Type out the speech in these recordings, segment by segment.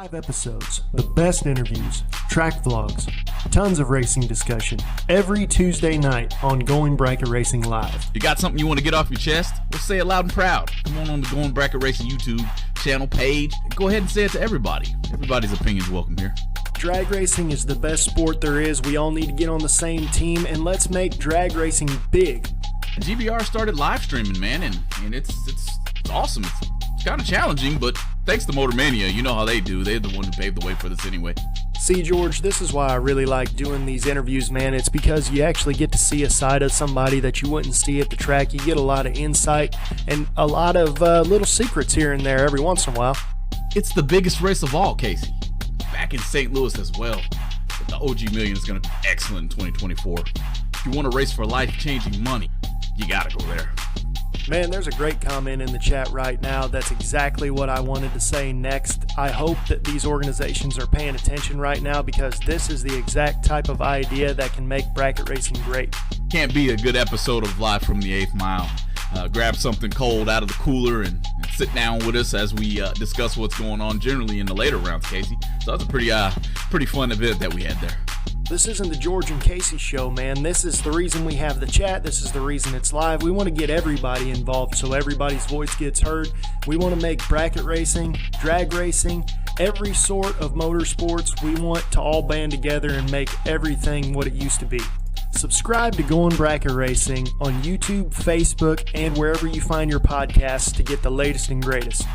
Live episodes, the best interviews, track vlogs, tons of racing discussion, every Tuesday night on Going Bracket Racing Live. You got something you want to get off your chest? Well, say it loud and proud. Come on the Going Bracket Racing YouTube channel page. Go ahead and say it to everybody. Everybody's opinion's welcome here. Drag racing is the best sport there is. We all need to get on the same team, and let's make drag racing big. GBR started live streaming, man, and it's awesome. It's kind of challenging, but thanks to Motor Mania, you know how they do. They're the one who paved the way for this anyway. See, George, this is why I really like doing these interviews, man. It's because you actually get to see a side of somebody that you wouldn't see at the track. You get a lot of insight and a lot of little secrets here and there every once in a while. It's the biggest race of all, Casey. Back in St. Louis as well. But the OG Million is going to be excellent in 2024. If you want to race for life-changing money, you got to go there. Man, there's a great comment in the chat right now. That's exactly what I wanted to say next. I hope that these organizations are paying attention right now because this is the exact type of idea that can make bracket racing great. Can't be a good episode of Live from the 8th Mile. Grab something cold out of the cooler and sit down with us as we discuss what's going on generally in the later rounds, Casey. So that's a pretty fun event that we had there. This isn't the George and Casey show, man. This is the reason we have the chat. This is the reason it's live. We want to get everybody involved so everybody's voice gets heard. We want to make bracket racing, drag racing, every sort of motorsports. We want to all band together and make everything what it used to be. Subscribe to Going Bracket Racing on YouTube, Facebook, and wherever you find your podcasts to get the latest and greatest.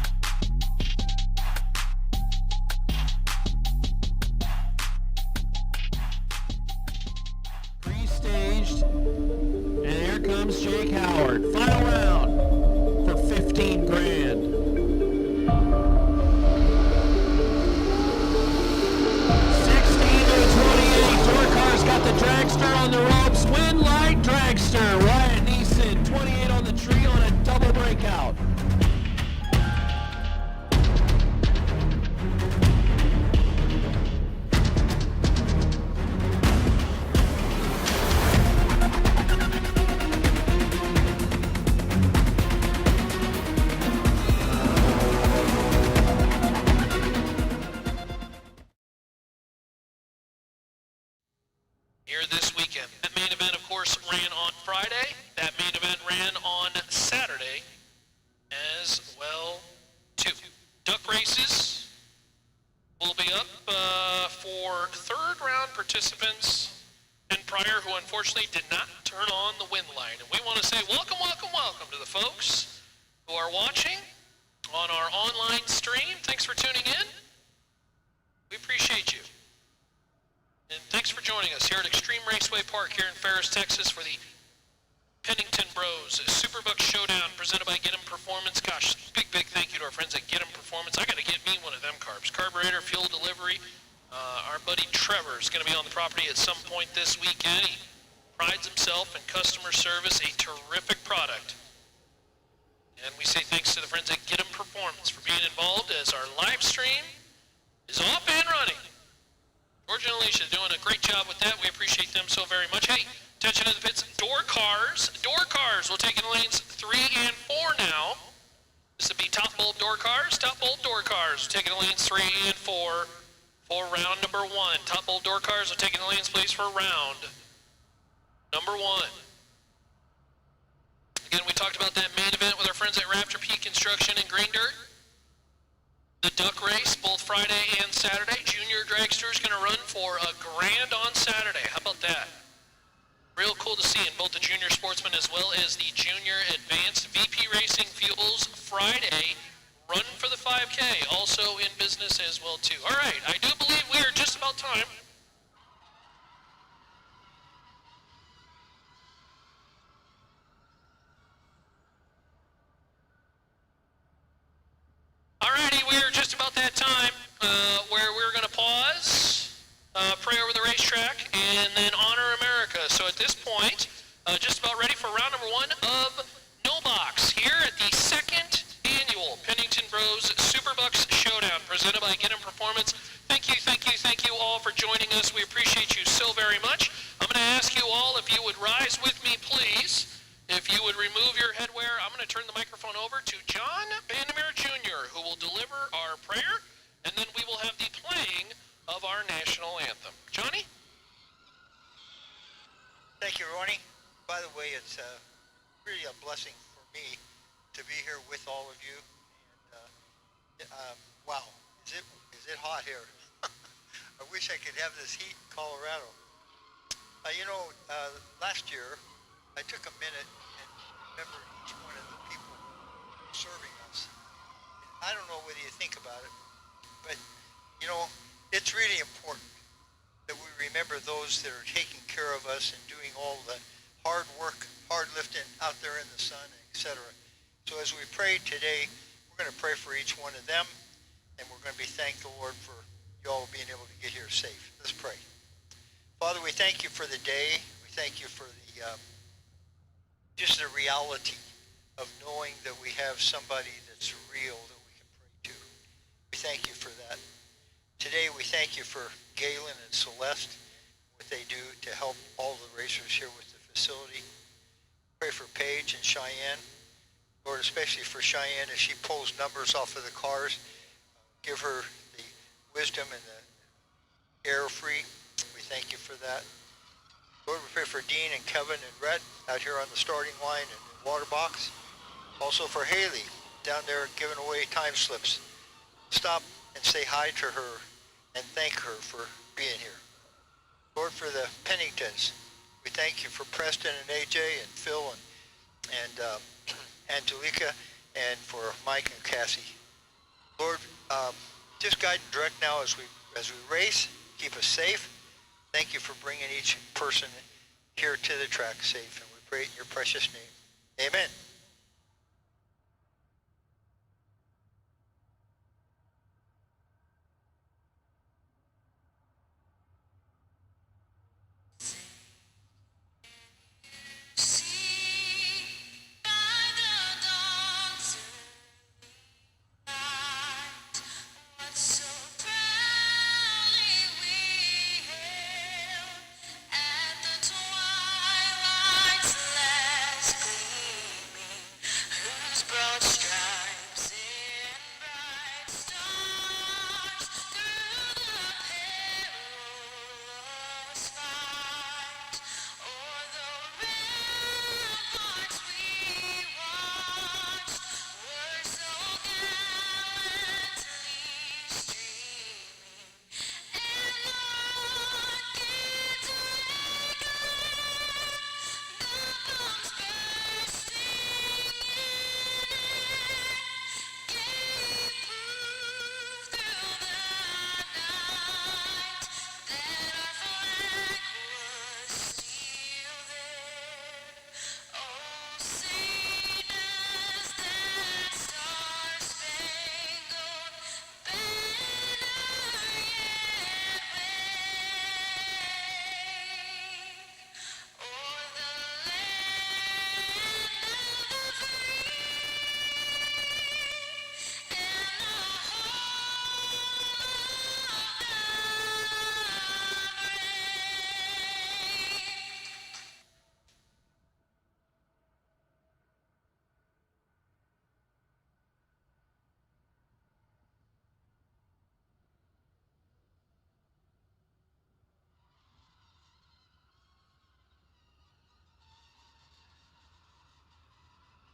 Pre-staged, and here comes Jake Howard. Final round for 15 grand. 16-28, Dorkar's got the Dragster on the ropes. Win light Dragster. Ryan Neeson, 28 on the tree on a double breakout. Here this weekend. That main event, of course, ran on Friday. That main event ran on Saturday as well, too. Duck races will be up for third-round participants and Pryor, who unfortunately did not turn on the win light. And we want to say welcome, welcome, welcome to the folks who are watching on our online stream. Thanks for tuning in. We appreciate you. And thanks for joining us here at Extreme Raceway Park here in Ferris, Texas for the Pennington Bros SuperBucks Showdown presented by Get 'em Performance. Gosh, big thank you to our friends at Get 'em Performance. I got to get me one of them carbs. Carburetor, fuel delivery. Our buddy Trevor is going to be on the property at some point this weekend. He prides himself in customer service, a terrific product. And we say thanks to the friends at Get 'em Performance for being involved as our live stream is off and running. George and Alicia doing a great job with that. We appreciate them so very much. Hey, attention to the pits. Door cars will take in lanes 3 and 4 now. This would be top bulb door cars. Top bulb door cars will take in lanes 3 and 4 for round number 1. Top bulb door cars will take in lanes, please, for round number 1. Again, we talked about that main event with our friends at Raptor P Construction and Green Dirt. The duck race, both Friday and Saturday. Junior Dragster is going to run for a grand on Saturday. How about that? Real cool to see in both the junior sportsman as well as the junior advanced. VP Racing Fuels Friday, run for the 5K, also in business as well too. All right, I do believe we are just about time. Alrighty, we are just about that time where we're going to pause, pray over the racetrack, and then honor America. So at this point, just about ready for round number 1 of No Box here at the 2nd annual Pennington Bros SuperBucks Showdown presented by Get 'em Performance. Thank you all for joining us. We appreciate you so very much. I'm going to ask you all if you would rise with me, please. If you would remove your headwear, I'm going to turn the microphone over to John Vandermeer Jr., who will deliver our prayer, and then we will have the Ronnie. By the way, it's really a blessing for me to be here with all of you. And wow, is it hot here? I wish I could have this heat in Colorado. Last year I took a minute and remembered each one of the people serving us. I don't know whether you think about it, but it's really important that we remember those that are taking care of us and doing all the hard work, hard lifting out there in the sun, etc. So as we pray today, we're going to pray for each one of them, and we're going to be thank the Lord for you all being able to get here safe. Let's pray. Father, we thank you for the day. We thank you for the just the reality of knowing that we have somebody that's real that we can pray to. We thank you for that. Today we thank you for Galen and Celeste, what they do to help all the racers here with the facility. Pray for Paige and Cheyenne. Lord, especially for Cheyenne as she pulls numbers off of the cars. Give her the wisdom and the error free. We thank you for that. Lord, we pray for Dean and Kevin and Rhett out here on the starting line and the water box. Also for Haley down there giving away time slips. Stop and say hi to her and thank her for being here. Lord, for the Penningtons, we thank you for Preston and AJ and Phil and Angelica, and for Mike and Cassie. Lord, just guide and direct now as we race. Keep us safe. Thank you for bringing each person here to the track safe, and we pray in your precious name. Amen.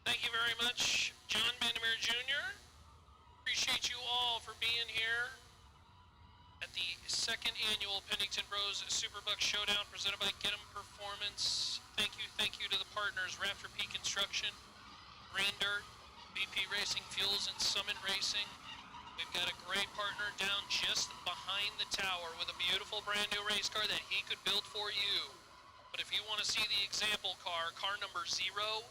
Thank you very much, John Vandermeer Jr. Appreciate you all for being here at the second annual Pennington Bros SuperBucks Showdown presented by Get 'em Performance. Thank you to the partners, Rafter P Construction, Green Dirt, BP Racing Fuels, and Summit Racing. We've got a great partner down just behind the tower with a beautiful brand new race car that he could build for you. But if you want to see the example car, car number 001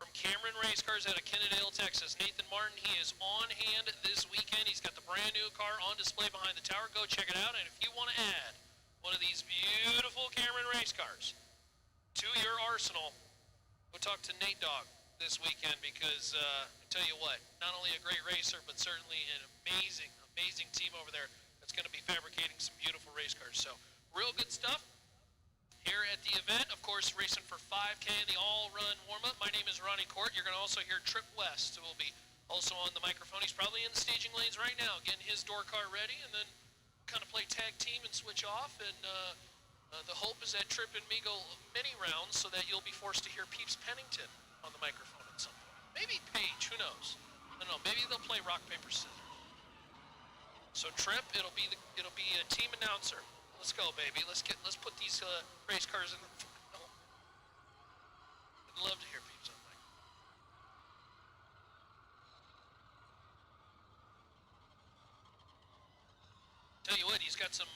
from Cameron Race Cars out of Kennedale, Texas, Nathan Martin, he is on hand this weekend. He's got the brand new car on display behind the tower. Go check it out. And if you want to add one of these beautiful Cameron race cars to your arsenal, go talk to Nate Dogg this weekend, because I tell you what, not only a great racer, but certainly an amazing team over there that's going to be fabricating some beautiful race cars. So real good stuff here at the event. Of course, racing for 5K in the all-run warm-up. My name is Ronnie Court. You're going to also hear Trip West, who will be also on the microphone. He's probably in the staging lanes right now, getting his door car ready, and then kind of play tag team and switch off. And The hope is that Tripp and me go many rounds so that you'll be forced to hear Peeps Pennington on the microphone at some point. Maybe Paige, who knows? I don't know. Maybe they'll play rock, paper, scissors. So Tripp, it'll be a team announcer. Let's go, baby. Let's put these race cars in the front. I'd love to hear Peeps on the microphone. Tell you what, he's got some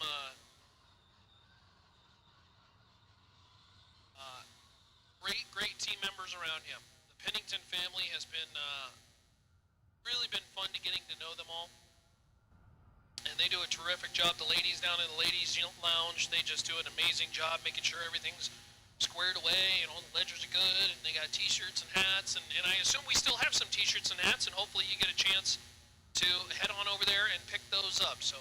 great team members around him. The Pennington family has been really been fun to getting to know them all, and they do a terrific job. The ladies down in the ladies lounge, they just do an amazing job making sure everything's squared away and all the ledgers are good, and they got t-shirts and hats, and I assume we still have some t-shirts and hats, and hopefully you get a chance to head on over there and pick those up. So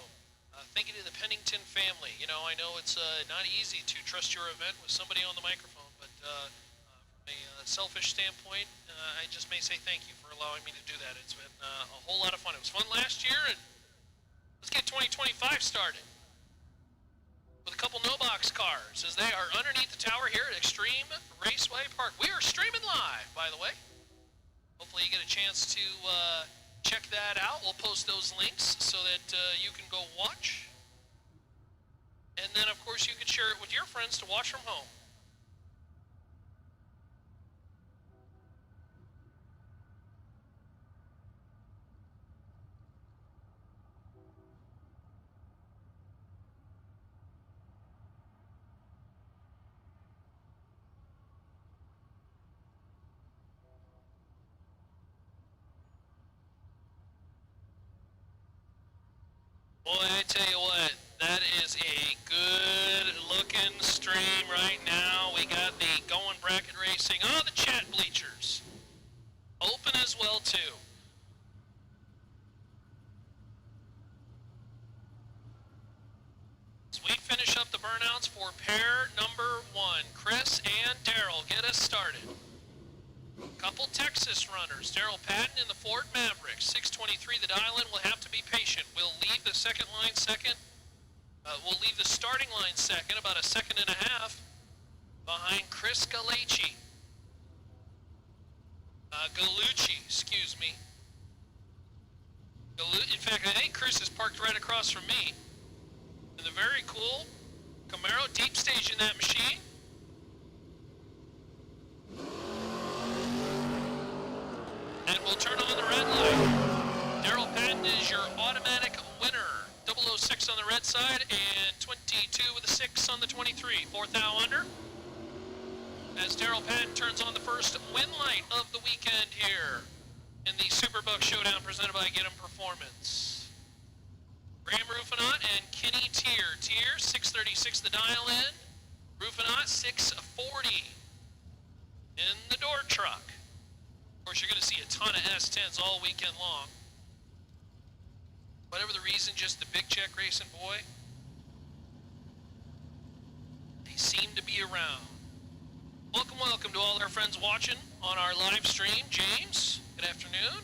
thank you to the Pennington family. You know, I know it's not easy to trust your event with somebody on the microphone, but from a selfish standpoint, I just may say thank you for allowing me to do that. It's been a whole lot of fun. It was fun last year, and let's get 2025 started with a couple no-box cars as they are underneath the tower here at Extreme Raceway Park. We are streaming live, by the way. Hopefully you get a chance to check that out. We'll post those links so that you can go watch. And then, of course, you can share it with your friends to watch from home. Boy, I tell you what, that is a good-looking stream right now. We got the going bracket racing. Oh, the chat bleachers. Open as well, too. As we finish up the burnouts for pair number 1, Chris and Daryl, get us started. Couple Texas runners. Daryl Patton in the Ford Maverick. 623, the dial-in will have to be patient. We'll leave the second line second. We'll leave the starting line second, about a second and a half, behind Chris Galucci. Excuse me. In fact, I think Chris is parked right across from me. In the very cool Camaro, deep stage in that machine. And we'll turn on the red light. Daryl Patton is your automatic winner. 006 on the red side and 22 with a 6 on the 23. Fourth thou under. As Daryl Patton turns on the first win light of the weekend here in the SuperBucks Showdown presented by Get 'em Performance. Graham Rufinot and Kenny Tier. Tier, 636 the dial in. Rufinot, 640 in the door truck. Of course, you're going to see a ton of S10s all weekend long. Whatever the reason, just the big check racing boy, they seem to be around. Welcome to all our friends watching on our live stream. James, good afternoon.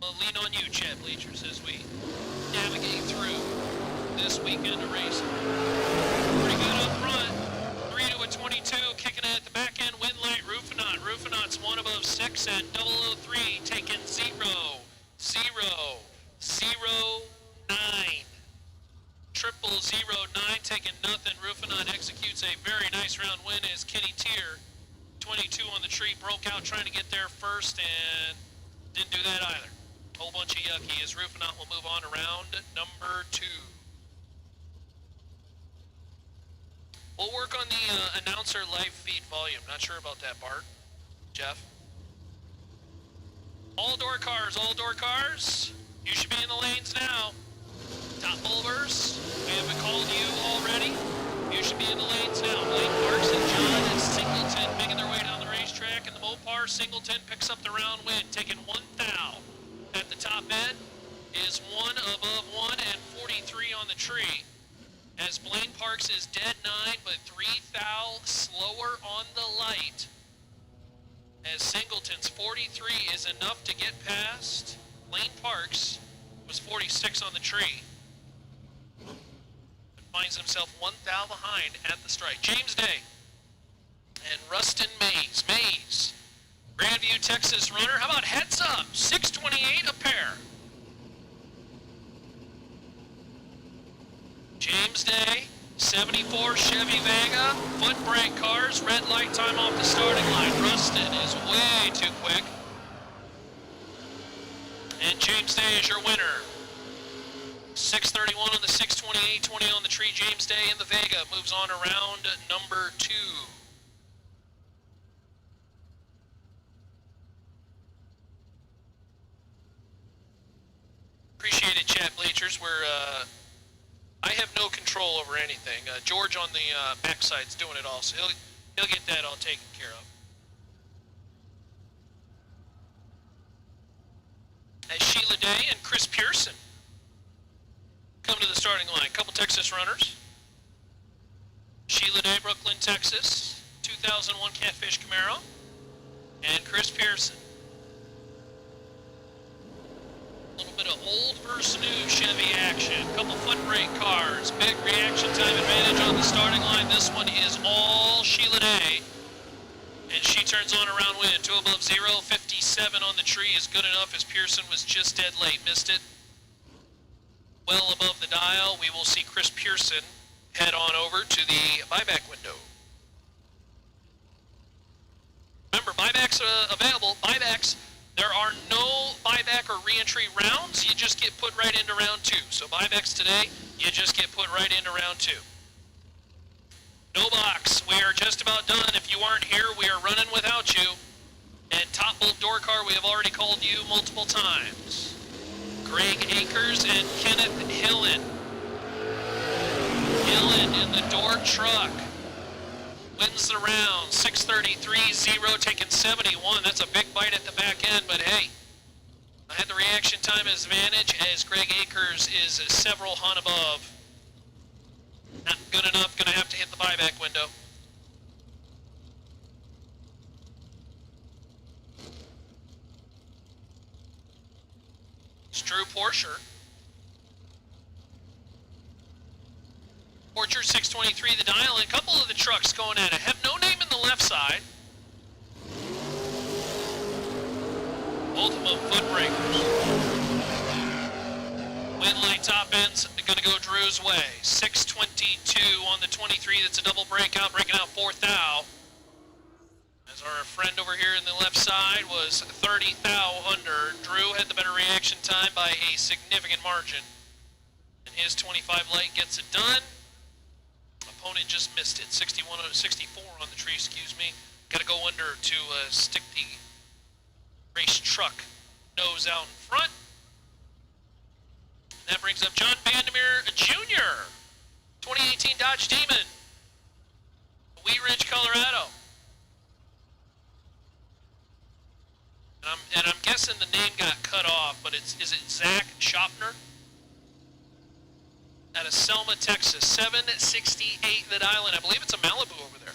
We'll lean on you, Chad Bleachers, as we navigate through this weekend of racing. Pretty good up front. 3 to a 22, kicking it at the back end. Win light, Rufinot. Rufinot's 1 above 6 and 003, taking 0, 0, 0, 9. 0009, taking nothing. Rufinot executes a very nice round win as Kenny Tier, 22 on the tree, broke out trying to get there first and didn't do that either. Whole bunch of yucky as Rufinot will move on to round number 2. We'll work on the announcer live feed volume. Not sure about that, Bart. Jeff? All door cars, all door cars. You should be in the lanes now. Top bulbers, we haven't called you already. You should be in the lanes now. Blake Parks and John and Singleton making their way down the racetrack. And the Mopar Singleton picks up the round win, taking 1 thou. At the top end is 1 above 1 and 43 on the tree. As Blaine Parks is dead 9, but 3 thou slower on the light. As Singleton's 43 is enough to get past. Blaine Parks was 46 on the tree. finds himself 1 thou behind at the strike. James Day and Rustin Mays. Mays, Grandview, Texas runner. How about heads up? $6.28 a pair. James Day, 74 Chevy Vega, foot brake cars, red light time off the starting line. Rustin is way too quick. And James Day is your winner. 631 on the 628, 20 on the tree. James Day in the Vega moves on around number 2. Appreciate it, chat bleachers. I have no control over anything. George on the backside's doing it all, so he'll get that all taken care of. As Sheila Day and Chris Pearson come to the starting line. Couple Texas runners. Sheila Day, Brooklyn, Texas, 2001 Catfish Camaro, and Chris Pearson. A little bit of old versus new Chevy action. Couple foot brake cars. Big reaction time advantage on the starting line. This one is all Sheila Day. And she turns on around win. 2 above 0. 57 on the tree is good enough as Pearson was just dead late. Missed it. Well above the dial. We will see Chris Pearson head on over to the buyback window. Remember, buybacks are available. Buybacks. There are no buyback or re-entry rounds. You just get put right into round 2. So buybacks today, you just get put right into round 2. No box. We are just about done. If you aren't here, we are running without you. And top bolt door car, we have already called you multiple times. Greg Akers and Kenneth Hillen. Hillen in the door truck. Wins the round, 6:33.0, taking 71. That's a big bite at the back end, but hey, I had the reaction time as advantage as Greg Akers is several hun above. Not good enough, gonna have to hit the buyback window. It's Drew Porsche. Orchard 623 the dial, and a couple of the trucks going at it. Have no name in the left side. Both of them foot breakers. Wind light top ends going to go Drew's way. 622 on the 23. That's a double breakout, breaking out 4 thou. As our friend over here in the left side was 30 thou under. Drew had the better reaction time by a significant margin. And his 25 light gets it done. Opponent just missed it. 64 on the tree, excuse me. Got to go under to stick the race truck nose out in front. And that brings up John Vandermeer Jr., 2018 Dodge Demon, Wheat Ridge, Colorado. And I'm guessing the name got cut off, but is it Zach Schopner? Out of Selma, Texas, 768 the dial, and I believe it's a Malibu over there.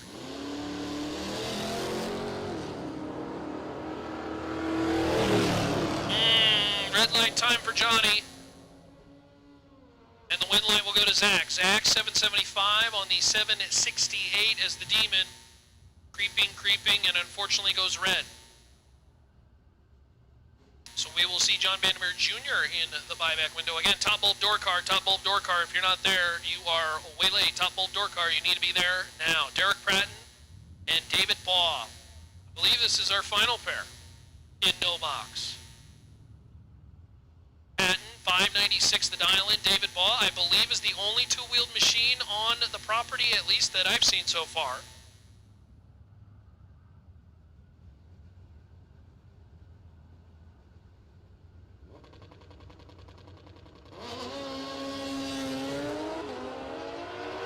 Red light time for Johnny. And the wind light will go to Zach. Zach, 775 on the 768 as the Demon. Creeping, and unfortunately goes red. So we will see John Vandermeer Jr. in the buyback window. Again, top bulb door car, top bulb door car. If you're not there, you are way late. Top bulb door car, you need to be there now. Derek Pratton and David Baugh. I believe this is our final pair in no box. Patton, 596 the dial in. David Baugh, I believe, is the only two-wheeled machine on the property, at least that I've seen so far.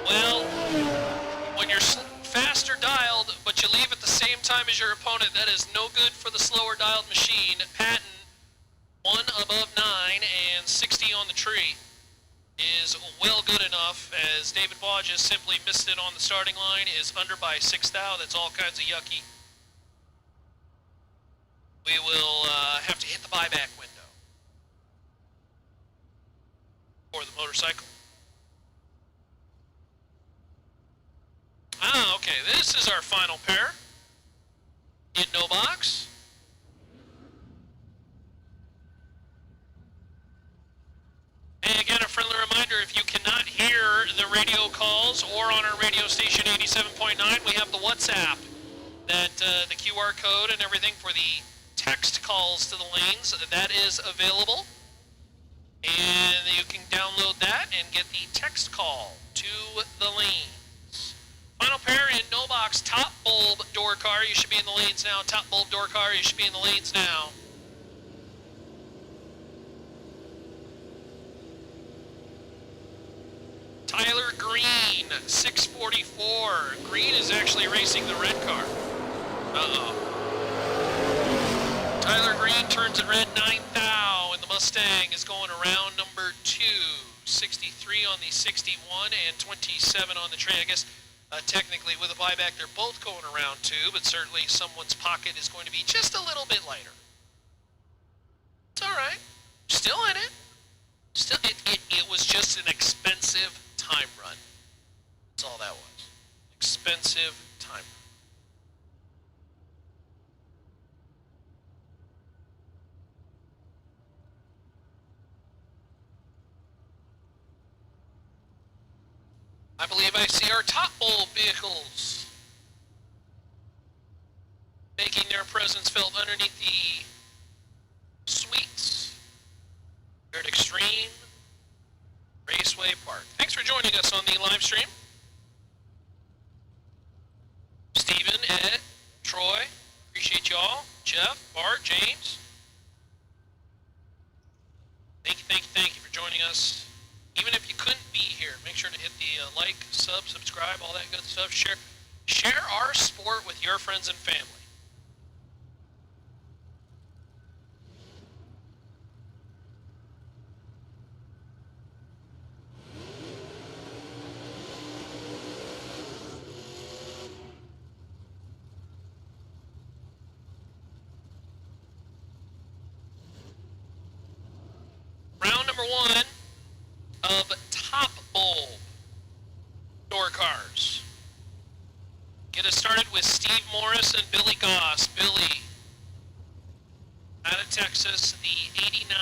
Well, when you're faster dialed, but you leave at the same time as your opponent, that is no good for the slower dialed machine. Patton, 1 above 9 and 60 on the tree is well good enough, as David Baugh just simply missed it on the starting line, is under by 6 thou. That's all kinds of yucky. We will have to hit the buyback window for the motorcycle. final pair. In no box. And again, a friendly reminder, if you cannot hear the radio calls or on our radio station 87.9, we have the WhatsApp, that the QR code and everything for the text calls to the lanes, that is available. And you can download that and get the text call to the lanes. Final pair in no box, top bulb door car. You should be in the lanes now. Top bulb door car, you should be in the lanes now. Tyler Green, 644. Green is actually racing the red car. Uh-oh. Tyler Green turns it red 9 thou, and the Mustang is going around number 2. 63 on the 61 and 27 on the tray. I guess technically with a buyback they're both going around 2, but certainly someone's pocket is going to be just a little bit lighter. It's all right. Still in it. Still, it was just an expensive time run. That's all that was. Expensive time run. I believe I see our top bulb vehicles making their presence felt underneath the suites here at Extreme Raceway Park. Thanks for joining us on the live stream. Stephen, Ed, Troy, appreciate y'all. Jeff, Bart, James. Thank you for joining us. Even if you couldn't be here, make sure to hit the like, sub, subscribe, all that good stuff. Share our sport with your friends and family. Round number 1 of top bulb door cars. Get us started with Steve Morris and Billy Goss. Billy, out of Texas, the 89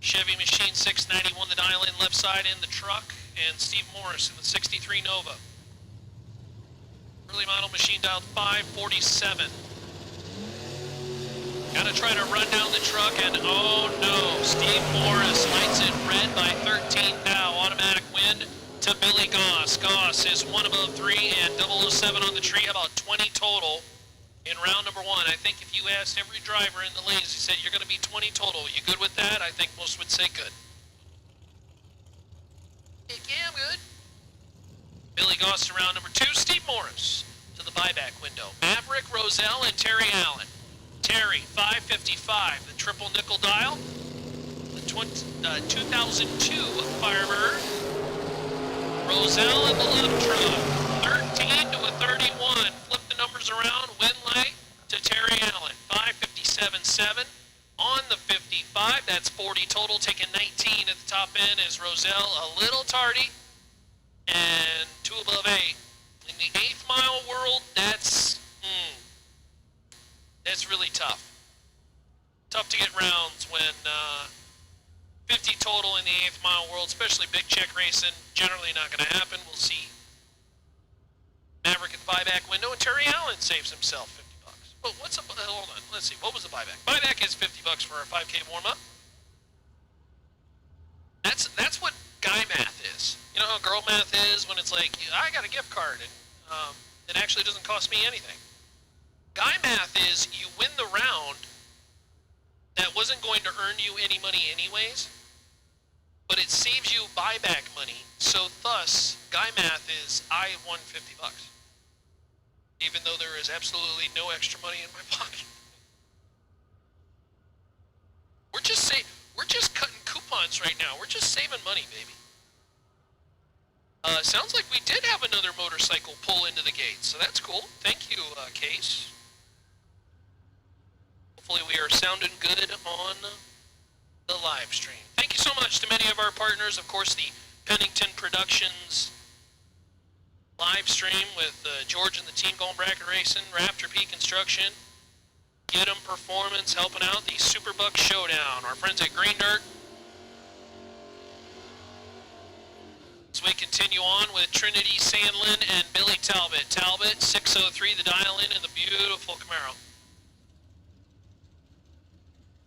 Chevy Machine 691, the dial-in left side in the truck, and Steve Morris in the 63 Nova. Early model machine dialed 547. Gotta try to run down the truck, and oh no, Steve Morris lights it red by 13 thou. Automatic win to Billy Goss. Goss is 1 above 3 and 007 on the tree, about 20 total in round number 1. I think if you asked every driver in the lanes, he said you're gonna be 20 total. You good with that? I think most would say good. Yeah, I'm good. Billy Goss to round number 2. Steve Morris to the buyback window. Maverick, Roselle, and Terry Allen. Terry, 555, the triple nickel dial, the 2002 Firebird, Roselle in the left truck, 13 to a 31, flip the numbers around, win light to Terry Allen, 557.7 on the 55, that's 40 total, taking 19 at the top end is Roselle, a little tardy, and 2 above 8. In the 8th mile world, that's really tough. Tough to get rounds when 50 total in the 8th mile world, especially big check racing, generally not going to happen. We'll see. Maverick at the buyback window, and Terry Allen saves himself $50. But what's up? Hold on. Let's see. What was the buyback? Buyback is $50 for a 5K warm-up. That's what guy math is. You know how girl math is when it's like, I got a gift card, and it actually doesn't cost me anything. Guy math is you win the round that wasn't going to earn you any money anyways, but it saves you buyback money. So thus, guy math is I won $50, even though there is absolutely no extra money in my pocket. We're just cutting coupons right now. We're just saving money, baby. Sounds like we did have another motorcycle pull into the gate, so that's cool. Thank you, Case. Hopefully we are sounding good on the live stream. Thank you so much to many of our partners. Of course, the Pennington Productions live stream with George and the team going bracket racing, Raptor P Construction, Get 'em Performance helping out the SuperBucks Showdown. Our friends at Green Dirt. As we continue on with Trinity Sandlin and Billy Talbot. Talbot, 603, the dial-in in the beautiful Camaro.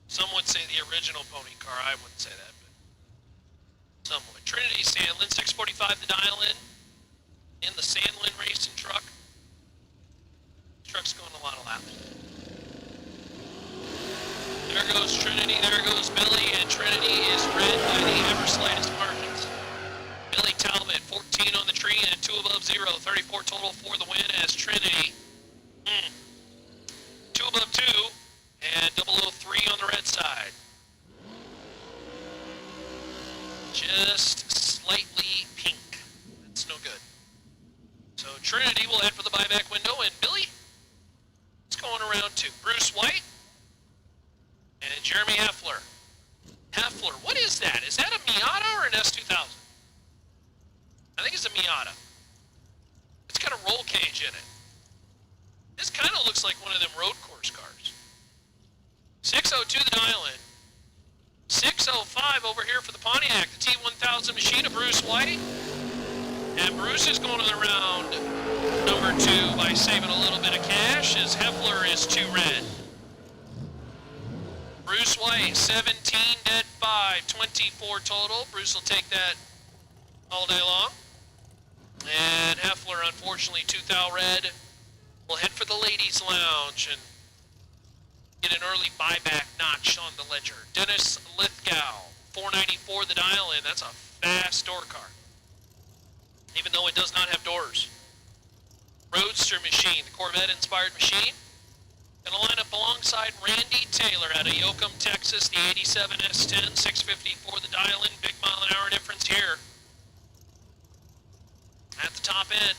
Some would say the original pony car. I wouldn't say that, but some would. Trinity Sandlin, 645, the dial-in in the Sandlin racing truck. Truck's going a lot of laps. There goes Trinity, there goes Billy, and Trinity is red by the ever slightest margins. Billy Talbot, 14 on the tree and 2 above 0, 34 total for the win as Trinity. 2 above 2 and 003 on the red side. Just slightly pink. That's no good. So Trinity will head for the buyback window, and Billy is going around 2. Bruce White and Jeremy Heffler. Heffler, what is that? Is that a Miata or an S2000? I think it's a Miata. It's got a roll cage in it. This kind of looks like one of them road course cars. 602 the dial-in. 605 over here for the Pontiac, the T1000 machine of Bruce White. And Bruce is going to the round number 2 by saving a little bit of cash as Heffler is 2 red. Bruce White, 17 dead 5, 24 total. Bruce will take that all day long. And Heffler, unfortunately, 2 thou red, will head for the ladies' lounge and get an early buyback notch on the ledger. Dennis Lithgow, 494 the dial-in. That's a fast door car, even though it does not have doors. Roadster machine, the Corvette-inspired machine. Going to line up alongside Randy Taylor out of Yoakum, Texas, the 87 S10, 654 the dial-in. Big mile-an-hour difference here at the top end.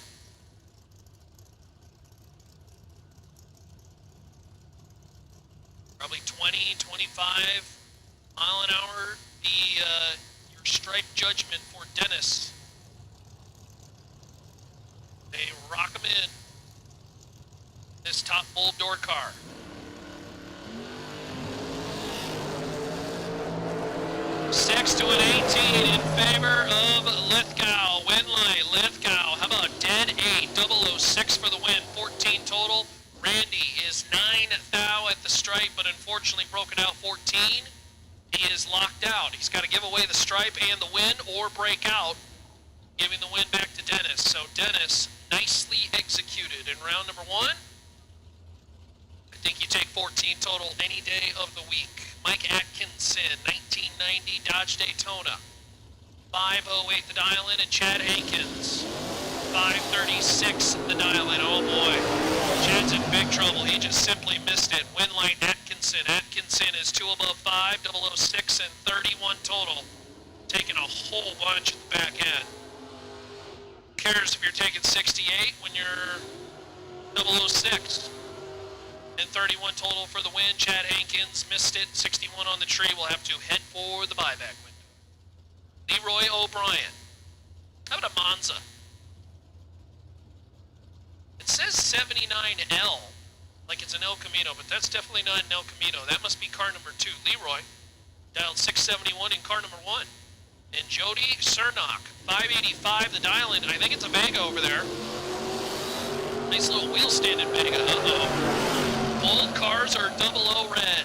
Probably 20, 25 mile an hour. Your stripe judgment for Dennis. They rock him in. This top bulb door car. Six to an 18 in favor of Lithgow. Win light, Lithgow. How about dead 8? 006 for the win. 14 total. Randy is 9 thou at the stripe, but unfortunately broken out 14. He is locked out. He's got to give away the stripe and the win or break out, giving the win back to Dennis. So Dennis nicely executed in round number 1. I think you take 14 total any day of the week. Mike Atkinson, 1990 Dodge Daytona. 508 the dial-in, and Chad Hankins, 536 the dial-in. Oh boy, Chad's in big trouble. He just simply missed it. Winlight Atkinson. Atkinson is 2 above 5, 006 and 31 total. Taking a whole bunch at the back end. Who cares if you're taking 68 when you're 006? And 31 total for the win. Chad Hankins missed it. 61 on the tree. We'll have to head for the buyback window. Leroy O'Brien. How about a Monza? It says 79L, like it's an El Camino, but that's definitely not an El Camino. That must be car number 2. Leroy, dialed 671 in car number 1. And Jody Cernock, 585, the dial-in. I think it's a Vega over there. Nice little wheel-standing Vega. Uh-oh. Both cars are 00 red.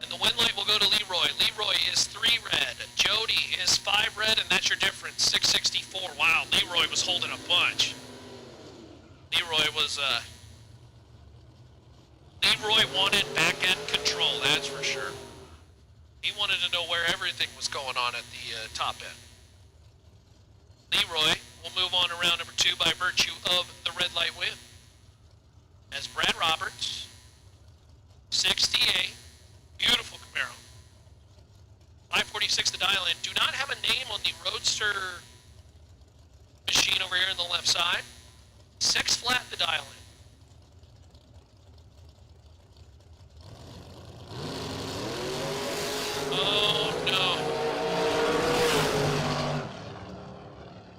And the win light will go to Leroy. Leroy is 3 red. Jody is 5 red, and that's your difference, 664. Wow, Leroy was holding a bunch. Leroy wanted back-end control, that's for sure. He wanted to know where everything was going on at the top end. Leroy will move on to round number 2 by virtue of the red light win. As Brad Roberts, 68, beautiful Camaro. 546 the dial-in. Do not have a name on the Roadster machine over here on the left side. 6 flat the dial-in. Oh no.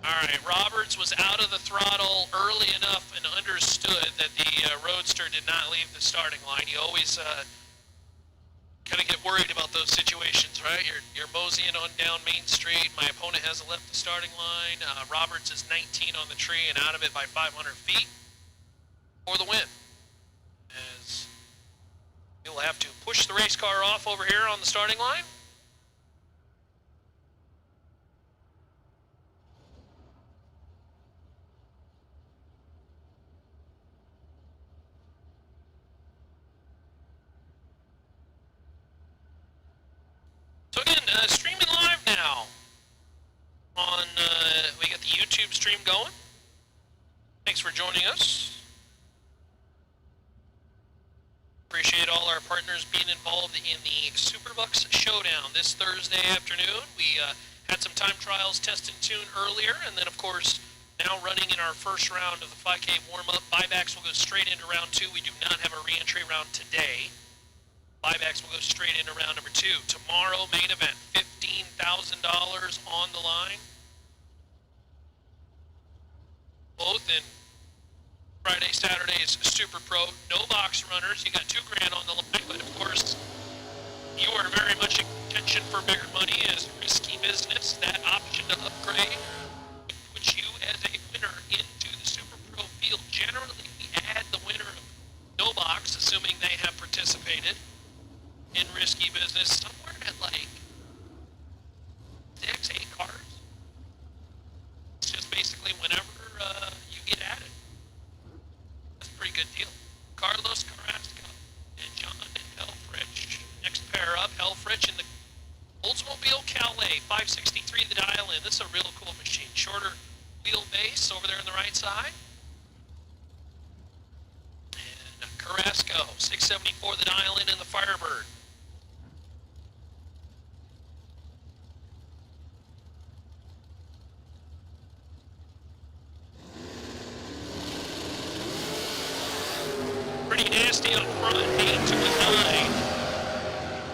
Alright, Roberts Lance was out of the throttle early enough and understood that the Roadster did not leave the starting line. You always kind of get worried about those situations, right? You're moseying on down Main Street. My opponent hasn't left the starting line. Roberts is 19 on the tree and out of it by 500 feet for the win. As you'll have to push the race car off over here on the starting line. So again, streaming live now on, we got the YouTube stream going. Thanks for joining us. Appreciate all our partners being involved in the SuperBucks Showdown this Thursday afternoon. We had some time trials test and tune earlier, and then of course now running in our first round of the 5K warm-up. Buybacks will go straight into round 2. We do not have a re-entry round today. Buybacks will go straight into round number 2. Tomorrow, main event, $15,000 on the line. Both in Friday, Saturday's Super Pro. No box runners. You got $2,000 on the line, but of course, you are very much in contention for bigger money as risky business. That option to upgrade would put you as a winner into the Super Pro field. Generally, we add the winner of no box, assuming they have participated in risky business, somewhere at like 6, 8 cards. It's just basically whenever you get added. That's a pretty good deal. Carlos Carrasco and John Helfrich. Next pair up, Helfrich in the Oldsmobile Calais 563 the dial in. This is a real cool machine. Shorter wheelbase over there on the right side. And Carrasco 674 the dial in the Firebird. Pretty nasty up front, 8 to a 9.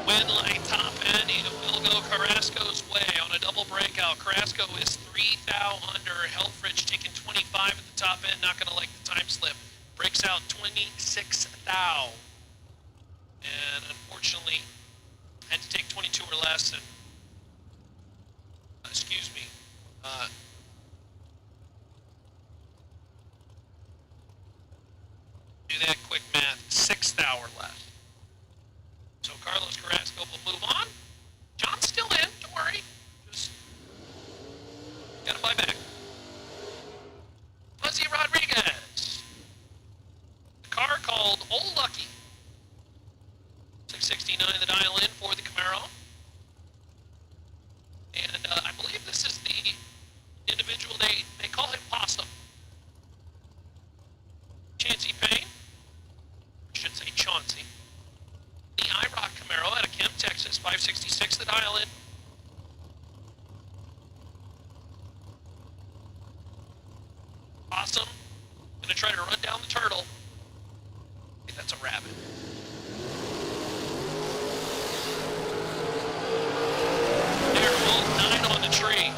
Wind line top end, it will go Carrasco's way on a double breakout. Carrasco is 3 thou under. Helfrich taking 25 at the top end, not going to like the time slip. Breaks out 26 thou. And unfortunately, had to take 22 or less and, excuse me, do that quick math, 6 thou or less. So Carlos Carrasco will move on. John's still in, don't worry. Just gotta buy back. Fuzzy Rodriguez. The car called Old Lucky. 669 the dial in for the Camaro. And I believe this is the individual, they call him Possum. Chancey Payne. I should say Chauncey. The IROC Camaro out of Kemp, Texas, 566 the dial in. Awesome. Gonna try to run down the turtle. Okay, that's a rabbit. Airwolf 9 on the tree.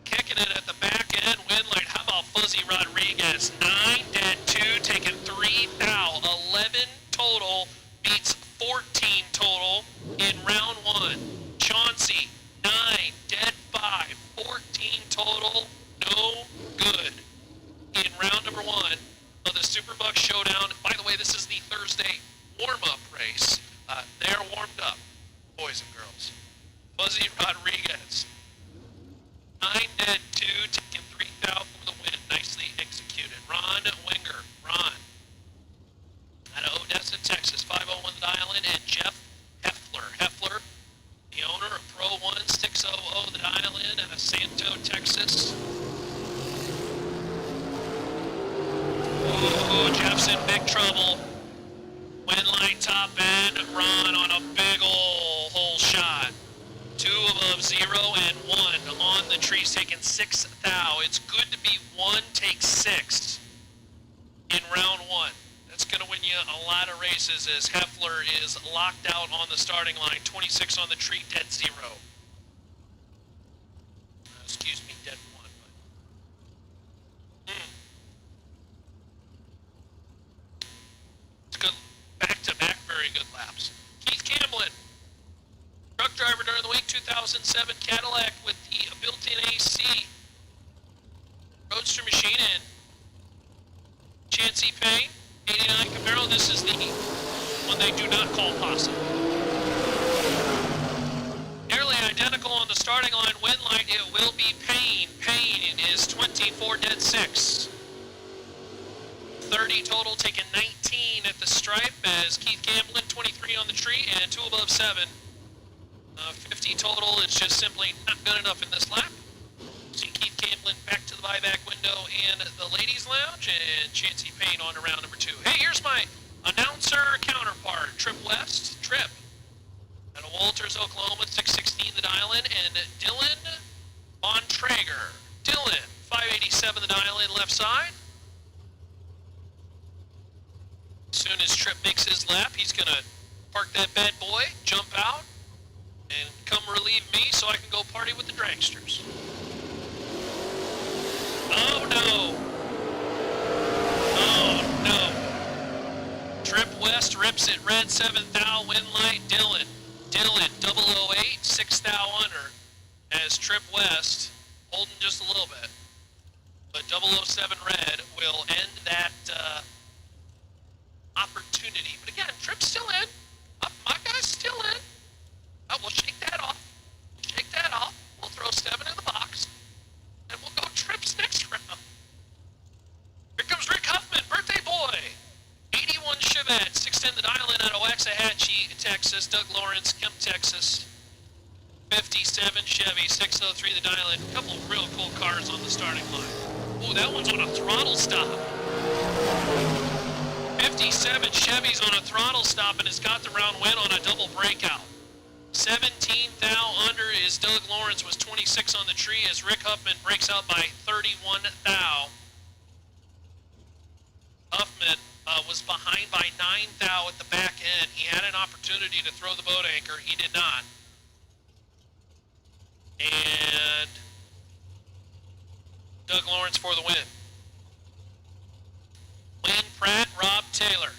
Kicking it at the back end. Wind light. How about Fuzzy Rodriguez? 9 dead, 2 taking 3 thou. 11 total. Beats 14 total in round 1. Chauncey, 9, dead 5, 14 total, no good in round number 1 of the SuperBucks Showdown. By the way, this is the Thursday warm-up race. They're warmed up, boys and girls. Fuzzy Rodriguez, 9 dead 2, taking 3 thou for the win. Nicely executed. Ron Wenger, Ron. Out of Odessa, Texas, 501 dial in, and Jeff Heffler. Heffler, the owner of Pro 1600 the dial in out of Santo, Texas. Oh, Jeff's in big trouble. Wind line top end, Ron on a big ol' hole shot. 2 above 0 and 1 on the trees, taking 6 thou. It's good to be 1 take 6 in round 1. That's going to win you a lot of races as Heffler is locked out on the starting line. 26 on the tree, dead 0. Excuse me, dead 1. But 2007 Cadillac with the built-in AC. Roadster machine in. Chancey Payne, 89 Camaro. This is the one they do not call possum. Nearly identical on the starting line. Win light, it will be Payne. Payne is 24 dead 6. 30 total, taking 19 at the stripe as Keith Gamblin, 23 on the tree, and 2 above 7. 50 total is just simply not good enough in this lap. See Keith Gamblin back to the buyback window and the ladies' lounge, and Chancey Payne on to round number 2. Hey, here's my announcer counterpart, Trip West. Trip out of Walters, Oklahoma, 616 the dial in, and Dylan Von Traeger. Dylan, 587 the dial in left side. As soon as Trip makes his lap, he's gonna park that bad boy, jump out, and come relieve me so I can go party with the dragsters. Oh no! Oh no! Trip West rips it red, 7th thou, win light, Dylan. Dylan, 008, 6th thou under, as Trip West, holding just a little bit. But 007 red will end that opportunity. But again, Trip's still in. My guy's still in. We'll shake that off. Shake that off. We'll throw 7 in the box. And we'll go Trips next round. Here comes Rick Huffman, birthday boy. 81 Chevette, 610 the dial in out of Waxahachie, Texas. Doug Lawrence, Kemp, Texas. 57 Chevy, 603 the dial in. A couple of real cool cars on the starting line. Ooh, that one's on a throttle stop. 57 Chevy's on a throttle stop and has got the round win on a double breakout. 17 thou under is Doug Lawrence, was 26 on the tree as Rick Huffman breaks out by 31 thou. Huffman was behind by 9 thou at the back end. He had an opportunity to throw the boat anchor. He did not. And Doug Lawrence for the win. Wayne Pratt, Rob Taylor.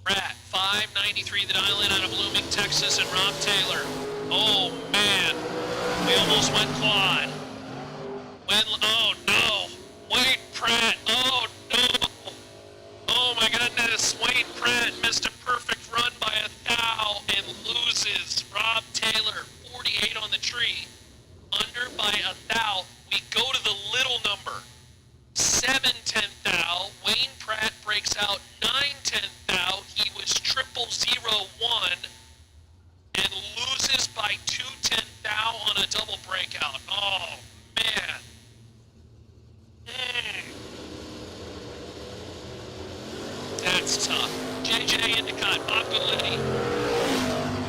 Pratt, 593 the dial in out of Blooming, Texas, and Rob Taylor. Oh man, we almost went quad. Oh no, Wayne Pratt, oh no. Oh my goodness, Wayne Pratt missed a perfect run by a thou and loses. Rob Taylor, 48 on the tree, under by a thou. We go to the little number. 7/10 thou. Wayne Pratt breaks out 9/10 thou. He was 001 and loses by 2/10 thou on a double breakout. Oh man. That's tough. JJ Endicott, Bob Gouletti.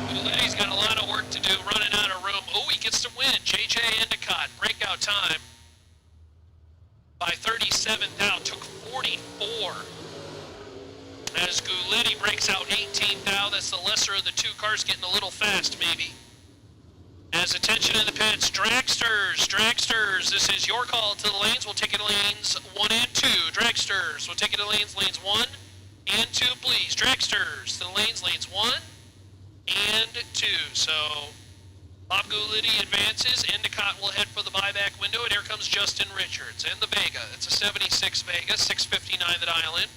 Gouletti's got a lot of work to do, running out of room. Oh, he gets to win. JJ Endicott, breakout time. By 37 thou, took 44. As Gouletti breaks out 18 thou, that's the lesser of the two cars, getting a little fast maybe. As attention in the pits, Dragsters, this is your call to the lanes. We'll take it to lanes 1 and 2. Dragsters, we'll take it to lanes 1 and 2, please. Dragsters, to the lanes 1 and 2. So Bob Gouletti advances. Endicott will head for the buyback window, and here comes Justin Richards and the Vega. It's a 76 Vega, 659 the dial in.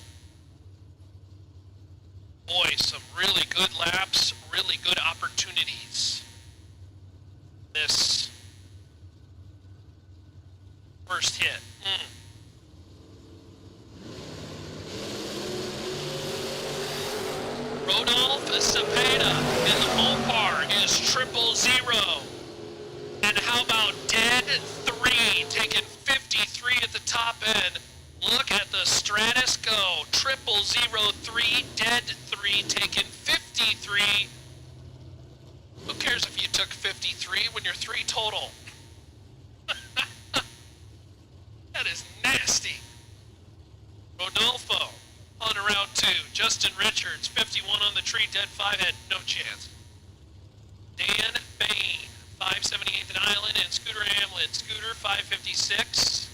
Boy, some really good laps, really good opportunities. This first hit. Rodolph Cepeda in the Mopar is 000. And how about dead 3, taking 53 at the top end. Look at the Stratus go. 0003, dead 3, taking 53. Who cares if you took 53 when you're 3 total? That is nasty. Rodolfo on to round 2. Justin Richards, 51 on the tree, dead 5, had no chance. Dan Bain, 578 the island, and Scooter Hamlin. Scooter, 556.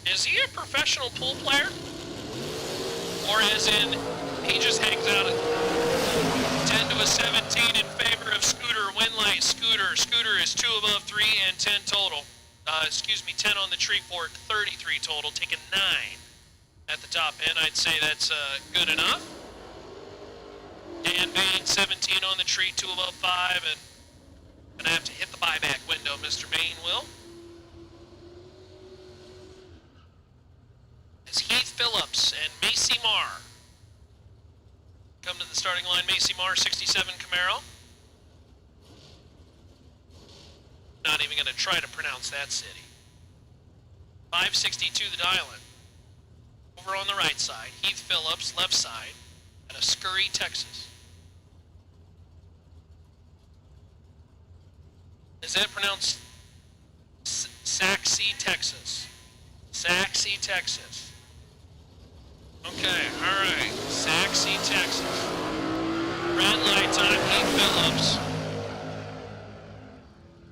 Is he a professional pool player? Or as in, he just hangs out at 10 a 17 in favor of Scooter. Winlight, Scooter. Scooter is 2 above 3 and 10 total. 10 on the tree fork, 33 total, taking 9 at the top end. I'd say that's good enough. Dan Bain, 17 on the tree, 2 above 5, and gonna have to hit the buyback window, Mr. Bain will. As Heath Phillips and Macy Marr come to the starting line. Macy Marr, 67 Camaro. Not even gonna try to pronounce that city. 562 the dial-in. Over on the right side, Heath Phillips, left side, at a Scurry, Texas. Is that pronounced Saxy, Texas? Saxy, Texas. Okay, alright. Saxy, Texas. Red lights on Heath Phillips.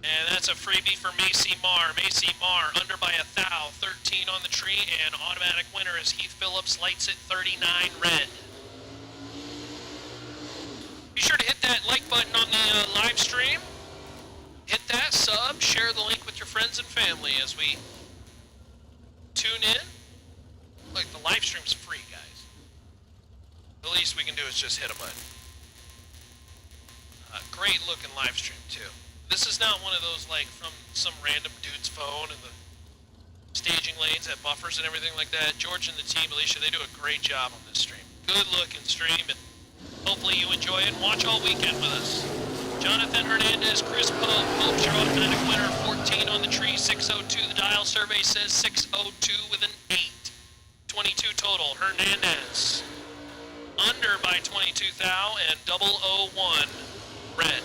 And that's a freebie for Macy Marr. Macy Marr under by a thou, 13 on the tree, and automatic winner as Heath Phillips lights it 39 red. Be sure to hit that like button on the live stream. Hit that sub, share the link with your friends and family as we tune in. Look, the live stream's free, guys. The least we can do is just hit a button. Great looking live stream, too. This is not one of those, like, from some random dude's phone and the staging lanes have buffers and everything like that. George and the team, Alicia, they do a great job on this stream. Good looking stream, and hopefully you enjoy it and watch all weekend with us. Jonathan Hernandez, Chris Pope. Pope's your automatic winner, 14 on the tree, 602. The dial survey says 602 with an 8. 22 total. Hernandez under by 22 thou and 001 red.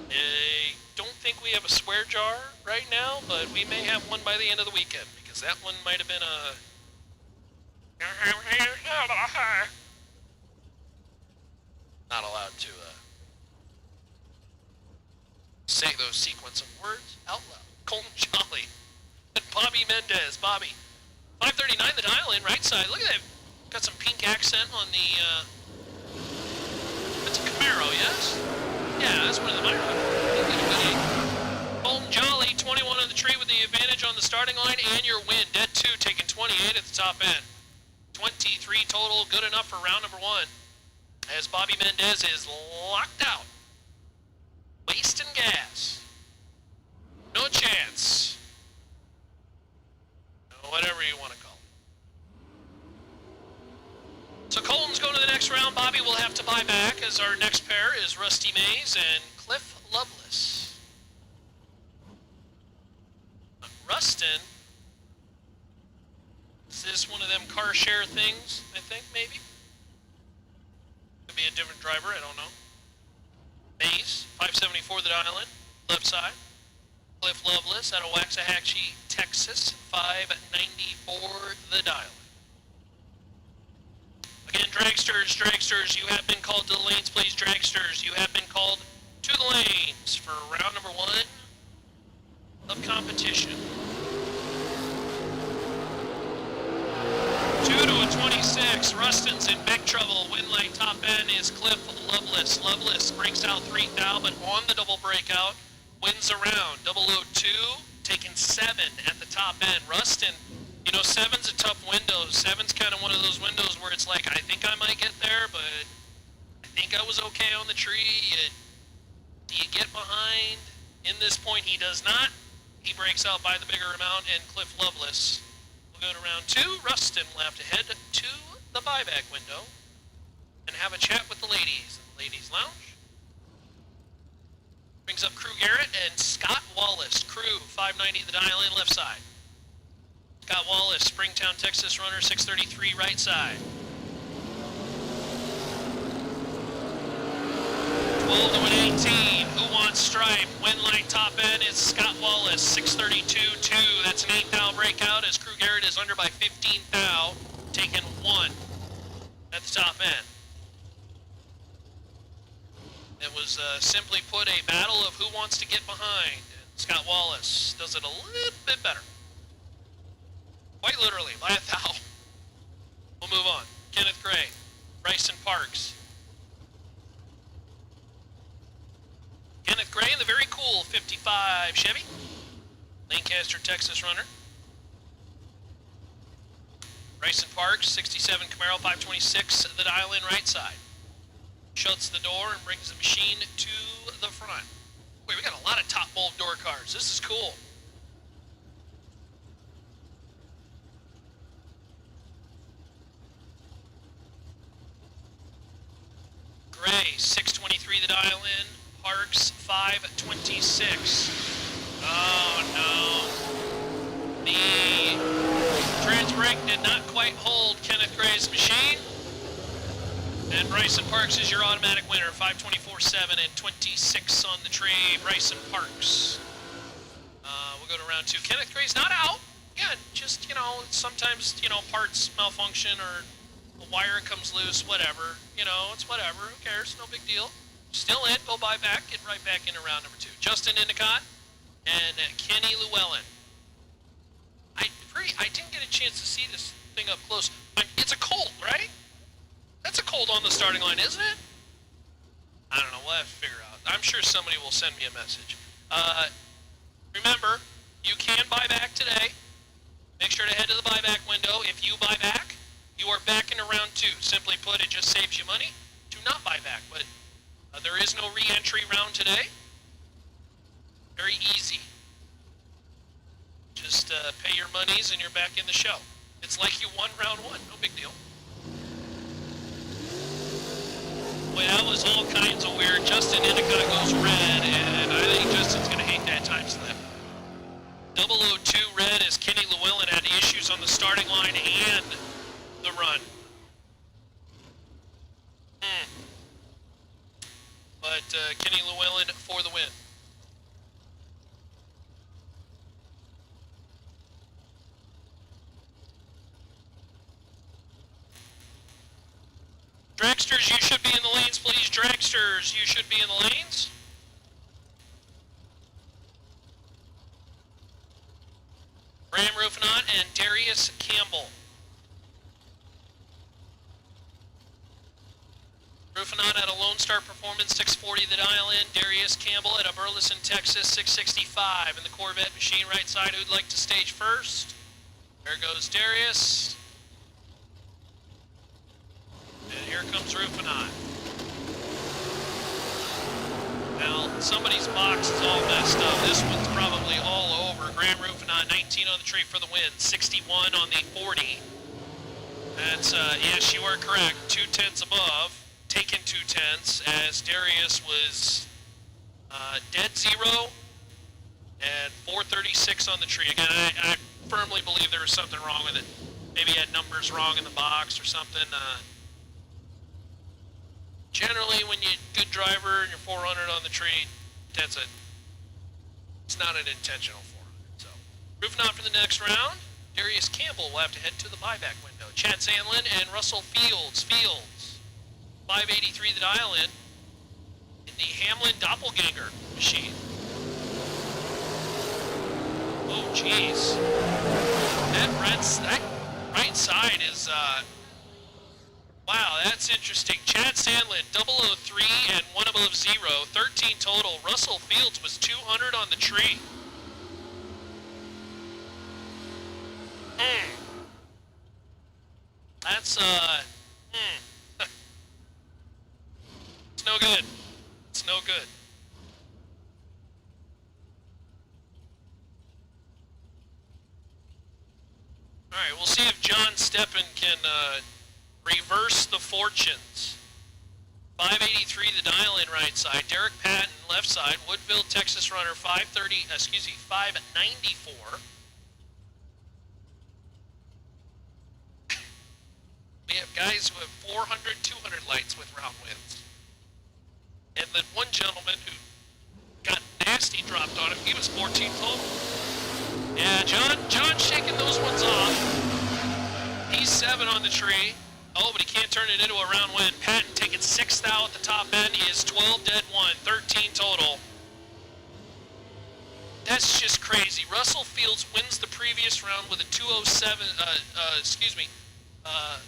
I don't think we have a swear jar right now, but we may have one by the end of the weekend because that one might have been a not allowed to say those sequence of words out loud. Colton Jolly and Bobby Mendez. Bobby, 539 the dial in right side. Look at that. Got some pink accent on the it's a Camaro, yes? Yeah, that's one of the micro. Colton Jolly, 21 on the tree with the advantage on the starting line, and your win. Dead 2, taking 28 at the top end. 23 total, good enough for round number 1. As Bobby Mendez is locked out. Wasting gas. No chance. Whatever you want to call it. So Colton's going to the next round. Bobby will have to buy back as our next pair is Rusty Mays and Cliff Lovelace. Rustin, is this one of them car share things, I think, maybe? Could be a different driver, I don't know. Mays, 574 the dial in, left side. Cliff Lovelace out of Waxahachie, Texas, 594 the dial in. Again, dragsters, you have been called to the lanes, please, dragsters. You have been called to the lanes for round number 1 of competition. 2 to a 26. Rustin's in big trouble. Win light top end is Cliff Lovelace. Lovelace breaks out 3 thou, but on the double breakout, wins around. 002, taking 7 at the top end. Rustin, you know, 7's a tough window. 7's kind of one of those windows where it's like, I think I might get there, but I think I was okay on the tree. Do you get behind? In this point, he does not. He breaks out by the bigger amount, and Cliff Lovelace will go to round 2. Rustin will have to head to the buyback window and have a chat with the ladies in the ladies' lounge. Brings up Crew Garrett and Scott Wallace. Crew, 590 the dial in left side. Scott Wallace, Springtown, Texas runner, 633 right side. 12 to an 18. Who wants stripe? Win light top end is Scott Wallace, 632-2. That's an 8 thou breakout as Crew Garrett is under by 15 thou, taking 1 at the top end. It was simply put a battle of who wants to get behind. And Scott Wallace does it a little bit better. Quite literally, by a thou. We'll move on. Kenneth Gray, Bryson Parks. 65 Chevy. Lancaster, Texas runner. Bryson Parks, 67 Camaro, 526, the dial in right side. Shuts the door and brings the machine to the front. Wait, we got a lot of top mold door cards. This is cool. Gray, 623, the dial in. Parks, 526. Oh no. The trans brake did not quite hold Kenneth Gray's machine. And Bryson Parks is your automatic winner. 524.7 and 26 on the tree. Bryson Parks. We'll go to round 2. Kenneth Gray's not out. Yeah, just, sometimes, parts malfunction or a wire comes loose, whatever. It's whatever. Who cares? No big deal. Still in. Go buy back. Get right back into round number 2. Justin Endicott and Kenny Llewellyn. I didn't get a chance to see this thing up close. It's a Colt, right? That's a Colt on the starting line, isn't it? I don't know. We'll have to figure out. I'm sure somebody will send me a message. Remember, you can buy back today. Make sure to head to the buyback window. If you buy back, you are back into round 2. Simply put, it just saves you money to not buy back. But there is no re-entry round today. Very easy. Just pay your monies and you're back in the show. It's like you won round 1. No big deal. Boy, that was all kinds of weird. Justin Endicott goes red, and I think Justin's going to hate that time slip. 002 red as Kenny Llewellyn had issues on the starting line and the run. But Kenny Llewellyn for the win. Dragsters, you should be in the lanes, please. Dragsters, you should be in the lanes. Graham Rufinot and Darius Campbell. Rufinot at a Lone Star Performance, 640 the dial in. Darius Campbell at a Burleson, Texas, 665. In the Corvette machine right side, who'd like to stage first? There goes Darius. And here comes Rufinot. Now, somebody's box is all messed up. This one's probably all over. Graham Rufinot, 19 on the tree for the win. 61 on the 40. That's, yes, you are correct. 2/10 above. Taken 2/10 as Darius was dead zero and 436 on the tree. Again, I firmly believe there was something wrong with it. Maybe he had numbers wrong in the box or something. Generally, when you're a good driver and you're 400 on the tree, that's it. It's not an intentional 400. So, Rufinot for the next round. Darius Campbell will have to head to the buyback window. Chad Sandlin and Russell Fields. 583 the dial in the Hamlin Doppelganger machine. Oh, jeez. That right side is, wow, that's interesting. Chad Sandlin, 003 and 1 above 0, 13 total. Russell Fields was 200 on the tree. That's, it's no good. It's no good. All right, we'll see if John Steppen can reverse the fortunes. 583 the dial in right side. Derek Patton left side. Woodville, Texas runner 594. We have guys who have 400, 200 lights with round wins. And then one gentleman who got nasty dropped on him, he was 14 total. Yeah, John's shaking those ones off. He's 7 on the tree. Oh, but he can't turn it into a round win. Patton taking 6th out at the top end. He is 12 dead 1, 13 total. That's just crazy. Russell Fields wins the previous round with a 207,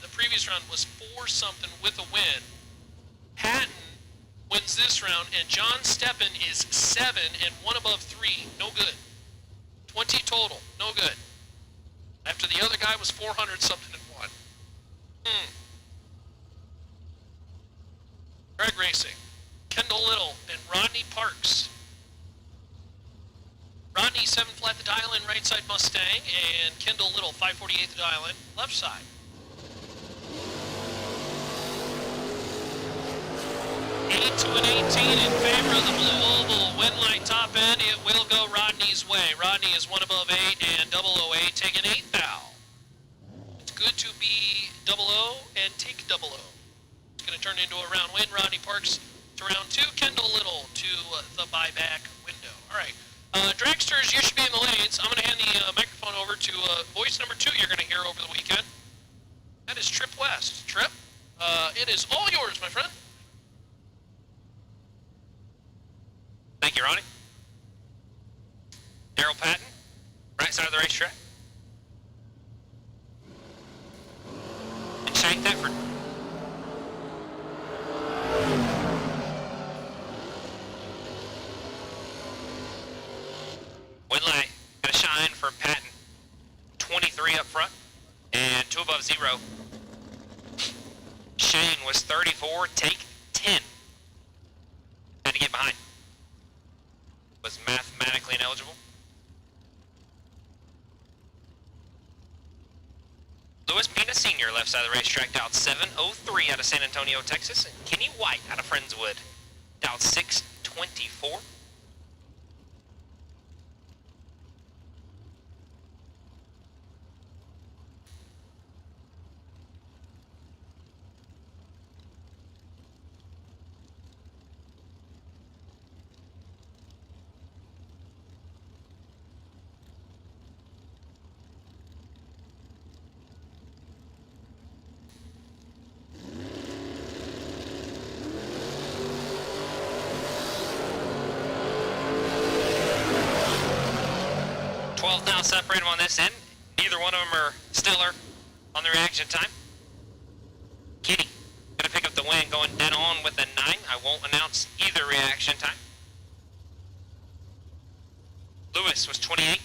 the previous round was 4 something with a win. Patton wins this round, and John Steppen is 7 and 1 above 3. No good. 20 total. No good. After the other guy was 400 something and 1. Drag racing. Kendall Little and Rodney Parks. Rodney 7 flat the dial in right side Mustang, and Kendall Little 548 the dial in left side. 8 to an 18 in favor of the blue oval. Win line top end. It will go Rodney's way. Rodney is 1 above 8 and 008 taking 8 thou. It's good to be 00 and take 00. It's going to turn into a round win. Rodney Parks to round 2. Kendall Little to the buyback window. All right. Dragsters, you should be in the lanes. I'm going to hand the microphone over to voice number 2 you're going to hear over the weekend. That is Trip West. Trip, it is all yours, my friend. Thank you, Ronnie. Daryl Patton, right side of the racetrack. And Shane Thetford. Win light, gonna shine for Patton. 23 up front, and 2 above 0. Shane was 34, take 10. Had to get behind. Was mathematically ineligible. Louis Pena Sr., left side of the racetrack, dialed 703 out of San Antonio, Texas. And Kenny White out of Friendswood, dialed 624. Now separated on this end. Neither one of them are stellar on the reaction time. Kitty gonna pick up the win, going dead on with a 9. I won't announce either reaction time. Lewis was 28,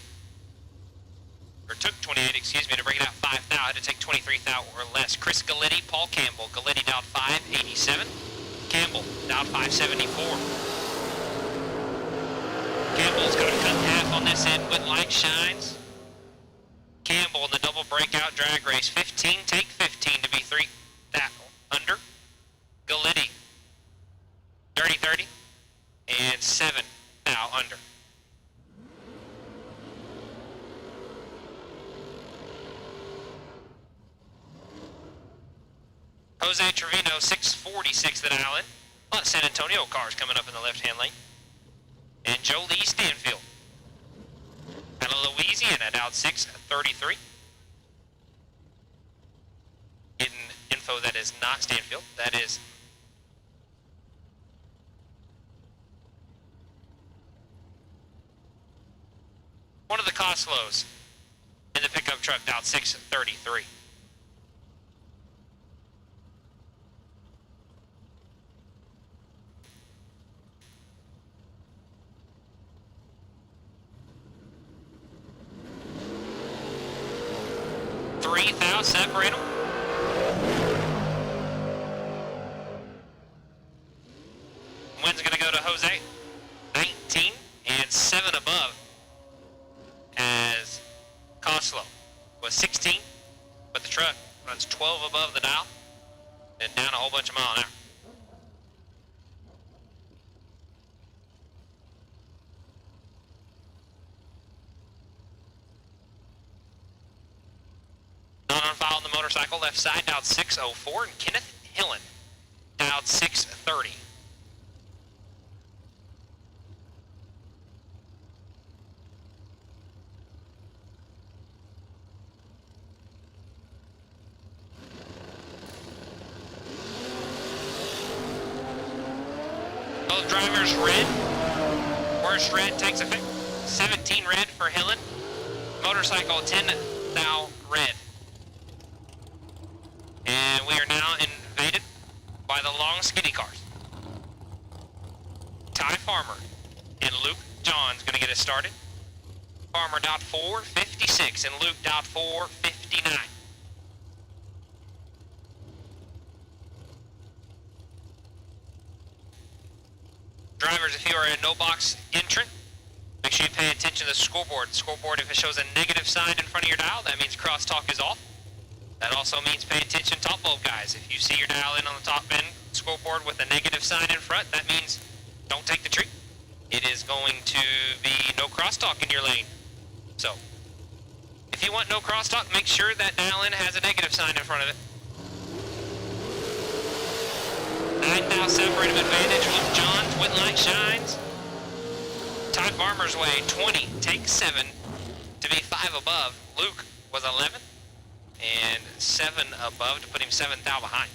or took 28, excuse me, to bring it out 5 thou. Had to take 23 thou or less. Chris Galletti, Paul Campbell. Galletti dialed 587. Campbell dialed 574. Campbell's going to cut half on this end with light shines. Campbell in the double breakout drag race. 15, take 15 to be 3 thou under. Galletti, 30-30, and 7 thou under. Jose Trevino, 646 the dial in. A lot of San Antonio cars coming up in the left-hand lane. And Joe Lee Stanfield. Out of Louisiana, dialed 633. Getting info that is not Stanfield. That is one of the Coslows in the pickup truck, dialed 633. Separate them. Win's going to go to Jose. 19 and 7 above. As Coslow was 16, but the truck runs 12 above the dial and down a whole bunch of mile an hour. Not on file on the motorcycle, left side, dialed 604, and Kenneth Hillen, dialed 630. Both drivers red. Worst red takes effect. 17 red for Hillen. Motorcycle 10 thou red. And we are now invaded by the long skinny cars. us started. Farmer dot 456 and Luke dot 459. Drivers, if you are a no box entrant, make sure you pay attention to the scoreboard. The scoreboard, if it shows a negative sign in front of your dial, that means crosstalk is off. That also means pay attention top bulb guys. If you see your dial in on the top end scoreboard with a negative sign in front, that means don't take the tree. It is going to be no crosstalk in your lane. So, if you want no crosstalk, make sure that dial in has a negative sign in front of it. 9 now separated advantage with John's with light shines. Todd Farmer's way 20, take 7 to be 5 above. Luke was 11 and 7 above to put him 7th out behind.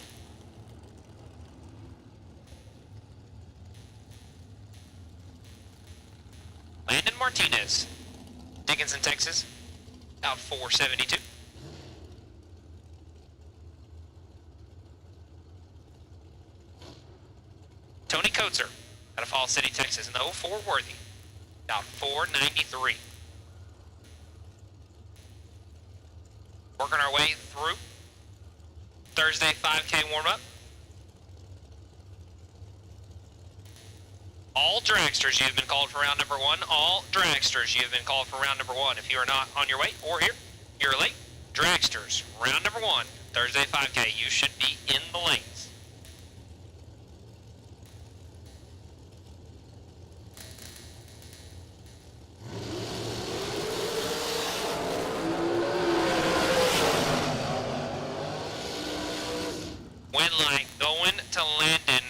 Landon Martinez, Dickinson, Texas, out 472. Tony Coatser, out of Falls City, Texas, in the 04 Worthy, out 493. Working our way through Thursday 5K warm-up. All dragsters, you have been called for round number 1. All dragsters, you have been called for round number 1. If you are not on your way or here, you're late. Dragsters, round number 1, Thursday 5K. You should be in the lanes. Wind light going to Landon.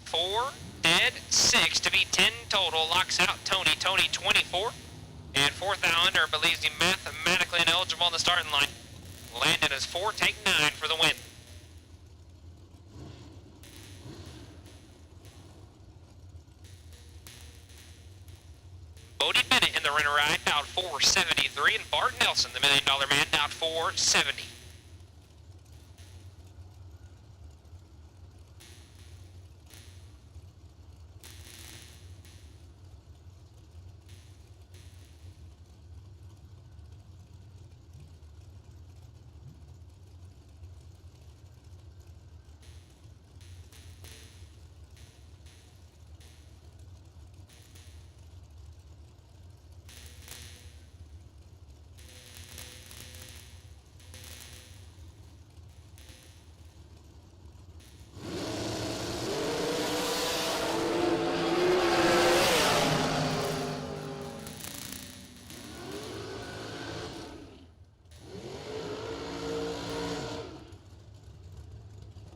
4, dead, 6 to be 10 total. Locks out Tony. Tony 24. And 4th Islander believes he mathematically ineligible on the starting line. Landon is 4, take 9 for the win. Bodie Bennett in the runner ride, out 473. And Bart Nelson, the $1 Million Man, out 470.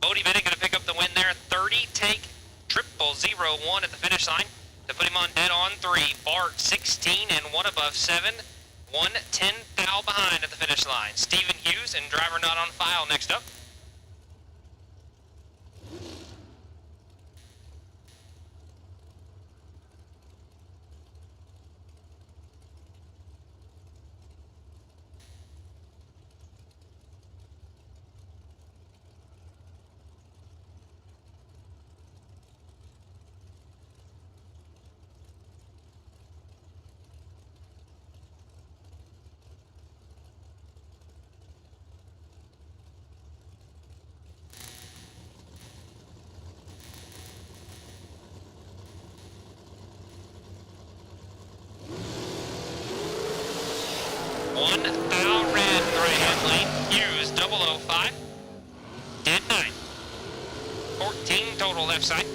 Bodie Bennett going to pick up the win there. 30 take 0001 at the finish line to put him on dead on 3. Bart 16 and 1 above 7. 110 thou behind at the finish line. Stephen Hughes and driver not on file next up. One thou red right-hand lane, Hughes 005, dead 9. 14 total left side.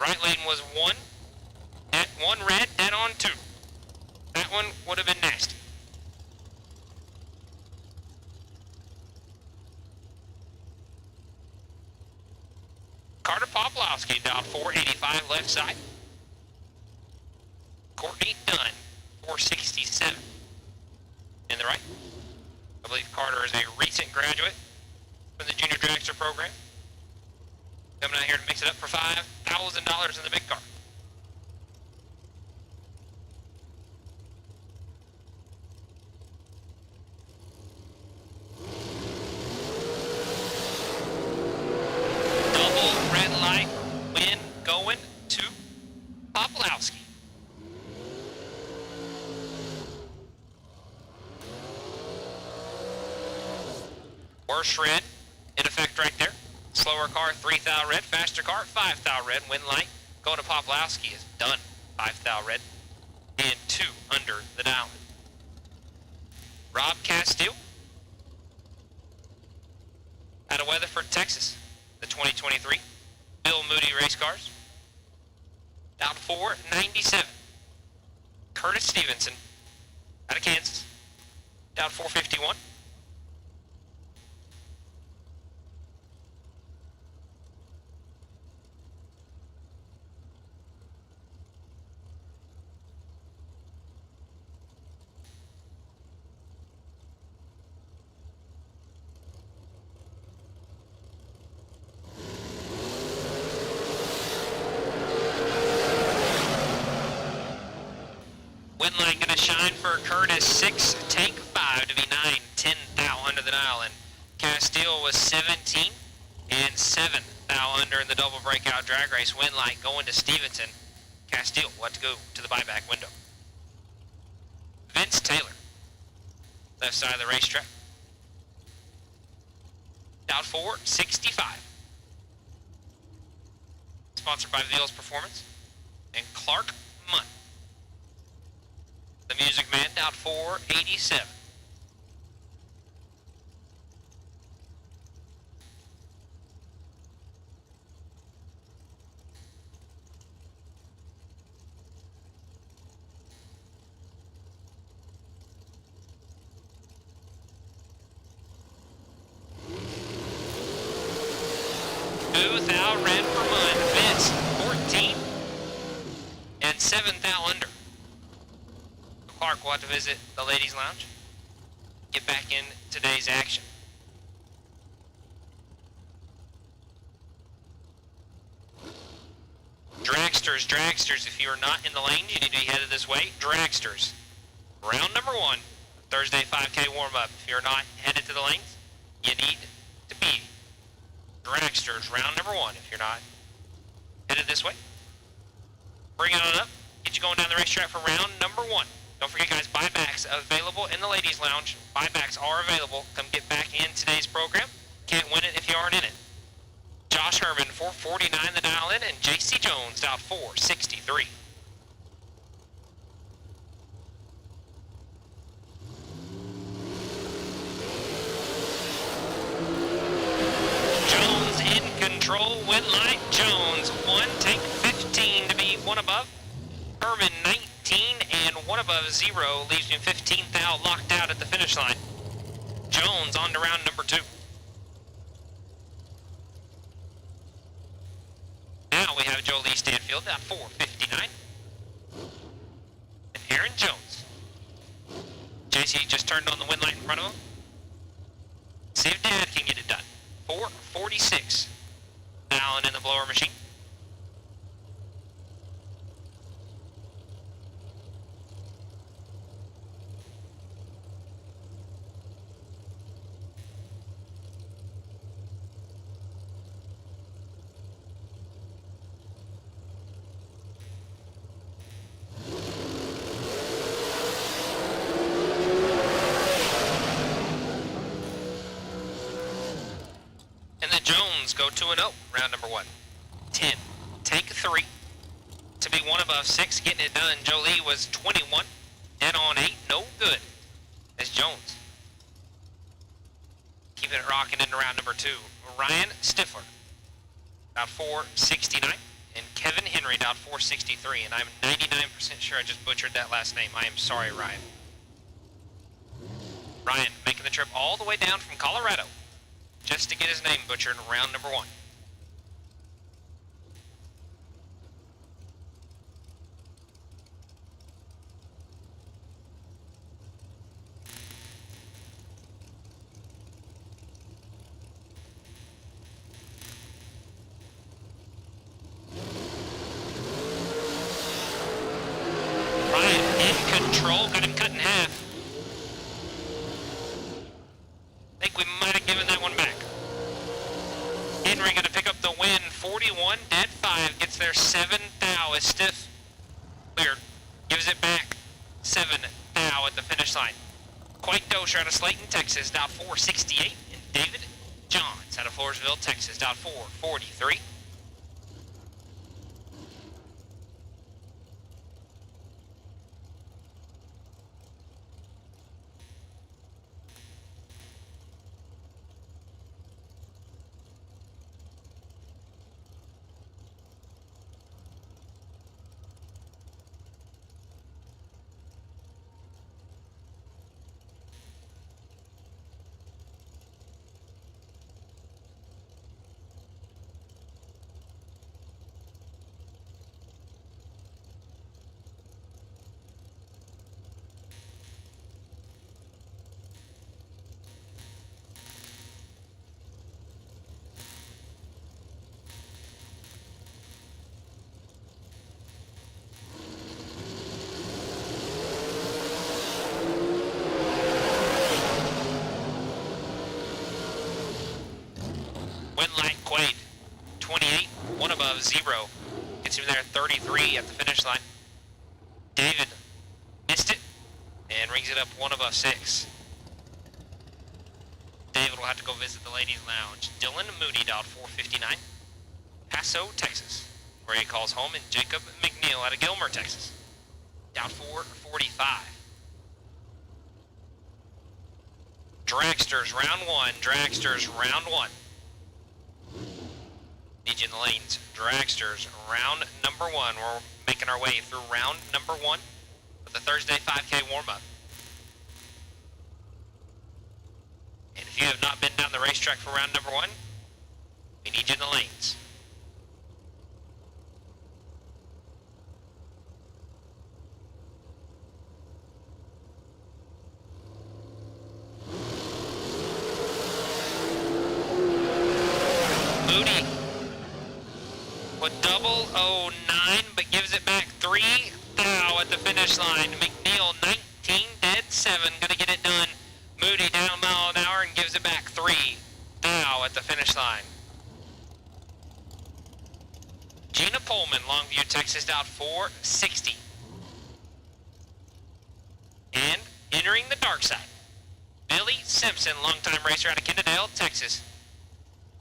Right lane was 1, at 1 red, dead on 2. That one would have been nasty. Carter Poplowski down 485 left side. Courtney Dunn, 467 in the right. I believe Carter is a recent graduate from the Junior Dragster program. Coming out here to mix it up for $5,000 in the big car. Double red light, wind going to Worse red, in effect right there. Slower car, 3 thou red. Faster car, 5 thou red. Win light, going to Poplowski is done. 5 thou red. And 2 under the dial. Rob Castile out of Weatherford, Texas. The 2023 Bill Moody race cars. Down 497. Curtis Stevenson out of Kansas. Down 451. Wind line gonna shine for Curtis, 6, take 5 to be 9, 10 thou under the dial, and Castile was 17 and 7 thou under in the double breakout drag race. Wind light going to Stevenson. Castile, what to go to the buyback window. Vince Taylor, left side of the racetrack. Down 465. Sponsored by Veals Performance and Clark Munn. The Music Man down 487. Thou red for Munn. Vince 14 and 7 thou under. Clark will have to visit the ladies' lounge. Get back in today's action. Dragsters, if you are not in the lane, you need to be headed this way. Dragsters, round number 1, Thursday 5K warm-up. If you're not headed to the lanes, you need to be. Dragsters, round number 1, if you're not headed this way. Bring it on up. Get you going down the racetrack for round number 1. Don't forget, guys, buybacks available in the ladies' lounge. Buybacks are available. Come get back in today's program. Can't win it if you aren't in it. Josh Herman, 449 the dial in, and JC Jones down 463. Jones in control. Win light. Jones 1, take 15 to be 1 above. Herman 19 and 1 above 0 leaves you 15th out, locked out at the finish line. Jones on to round number 2. Now we have Jolie Stanfield down 459. And Aaron Jones. JC just turned on the wind light in front of him. See if Dad can get it done. 446. Allen in the blower machine. Go 2-0, round number 1. 10, take 3 to be 1 above 6, getting it done. Jolie was 21, dead on 8, no good. As Jones keeping it rocking into round number 2. Ryan Stifler, about 469, and Kevin Henry, down 463, and I'm 99% sure I just butchered that last name. I am sorry, Ryan. Ryan making the trip all the way down from Colorado just to get his name butchered in round number 1. Ryan in control, got him cut in half. I think we might have given that one back. Henry going to pick up the win. 41, dead 5, gets there 7 thou is stiff. Cleared. Gives it back. 7 thou at the finish line. Quite Dosher out of Slayton, Texas, down 468 and David Johns out of Floresville, Texas, down 443. Quaid, 28, one above, 0. Gets him there at 33 at the finish line. David missed it and rings it up 1 above, 6. David will have to go visit the ladies' lounge. Dylan Moody, dialed 459, Paso, Texas, where he calls home, and Jacob McNeil out of Gilmer, Texas, dialed 445. Dragsters, round 1. Dragsters, round 1. Need you in the lanes. Dragsters, round number 1. We're making our way through round number 1 of the Thursday 5K warm-up. And if you have not been down the racetrack for round number 1, we need you in the lanes. Moody with 009, but gives it back 3 thou at the finish line. McNeil 19 dead 7, gonna get it done. Moody down a mile an hour and gives it back 3 thou at the finish line. Gina Pullman, Longview, Texas, out 460. And entering the dark side, Billy Simpson, longtime racer out of Kennedale, Texas,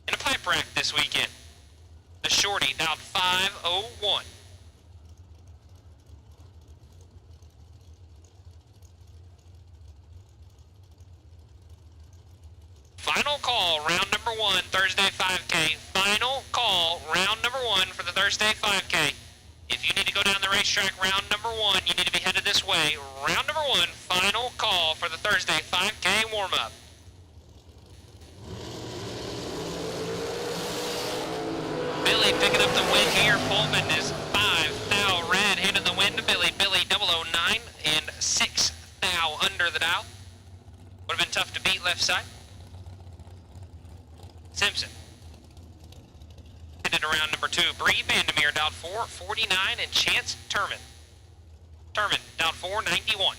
in a pipe rack this weekend. The shorty, down 501. Final call, round number 1, Thursday 5K. Final call, round number 1 for the Thursday 5K. If you need to go down the racetrack round number 1, you need to be headed this way. Round number 1, final call for the Thursday 5K warm-up. Billy picking up the win here. Pullman is 5 thou red, handing the win to Billy. Billy 009 and 6 thou under the dial. Would have been tough to beat left side. Simpson headed around number 2. Bree Vandermeer dialed 449 and Chance Turman. Turman dialed 491.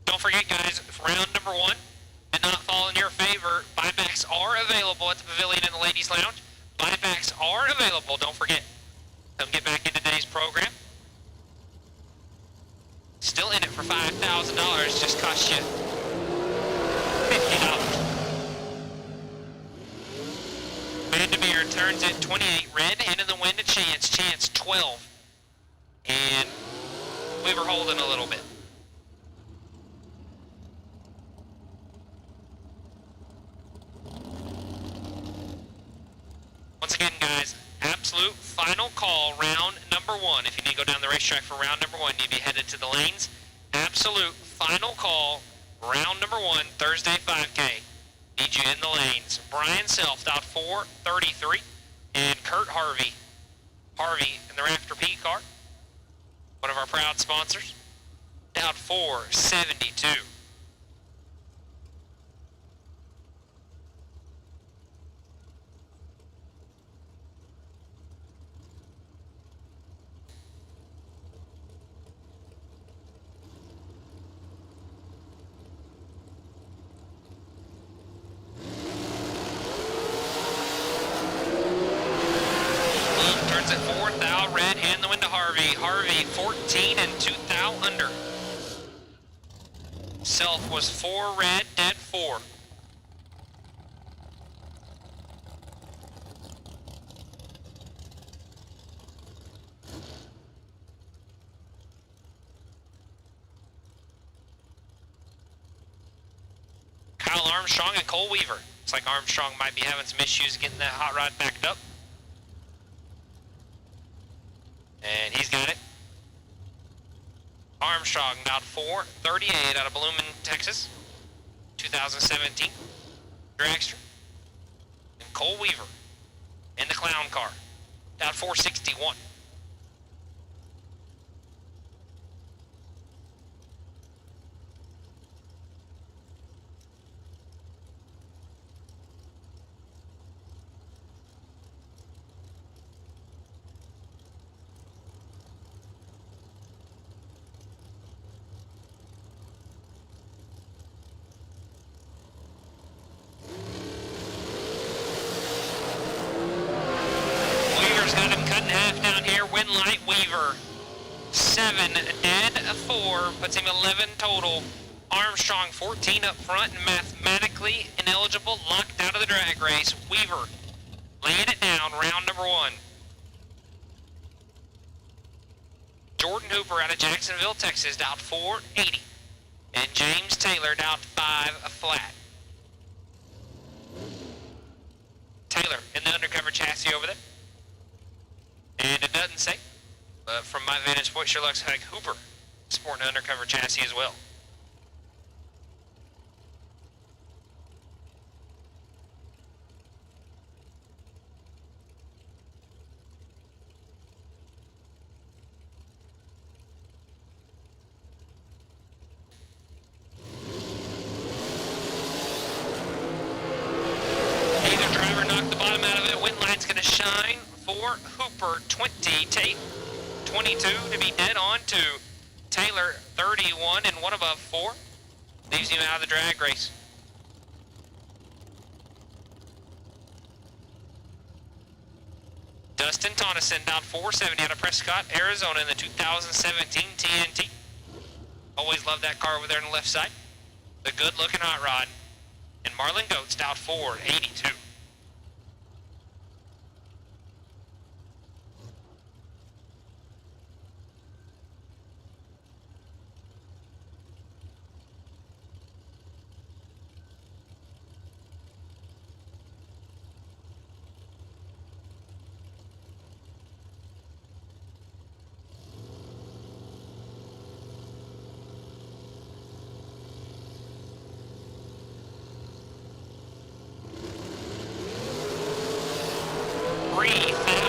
Don't forget, guys, if round number 1 did not fall in your favor, buybacks are available at the pavilion in the ladies' lounge. Buybacks are available, don't forget. Come get back in today's program. Still in it for $5,000, just cost you $50. Vandermeer turns it 28 red, handing the win to Chance. Chance 12. And we were holding a little bit. Once again, guys, absolute final call, round number 1. If you need to go down the racetrack for round number 1, you need to be headed to the lanes. Absolute final call, round number 1, Thursday 5K. Need you in the lanes. Brian Self, out 433, and Kurt Harvey. Harvey in the Raptor P car, one of our proud sponsors, down 472. thou red, hand the wind to Harvey. Harvey 14 and 2 thou under. Self was 4 red, dead 4. Kyle Armstrong and Cole Weaver. Looks like Armstrong might be having some issues getting that hot rod backed up. And he's got it. Armstrong about 438 out of Blooming, Texas, 2017. Dragster. And Cole Weaver in the clown car, about 461. Light Weaver, 7 dead, 4, puts him 11 total. Armstrong 14 up front and mathematically ineligible, locked out of the drag race. Weaver laying it down, round number 1. Jordan Hooper out of Jacksonville, Texas, out 480. And James Taylor out 5 flat. Taylor in the undercover chassis over there. And it doesn't say, but from my vantage point, sure looks like Hooper sporting an undercover chassis as well. Either driver knocked the bottom out of it. Wind line's going to shine for Hooper, 20, Tate 22 to be dead on 2. Taylor 31 and 1 above 4. Leaves him out of the drag race. Dustin Tonneson down 470 out of Prescott, Arizona in the 2017 TNT. Always love that car over there on the left side. The good looking hot rod. And Marlon Goats down 482.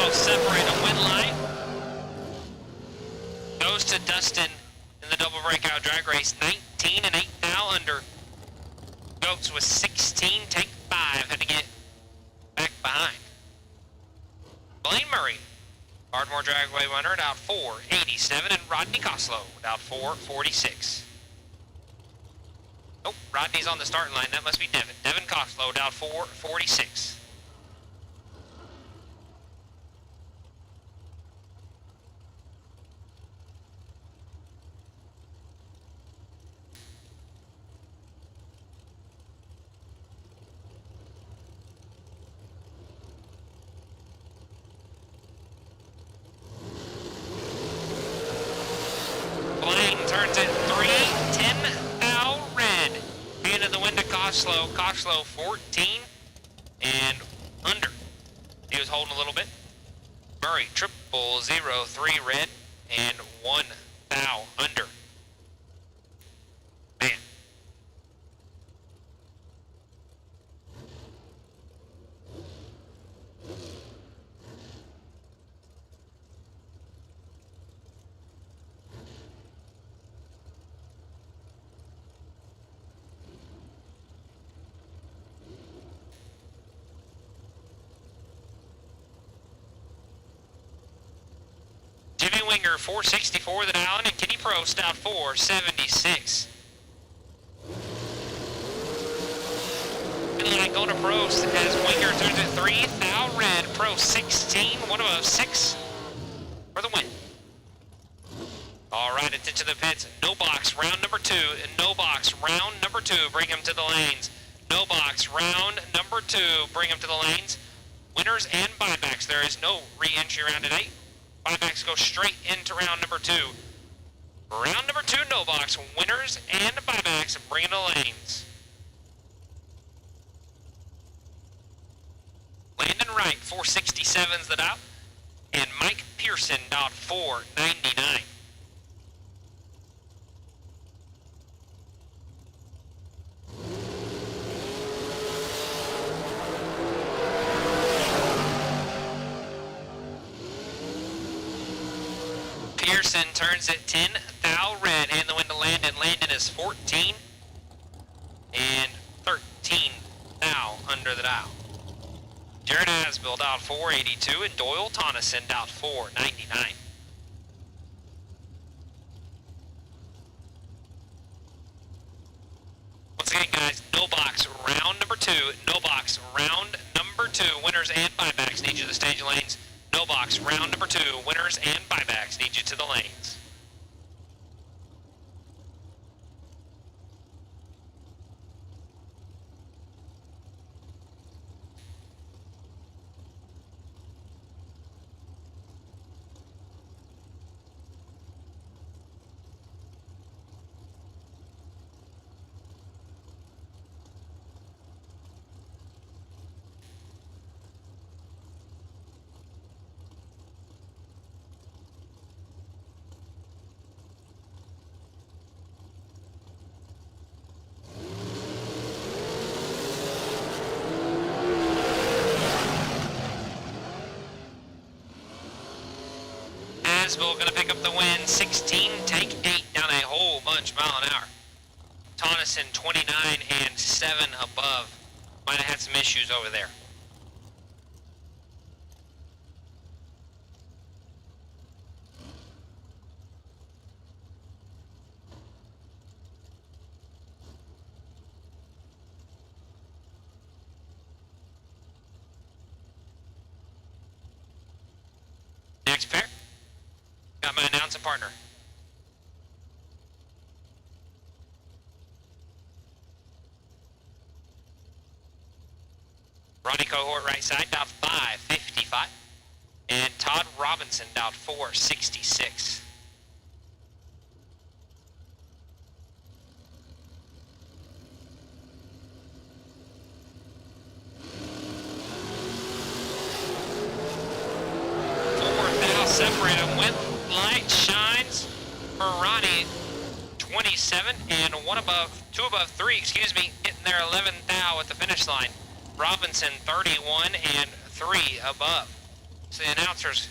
Separate a wind line. Goes to Dustin in the double breakout drag race. 19 and 8 thou under. Goats was 16, take 5. Had to get back behind. Blaine Murray, Ardmore Dragway runner at out 487, and Rodney Coslow at out 446. Oh, Rodney's on the starting line. That must be Devin. Devin Coslow at out 446. Turns at 310 thou red. Into the wind to Coslow. Coslow 14 and under. He was holding a little bit. Murray 0003 red and 1 thou under. Man. Jimmy Winger 464 with an Allen, and Kenny Prost out 476. And like going to Prost as Winger turns at 3 thou red. Prost 16, 1 above 6. for the win. All right, attention to the pits. No box, round number 2. And no box, round number 2. Bring him to the lanes. No box, round number 2. Bring him to the lanes. Winners and buybacks. There is no re-entry round today. Buybacks go straight into round number 2. Round number 2, no box. Winners and buybacks. Bring it to the lanes. Landon Wright, 467's the dial. And Mike Pearson, dialed 499. Pearson turns at 10, thou red, and the win to Landon. Landon is 14 and 13 thou under the dial. Jared Asbill dialed 482 and Doyle Tonneson dialed 499. Once again, guys, no box, round number 2. No box, round number 2. Winners and buybacks need you to the stage lanes. No box, round number 2. Winners and buybacks need you to the lanes. Going to pick up the win, 16, take 8, down a whole bunch, mile an hour. Tonneson, 29 and 7 above. Might have had some issues over there. Next pair. Got my announcing partner. Ronnie Cohort right side, dialed 555. And Todd Robinson dialed 466. Separate them with light shines for Ronnie, 27, and two above 3, getting their 11th thou at the finish line. Robinson, 31 and 3 above. So the announcers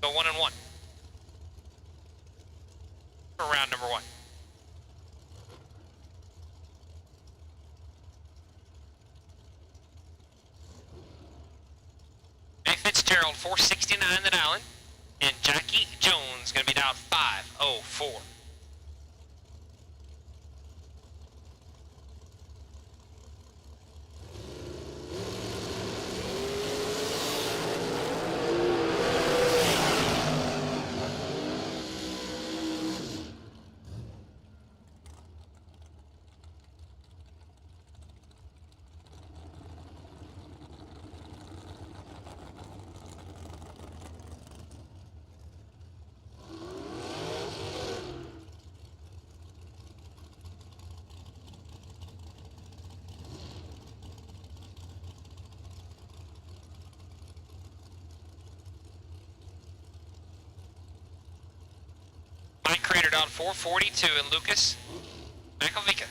go 1 and 1 for round number 1. Nick Fitzgerald, 469 the dialing. And Jackie Jones going to be down 504. Mike Crater down 442 and Lucas Makovica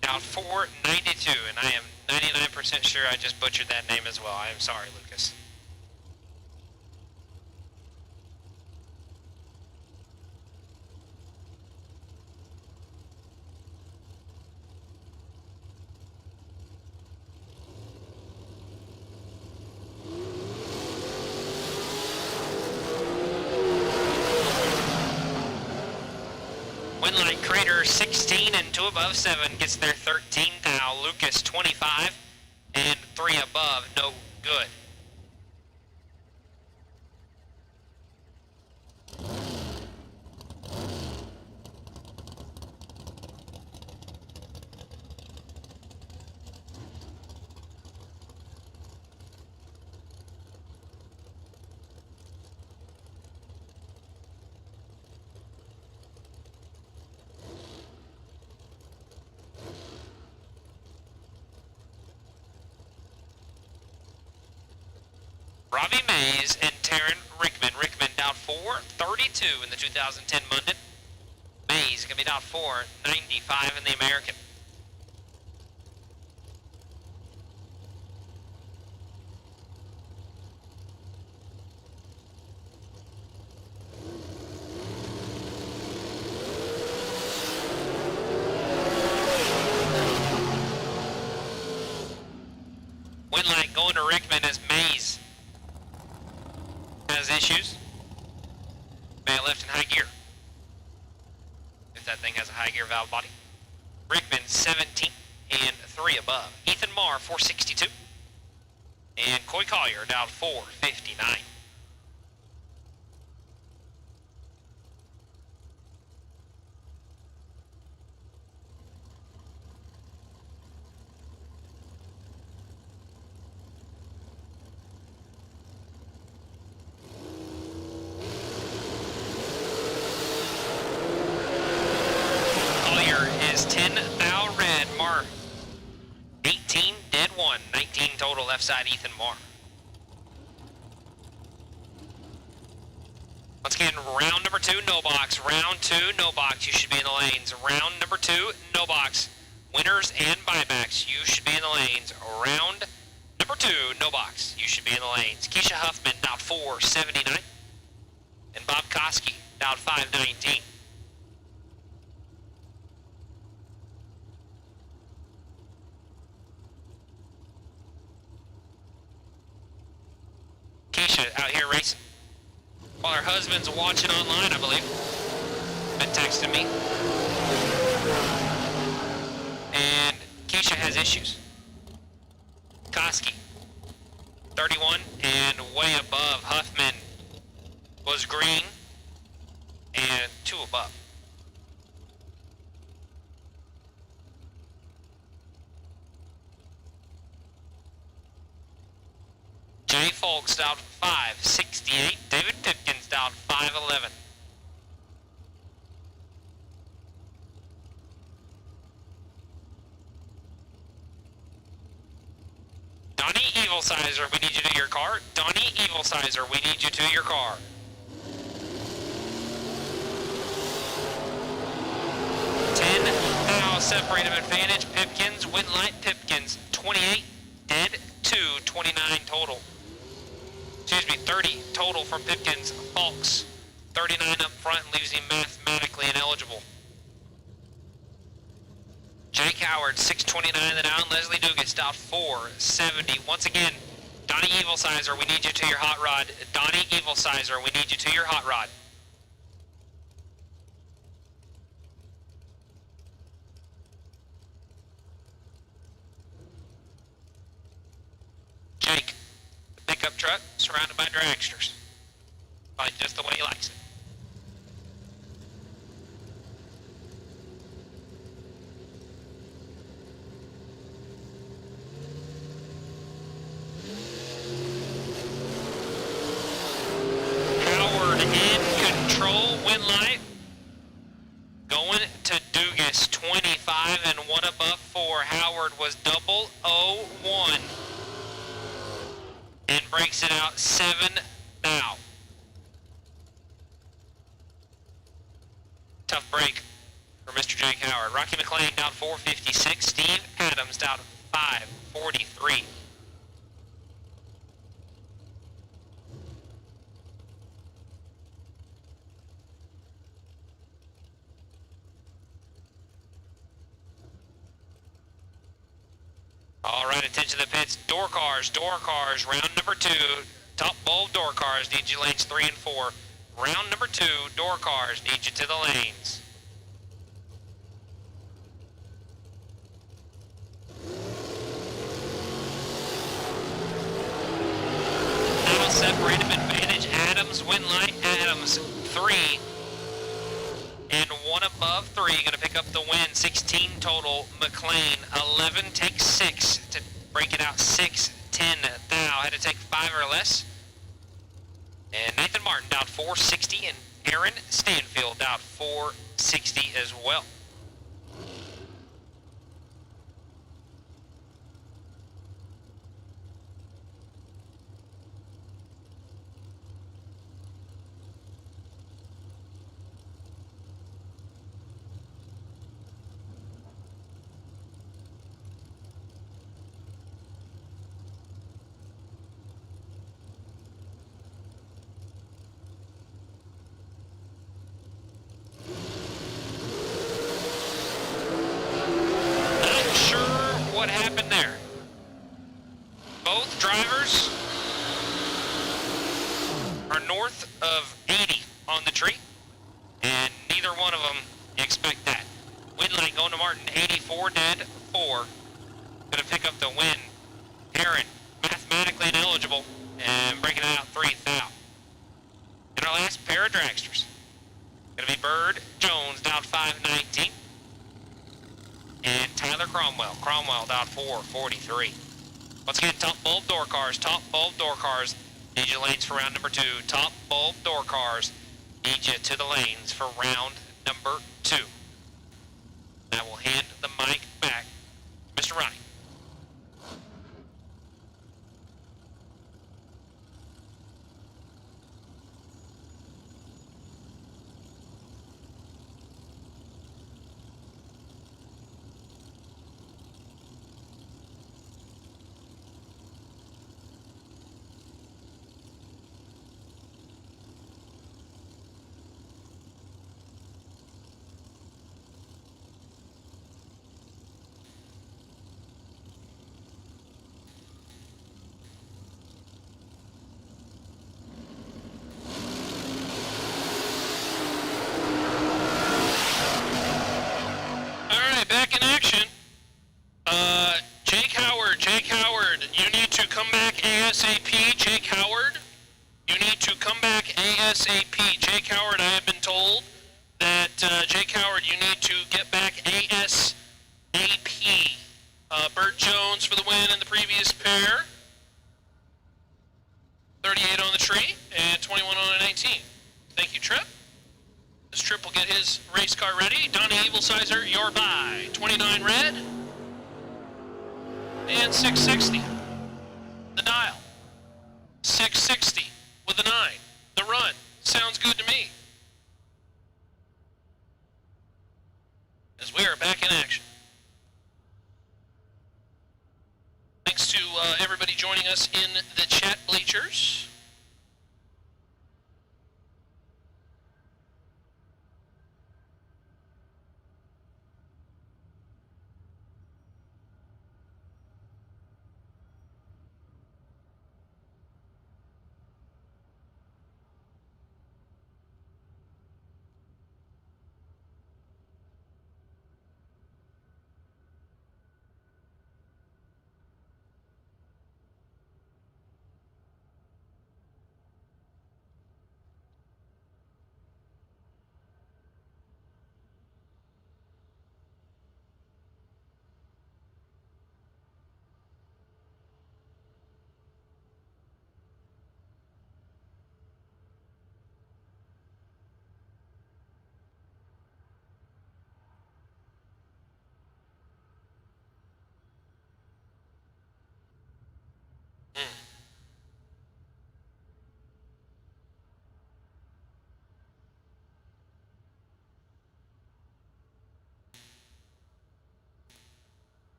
down 492, and I am 99% sure I just butchered that name as well. I am sorry, Lucas. Winlight Crater 16 and 2 above 7 gets their 13th thou. Lucas 25 and 3 above, no good. Robbie Mays and Taryn Rickman. Rickman down 432 in the 2010 Munden. Mays going to be down 495 in the American. Wind light going to Rickman as Mays has issues. May have left in high gear. If that thing has a high gear valve body. Rickman 17 and 3 above. Ethan Marr 462. And Coy Collier down 459. Is 10 thou red, Marr 18, dead 1, 19 total left side Ethan Marr. Once again, round number 2, no box. Round 2, no box. You should be in the lanes. Round number 2, no box. Winners and buybacks, you should be in the lanes. Round number 2, no box. You should be in the lanes. Keisha Huffman down 479. And Bob Koski down 519. Keisha out here racing. While her husband's watching online, I believe. Been texting me. And Keisha has issues. Koski, 31 and way above. Huffman was green and 2 above. Jay Folks down 568. David Pipkins down 511. Donnie Evil Sizer, we need you to your car. Donnie Evil Sizer, we need you to your car. Separated advantage. Pipkins, win light. Pipkins 28, dead 2, 29 total. Excuse me, 30 total from Pipkins. Falks 39 up front leaves him mathematically ineligible. Jake Howard 629 the down. Leslie Dugas down 470. Once again, Donnie Evil Sizer, we need you to your hot rod. Donnie Evil Sizer, we need you to your hot rod. Jake, the pickup truck surrounded by dragsters. Probably just the way he likes it. Howard in control, win light. Going to Dugas, 25 and 1 above 4. Howard was 001. And breaks it out 7 now. Tough break for Mr. Jake Howard. Rocky McLean down 456. Steve Adams down 543. All right, attention to the pits. Door cars, round number 2. Top bulb door cars, need you lanes 3 and 4. Round number 2, door cars, need you to the lanes. Now separated advantage, Adams, win light, Adams 3. And 1 above 3, gonna pick up the win, 16 total. McLean, 11 takes 6 to break it out, 6, 10 thou. Had to take 5 or less. And Nathan Martin down 460, and Aaron Stanfield down 460 as well. cars are north of 80 on the tree, and neither one of them expect that. Wind line going to Martin, 84 dead, 4. Gonna pick up the win. Aaron, mathematically ineligible, and breaking it out 3,000. And our last pair of dragsters. Gonna be Bird Jones down 519. And Tyler Cromwell down 443. Once again, top bulb door cars, need you lanes for round number 2. Top bulb door cars, need you to the lanes for round number 2. I will hand the mic back to Mr. Ronnie. Back in action. Jake Howard, you need to come back ASAP. Jake Howard, you need to come back ASAP. Jake Howard, I have been told that, Jake Howard, you need to get back ASAP. Bert Jones for the win in the previous pair. 38 on the tree and 21 on a 19. Thank you, Trip. This Trip will get his race car ready. Donnie Evilsizer, you're by. 29 red. And 660. The dial. 660 with a 9. The run. Sounds good to me. As we are back in action. Thanks to everybody joining us in the chat bleachers.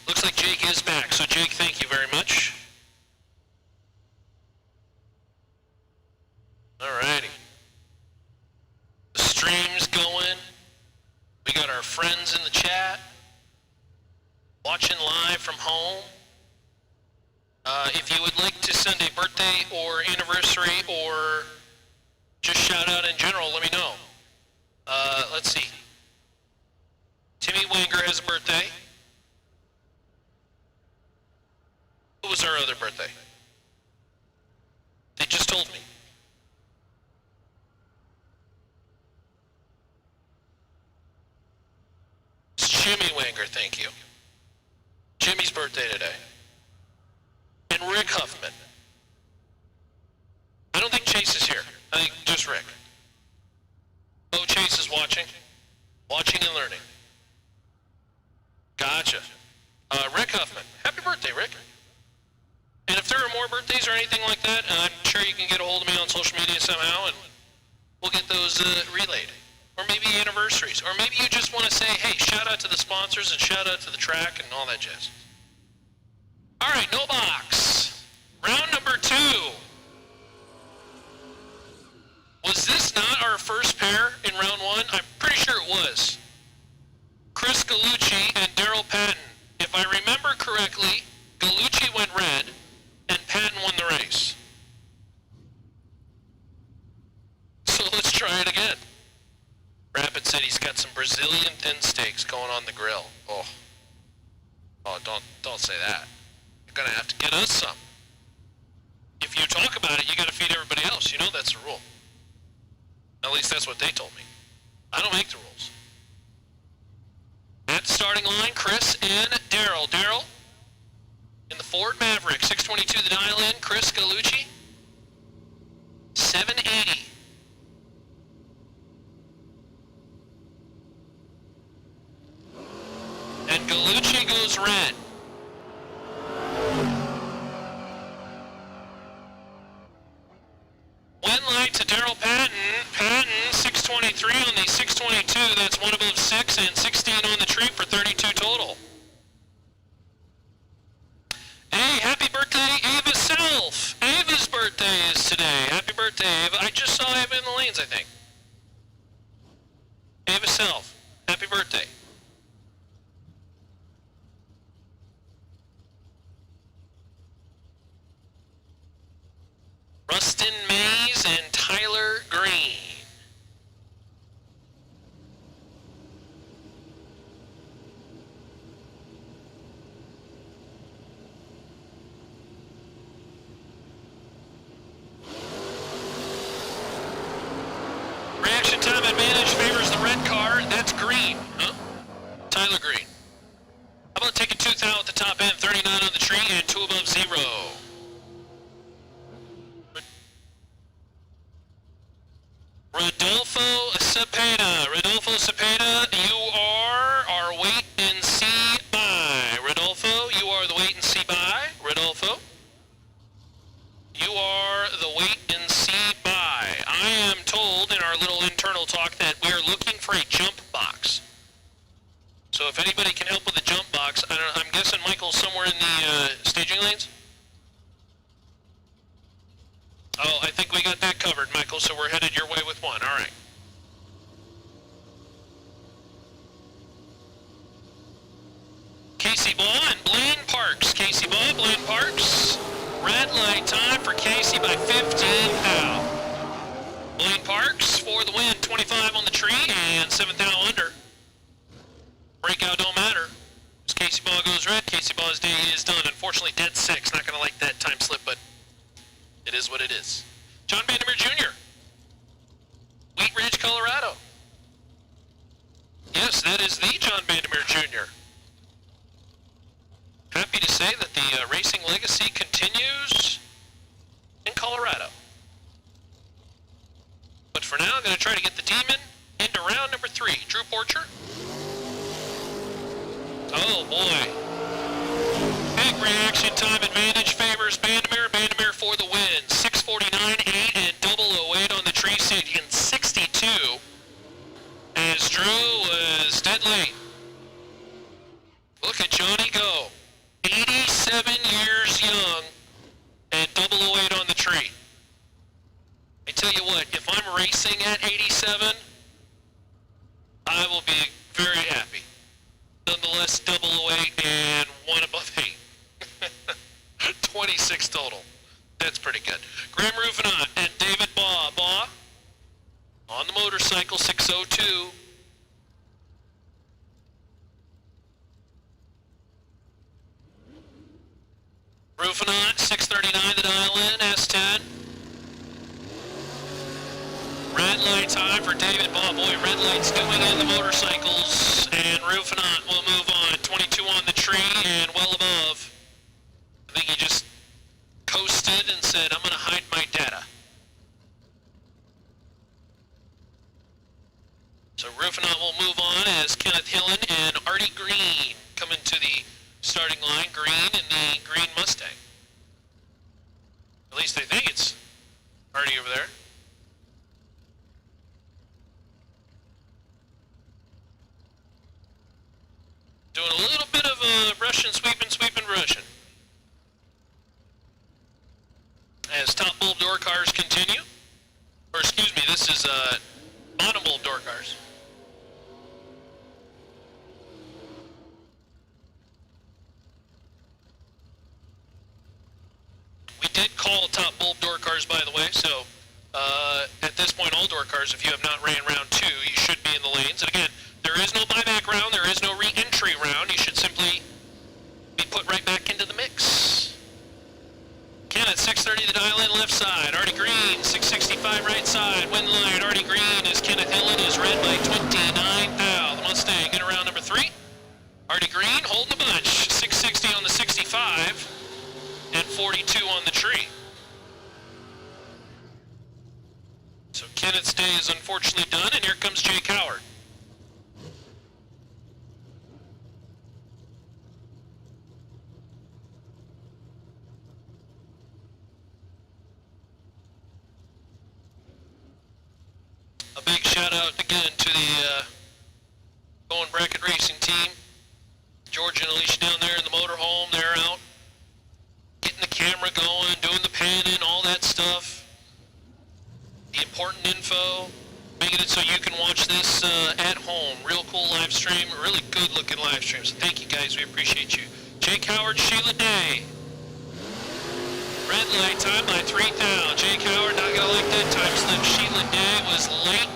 Looks like Jake is back, so Jake, thank you very much. Alrighty. The stream's going. We got our friends in the chat. Watching live from home. If you would like to send a birthday or anniversary or just shout out in general, let me know. Let's see. Timmy Wanger has a birthday. What was our other birthday? They just told me. It's Jimmy Wanger, thank you. Jimmy's birthday today. And Rick Huffman. I don't think Chase is here. I think just Rick. Oh, Chase is watching. Watching and learning. Gotcha. Rick Huffman. Happy birthday, Rick. And if there are more birthdays or anything like that, I'm sure you can get a hold of me on social media somehow, and we'll get those relayed. Or maybe anniversaries. Or maybe you just want to say, hey, shout out to the sponsors and shout out to the track and all that jazz. All right, no box. Round number 2. Was this not our first pair in round 1? I'm pretty sure it was. Chris Galucci and Daryl Patrick correctly, Gallucci went red, and Patton won the race. So let's try it again. Rapid City's got some Brazilian thin steaks going on the grill. Oh, don't say that. You're gonna have to get us some. If you talk about it, you gotta feed everybody else. You know that's the rule. At least that's what they told me. I don't make the rules. At the starting line, Chris and Daryl. Daryl in the Ford Maverick, 622 the dial in. Chris Gallucci, 780. And Gallucci goes red. Win light to Daryl Patton. Patton, 623 on the 622. That's one above 6 and 16 on the tree for 32 total. Hey, happy birthday, Ava Self. Ava's birthday is today. Happy birthday, Ava. I just saw Ava in the lanes, I think. Ava Self, happy birthday. Rustin Mays and Tyler Green. Reaction time advantage favors the red car. That's Green, huh? Tyler Green. How about taking 2,000 at the top end, 39 on the tree, and 2 above 0. Rodolfo Cepeda. Rodolfo Cepeda, you are our wait and see by. Rodolfo, you are the wait and see by. Rodolfo, you are the wait and see by. I am told in our little internal talk that we are looking for a jump box. So if anybody can help with the jump box, I'm guessing Michael's somewhere in the staging lanes? Oh, I think we got that covered, Michael, so we're headed your way with one. All right. Casey Ball and Blaine Parks. Casey Ball, Blaine Parks. Red light time for Casey by 15 thou. Blaine Parks for the win, 25 on the tree and 7 thou under. Breakout don't matter. As Casey Ball goes red, Casey Ball's day is done. Unfortunately, dead 6. Not going to like that time slip, but it is what it is. John Vandermeer Jr. Wheat Ridge, Colorado. Yes, that is the John Vandermeer Jr. Happy to say that the racing legacy continues in Colorado. But for now, I'm going to try to get the Demon into round number 3. Drew Porcher. Oh, boy. Big reaction time advantage favors Vandermeer. Vandermeer for the win. 649.8 and 008 on the tree, sitting in 62. As Drew was dead late. Look at Johnny go. 87 years young and 008 on the tree. I tell you what, if I'm racing at 87, I will be very happy. Nonetheless, 008 and 1 above 8. 26 total. That's pretty good. Graham Rufinot and David Baugh. Baugh on the motorcycle, 602. Rufinot, 639 the dial in, S10. Red light time for David Baugh. Boy, red lights going in the motorcycles. And Rufinot will move on. 22 on the tree and well above. I think he just coasted and said, I'm going to hide my data. So Rufinot will move on as Kenneth Hillen and Artie Green come into the starting line. Green in the green Mustang. At least I think it's Artie over there. Doing a little bit of Russian sweeping, Russian. As top bulb door cars continue. Or excuse me, this is bottom bulb door cars. did call top bulb door cars, by the way, so at this point, all door cars, if you have not ran round 2, you should be in the lanes. And again, there is no buyback round, there is no re-entry round. You should simply be put right back into the mix. Ken at 630, the dial in left side. Artie Green, 665 right side. Wind light, Artie Green is Kenneth Hillen, is red by 29 thou. The Mustang in around number 3. Artie Green holding the bunch, 660 on the 65 and 42 on the tree. So Kenneth's day is unfortunately done, and here comes Jake Howard. A big shout out again to the Going Bracket Racing team. George and Alicia down there in the motorhome, they're out getting the camera going, doing the panning, all that stuff. The important info, making it so you can watch this at home. Real cool live stream, really good looking live stream. So thank you guys, we appreciate you. Jake Howard, Sheila Day. Red light time by 3 thou. Jake Howard not gonna like that time slip. Sheila Day was late,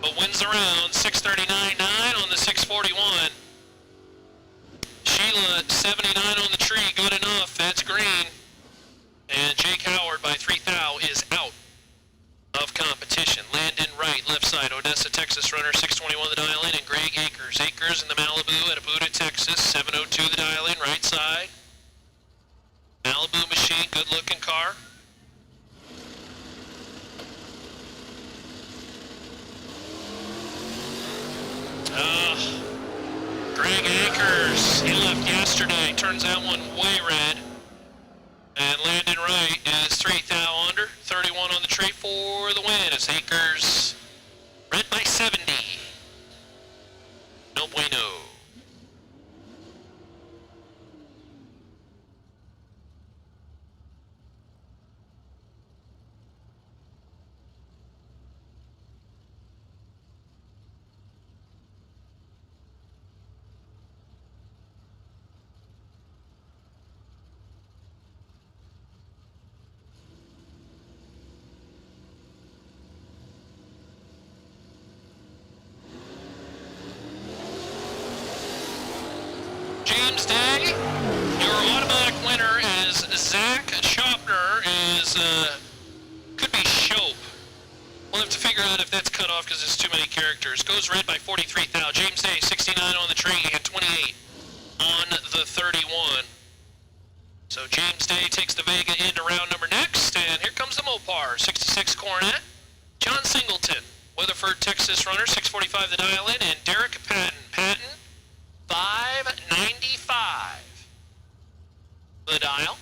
but wins the round. 639.9 on the 641. Sheila 79 on the tree, good enough. That's green. And Jake Howard by 3 thou is out of competition. Landon Wright, left side, Odessa, Texas runner, 621 the dial in, and Greg Akers. Akers in the Malibu at Abuda, Texas, 702 the dial in, right side. Malibu machine, good looking car. Greg Akers, he left yesterday, turns that one way red. And Landon Wright is 3 thou under, 31 on the tree for the win. As Akers red by 70. No bueno. James Day, your automatic winner is Zach Schopner, could be Shope. We'll have to figure out if that's cut off because there's too many characters. Goes red by 43 thou. James Day, 69 on the tree and 28 on the 31. So James Day takes the Vega into round number next, and here comes the Mopar, 66 Coronet. John Singleton, Weatherford, Texas runner, 645 the dial in, and Derek Patton. Patton, 595 the dial.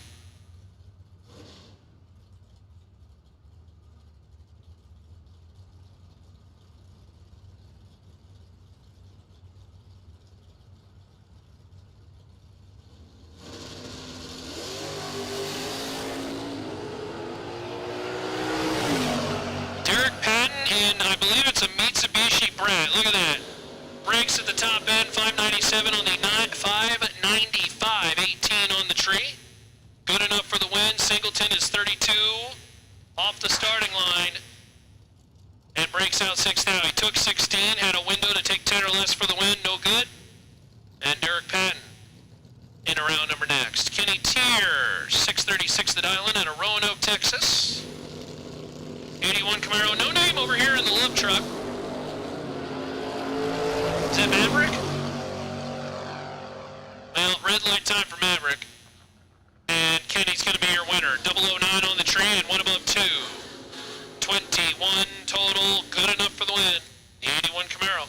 Derek Patton, and I believe it's a Mitsubishi Brat. Look at that. Brakes at the top end, 597 on the 595, 18 on the tree. Good enough for the win. Singleton is 32 off the starting line and breaks out 6 thou. He took 16, had a window to take 10 or less for the win, no good. And Derek Patton in around number next. Kenny Tier, 636 the dial in out of Roanoke, Texas. 81 Camaro, no name over here in the love truck. Is that Maverick? Well, red light time for Maverick. And Kenny's going to be your winner. 009 on the tree and one above 2. 21 total, good enough for the win. The 81 Camaro.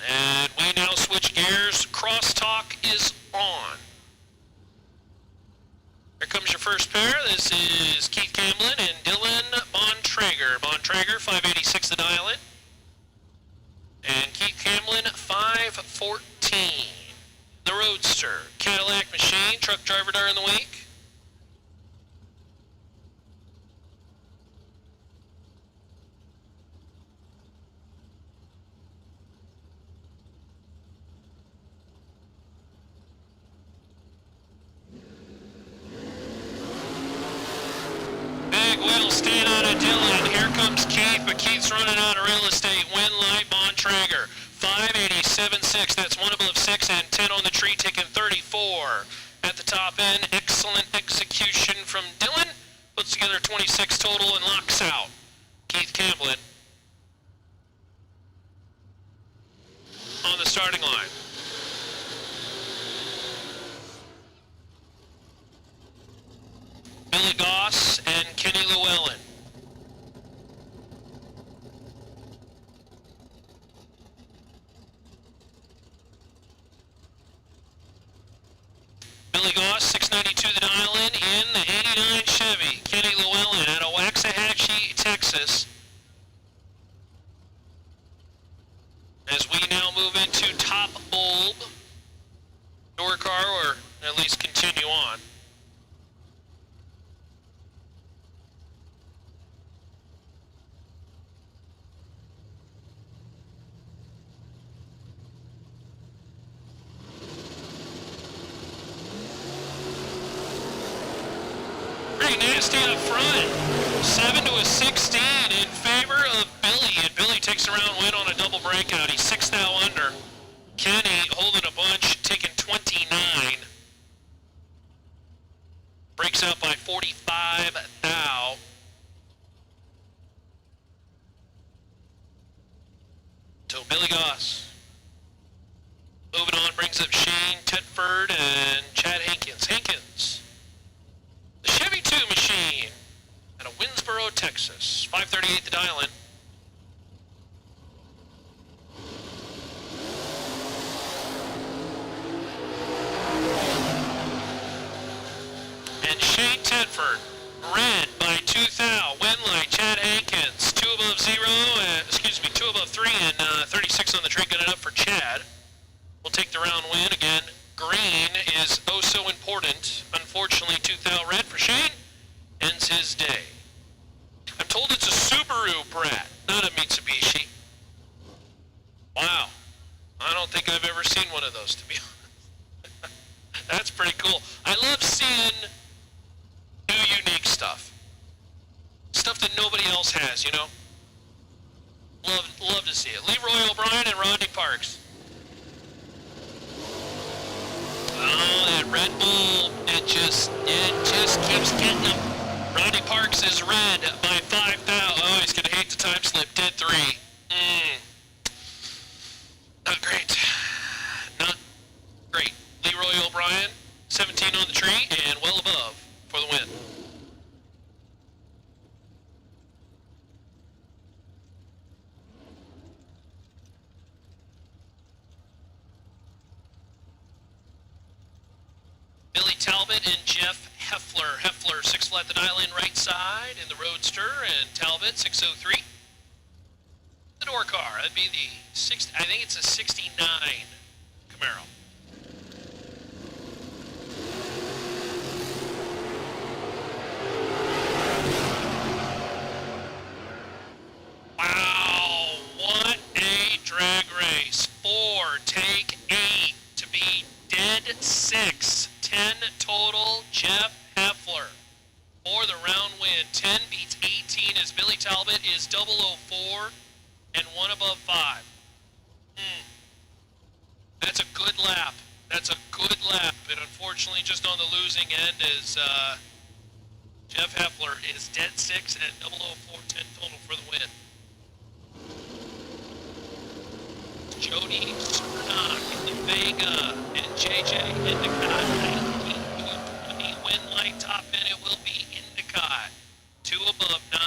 And we now switch gears. Crosstalk is on. Here comes your first pair. This is Keith Camlin and Dylan Bontrager. Bontrager, 586 the dial in. And Keith Camlin, 514. The Roadster, Cadillac Machine, truck driver during the week. but Keith's running out of real estate. Win light on Traeger. 587.6. That's one above 6 and 10 on the tree, taking 34. At the top end, excellent execution from Dylan. Puts together 26 total and locks out Keith Camblin on the starting line. Billy Goss and Kenny Llewellyn. Billy Goss, 692 the dial in the 89 Chevy. Kenny Llewellyn out of Waxahachie, Texas. As we now move into top bulb, door car, or at least continue on. Pretty nasty up front. 7 to a 16 in favor of Billy, and Billy takes a round win on a double breakout. He's 6 thou under. Kenny holding a bunch, taking 29. Breaks out by 45 thou. So Billy Goss. Moving on, brings up Shane Tedford and Chad Hankins. Hankins. The Chevy 2 machine out of Winsboro, Texas. 538 the dial in. And Shane Tedford, red by 2 thou. Winlight, Chad Hankins, 2 above 0, 2 above 3 and 36 on the tree. Good enough for Chad. We'll take the round win again. Green is oh so important. Unfortunately, 2 thou red for Shane. Ends his day. I'm told it's a Subaru brat, not a Mitsubishi. Wow. I don't think I've ever seen one of those, to be honest. That's pretty cool. I love seeing new, unique stuff. Stuff that nobody else has, you know? Love to see it. Leroy O'Brien and Rodney Parks. Oh, that Red Bull, it just keeps getting him. Rodney Parks is red by 5 thou. Oh, he's going to hate the time slip. Dead 3. Not great. Not great. Leroy O'Brien, 17 on the tree and well above for the win. Billy Talbot and Jeff Heffler. Heffler, 6 flat the dial in right side in the Roadster, and Talbot, 603. The door car, that'd be the I think it's a 69 Camaro. Wow, what a drag race. 4, take 8 to be dead 6. 10 total, Jeff Heffler for the round win. 10 beats 18 as Billy Talbot is 004 and 1 above 5. That's a good lap. That's a good lap. And unfortunately, just on the losing end is Jeff Heffler is dead 6 and 004, 10 total for the win. Jody Cernock, the Vega, and JJ Endicott. 19-20 win light top end. It will be Endicott. 2 above 9,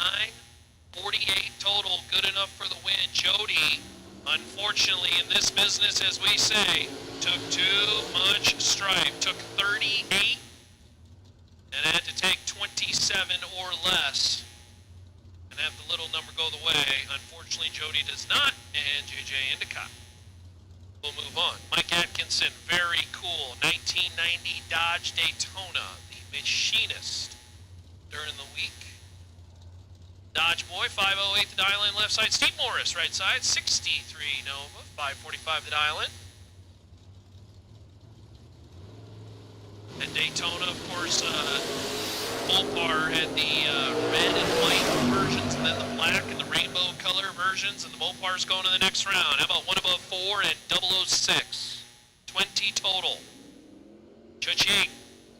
48 total. Good enough for the win. Jody, unfortunately, in this business, as we say, took too much stripe. Took 38 and had to take 27 or less. And have the little number go the way. Unfortunately, Jody does not, and JJ Endicott. We'll move on. Mike Atkinson, very cool. 1990 Dodge Daytona, the machinist during the week. Dodge Boy, 508 the dial in left side. Steve Morris, right side. 63 Nova, 545 the dial in. And Daytona, of course, Bullbar had the red and white versions, and then the black and the rainbow color versions, and the Mopar's going to the next round. How about one above 4 and 006? 20 total. Cha-ching.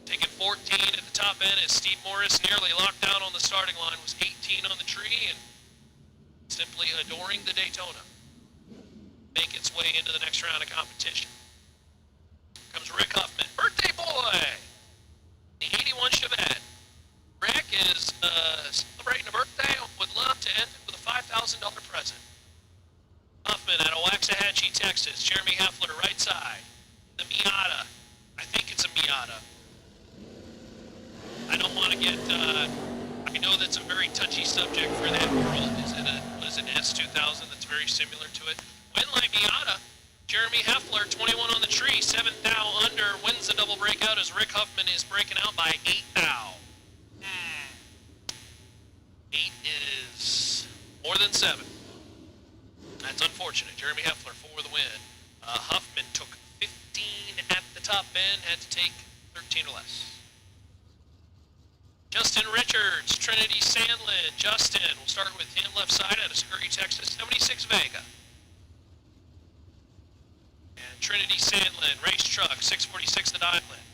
Taking 14 at the top end as Steve Morris, nearly locked down on the starting line, was 18 on the tree and simply adoring the Daytona. Make its way into the next round of competition. Here comes Rick Huffman, birthday boy! The 81 Chevette. Rick is celebrating a birthday and would love to end it with a $5,000 present. Huffman out of Waxahachie, Texas. Jeremy Heffler, right side. The Miata. I think it's a Miata. I don't want to get, I know that's a very touchy subject for that world. Is it an S2000 that's very similar to it? Winlight Miata. Jeremy Heffler, 21 on the tree, 7th thou under, wins the double breakout as Rick Huffman is breaking out by 8 thou. 8 is more than 7. That's unfortunate. Jeremy Heffler for the win. Huffman took 15 at the top end, had to take 13 or less. Justin Richards, Trinity Sandlin. Justin, we'll start with him left side out of Scurry, Texas, 76 Vega. And Trinity Sandlin, race truck, 646 the Diamond.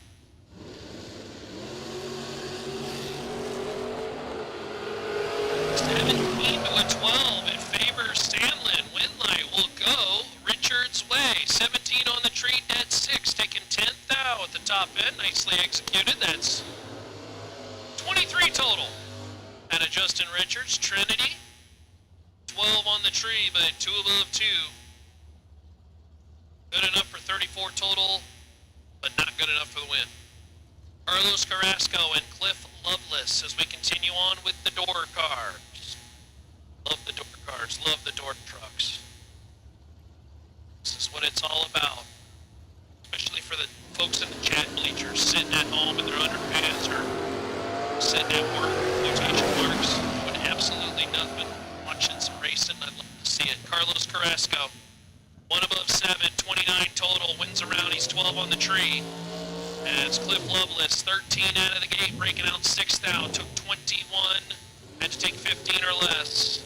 17 to a 12 in favor of Sandlin. Winlight will go Richards' way. 17 on the tree, dead 6, taking 10th thou at the top end. Nicely executed. That's 23 total. And a Justin Richards, Trinity. 12 on the tree, but 2 above 2. Good enough for 34 total, but not good enough for the win. Carlos Carrasco and Cliff Loveless as we continue on with the door cars. Love the door cars, love the door trucks. This is what it's all about. Especially for the folks in the chat bleachers sitting at home in their underpants or sitting at work, quotation marks, doing absolutely nothing, watching some racing. I'd love to see it. Carlos Carrasco, 1 above 7, 29 total, wins around, he's 12 on the tree. As Cliff Loveless, 13 out of the gate, breaking out 6th thou, took 21, had to take 15 or less.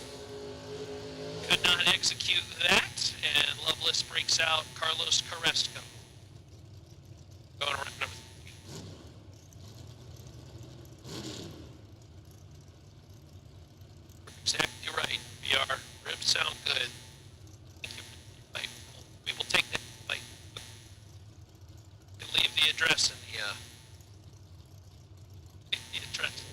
Could not execute that, and Loveless breaks out Carlos Carrasco. Going around number 3. Exactly right, VR. Ribs sound good. Thank you for the invite. We will take that invite. You can leave the address in the address.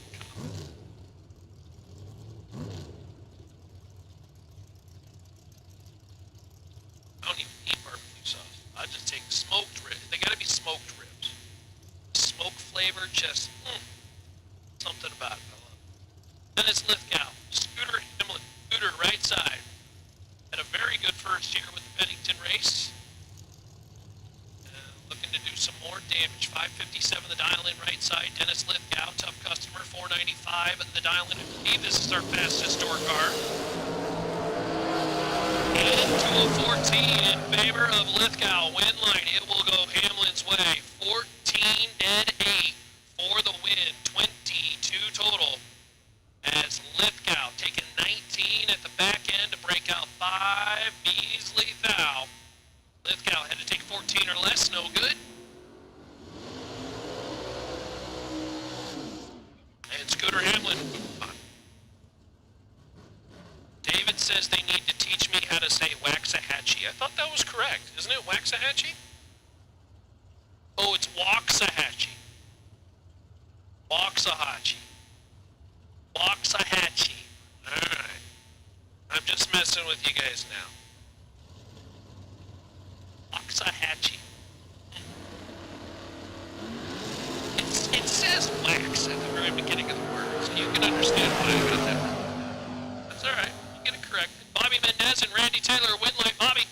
I don't even eat barbecue sauce. I just take smoked ribs. They gotta be smoked ribs. Smoke flavor, just something about it. I love it. Dennis Lithgow, Scooter Hamlin, Scooter right side. Had a very good first year with the Bennington race. Looking to do some more damage. 557 the dial in right side. Dennis Lithgow, tough customer. 495 the dial in. I believe this is our fastest door car. And 214 in favor of Lithgow. Win line, it will go Hamlin's way. 14 dead 8 for the win. 22 total. As Lithgow taking 19 at the back end to break out 5 measly thou. Lithgow had to take 14 or less, no good. And Scooter Hamlin. David says they need to teach me how to say Waxahachie. I thought that was correct. Isn't it Waxahachie? Oh, it's Waxahachie. Waxahachie. Waxahachie. Alright. I'm just messing with you guys now. Waxahachie. It says wax at the very beginning of the word, so you can understand why I got that wrong. That's alright. You get it corrected. Bobby Mendez and Randy Taylor win like Bobby.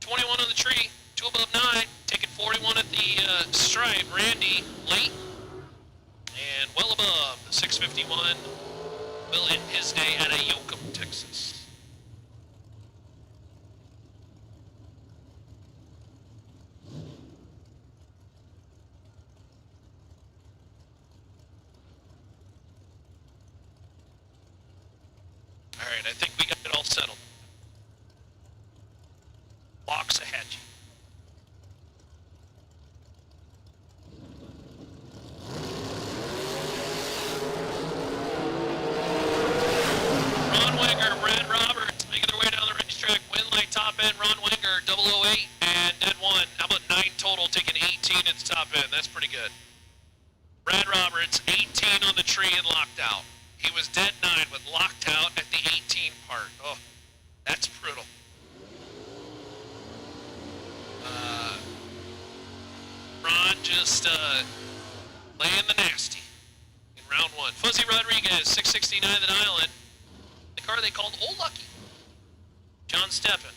21 on the tree, 2 above 9, taking 41 at the stripe. Randy late and well above the 651. Will end his day at Yoakum, Texas. right, I think we got it all settled. Box ahead. Ron Wenger, Brad Roberts making their way down the racetrack. Win light top end. Ron Wenger, 008 and dead 1. How about 9 total, taking 18 at the top end? That's pretty good. Brad Roberts, 18 on the tree and locked out. He was dead 9 with locked out at the 18 part. Oh, that's brutal. Ron just laying the nasty in round 1. Fuzzy Rodriguez, 669 the island. The car they called Old Lucky. John Steppen.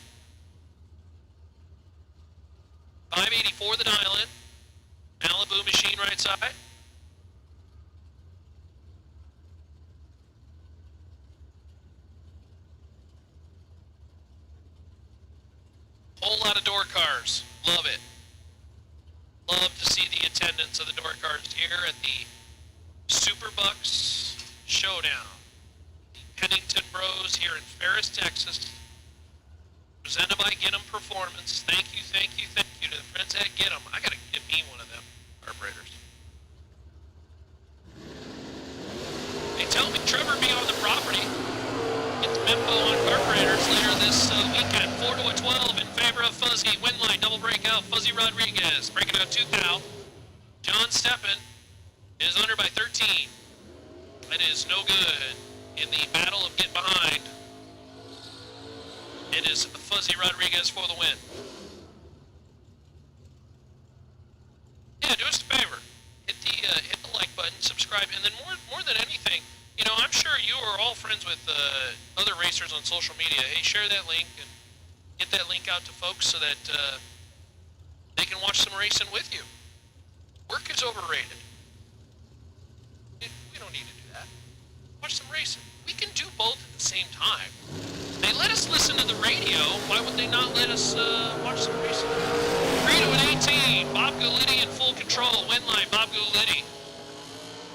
584 the island. Malibu machine right side. Whole lot of door cars. Love it. Love to see the attendance of the door cars here at the SuperBucks Showdown. The Pennington Bros here in Ferris, Texas. Presented by Get 'em Performance. Thank you to the friends at Get 'em. I gotta get me one of them carburetors. They tell me Trevor be on the property. Get the memo on carburetors later this weekend. 4 to a 12 in favor of Fuzzy. Win line, double breakout. Fuzzy Rodriguez breaking out 2 thou. John Steppen is under by 13. That is no good in the battle of get behind. It is Fuzzy Rodriguez for the win. Yeah, do us a favor. Hit the like button, subscribe, and then more than anything, you know, I'm sure you are all friends with other racers on social media. Hey, share that link and get that link out to folks so that they can watch some racing with you. Work is overrated. We don't need to do that. Watch some racing. We can do both at the same time. They let us listen to the radio. Why would they not let us watch some racing? 3 to an 18. Bob Gulitti in full control. Win line, Bob Gulitti.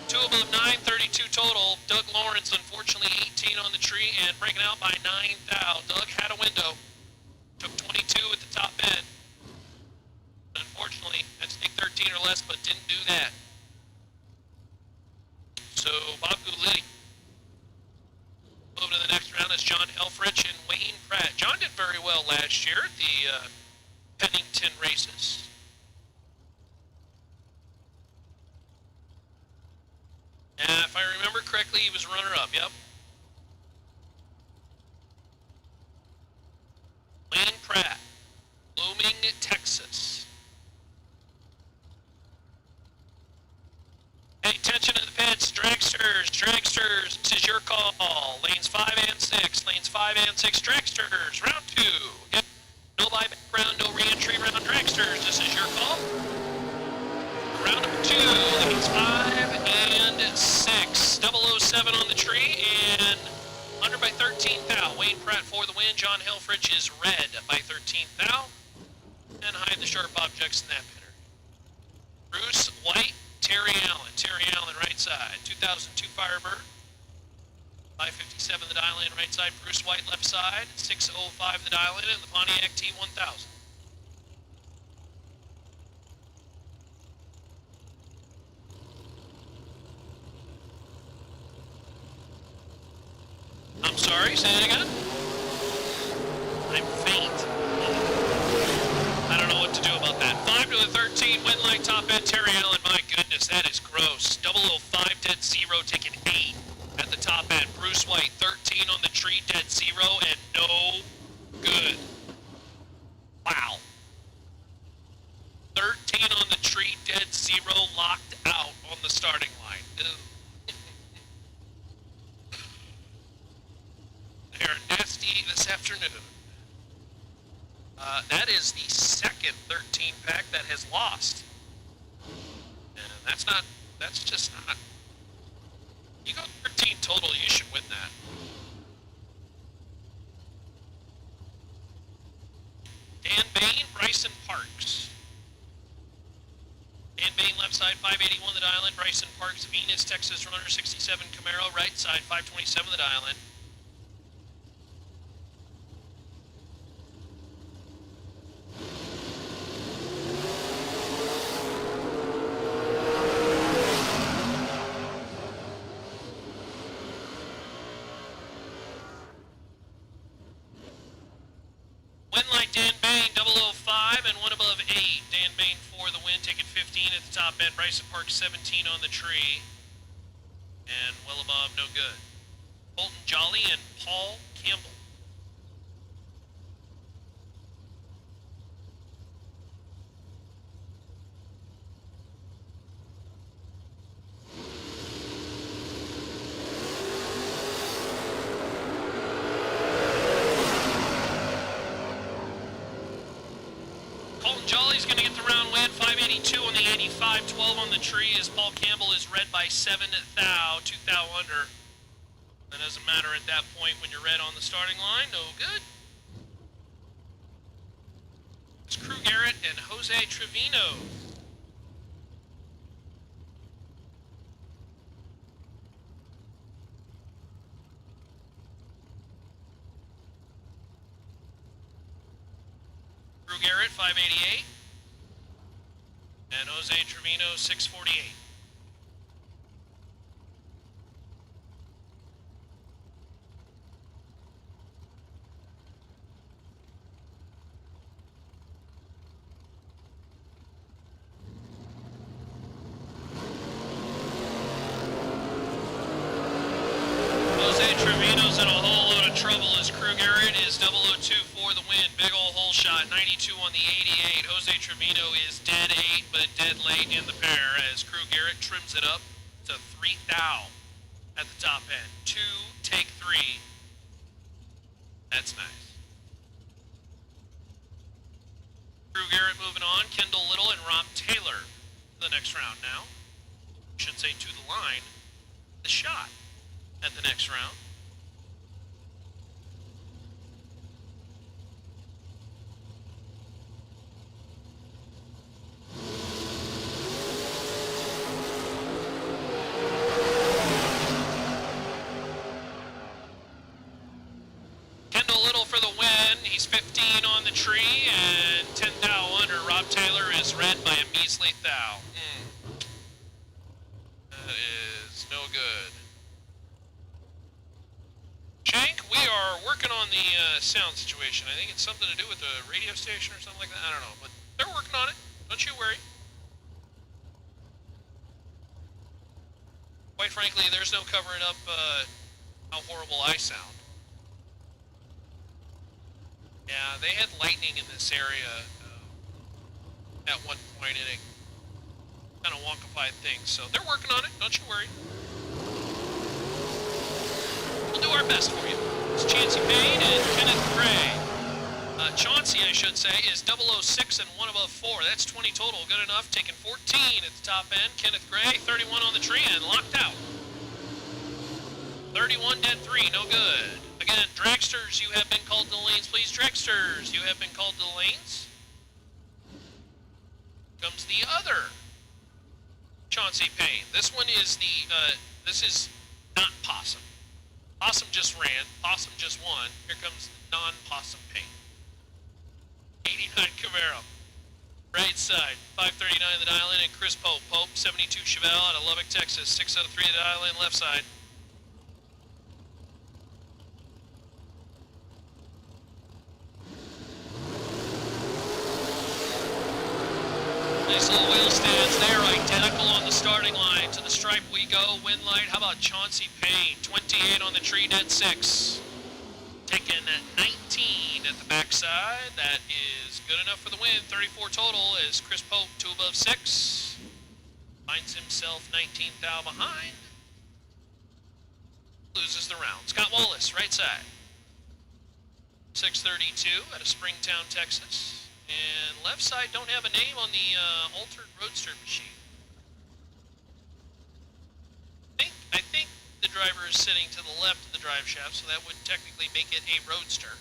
2 above 9, 32 total. Doug Lawrence, unfortunately, 18 on the tree and breaking out by 9 thou. Doug had a window. Took 22 at the top end. Unfortunately, had to take 13 or less, but didn't do that. So, Bob Gulitti. Move to the next round is John Helfrich and Wayne Pratt. John did very well last year at the Pennington races. If I remember correctly, he was runner-up, yep. Wayne Pratt, Blooming, Texas. Hey, attention to the pits, dragsters, this is your call. Lanes 5 and 6, dragsters, round 2. Yep. No buyback round, no re-entry round, dragsters, this is your call. Round number 2, lanes 5 and 6, 007 on the tree, and under by 13 thou. Wayne Pratt for the win, John Helfrich is red by 13 thou, and hide the sharp objects in that pitter. Bruce White, Terry Allen right side, 2002 Firebird, 557 the dial in right side, Bruce White left side, 605 the dial in, and the Pontiac T1000. I'm sorry, say that again? I'm faint. I don't know what to do about that. 5 to the 13, win line top end, Terry Allen. My goodness, that is gross. 005, dead 0, taking 8 at the top end. Bruce White, 13 on the tree, dead 0, and no good. Wow. 13 on the tree, dead 0, locked out on the starting line. Ew. They're nasty this afternoon. That is the second 13 pack that has lost. And that's just not. You go 13 total, you should win that. Dan Bain, Bryson Parks. Dan Bain, left side, 581 the island. Bryson Parks, Venus, Texas runner, 67 Camaro, right side, 527 the island. top end. Bryson Park 17 on the tree. And well above, no good. Bolton Jolly and Paul Campbell. Jolly's going to get the round win, 582 on the 85, 12 on the tree as Paul Campbell is red by 7 thou, 2 thou under. That doesn't matter at that point when you're red on the starting line, no good. It's Crew Garrett and Jose Trevino. Crew Garrett, 588. And Jose Trevino, 648. Jose Trevino's in a whole load of trouble as Crew Garrett is 002 for the win. Big ol' hole shot, 92 on the 88. Jose Trevino is dead 8, but dead late in the pair as Crew Garrett trims it up to 3 thou at the top end. 2, take 3. That's nice. Crew Garrett moving on. Kendall Little and Rob Taylor for the next round now. Should say to the line. The shot at the next round. Kendall Little for the win. He's 15 on the tree and 10 thou under. Rob Taylor is red by a measly thou. That is no good. Shank, we are working on the sound situation. I think it's something to do with the radio station or something like that. I don't know, but they're working on it. Don't you worry. Quite frankly, there's no covering up how horrible I sound. Yeah, they had lightning in this area at one point, and it kind of wonkified things. So they're working on it. Don't you worry. We'll do our best for you. It's Chancey Payne and Kenneth Gray. Chauncey, I should say, is 006 and 1 above 4. That's 20 total. Good enough. Taking 14 at the top end. Kenneth Gray, 31 on the tree and locked out. 31 dead 3. No good. Again, dragsters, you have been called to the lanes. Please, dragsters, you have been called to the lanes. Comes the other Chauncey Payne. This one is this is not Possum. Possum just ran. Possum just won. Here comes non-Possum Payne. 89 Camaro. Right side. 539 the dial in and Chris Pope. Pope, 72 Chevelle out of Lubbock, Texas. 6 out of 3 the dial in left side. Nice little wheel stands there, identical on the starting line. To the stripe we go. Wind light. How about Chauncey Payne? 28 on the tree, net 6. Taking 19 at the backside. That is good enough for the win. 34 total as Chris Pope, 2 above 6. Finds himself 19 thou behind. Loses the round. Scott Wallace, right side. 632 out of Springtown, Texas. And left side don't have a name on the altered roadster machine. I think the driver is sitting to the left of the drive shaft, so that would technically make it a roadster.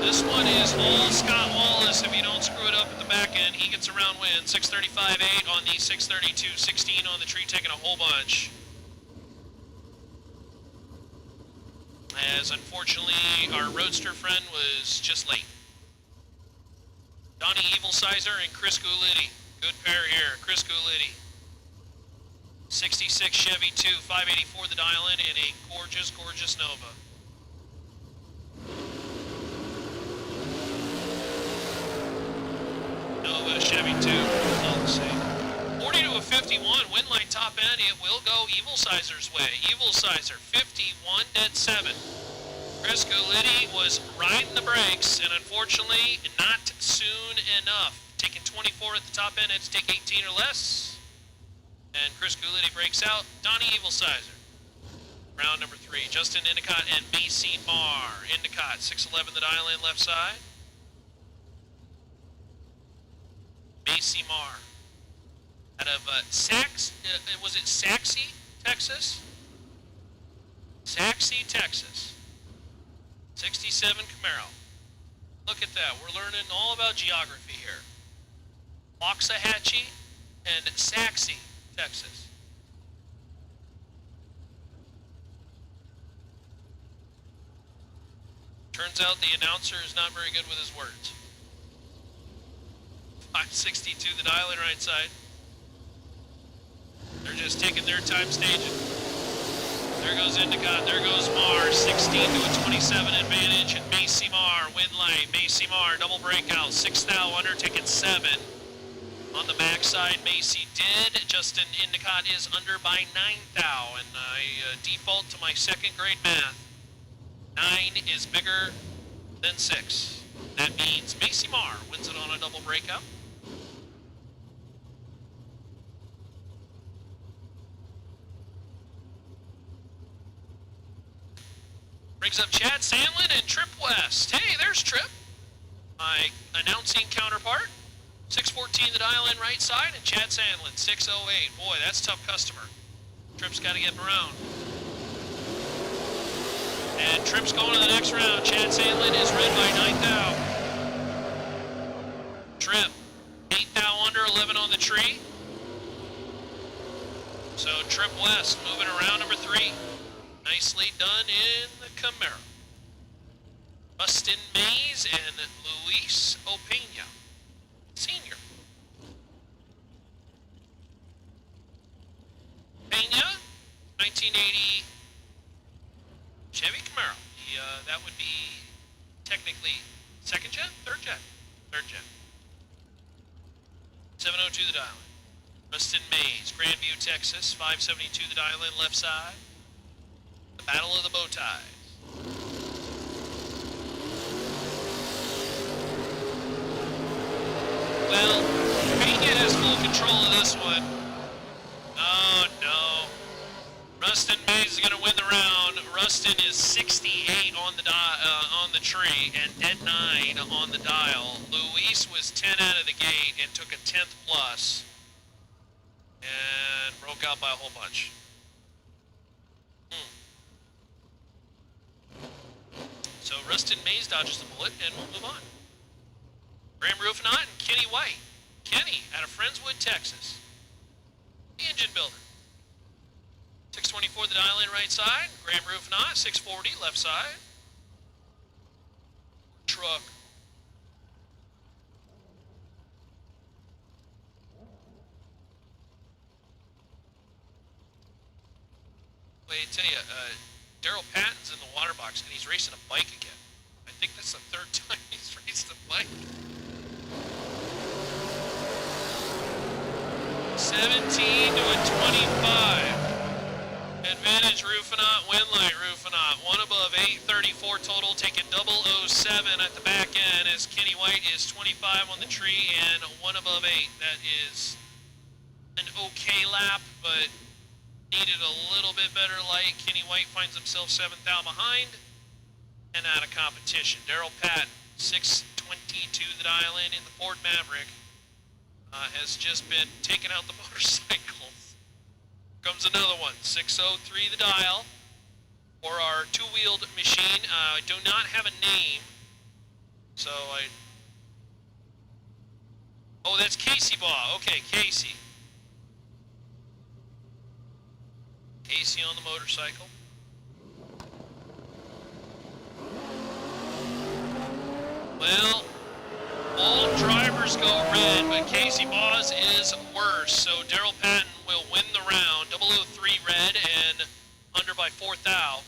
This one is all Scott Wallace. If you don't screw it up at the back end, he gets a round win. 635.8 on the 632, 16 on the tree, taking a whole bunch. As unfortunately our roadster friend was just late. Donnie Evil Sizer and Chris Gulitti. Good pair here. Chris Gulitti. 66 Chevy 2, 584 the dial in a gorgeous, gorgeous Nova. Chevy too. It's all the same. 40 to a 51, win line top end. It will go Evil Sizer's way. Evil Sizer, 51 dead 7. Chris Guliti was riding the brakes, and unfortunately, not soon enough. Taking 24 at the top end, had to take 18 or less. And Chris Guliti breaks out. Donnie Evil Sizer. Round number 3, Justin Endicott and BC Marr. Endicott, 6'11", the dial in left side. BC Marr. Out of was it Saxe, Texas? Saxe, Texas. 67 Camaro. Look at that. We're learning all about geography here. Waxahachie and Saxe, Texas. Turns out the announcer is not very good with his words. 562 the dial in right side. They're just taking their time staging. There goes Endicott, there goes Marr, 16 to a 27 advantage, and Macy Marr, win light, Macy Marr, double breakout, 6 thou under, ticket 7. On the backside, Macy did. Justin Endicott is under by 9 thou, and I default to my second grade math. 9 is bigger than 6. That means Macy Marr wins it on a double breakout. Brings up Chad Sandlin and Trip West. Hey, there's Trip, my announcing counterpart. 614 the dial in right side, and Chad Sandlin, 608. Boy, that's a tough customer. Trip's got to get him around. And Trip's going to the next round. Chad Sandlin is red by 9 thou. Trip, 8 thou under, 11 on the tree. So Trip West moving around number 3. Nicely done in the Camaro. Rustin Mays and Luis Opeña, Senior. Peña, 1980 Chevy Camaro. That would be technically second gen, third gen, third gen. 702 the dial in. Rustin Mays, Grandview, Texas, 572 the dial in left side. The Battle of the Bow Ties. Well, Peña has full control of this one. Oh no. Rustin Mays is going to win the round. Rustin is 68 on the tree and dead 9 on the dial. Luis was 10 out of the gate and took a 10th plus and broke out by a whole bunch. So Rustin Mays dodges the bullet, and we'll move on. Graham Rufinot and Kenny White. Kenny out of Friendswood, Texas. The engine builder. 624 the dial in right side. Graham Rufinot, 640 left side. Truck. Wait, I tell you, Daryl Patton's in the water box, and he's racing a bike again. I think that's the 3rd time he's raced a bike. 17 to a 25. Advantage Rufinot, win light Rufinot. 1 above 834 total, taking 007 at the back end as Kenny White is 25 on the tree and 1 above 8. That is an okay lap, but needed a little bit better light. Kenny White finds himself 7th thou behind and out of competition. Daryl Patton, 622 the dial in the Ford Maverick, has just been taking out the motorcycles. Comes another one, 603 the dial for our two-wheeled machine. I do not have a name, so oh, that's Casey Baugh. Okay, Casey. Casey on the motorcycle. Well, all drivers go red, but Casey Baugh's is worse. So Daryl Patton will win the round. 003 red and under by 4 thou.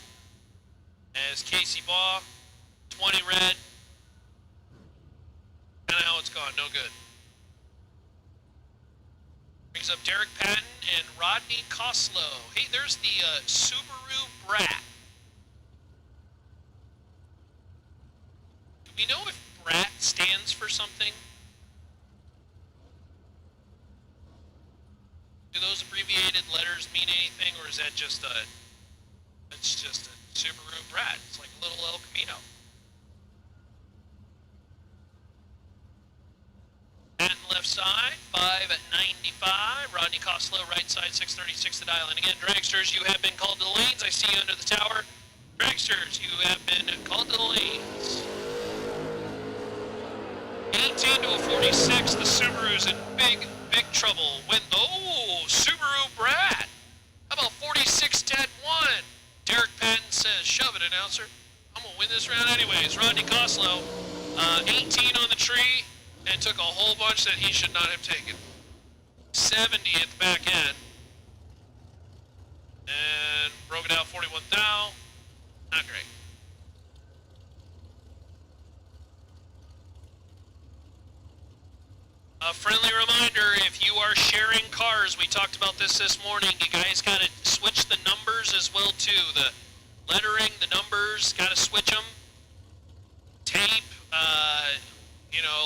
As Casey Baugh, 20 red. Kind of how it's gone, no good. Brings up Derek Patton and Rodney Koslow. Hey, there's the Subaru Brat. Do we know if Brat stands for something? Do those abbreviated letters mean anything, or is that just it's just a Subaru Brat? It's like a little El Camino. Patton left side, 595. Rodney Koslow right side, 636 to dial. And again, Dragsters, you have been called to the lanes. I see you under the tower. Dragsters, you have been called to the lanes. 18 to a 46. The Subaru's in big trouble. Subaru Brat. How about 46-1? Derek Patton says, shove it, announcer. I'm going to win this round anyways. Rodney Koslow, 18 on the tree, and took a whole bunch that he should not have taken. 70 at the back end. And broke it out 41 thou. Not great. A friendly reminder, if you are sharing cars, we talked about this morning, you guys got to switch the numbers as well too. The lettering, the numbers, got to switch them. Tape,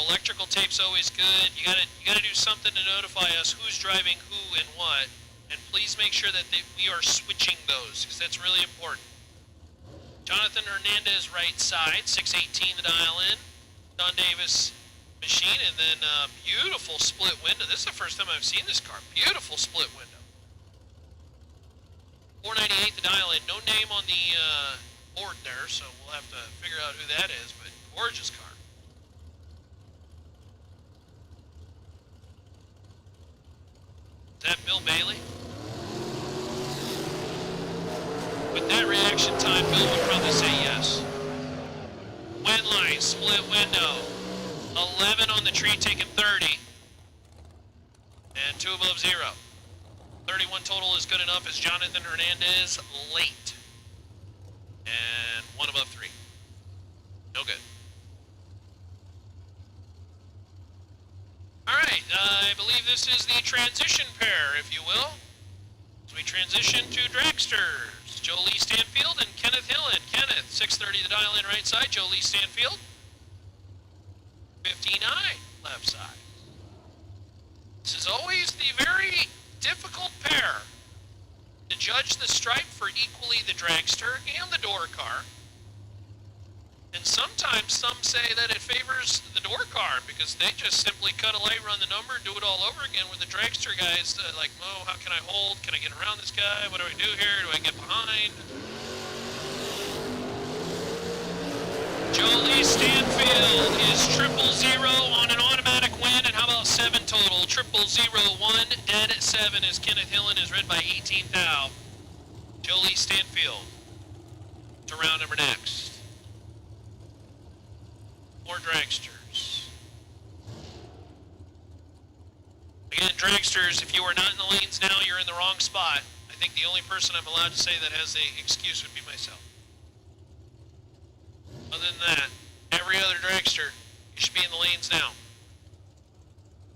electrical tape's always good. You gotta do something to notify us who's driving who and what. And please make sure that we are switching those, because that's really important. Jonathan Hernandez right side, 618 to dial in. Don Davis machine, and then beautiful split window. This is the first time I've seen this car. Beautiful split window. 498 to dial in. No name on the board there, so we'll have to figure out who that is, but gorgeous car. Is that Bill Bailey? With that reaction time, Bill would probably say yes. Wind line, split window. 11 on the tree, taking 30. And 2 above 0. 31 total is good enough as Jonathan Hernandez late. And 1 above 3. No good. Alright, I believe this is the transition pair, if you will. As we transition to Dragsters. Jolie Stanfield and Kenneth Hillen. Kenneth, 630 to dial in right side. Jolie Stanfield. 59 left side. This is always the very difficult pair to judge the stripe for equally the dragster and the door car. And sometimes some say that it favors the door car because they just simply cut a light, run the number, do it all over again. With the dragster guys, like, oh, how can I hold? Can I get around this guy? What do I do here? Do I get behind? Jolie Stanfield is 000 on an automatic win, and how about 7 total? 001 dead at 7 as Kenneth Hillen is red by 18 thou. Jolie Stanfield to round number next. More dragsters. Again, dragsters, if you are not in the lanes now, you're in the wrong spot. I think the only person I'm allowed to say that has the excuse would be myself. Other than that, every other dragster, you should be in the lanes now.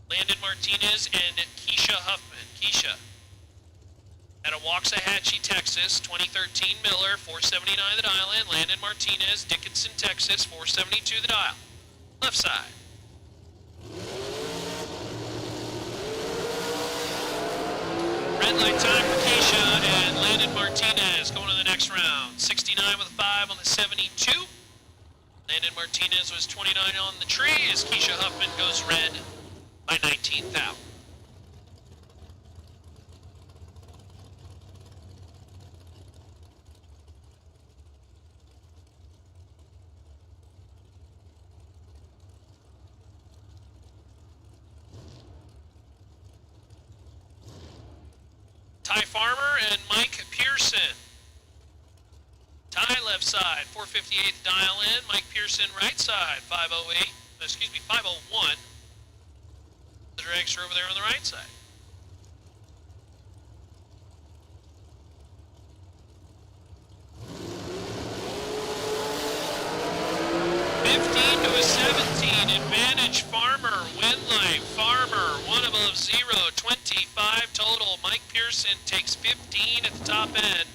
Landon Martinez and Keisha Huffman. Keisha at a Waxahachie, Texas, 2013 Miller, 479 the dial in. Landon Martinez, Dickinson, Texas, 472 the dial. Left side. Red light time for Keisha and Landon Martinez going to the next round. 69 with a 5 on the 72. Landon Martinez was 29 on the tree as Keisha Huffman goes red by 19 thou. Ty Farmer and Mike Pearson. Ty left side, 458th dial in. Mike Pearson right side, 501. The dragster over there on the right side. To a 17, advantage Farmer, win life, Farmer, 1 above 0, 25 Pearson takes 15 at the top end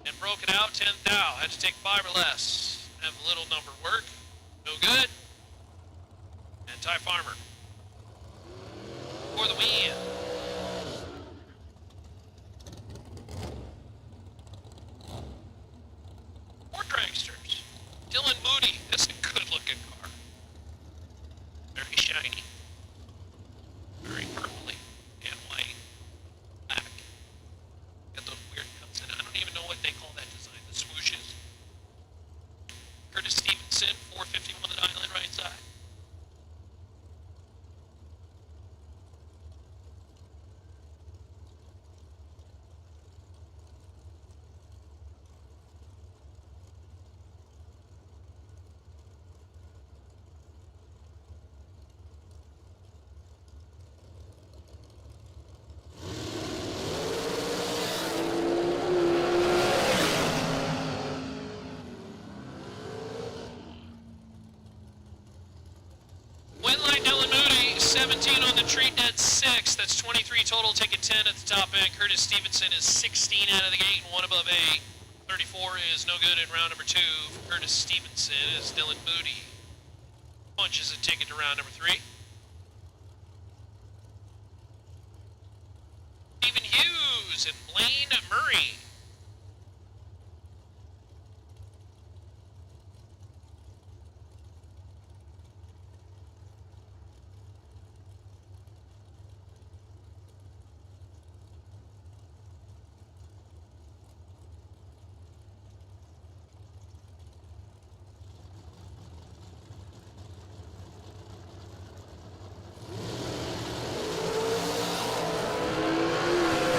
and broke it out 10 thou. Had to take 5 or less. Have a little number work. No good. And Ty Farmer for the win. More dragsters. Dylan Moody. That's a good looking car. Very shiny. Very purpley and white. Black. Got those weird cuts in it. I don't even know what they call that design. The swooshes. Curtis Stevenson, 451 the dial in right side. Windline Dylan Moody, 17 on the tree, net 6. That's 23 total, taking 10 at the top end. Curtis Stevenson is 16 out of the gate and 1 above 8. 34 is no good in round number 2. For Curtis Stevenson is Dylan Moody. Punches a ticket to round number 3. Stephen Hughes and Blaine Murray.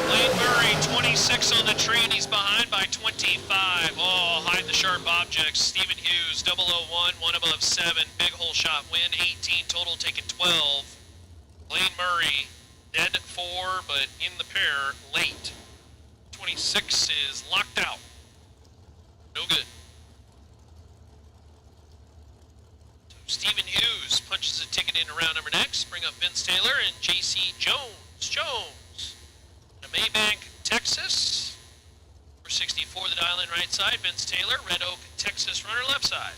Blaine Murray, 26 on the tree, and he's behind by 25. Oh, hide the sharp objects. Stephen Hughes, 001, 1 above 7. Big hole shot win, 18 total, taking 12. Blaine Murray, dead 4, but in the pair, late. 26 is locked out. No good. So Stephen Hughes punches a ticket into round number next. Bring up Vince Taylor and J.C. Jones. Maybank, Texas. 464 the dial in right side. Vince Taylor, Red Oak, Texas runner left side.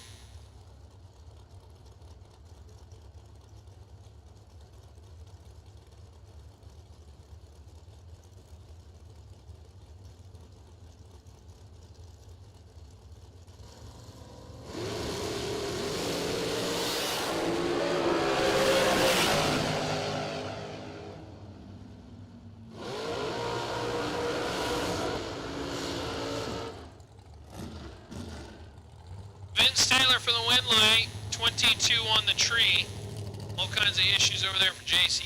Vince Taylor for the win light, 22 on the tree. All kinds of issues over there for JC.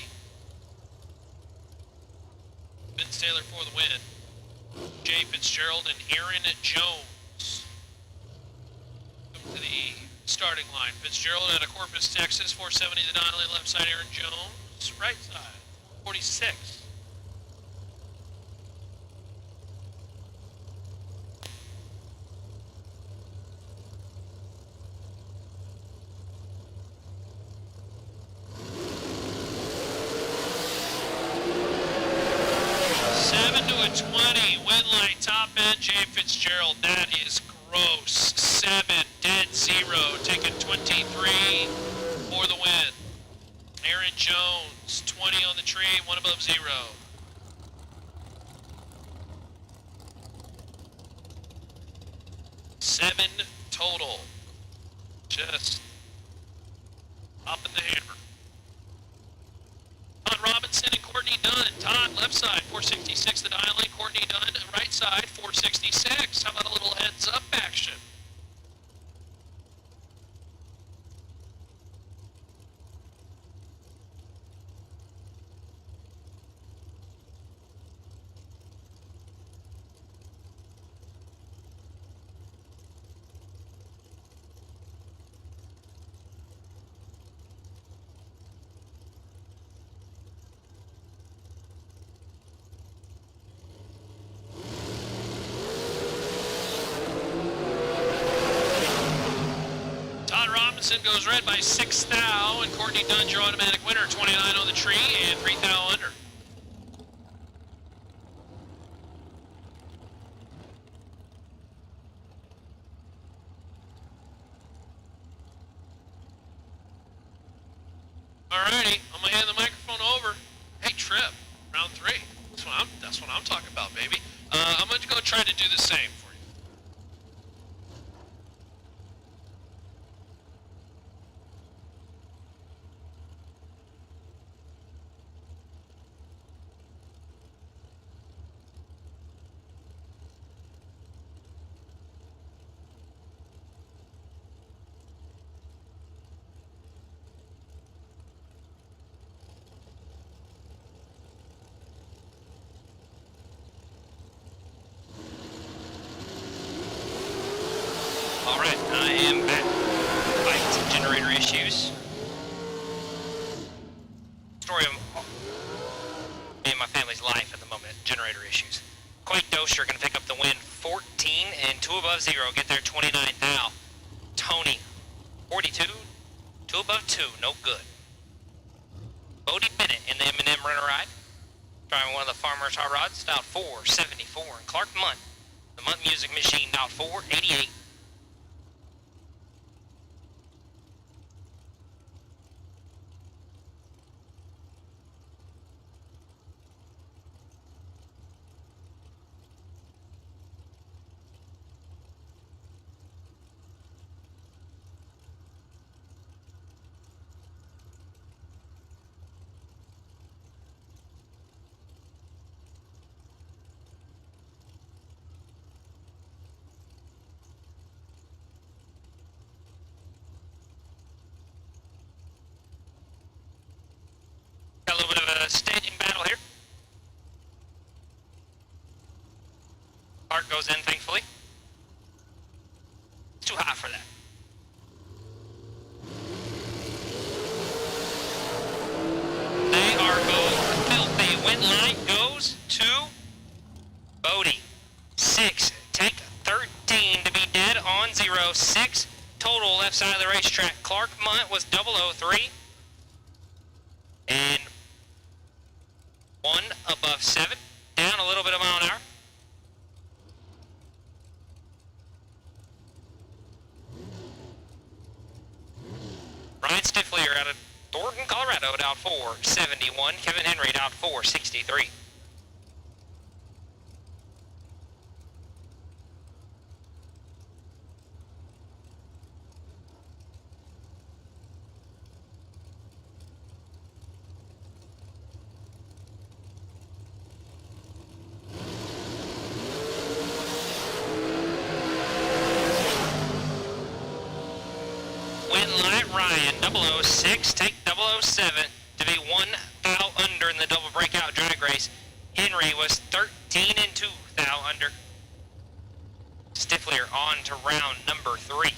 Vince Taylor for the win. Jay Fitzgerald and Aaron Jones come to the starting line. Fitzgerald out of Corpus, Texas, 470 the dial in left side. Aaron Jones, right side, 46. A 20, win line top end, Jay Fitzgerald. That is gross. 7, dead 0, taking 23 for the win. Aaron Jones, 20 on the tree, 1 above 0. Seven total. Just popping the hammer. Todd Robinson and Courtney Dunn. Todd, left side, 466 the dial in. Courtney Dunn, right side, 466. How about a little heads up action? Goes red by 6 thou, and Courtney Dunn's your automatic winner. 29 on the tree and 3 thou under. Alrighty, I'm gonna hand the microphone over. Hey, Trip, round 3. That's what I'm talking about, baby. I'm gonna go try to do the same for you. Alright, I am back. Fighting some generator issues. Story of me and my family's life at the moment, generator issues. Quake Dosher gonna pick up the win, 14 and 2 above 0, get there 29 now. Tony, 42, 2 above 2, no good. Bodie Bennett in the M&M runner ride, driving one of the Farmer's Hot Rods, dialed 474, and Clark Munt, the Munt Music Machine, dialed 488. Got a little bit of a staging battle here. Clark goes in, thankfully. It's too high for that. They are going filthy. Wind line goes to Bodie. 6, take 13 to be dead on 0. 6 total left side of the racetrack. Clark Munt was 003. And 1 above 7, down a little bit of mile an hour. Ryan Stiflier out of Thornton, Colorado, down 471. Kevin Henry down 463. Ryan 006, take 007 to be 1 foul under in the double breakout drag race. Henry was 13 and 2 foul under. Stiflier on to round number 3.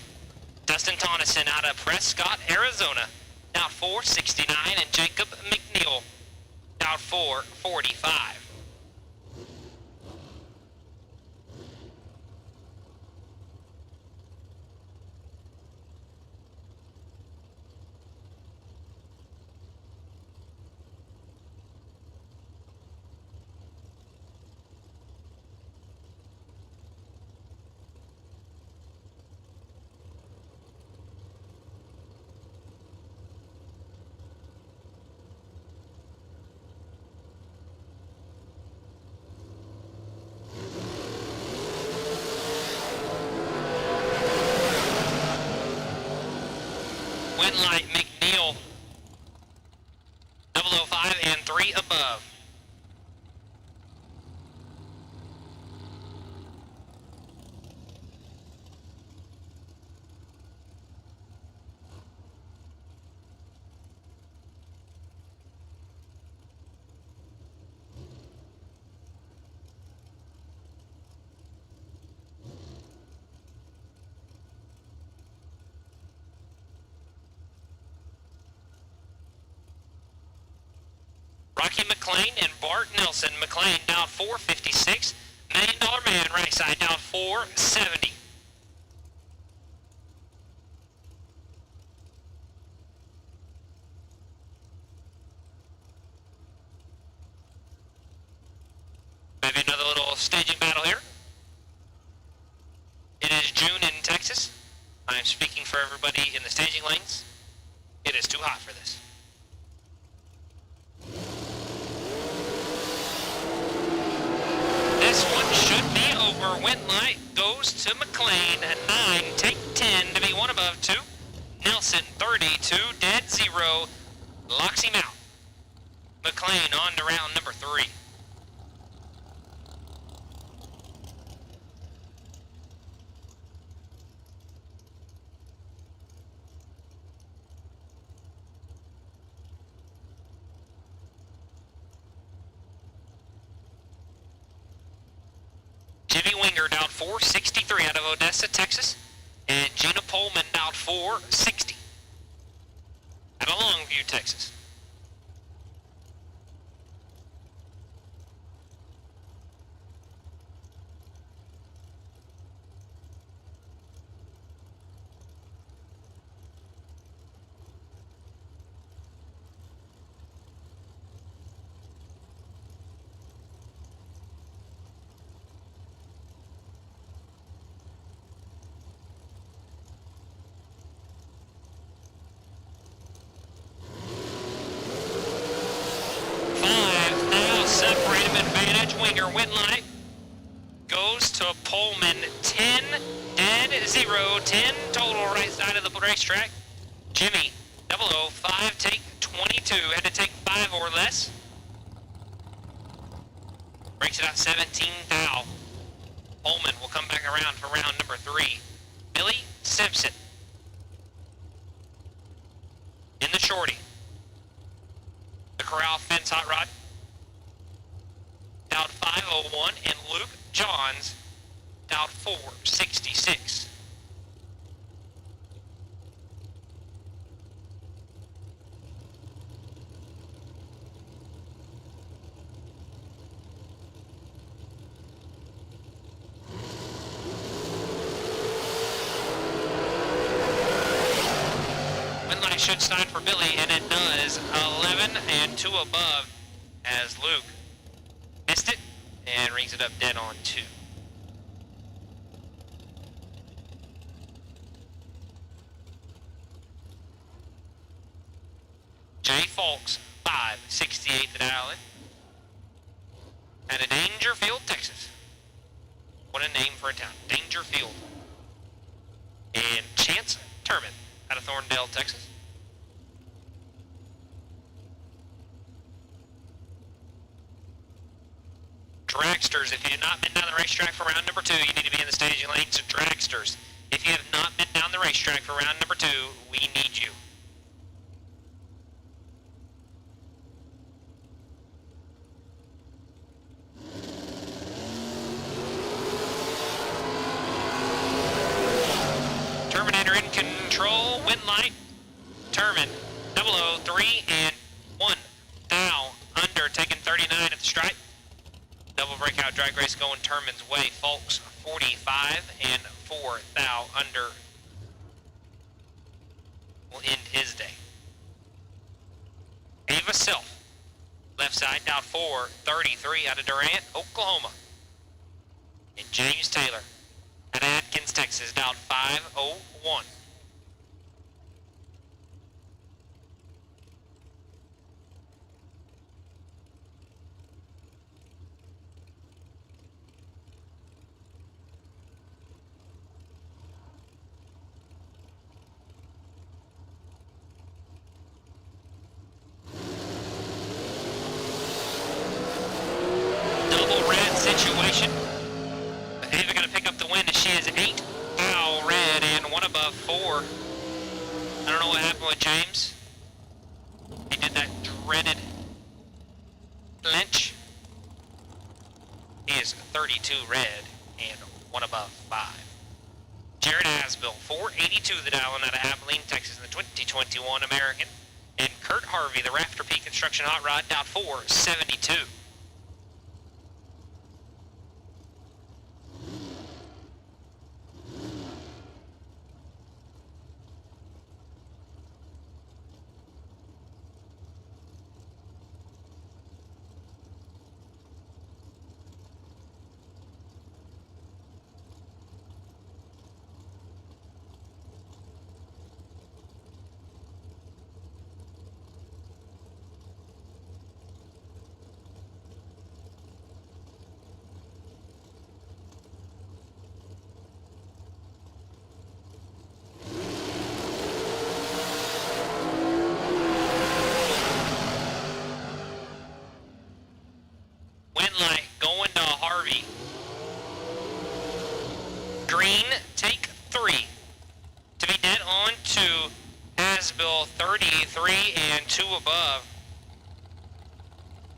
Dustin Tonneson out of Prescott, Arizona, out 469, and Jacob McNeil out 445. Winlight McNeil 005 and 3 above. Rocky McLean and Bart Nelson. McLean down 456. $1 Million Man right side down 470. Maybe another little staging battle here. It is June in Texas. I am speaking for everybody in the staging lanes. It is too hot for this. over went light goes to McLean. 9, take 10 to be 1 above 2. Nelson, 32, dead 0, locks him out. McLean on to round number 3. Jimmy Winger dialed 463 out of Odessa, Texas. And Gina Pullman dialed 460 out of Longview, Texas. Winger went light goes to Pullman. 10 dead 0, 10 total right side of the racetrack. Jimmy 005 take 22, had to take 5 or less. Breaks it out 17 thou. Pullman will come back around for round number 3. Billy Simpson in the shorty. The corral fence hot rod. Dialed 501, and Luke Johns dialed 466. Windlight should sign for Billy, and it does. 11 and 2 above as Luke missed it and rings it up dead on 2. Jay Folks, 568th at Allen. At a Dangerfield, Texas. What a name for a town. Dangerfield. And Chance Turman out of Thorndale, Texas. Dragsters, if you have not been down the racetrack for round number 2, you need to be in the staging lanes. Dragsters, if you have not been down the racetrack for round number 2, we need you. Terminator in control, wind light. Termin, 003 and 1 thou under, taking 39 at the stripe. Double breakout drag race going Termin's way. Folks, 45 and 4 thou under will end his day. Ava Self, left side, down 433 out of Durant, Oklahoma. And James Taylor out of Atkins, Texas, down 501. Situation. Ava going to pick up the win as she is 8 thou red and 1 above 4. I don't know what happened with James. He did that dreaded clinch. He is 32 red and 1 above 5. Jared Asbill, 482 the Dallin out of Abilene, Texas in the 2021 American. And Kurt Harvey, the Rafter Peak Construction Hot Rod, down 472. Nashville 33 and 2 above.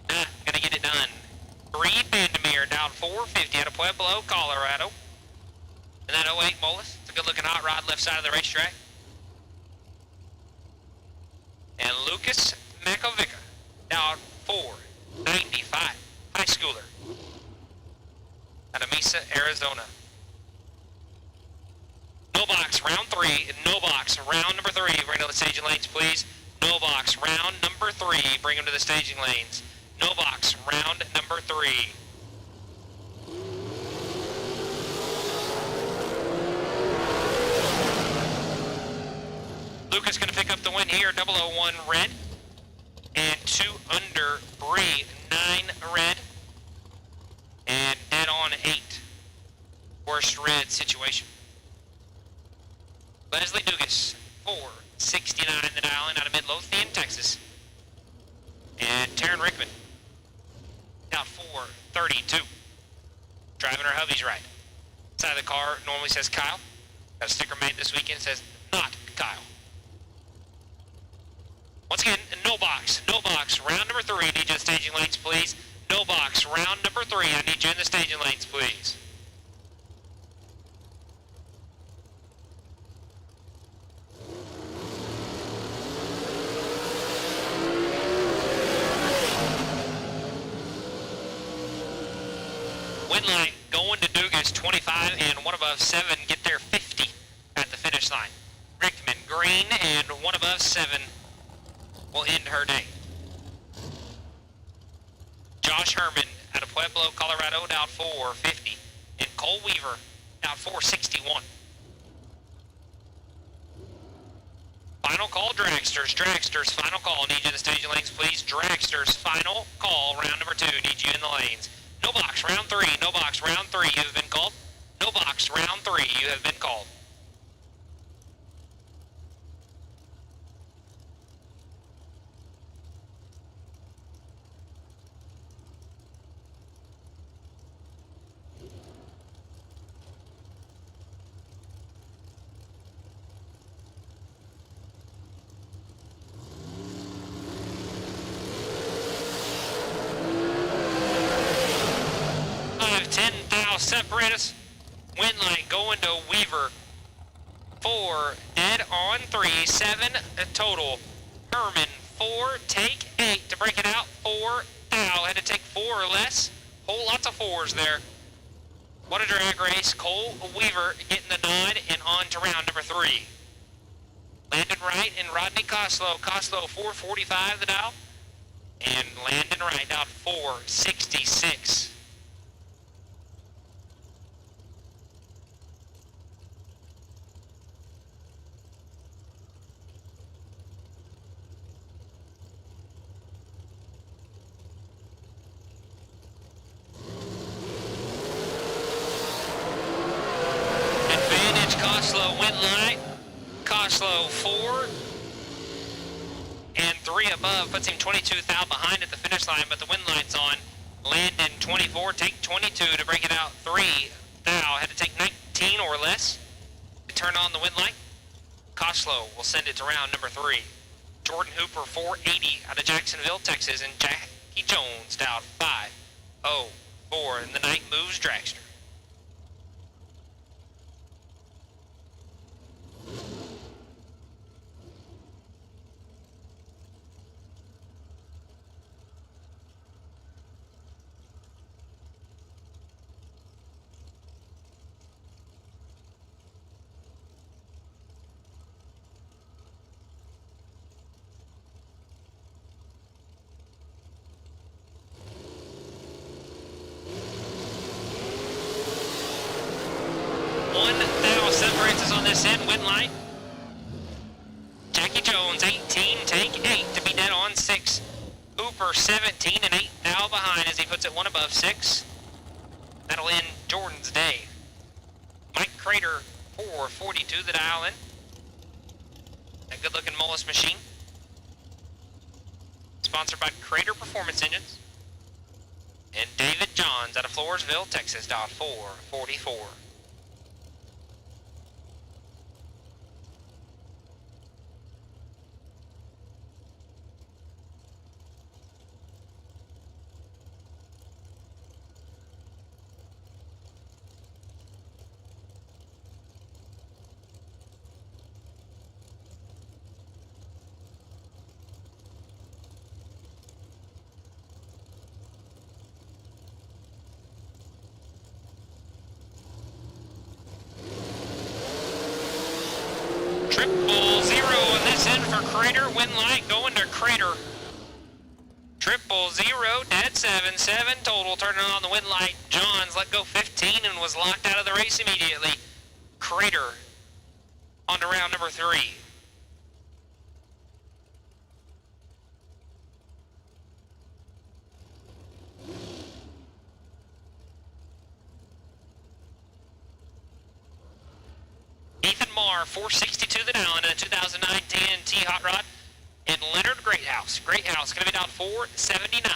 Gonna get it done. Reed Vandermeer down 450 out of Pueblo, Colorado. And that 08 Molus. It's a good looking hot rod left side of the racetrack. And Lucas Makovica down 495. High schooler. Out of Mesa, Arizona. No box, round 3. No box, round number 3. Bring to the staging lanes, please. No box, round number 3. Bring them to the staging lanes. No box, round number 3. Lucas going to pick up the win here. 001 red. And 2 under Bree. 9 red. And dead on 8. Worst red situation. Leslie Dugas, 469 the dial in out of Midlothian, Texas. And Taryn Rickman, down 432. Driving her hubby's right. Side of the car normally says Kyle. Got a sticker made this weekend, says not Kyle. Once again, no box, round number 3. Need you in the staging lanes, please. No box, round number 3. I need you in the staging lanes, please. Winlight going to Dugas, 25 and 1 above 7, get there 50 at the finish line. Rickman green and 1 above 7 will end her day. Josh Herman out of Pueblo, Colorado, down 450. And Cole Weaver down 461. Final call, Dragsters. Dragsters, final call. Need you in the staging lanes, please. Dragsters, final call, round number 2. Need you in the lanes. No box, round 3. No box, round 3. You have been called. No box, round 3. You have been called. Separate us. Winlight going to Weaver. 4 dead on 3. 7 total. Herman 4 take 8 to break it out. 4 foul. Had to take 4 or less. Whole lots of 4s there. What a drag race. Cole Weaver getting the nod and on to round number 3. Landon Wright and Rodney Coslow. Coslow 445 the dial. And Landon Wright out 466. Coslow Winlight. Coslow 4 and 3 above puts him 22 thou behind at the finish line, but the Winlight's on. Landon 24, take 22 to break it out. 3 thou had to take 19 or less to turn on the Winlight. Coslow will send it to round number 3. Jordan Hooper 480 out of Jacksonville, Texas, and Jackie Jones down 5-0-4, and the night moves Dragster. Separates us on this end, Winlight. Jackie Jones, 18, take 8 to be dead on 6. Hooper, 17 and 8 now behind as he puts it 1 above 6. That'll end Jordan's day. Mike Crater, 442 the dial in. A good looking Mullis machine. Sponsored by Crater Performance Engines. And David Johns out of Floresville, Texas, dial 444. 000 on this end for Crater. Wind light going to Crater. 000, dead 7 total. Turning on the wind light. Johns let go 15 and was locked out of the race immediately. Crater on to round number 3. Ethan Marr, 462 the gallon in a 2009 TNT Hot Rod. And Leonard Greathouse. Greathouse going to be down 479.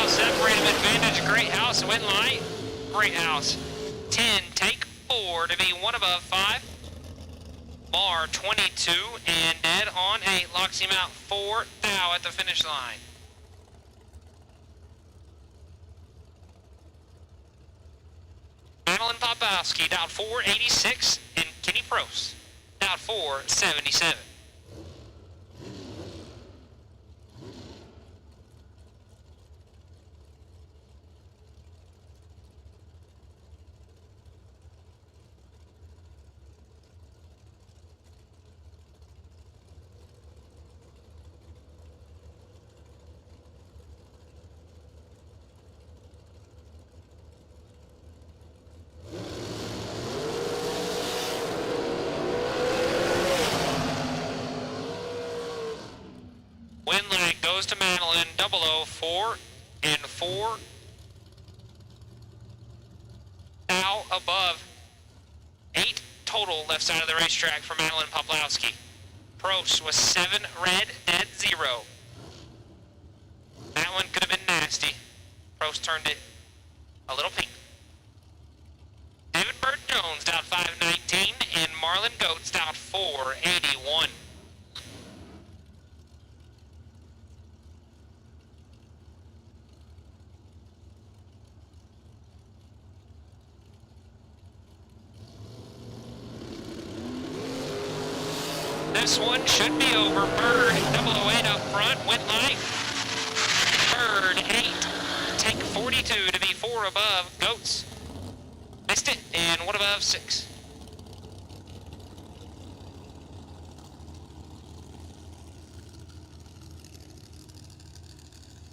Separated advantage, Greathouse, wind light, Greathouse, 10, take 4 to be 1 above 5, Marr, 22, and dead on 8, locks him out 4, thou at the finish line. Madeline Popowski, down 486, and Kenny Prost, down 477. Wind lag goes to Madeline, 004 and 4. Now above 8 total left side of the racetrack for Madeline Poplowski. Prost was 7 red, dead 0. That one could have been nasty. Prost turned it a little pink. David Bird Jones down 519 and Marlon Goetz down 481. This one should be over. Bird 008 up front, went light. Bird 8, take 42 to be 4 above. Goats missed it and 1 above 6.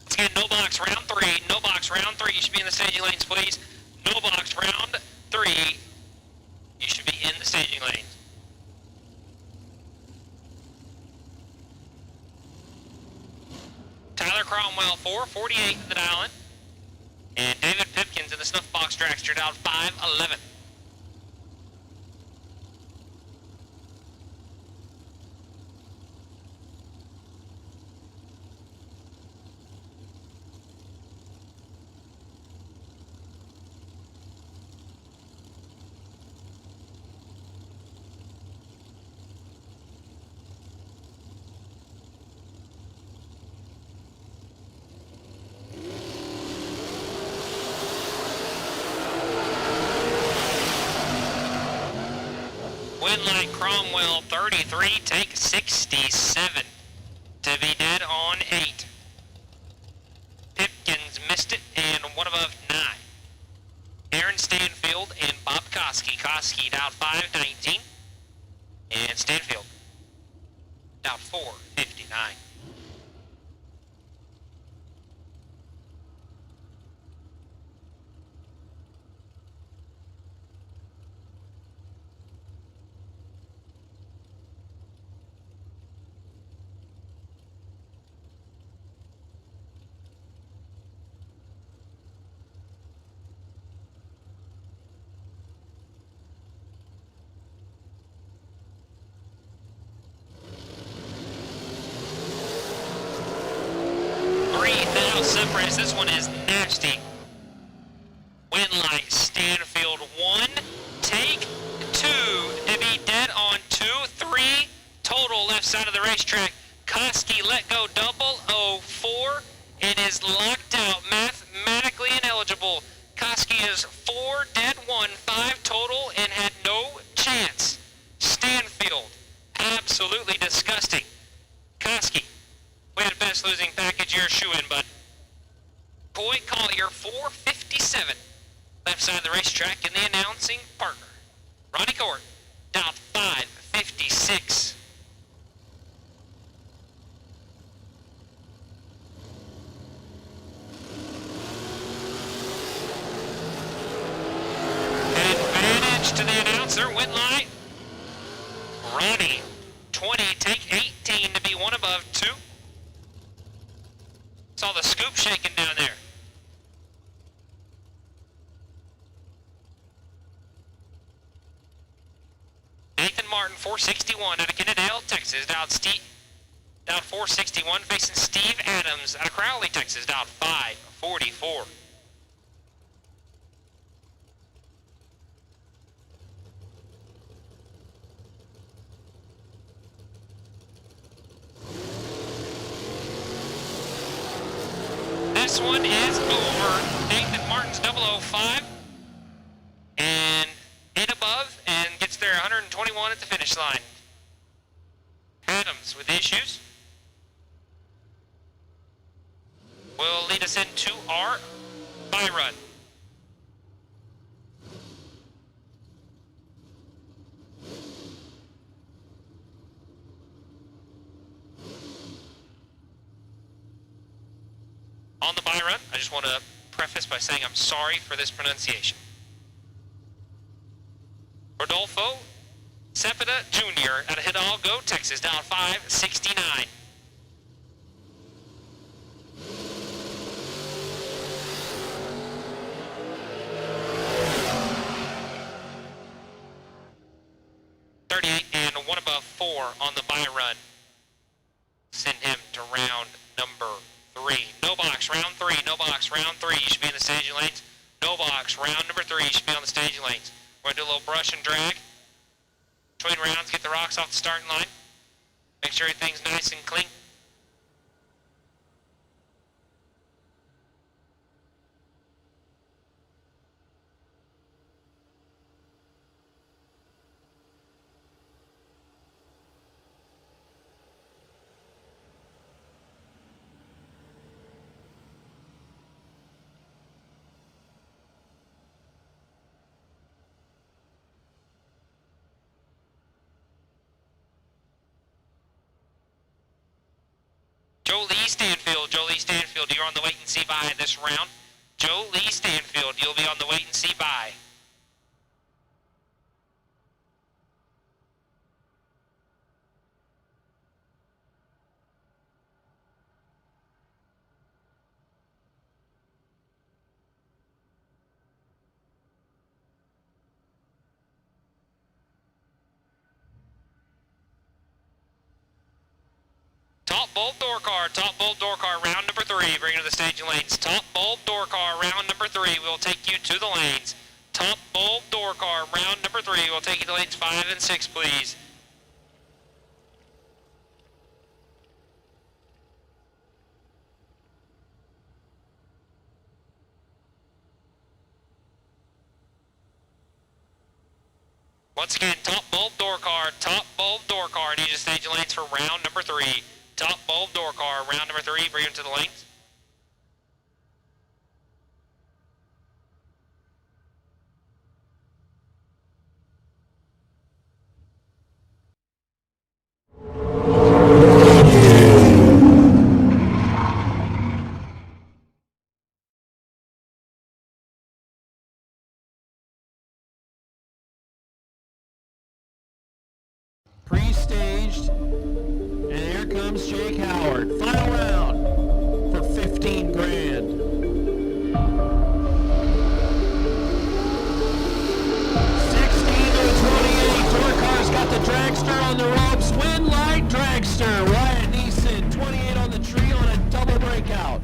Once again, no box round 3. No box round 3. You should be in the staging lanes, please. No box round 3. You should be in the staging lanes. Tyler Cromwell, 448 to the dial-in. And David Pipkins in the snuff box dragster down 511. Winlight Cromwell 33, take 67 to be dead on 8. Pipkins missed it and 1 above 9. Aaron Stanfield and Bob Koski. Koski down 519 and Stanfield down 459. Separates. This one is nasty. Winlight Stanfield 1, take 2 to be dead on 2, 3 total left side of the racetrack. Koski let go 004 and is locked out, mathematically ineligible. Koski is 4 dead 1, 5 total and had no chance. Stanfield, absolutely disgusting. Koski, we had best losing package. You're a shoe-in, bud. Coy Collier 4:57. Left side of the racetrack in the announcing partner. Ronnie Court, dialed 5:56. Advantage to the announcer, win light. Ronnie, 20, take 18 to be one above 2. Saw the scoop shaking down there. Nathan Martin, 461 out of Kennedale, Texas, dialed 461, facing Steve Adams out of Crowley, Texas, dialed 544. This one is over. Nathan Martin's 005 and in above and gets there 121 at the finish line. Adams with issues will lead us into our bye run. On the bye run, I just want to preface by saying I'm sorry for this pronunciation. Rodolfo Cepeda Jr. out of Hidalgo, Texas, down 569. And one above 4 on the bye run. Send him to round number 3. No box, round 3. No box, round 3. You should be in the staging lanes. No box, round number 3. You should be on the staging lanes. We're going to do a little brush and drag. Between rounds, get the rocks off the starting line. Make sure everything's nice and clean. Joe Lee Stanfield, you're on the wait and see bye this round. Joe Lee Stanfield, you'll be on the wait and see bye. Top bulb door car, round number 3, bring it to the staging lanes. Top bulb door car, round number 3, will take you to the lanes. Top bulb door car, round number 3, will take you to lanes 5 and 6, please. Once again, top bulb door car, need to stage lanes for round number 3. Top bulb door car, round number 3, bring it to the lanes. Pre-staged, and here comes Jake Howard. Final round for 15 grand. 16 to 28. Tour car's got the dragster on the ropes. Win light dragster. Wyatt Neeson, 28 on the tree on a double breakout.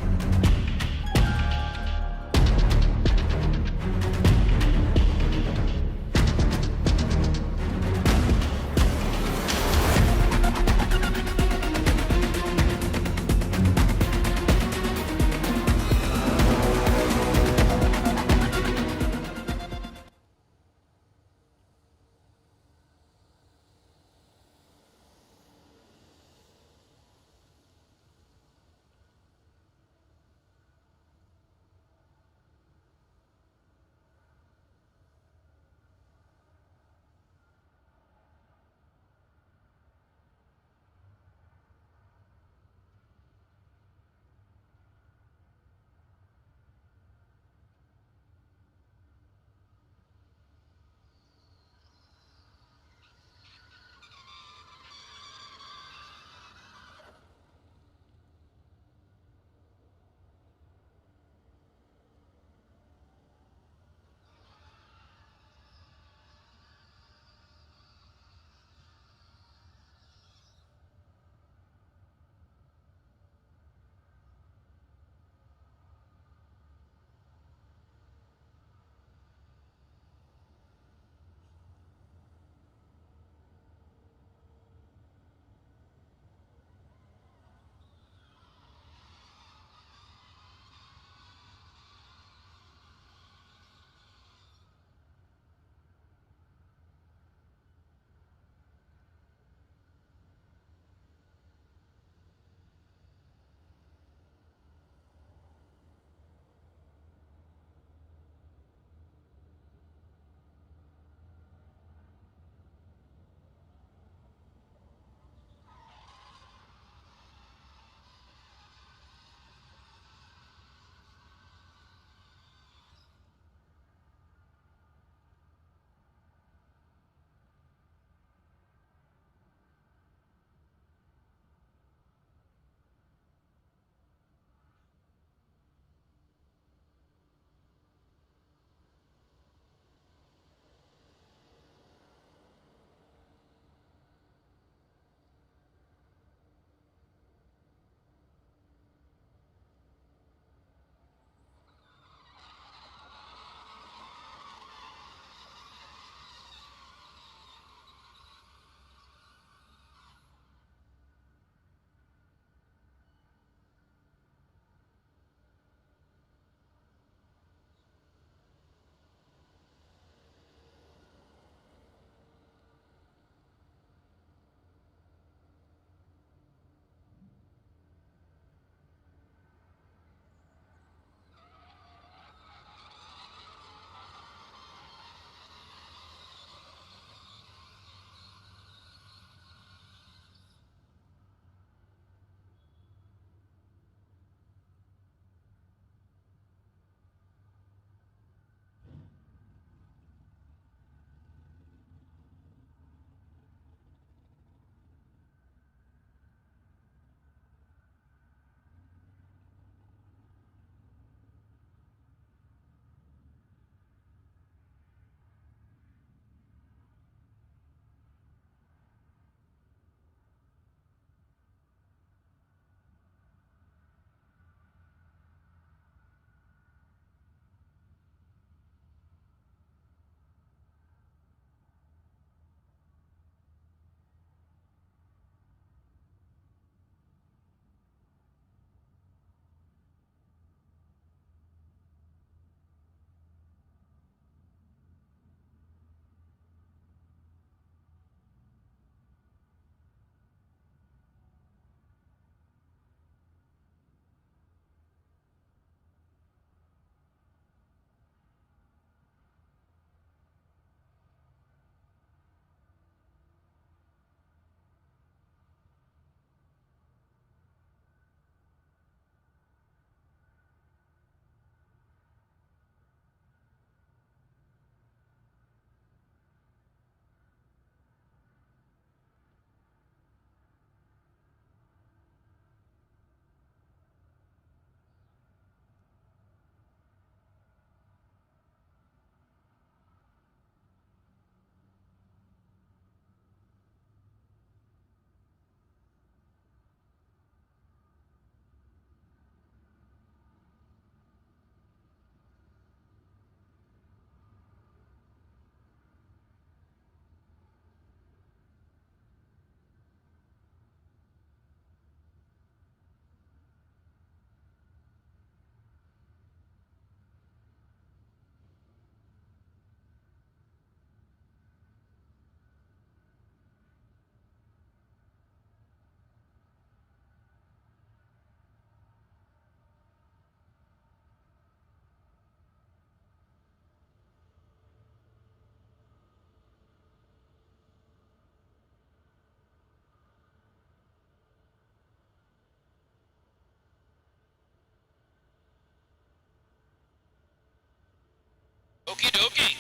Okie dokie.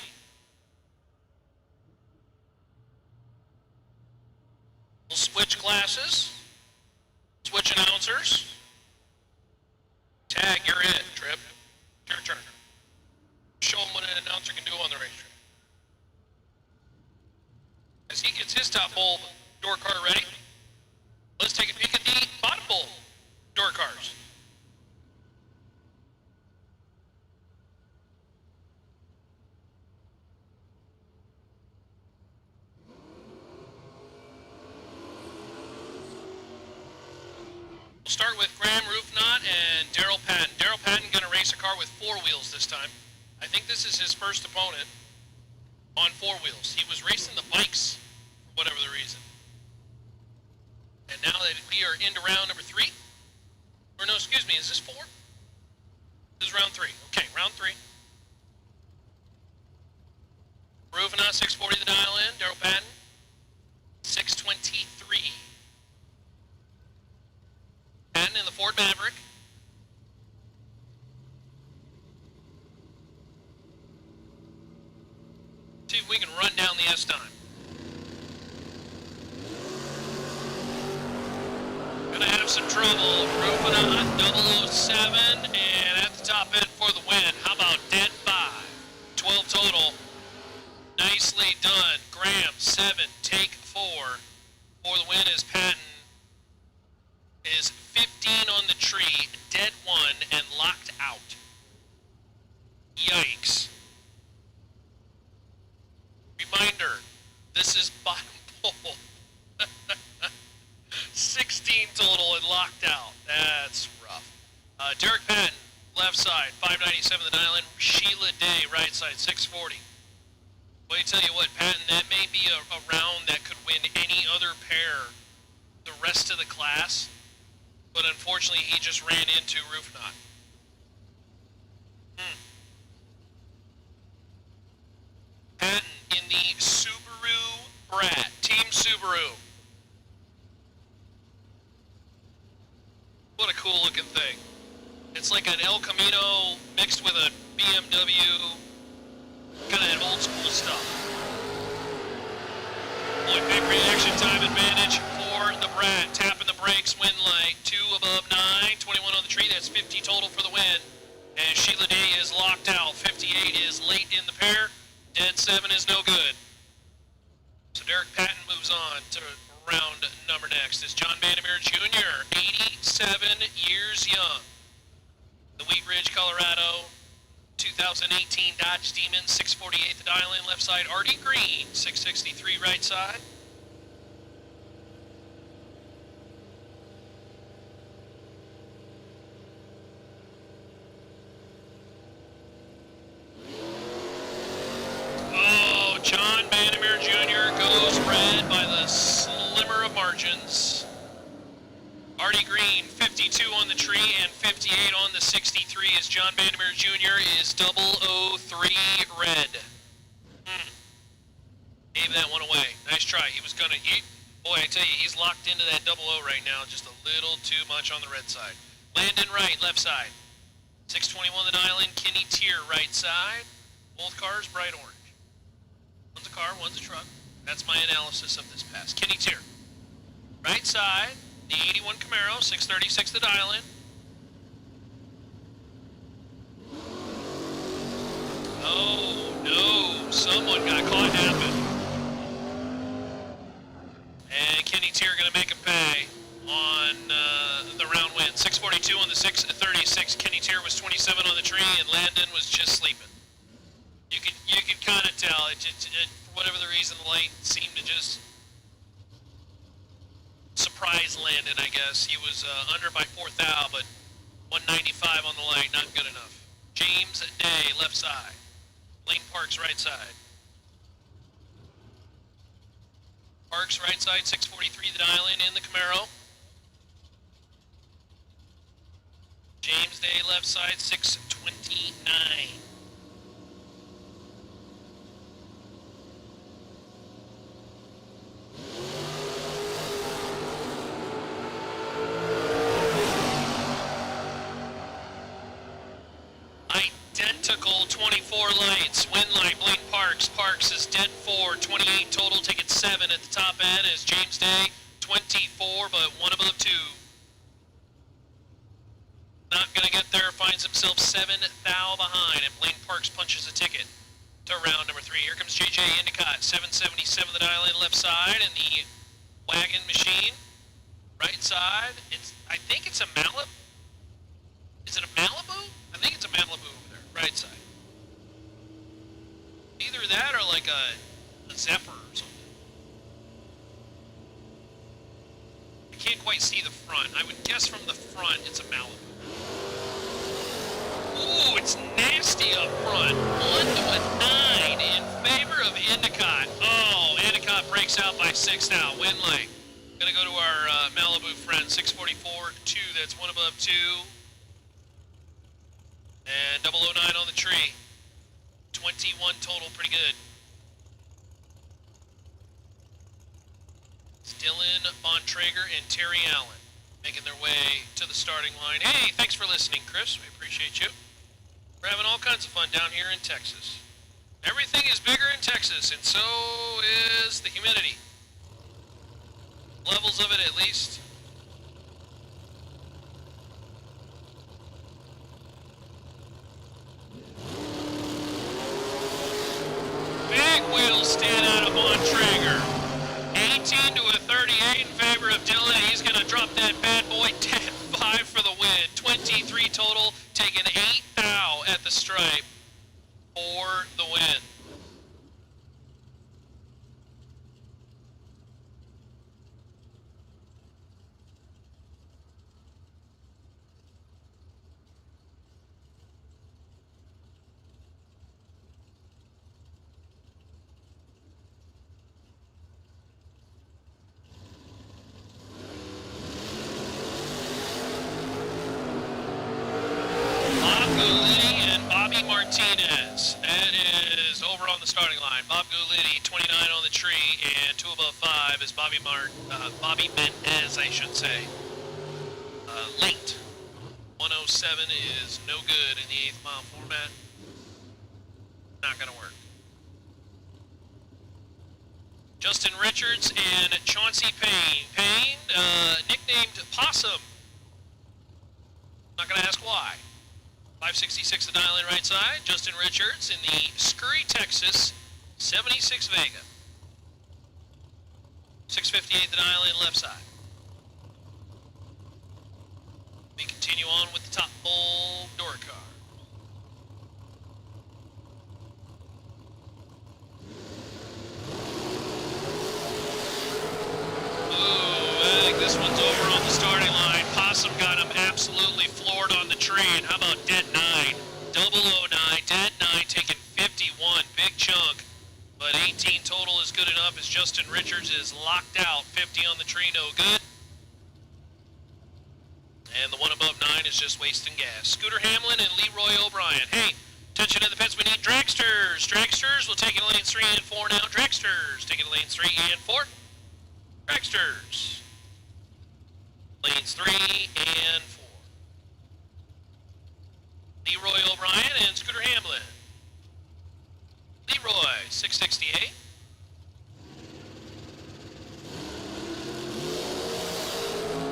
We'll switch classes. Switch announcers. Tag, you're it, Trip. Your turn. Show them what an announcer can do on the racetrack. As he gets his top bowl door car ready, let's take a peek at the bottom bowl door cars. We'll start with Graham Roofknot and Daryl Patton. Daryl Patton going to race a car with 4 wheels this time. I think this is his first opponent on 4 wheels. He was racing the bikes for whatever the reason. And now that we are into round number 3, or no, excuse me, is this 4? This is round 3. Okay, round 3. Roofknot 640 the dial in. Daryl Patton 623. Patton in the Ford Maverick. See if we can run down the S time. Gonna have some trouble. Roofknot 007 and at the top end for the win. How about dead 5? 12 total. Nicely done. Graham 7, take 4. For the win is Patton. Is 15 on the tree, dead 1, and locked out. Yikes. Reminder, this is bottom pole. 16 total and locked out. That's rough. Derek Patton, left side, 597 the dial in. Sheila Day, right side, 640. Well, I tell you what, Patton, that may be a round that could win any other pair the rest of the class. But unfortunately, he just ran into Roofknot. Patton in the Subaru Brat. Team Subaru. What a cool looking thing. It's like an El Camino mixed with a BMW. Kind of that old school stuff. Boy, big reaction time advantage for the Brat. Tapping the brakes, win light. 2 above 9, 21 on the tree. That's 50 total for the win. And Sheila Day is locked out. 58 is late in the pair. Dead 7 is no good. So Derek Patton moves on to round number next. Is John Vandermeer Jr., 87 years young. The Wheat Ridge, Colorado, 2018 Dodge Demon, 648 the dial in left side. Artie Green, 663 right side. John Vandermeer Jr. goes red by the slimmer of margins. Artie Green, 52 on the tree and 58 on the 63 as John Vandermeer Jr. is 003 red. Gave that one away. Nice try. He was gonna, boy, I tell you, he's locked into that 00 right now, just a little too much on the red side. Landon Wright, left side. 621 the dial in, Kenny Tier, right side. Both cars bright orange. One's a car, one's a truck. That's my analysis of this pass. Kenny Tier. Right side, the 81 Camaro, 636 the dial in. Oh no, someone got caught napping. And Kenny Tier gonna make him pay on the round win. 642 on the 636. Kenny Tier was 27 on the tree and Landon was just sleeping. You could kind of tell it, for whatever the reason, the light seemed to just surprise Landon, I guess. He was under by 4 thou, but 195 on the light, not good enough. James Day, left side. Lane Parks, right side. Parks, right side, 643 the dial in the Camaro. James Day, left side, 629. Identical 24 lights. Win foul behind, and Blaine Parks punches a ticket to round number 3. Here comes JJ Endicott, 777 the dial in left side, and the wagon machine, right side. I think it's a Malibu. Is it a Malibu? I think it's a Malibu over there, right side. Either that or like a Zephyr or something. I can't quite see the front. I would guess from the front it's a Malibu. Ooh, it's nasty up front. 1 to a 9 in favor of Endicott. Oh, Endicott breaks out by 6 now. Win lane. Gonna go to our Malibu friend, 644-2. That's 1 above 2. And 009 on the tree. 21 total, pretty good. It's Dylan Bontrager and Terry Allen making their way to the starting line. Hey, thanks for listening, Chris. We appreciate you. We're having all kinds of fun down here in Texas. Everything is bigger in Texas, and so is the humidity. Levels of it, at least. Big wheels stand out of Bontrager. 18 to a 38 in favor of Dylan. He's going to drop that bad boy 10-5 for the win. 23 total, taking 8 thou at the stripe for the win. Martinez, that is over on the starting line. Bob Gulitti, 29 on the tree, and 2 above 5 is Bobby Mendez, I should say. Late. 107 is no good in the 8th mile format. Not gonna work. Justin Richards and Chauncey Payne. Payne, nicknamed Possum. Not gonna ask why. 566 the dial in right side. Justin Richards in the Scurry, Texas, 76 Vega. 658 the dial in left side. We continue on with the top full door car. Ooh, I think this one's over on the starting line. Possum got him absolutely floored on the tree. And how about Dead 9? 009, Dead 9 taking 51, big chunk. But 18 total is good enough as Justin Richards is locked out. 50 on the tree, no good. And the one above 9 is just wasting gas. Scooter Hamlin and Leroy O'Brien. Hey, attention in the pits, we need dragsters. Dragsters will take in lanes 3 and 4 now. Dragsters taking lanes 3 and 4. Dragsters. Lanes 3 and 4. Leroy O'Brien and Scooter Hamlin. Leroy, 668.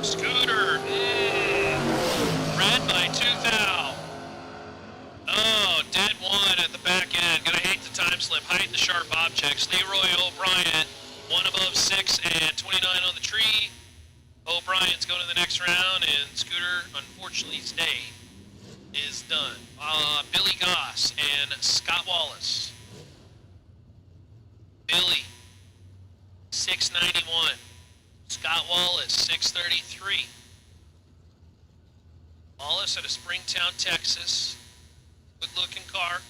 Scooter, red by 2 thou. Oh, dead 1 at the back end. Gonna hate the time slip, hide the sharp objects. Leroy O'Brien, 1 above 6 and 29 on the tree. O'Brien's going to the next round, and Scooter, unfortunately, his day is done. Billy Goss and Scott Wallace. Billy, 691. Scott Wallace, 633. Wallace out of Springtown, Texas. Good looking car.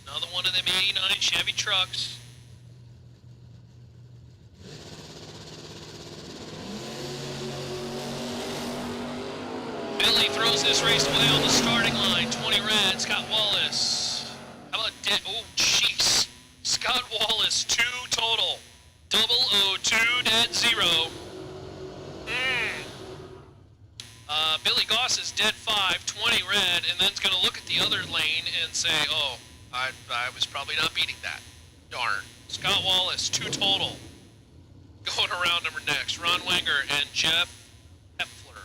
Another one of them 89 Chevy trucks. Billy throws this race away on the starting line. 20 red, Scott Wallace. How about dead? Oh, jeez. Scott Wallace, 2 total. 002, dead 0. Billy Goss is dead 5, 20 red, and then's going to look at the other lane and say, oh, I was probably not beating that. Darn. Scott Wallace, 2 total. Going around number next. Ron Wenger and Jeff Heffler.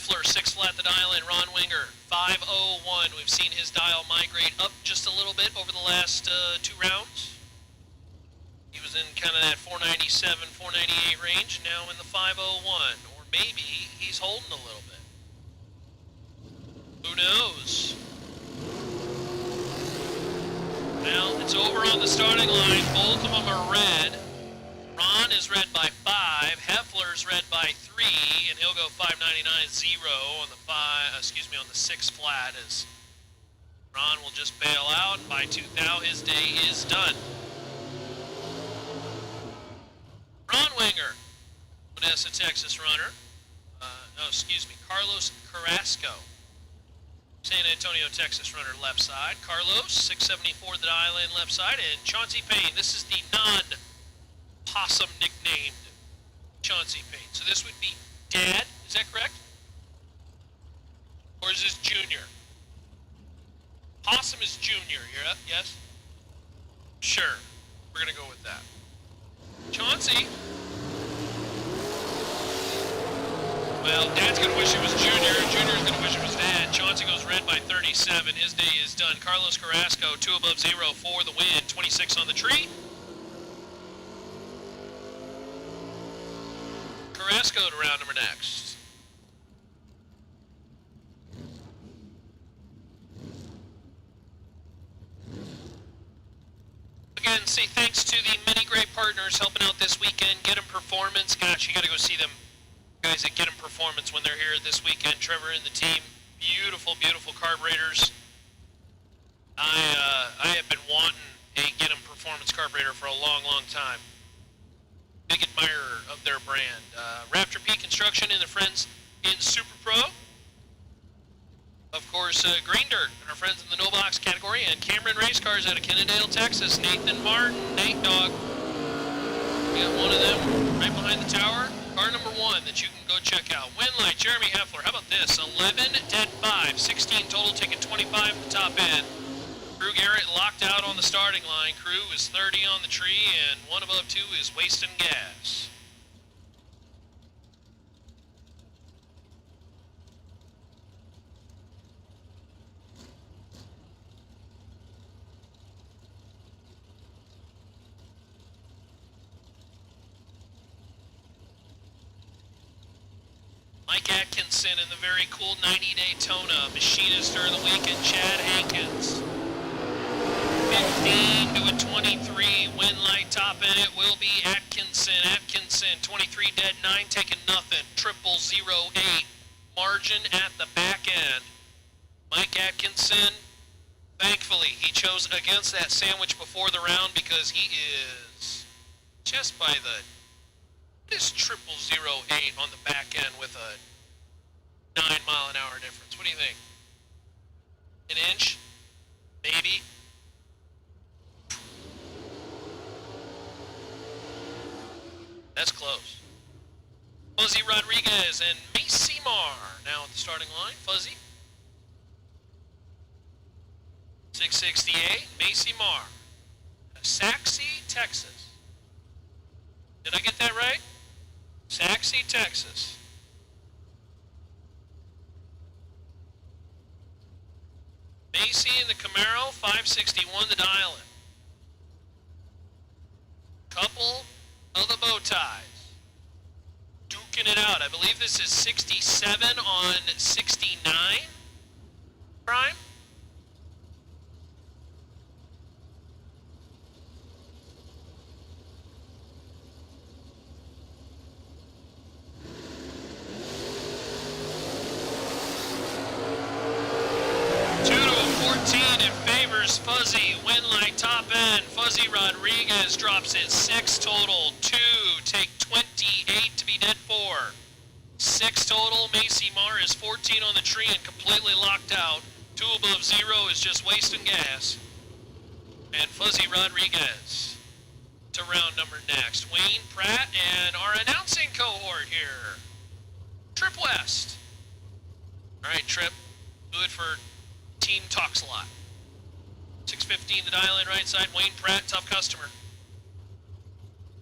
Heffler, 6 flat the dial in. Ron Winger, 501. We've seen his dial migrate up just a little bit over the last 2 rounds. He was in kind of that 497, 498 range, now in the 501. Or maybe he's holding a little bit. Who knows? Well, it's over on the starting line. Both of them are red. Ron is red by 5. Heffler's red by 3, and he'll go 599.0 on the on the 6 flat as Ron will just bail out. By 2 thou, his day is done. Ron Winger, Odessa, Texas runner. Carlos Carrasco, San Antonio, Texas runner, left side. Carlos, 674 the dial in, left side. And Chauncey Payne, this is the non-possum nicknamed Chauncey Payne. So this would be Dad, is that correct? Or is this Junior? Possum is Junior, yes? Sure, we're gonna go with that. Chauncey. Well, Dad's gonna wish it was Junior, Junior's gonna wish it was Dad. Chauncey goes red by 37, his day is done. Carlos Carrasco, 2 above 0 for the win, 26 on the tree. Carrasco to round number next. Again, say thanks to the many great partners helping out this weekend. Get 'em Performance. Gosh, you got to go see them guys at Get 'em Performance when they're here this weekend. Trevor and the team. Beautiful, beautiful carburetors. I have been wanting a Get 'em Performance carburetor for a long, long time. Big admirer of their brand. Raptor P Construction and their friends in Super Pro. Of course, Green Dirt and our friends in the no box category, and Cameron Race Cars out of Kennedale, Texas. Nathan Martin, Nate Dog. We got one of them right behind the tower. Car number 1 that you can go check out. Winlight, Jeremy Heffler. How about this? 11, dead 5, 16 total, taking 25 at the top end. Crew Garrett locked out on the starting line. Crew is 30 on the tree, and 1 above 2 is wasting gas. Mike Atkinson in the very cool 90 Daytona. Machinist during the weekend, Chad Hankins. 15 to a 23. Winlight top in it will be Atkinson. Atkinson, 23 dead 9, taking nothing. 0008. Margin at the back end. Mike Atkinson, thankfully, he chose against that sandwich before the round because he is just by the... This 0008 on the back end with a 9-mile-an-hour difference. What do you think? An inch? Maybe? That's close. Fuzzy Rodriguez and Macy Marr now at the starting line. Fuzzy. 668, Macy Marr. Saxe, Texas. Did I get that right? Saxe, Texas. Macy in the Camaro, 561 the dial-in. Couple of the bow ties. Duking it out. I believe this is 67 on 69. Prime? Fuzzy, Winlight top end. Fuzzy Rodriguez drops it 6 total. 2 take 28 to be dead 4. 6 total. Macy Marr is 14 on the tree and completely locked out. 2 above 0 is just wasting gas. And Fuzzy Rodriguez to round number next. Wayne Pratt and our announcing cohort here. Trip West. All right, Trip. Do it for Team Talks a Lot. 615 the dial in right side. Wayne Pratt, tough customer.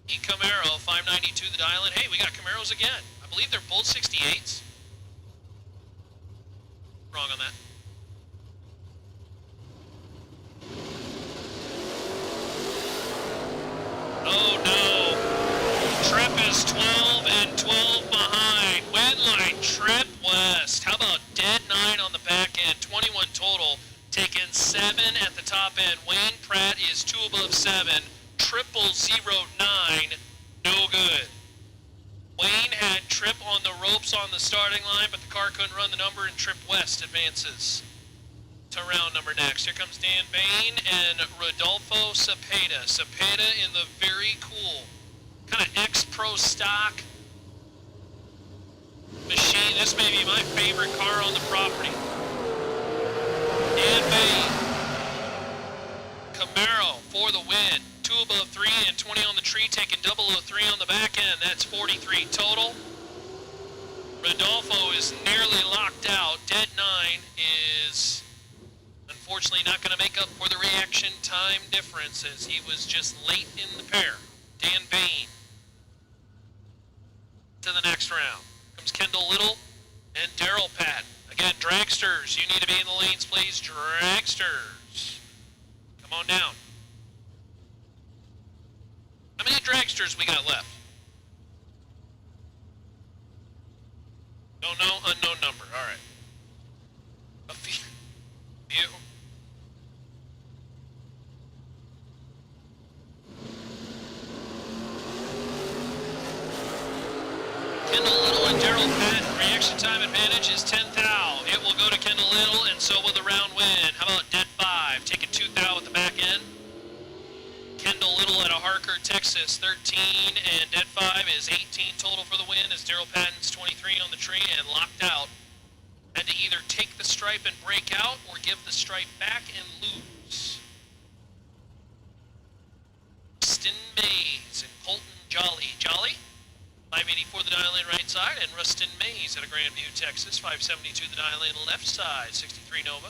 E Camaro, 592 the dial in. Hey, we got Camaros again. I believe they're both 68s. Wrong on that. Oh no. Trip is 12 and 12 behind. Win line, Trip West. How about dead 9 on the back end? 21 total. Taking 7 at the top end. Wayne Pratt is 2 above 7. 0009. No good. Wayne had Trip on the ropes on the starting line, but the car couldn't run the number, and Trip West advances to round number next. Here comes Dan Bain and Rodolfo Cepeda. Cepeda in the very cool, kind of ex-pro stock machine. This may be my favorite car on the property. Dan Bain. Camaro for the win. 2 above 3 and 20 on the tree, taking 003 on the back end. That's 43 total. Rodolfo is nearly locked out. Dead 9 is unfortunately not going to make up for the reaction time difference as he was just late in the pair. Dan Bain to the next round. Comes Kendall Little and Daryl Patton. Again, dragsters, you need to be in the lanes, please. Dragsters. Come on down. How many dragsters we got left? Don't know, unknown number. All right. A few. Kendall Little and Daryl Patton. Reaction time advantage is 10 thou. It will go to Kendall Little, and so will the round win. How about dead 5? Taking 2 thou at the back end. Kendall Little out of Harker, Texas, 13, and dead 5 is 18 total for the win as Daryl Patton's 23 on the tree and locked out. Had to either take the stripe and break out or give the stripe back and lose. Rustin Mays and Colton Jolly. Jolly, 584 the dial in right side, and Rustin Mays out of Grandview, Texas, 572 the dial in left side, 63 Nova.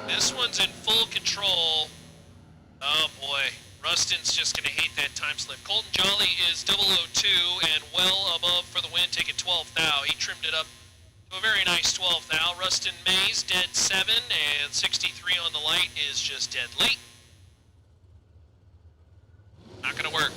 This one's in full control. Oh boy, Rustin's just going to hate that time slip. Colton Jolly is 002 and well above for the win, taking 12 thou. He trimmed it up to a very nice 12 thou. Rustin Mays, dead 7, and 63 on the light is just dead late. Not going to work.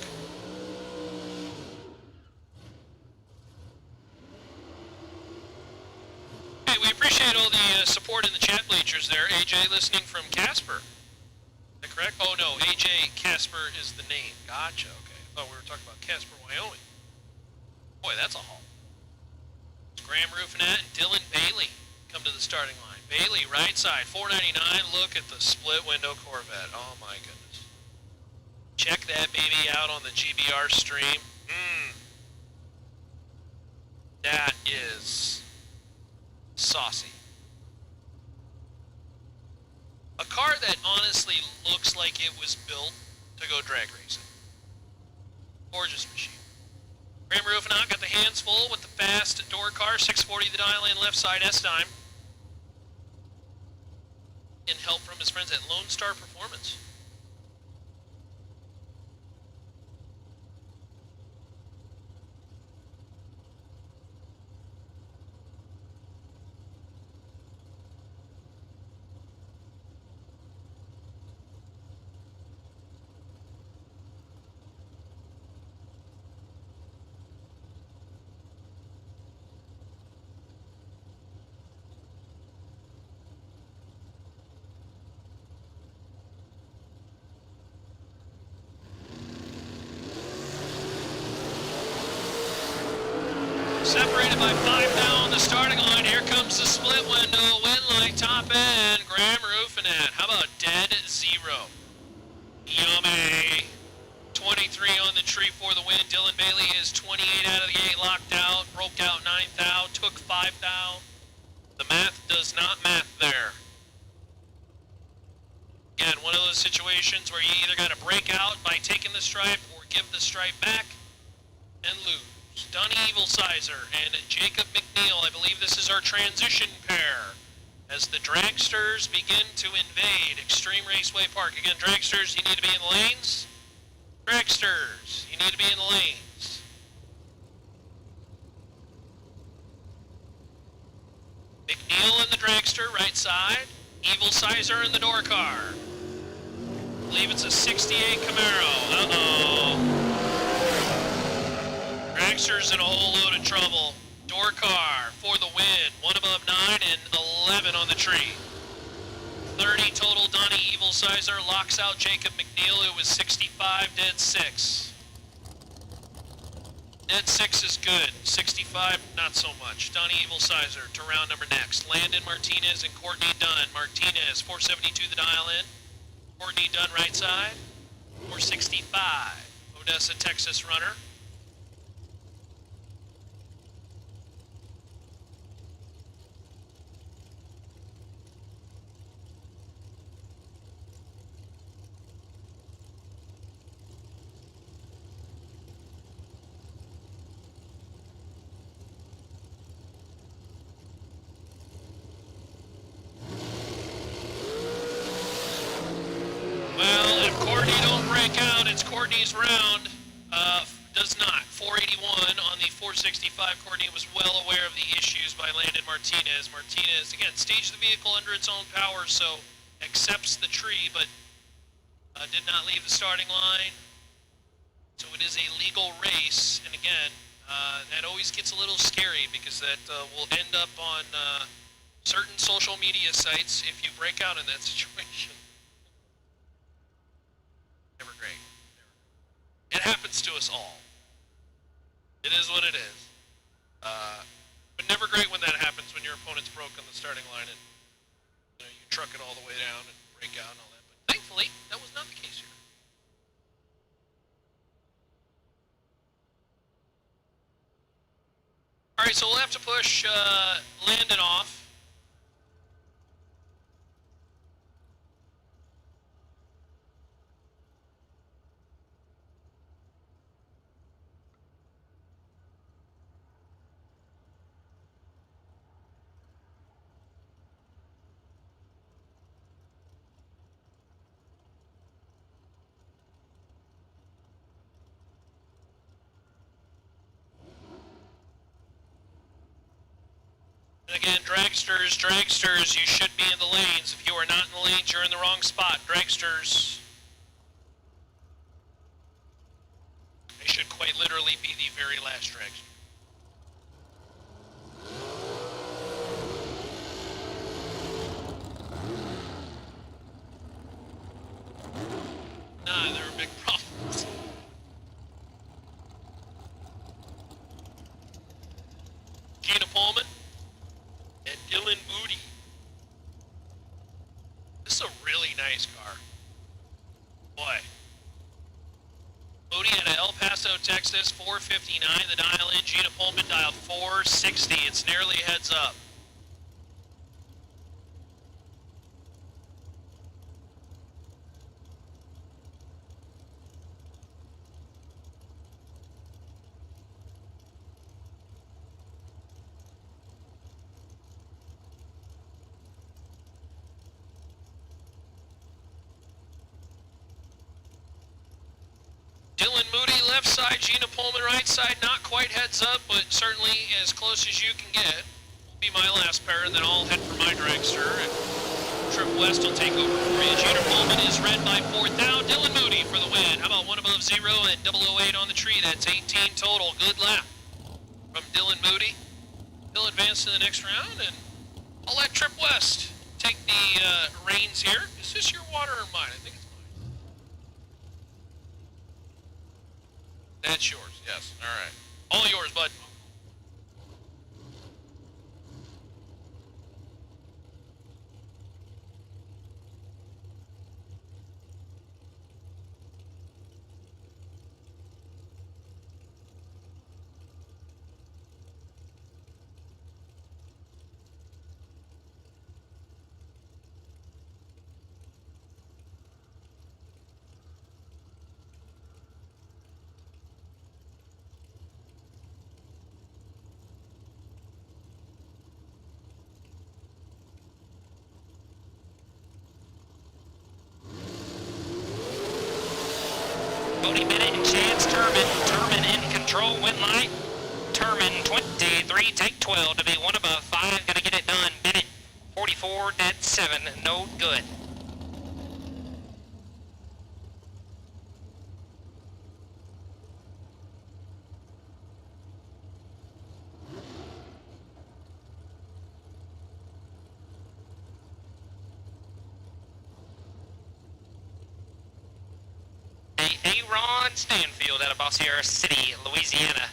We appreciate all the support in the chat bleachers there. AJ listening from Casper. Is that correct? Oh no, AJ Casper is the name. Gotcha, okay. I thought we were talking about Casper, Wyoming. Boy, that's a haul. It's Graham Rufinat and Dylan Bailey come to the starting line. Bailey, right side, 499. Look at the split window Corvette. Oh my goodness. Check that baby out on the GBR stream. That is saucy. A car that honestly looks like it was built to go drag racing. Gorgeous machine. Graham Rufinat got the hands full with the fast door car, 640 the dial in left side S-Time. In help from his friends at Lone Star Performance. Separated by 5 now on the starting line. Here comes the split window. Win line top end. Graham Rufinat. How about dead 0? Yummy. 23 on the tree for the win. Dylan Bailey is 28 out of the gate. Locked out. Broke out 9 thou. Took 5 thou. The math does not math there. Again, one of those situations where you either got to break out by taking the stripe or give the stripe back and lose. Donnie Evilsizer and Jacob McNeil. I believe this is our transition pair as the dragsters begin to invade Extreme Raceway Park. Again, dragsters, you need to be in the lanes. Dragsters, you need to be in the lanes. McNeil in the dragster, right side. Evil Sizer in the door car. I believe it's a 68 Camaro. Uh-oh. Dragster's in a whole load of trouble. Door car for the win. 1 above 9 and 11 on the tree. 30 total. Donnie Evil Sizer locks out Jacob McNeil, who was 65, dead 6. Dead 6 is good. 65, not so much. Donnie Evil Sizer to round number next. Landon Martinez and Courtney Dunn. Martinez, 472 the dial in. Courtney Dunn right side. 465. Odessa, Texas runner. Well, if Courtney don't break out, it's Courtney's round. Does not. 481 on the 465. Courtney was well aware of the issues by Landon Martinez. Martinez, again, staged the vehicle under its own power, so accepts the tree, but did not leave the starting line. So it is a legal race, and again, that always gets a little scary because that will end up on certain social media sites if you break out in that situation. Never great. It happens to us all. It is what it is. But never great when that happens, when your opponent's broke on the starting line and you truck it all the way down and break out and all that. But thankfully, that was not the case here. All right, so we'll have to push Landon off. And again, dragsters, you should be in the lanes. If you are not in the lanes, you're in the wrong spot. Dragsters, they should quite literally be the very last dragster. Nah, there are big problems. Gina Pullman and Dylan Moody. This is a really nice car. Boy. Moody out of El Paso, Texas, 459. The dial in. Gina Pullman dialed 460. It's nearly heads up. Dylan Moody left side, Gina Pullman right side, not quite heads up, but certainly as close as you can get. Will be my last pair, and then I'll head for my dragster, and Trip West will take over for you. Gina Pullman is red by 4th down. Dylan Moody for the win. How about 1 above 0 and 008 on the tree? That's 18 total. Good lap from Dylan Moody. He'll advance to the next round, and I'll let Trip West take the reins here. Is this your water or mine? I think it's mine. That's yours, yes. All right. All yours, bud. Cody Bennett and Chance Turman. Turman in control, win light. Turman 23, take 12 to be 1 above 5. Gotta get it done. Bennett 44, dead 7, no good. Ron Stanfield out of Bossier City, Louisiana.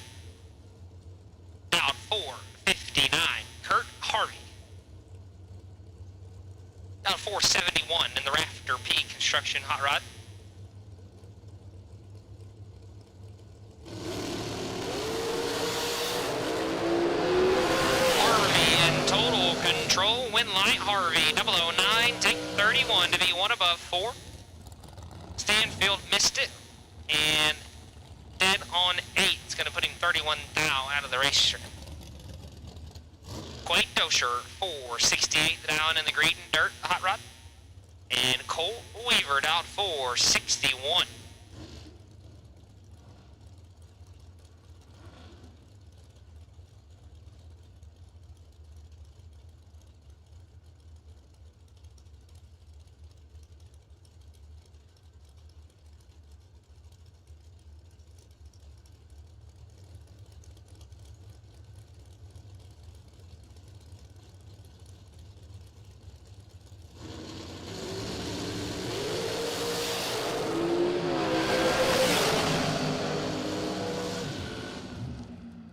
Out 459. Kurt Harvey. Out 471 in the Rafter P Construction Hot Rod. Harvey in total control. Win light Harvey 009. Take 31 to be 1 above 4. Stanfield missed it. And dead on 8. It's going to put him 31 thou out of the racetrack. Quade Dosher, 468 down in the green dirt hot rod. And Colt Weaver down 461.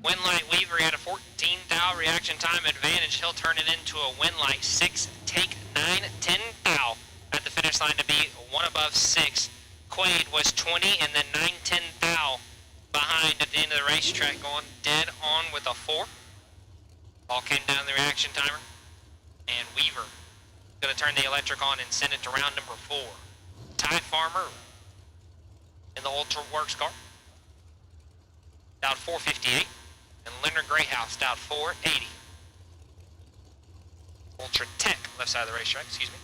Winlight Weaver had a 14 thou reaction time advantage. He'll turn it into a Winlight 6, take 9, 10 thou at the finish line to be 1 above 6. Quade was 20 and then 9, 10 thou behind at the end of the racetrack, going dead on with a 4. Ball came down the reaction timer, and Weaver going to turn the electric on and send it to round number 4. Ty Farmer in the Ultra Works car, down 458. And Leonard Greyhouse down 480. Ultra Tech, left side of the racetrack, excuse me.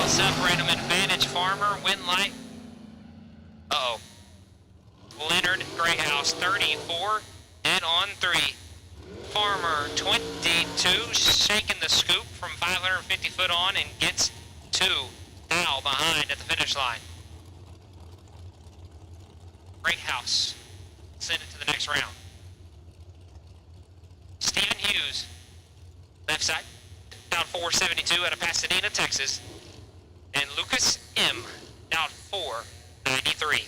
Separate them, advantage Farmer, Winlight. Uh-oh. Leonard Greyhouse 34, dead on 3. Farmer 22, shaking the scoop from 550 foot on and gets 2 thou behind at the finish line. Greyhouse, send it to the next round. Stephen Hughes, left side, down 472 out of Pasadena, Texas. And Lucas M, down 493.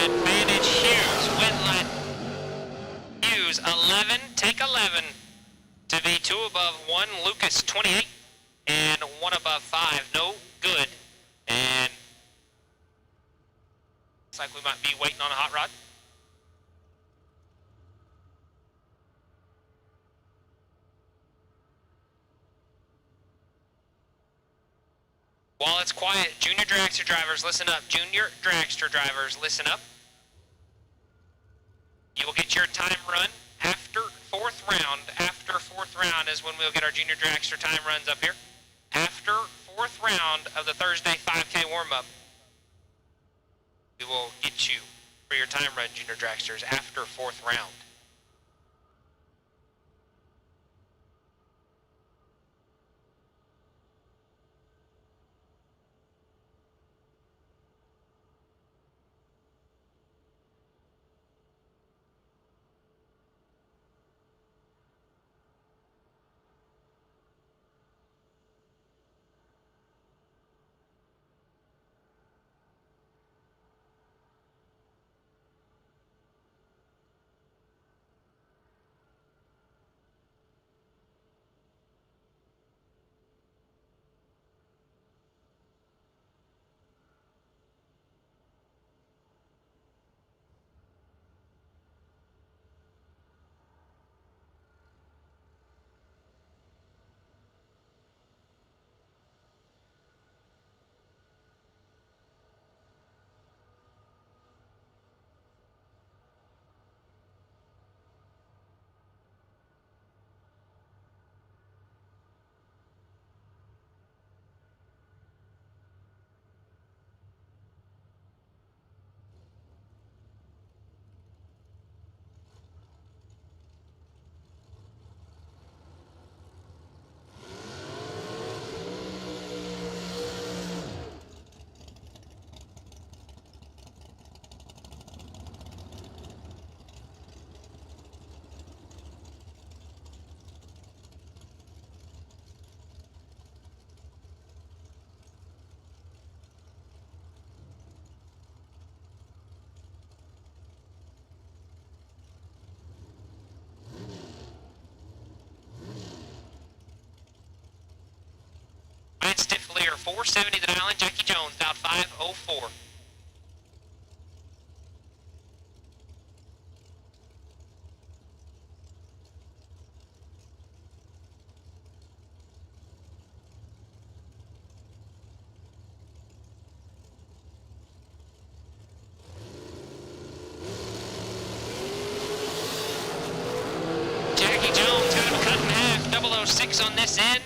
Advantage Hughes, Winlet. Hughes 11, take 11 to be 2 above 1. Lucas 28 and 1 above 5, no good. And looks like we might be waiting on a hot rod. While it's quiet, junior dragster drivers, listen up. Junior dragster drivers, listen up. You will get your time run after 4th round. After 4th round is when we'll get our junior dragster time runs up here. After 4th round of the Thursday 5K warm-up, we will get you for your time run, junior dragsters, after 4th round. 470 that island. Jackie Jones down 504. Jackie Jones got him cut in half. 006 on this end.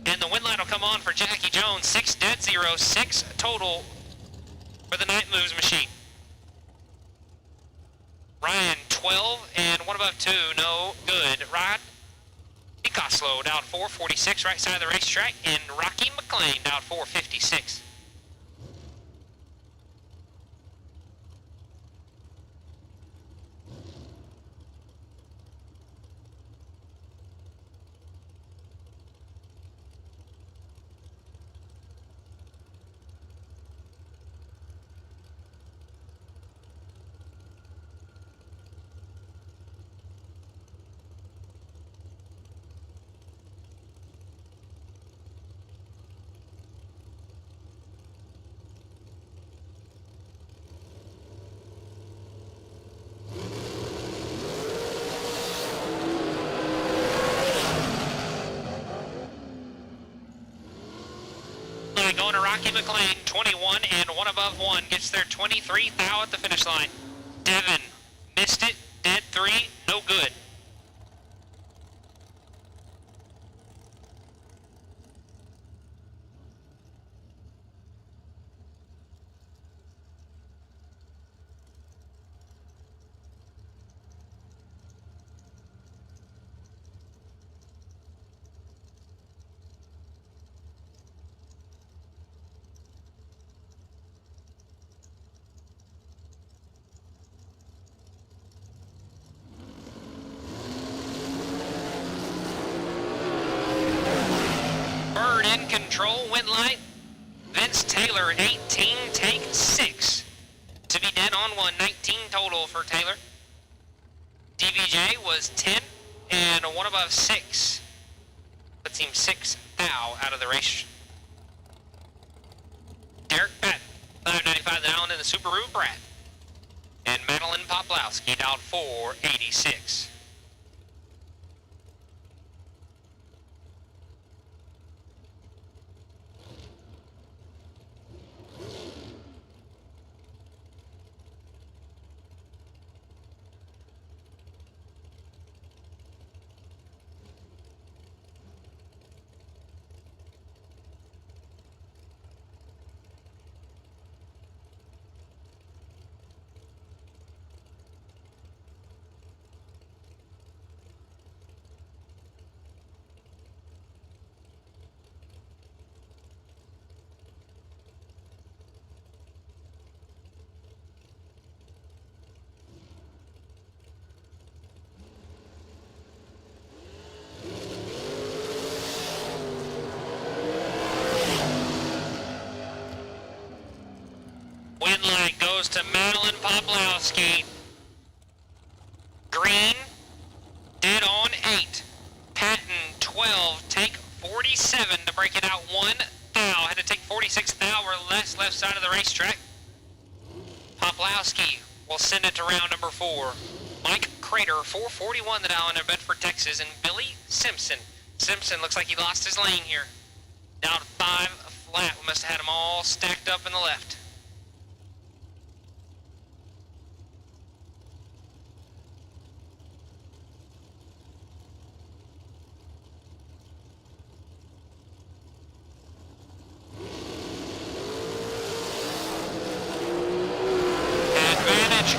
And the wind line will come on for Jackie Jones. 6.06 total for the Night Moves machine. Ryan 12 and 1 above 2, no good. Rod Nicoslo down 446 right side of the racetrack, and Rocky McLean down 456. Going to Rocky McLean, 21 and 1 above 1, gets their 23 thou at the finish line. Devin missed it, dead 3, no good. In control, wind light. Vince Taylor, 18, take 6. To be dead on 1, 19 total for Taylor. DVJ was 10 and 1 above 6. Puts him 6 thou out of the race. Derek Patton, 595 the island in the Subaru Brat. And Madeline Poplowski down 486. Wind line goes to Madeline Poplowski. Green, dead on 8. Patton, 12, take 47 to break it out 1 thou. Had to take 46 thou or less left side of the racetrack. Poplowski will send it to round number 4. Mike Crater, 441 the down in Bedford, Texas, and Billy Simpson. Simpson looks like he lost his lane here. Down 5 flat. We must have had them all stacked up in the left.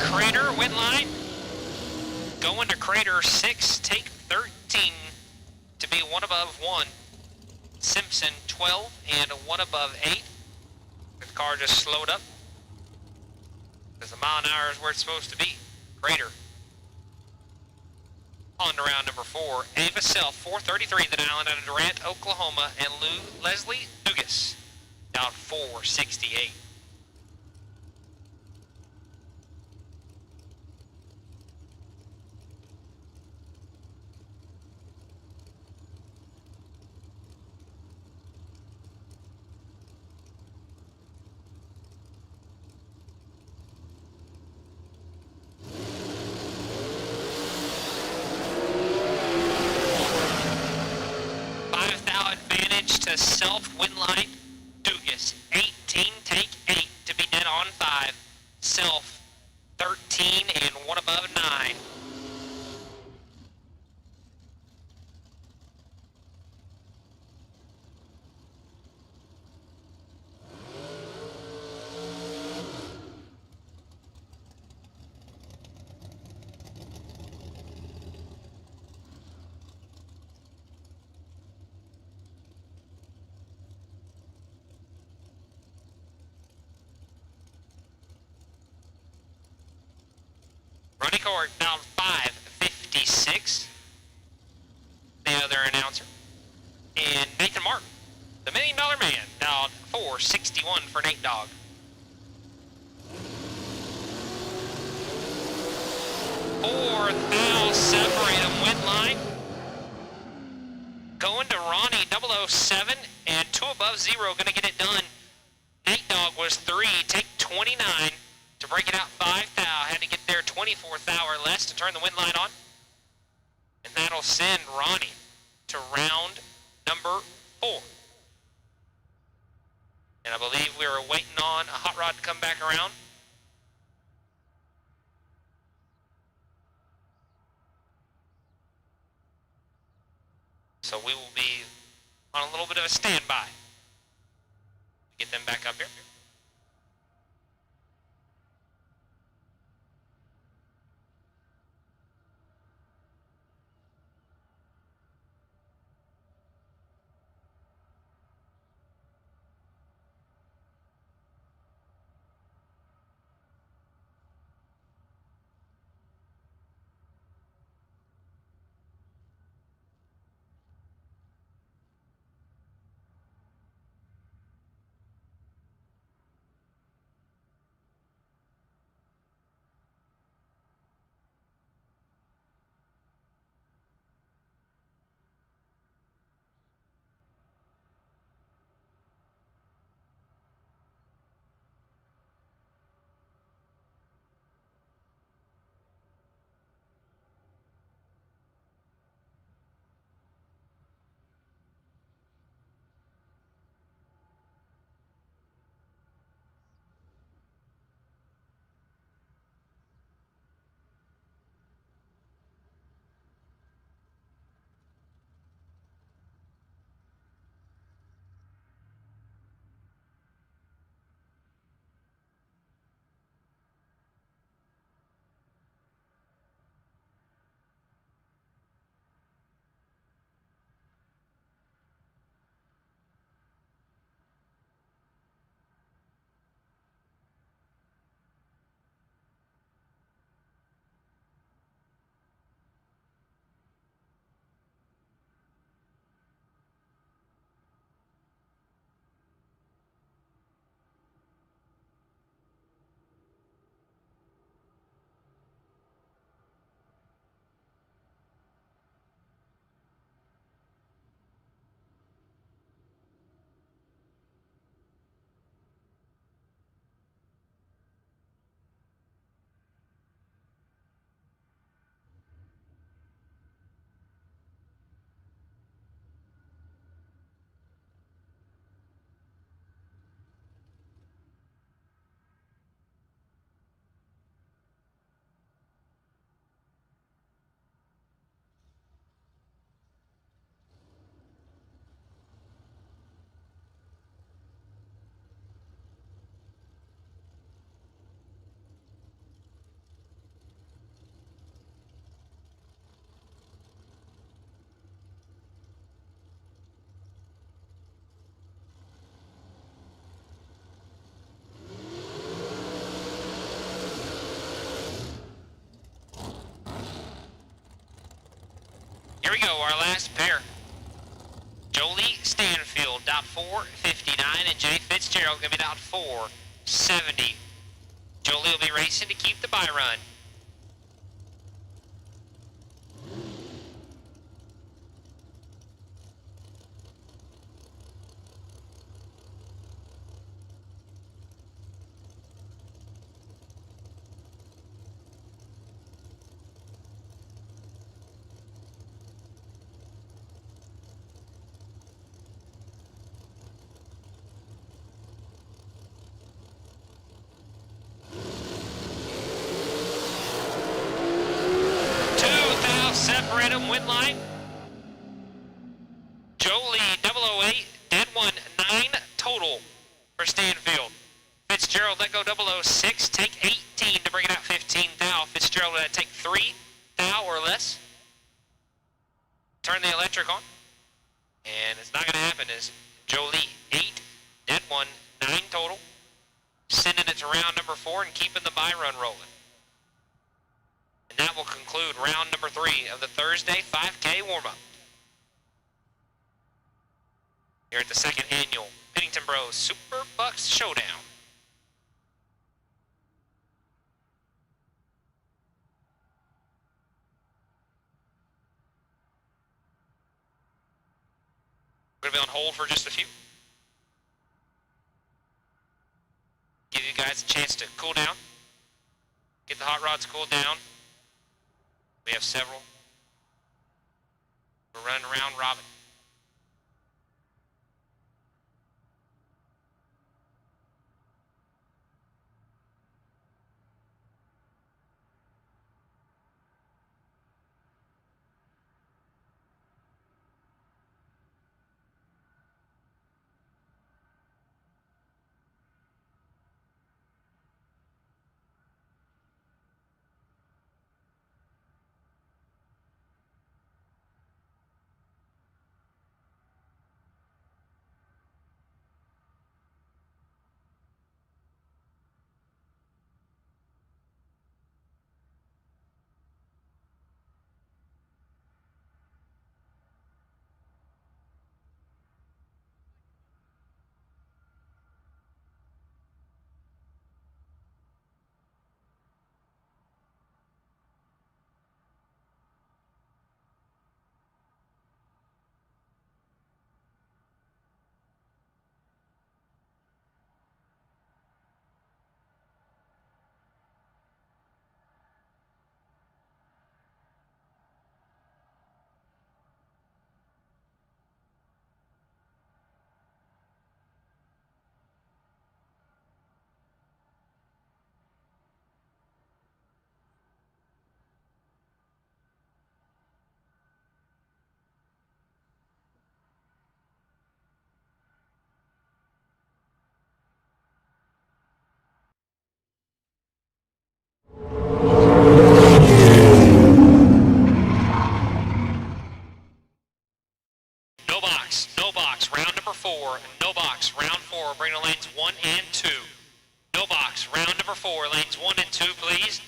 Crater, wind line. Going to Crater 6, take 13 to be 1 above 1. Simpson 12 and 1 above 8. The car just slowed up. Because a mile an hour is where it's supposed to be. Crater. On to round number 4. Ava Self, 433 the island out of Durant, Oklahoma, and Leslie Dugas down 468. says self, win line, Dugas, 18, take 8 to be net on 5. Self, 13 and 1 above 9. Running court down 5:56. The other announcer. And Nathan Martin, the $1 Million Man, down 4:61 for Nate Dogg. 4th foul, separate them, win line. Going to Ronnie 007 and 2 above 0, gonna get it done. Nate Dogg was 3, take 29 to break it out 5 thou. Had to get there 24th thou or less to turn the win line on. And that'll send Ronnie to round number 4. And I believe we were waiting on a hot rod to come back around. So we will be on a little bit of a standby. Get them back up here. Here we go, our last pair. Jolie Stanfield, dot 459, and Jay Fitzgerald gonna be dot 470. Jolie will be racing to keep the bye run. item, win line. Jolie 008, dead one, 9 total for Stanfield. Fitzgerald let go 006, take 18 to bring it out 15 thou. Fitzgerald let take 3 thou or less. Turn the electric on. And it's not going to happen as Jolie 8, dead one, 9 total. Sending it to round number 4 and keeping the buy run rolling. And that will conclude round number 3 of the Thursday 5K warm-up. Here at the second annual Pennington Bros SuperBucks Showdown. We're going to be on hold for just a few. Give you guys a chance to cool down. Get the hot rods cooled down. We have several. We're running around robin. No box, round number 4, no box, round 4, bring the lanes 1 and 2. No box, round number 4, lanes 1 and 2, please.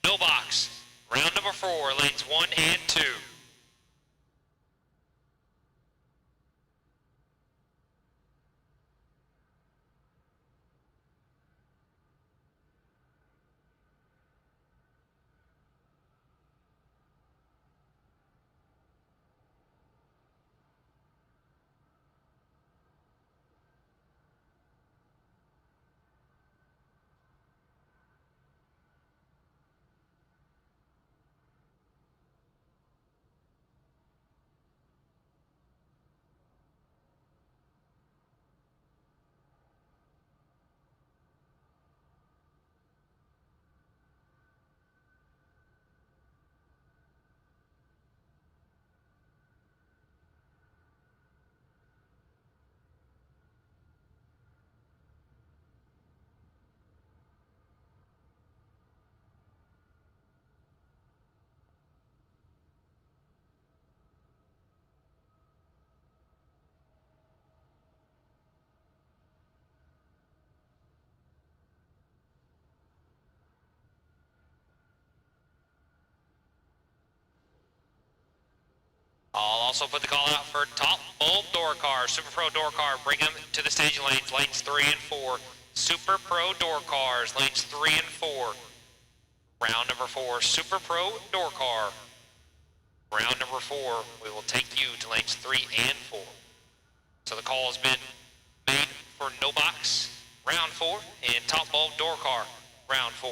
No box, round number 4, lanes 1 and 2. I'll also put the call out for top bulb door car, Super Pro door car. Bring them to the staging lanes, lanes 3 and 4. Super Pro door cars, lanes 3 and 4. Round number 4, Super Pro door car. Round number 4, we will take you to lanes 3 and 4. So the call has been made for no box, round 4, and top bulb door car, round 4.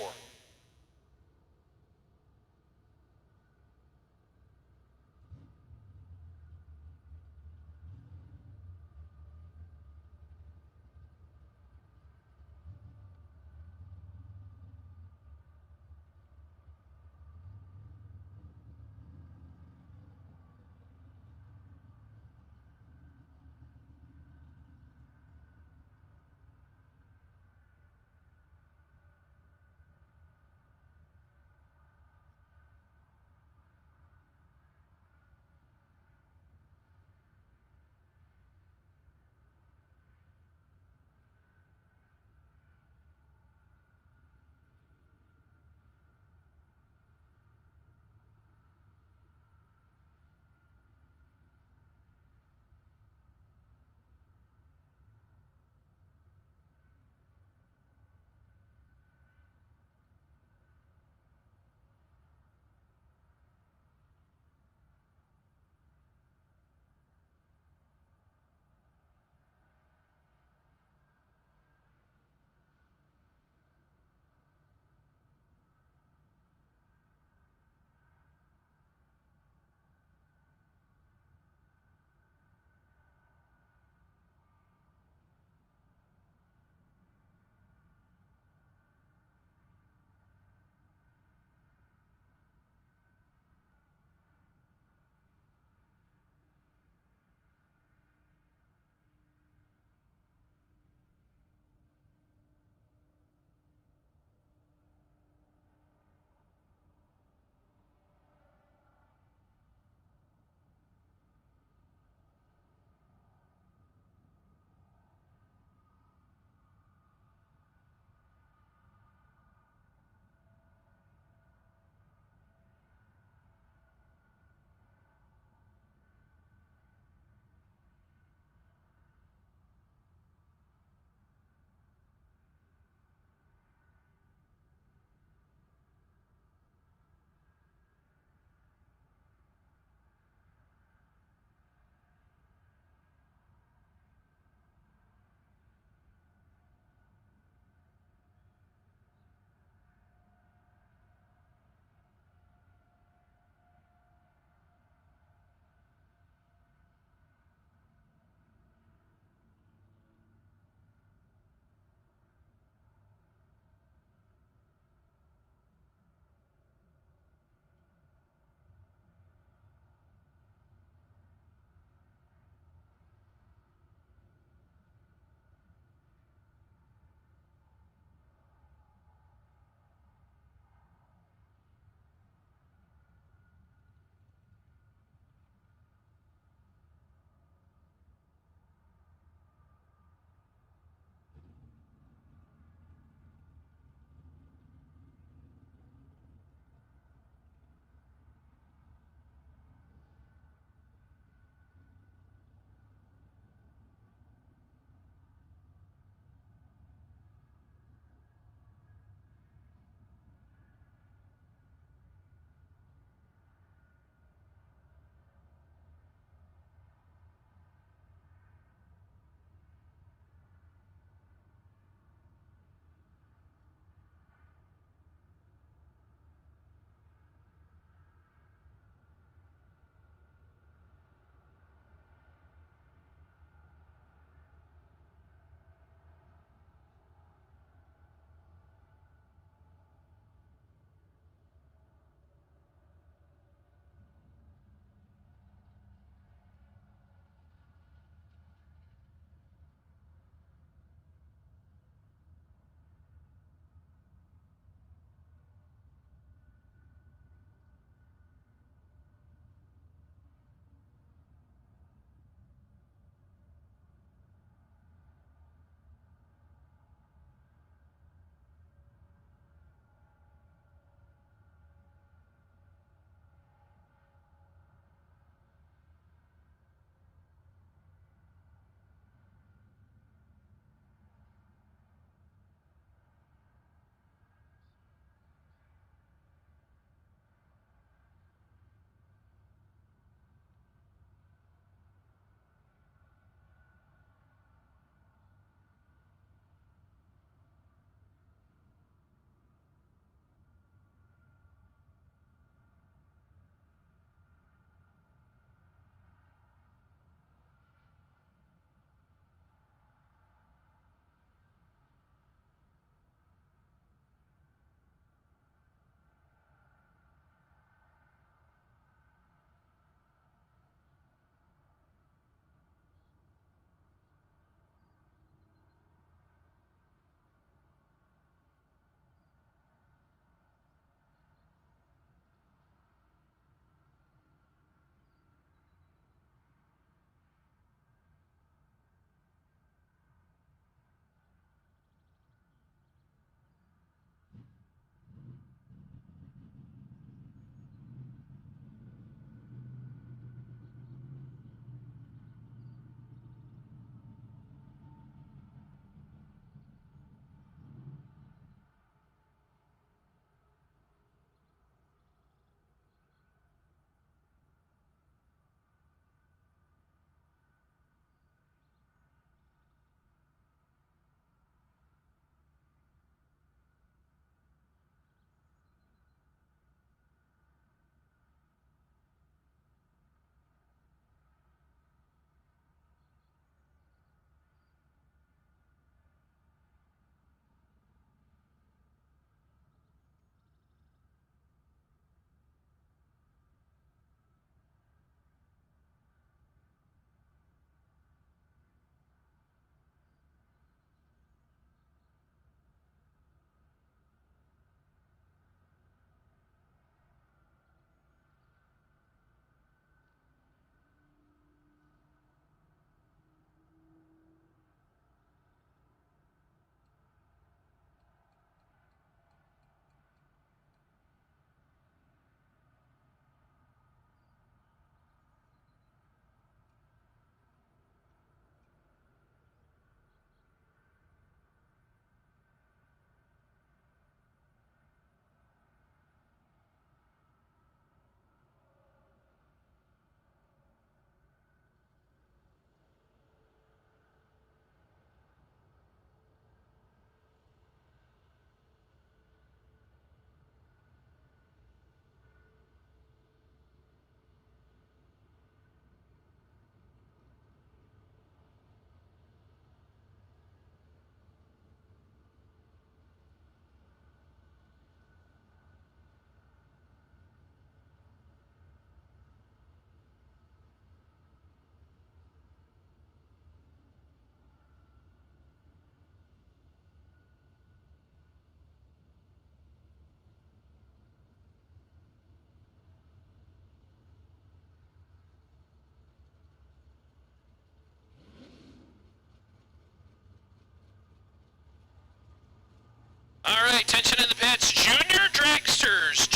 All right, tension in the pits. Junior dragsters,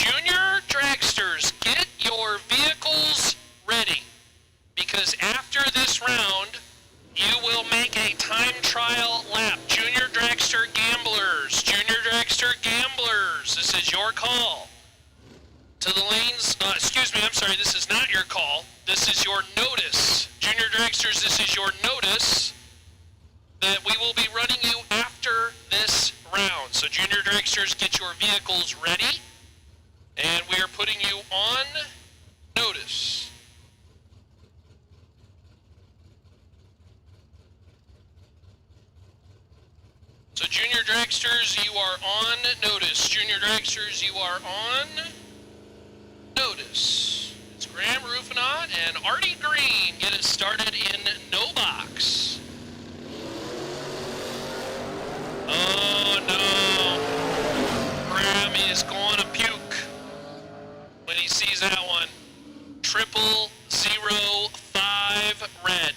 get your vehicles ready, because after this round, you will make a time trial lap. Junior dragster gamblers, this is your call. To the lanes, excuse me, I'm sorry, this is not your call. This is your notice. Junior dragsters, this is your notice that we will be running you after this round. So junior dragsters, get your vehicles ready, and we are putting you on notice. So junior dragsters, you are on notice. Junior dragsters, you are on notice. It's Graham Rufinot and Artie Green. Get it started in no box. Oh no. Graham is going to puke when he sees that one. 0005 red.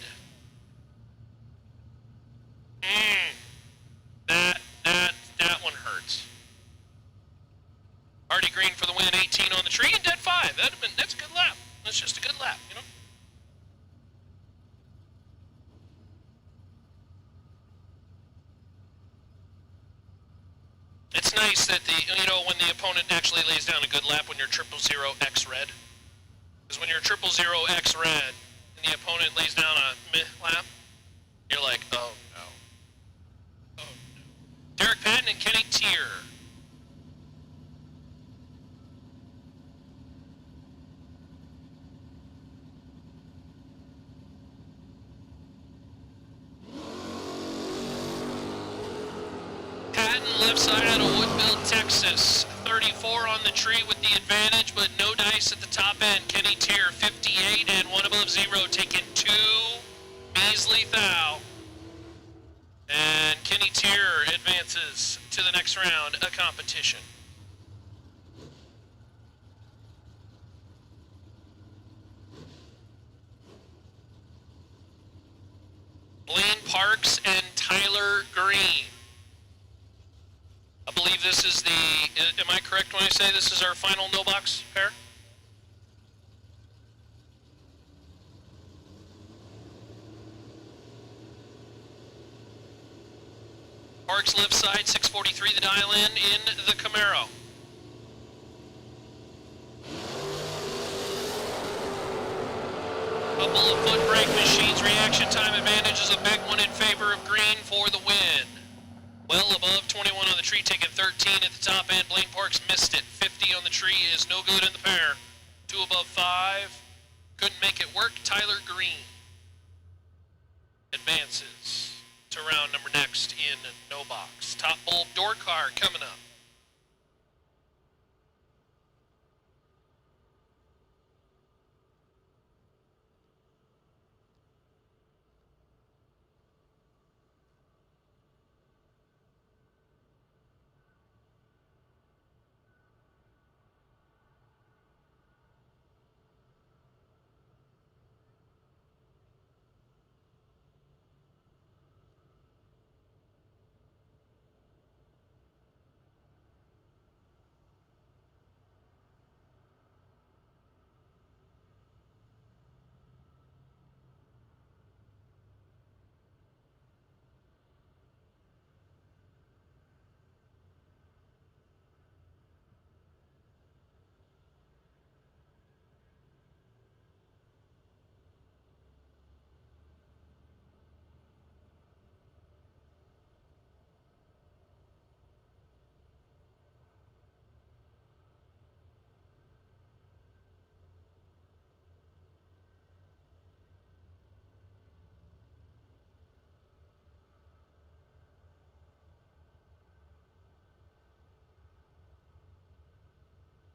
That one hurts. Artie Green for the win, 18 on the tree, and dead 5. That's a good lap. That's just a good lap, you know? It's nice that when the opponent actually lays down a good lap when you're 000X red. Because when you're 000X red and the opponent lays down a meh lap, you're like, oh no. Oh no. Derek Patton and Kenny Tier. Left side out of Woodville, Texas. 34 on the tree with the advantage, but no dice at the top end. Kenny Tier, 58 and 1 above 0, taking 2 measly thou. And Kenny Tier advances to the next round of competition. Blaine Parks and Tyler Green. I believe this is am I correct when I say this is our final no box pair? Parks left side, 643 the dial in the Camaro. Couple of foot brake machines, reaction time advantage is a big one in favor of Green for the win. Well above 21 on the tree, taking 13 at the top end. Blaine Parks missed it. 50 on the tree is no good in the pair. 2 above 5. Couldn't make it work. Tyler Green advances to round number next in no box. Top bulb door car coming up.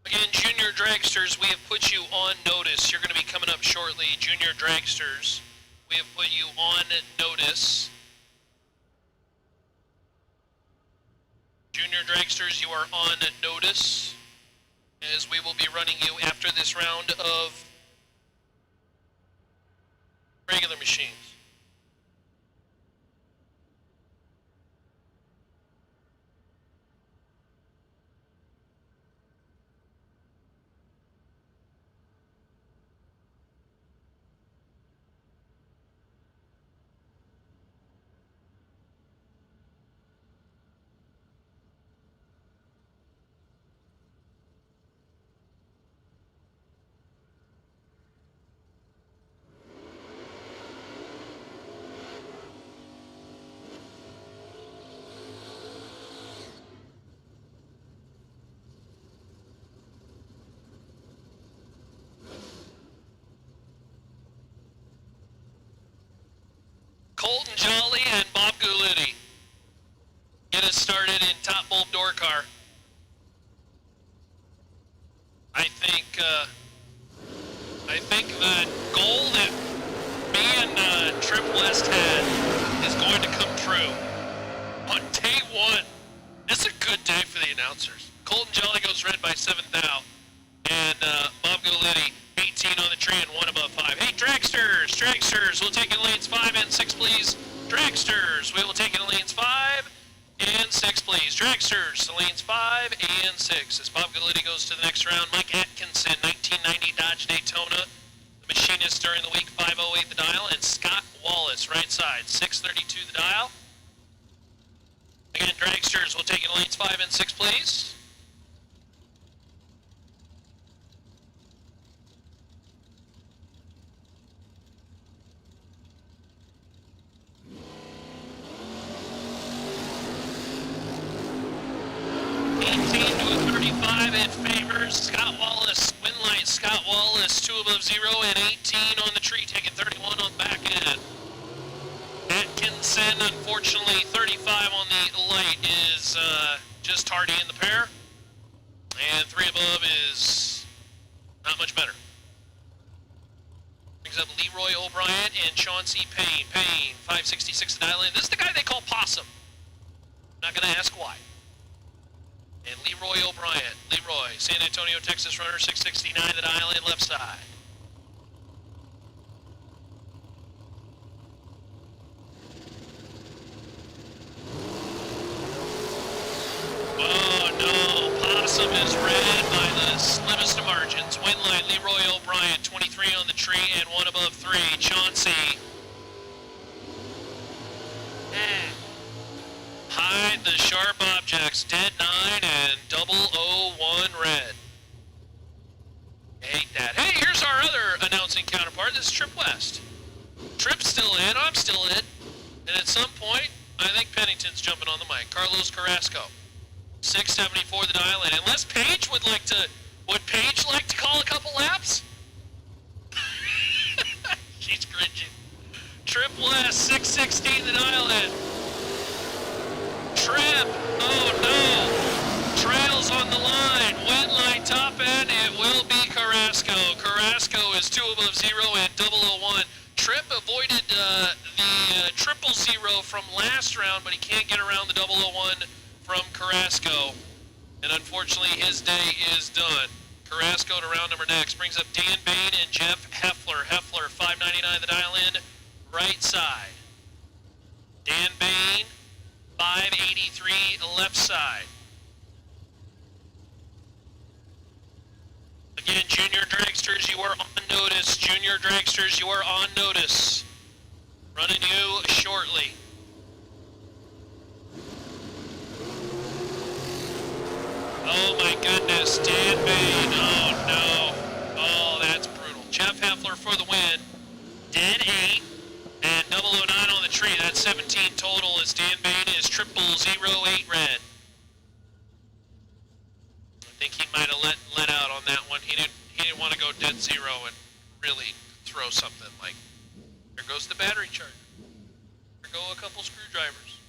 Again, Junior Dragsters, we have put you on notice. You're going to be coming up shortly. Junior Dragsters, we have put you on notice. Junior Dragsters, you are on notice, as we will be running you after this round of regular machines. Charlie and Bob Gulitti get us started in top bulb door car. I think the goal that me and Trip West had is going to come true on day one. It's a good day for the announcers. Colton Jolly goes red by 7th out, and Bob Gulitti 18 on the tree and 1 above 5. Hey, dragsters, we'll take in lanes 5 and 6, please. Dragsters, we will take in lanes 5 and 6, please. Dragsters, lanes 5 and 6. As Bob Gulitti goes to the next round, Mike Atkinson, 1990 Dodge Daytona, the machinist during the week, 508 the dial, and Scott Wallace, right side, 632 the dial. Again, dragsters, we'll take in lanes 5 and 6, please. It favors Scott Wallace. Win light, Scott Wallace, 2 above 0 and 18 on the tree, taking 31 on the back end. Atkinson, unfortunately, 35 on the light is just hardy in the pair. And 3 above is not much better. Brings up Leroy O'Brien and Chauncey Payne. Payne, 566 to dial in. This is the guy they call Possum. Not going to ask why. And Leroy O'Brien. Leroy, San Antonio, Texas runner, 669 to dial in, left side. Oh no, Possum is red by the slimmest of margins. Win line, Leroy O'Brien, 23 on the tree and 1 above 3. Chauncey. Hide the sharp objects, dead 9 and 001 red. Hate that. Hey, here's our other announcing counterpart. This is Trip West. Trip's still in, I'm still in. And at some point, I think Pennington's jumping on the mic. Carlos Carrasco, 674 the dial in. Unless Paige would Paige like to call a couple laps? She's cringing. Trip West, 616 the dial in. Trip, oh no, trails on the line, win line top end, it will be Carrasco. Carrasco is 2 above 0 and 001. Trip avoided the 000 from last round, but he can't get around the 001 from Carrasco. And unfortunately, his day is done. Carrasco to round number next. Brings up Dan Bain and Jeff Heffler. Heffler, 599 the dial in, right side. Dan Bain, 583 left side. Again, junior dragsters, you are on notice. Junior dragsters, you are on notice. Running you shortly. Oh my goodness, Dan Bain, oh no. Oh, that's brutal. Jeff Heffler for the win. Dead 8. And 009 on the tree. That's 17 total as Dan Bain is 0008 red. I think he might have let out on that one. He didn't want to go dead 0 and really throw something like, there goes the battery charger. There go a couple screwdrivers.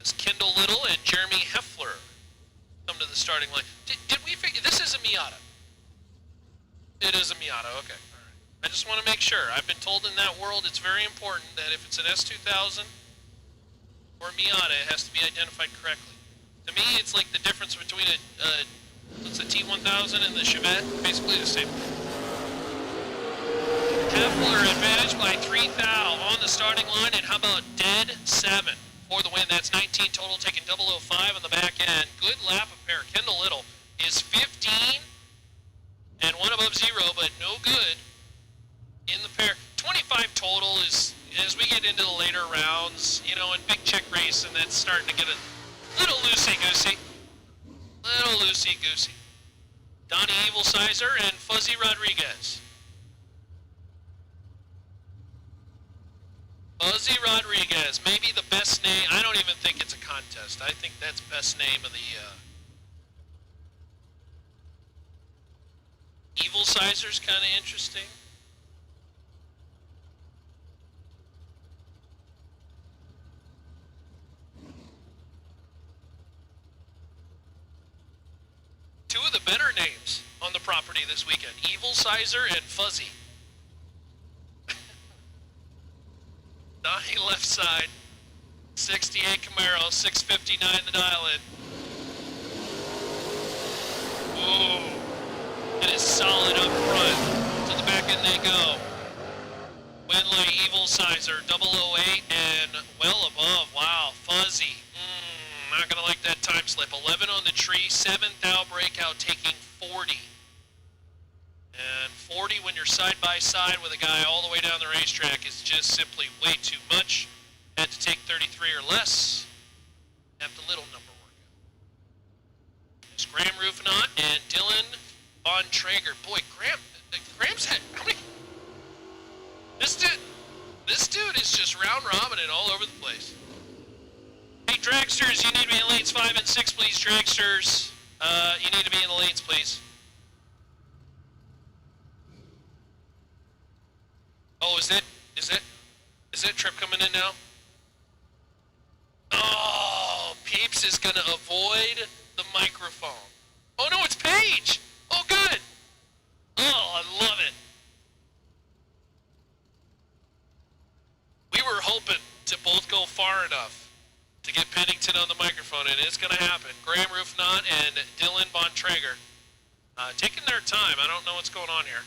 It's Kendall Little and Jeremy Heffler come to the starting line. Did we figure, this is a Miata. It is a Miata, okay. I just want to make sure. I've been told in that world it's very important that if it's an S2000 or a Miata, it has to be identified correctly. To me, it's like the difference between what's a T1000 and the Chevette, basically the same. Heffler advantage by 3 thou on the starting line, and how about dead 7 for the win? That's 19 total, taking 005 on the back end. Good lap of pair. Kendall Little is 15 and 1 above 0, but no good in the pair. 25 total is, as we get into the later rounds, you know, in big check race, and that's starting to get a little loosey-goosey. Little loosey-goosey. Donnie Evilsizer and Fuzzy Rodriguez. Fuzzy Rodriguez, maybe the best name. I don't even think it's a contest. I think that's best name of the Evilsizer's kind of interesting. better names on the property this weekend. Evil Sizer and Fuzzy. Donnie left side. 68 Camaro, 659 the dial in. Ooh. It is solid up front. To the back end they go. Winley, Evil Sizer, 008, and well above. Wow, Fuzzy. Not gonna like that time slip. 11 on the tree, 7th out breakout, taking 40. And 40 when you're side by side with a guy all the way down the racetrack is just simply way too much. Had to take 33 or less. Have the little number work out. There's Graham Rufinot and Dylan Von Traeger. Boy, Graham's had how many? This dude is just round robining all over the place. Hey, dragsters, you need to be in lanes 5 and 6, please, dragsters. You need to be in the lanes, please. Oh, is it Trip coming in now? Oh, Peeps is gonna avoid the microphone. Oh no, it's Paige! Oh, good! Oh, I love it. We were hoping to both go far enough to get Pennington on the microphone, and it's going to happen. Graham Rufinot and Dylan Von Traeger taking their time. I don't know what's going on here.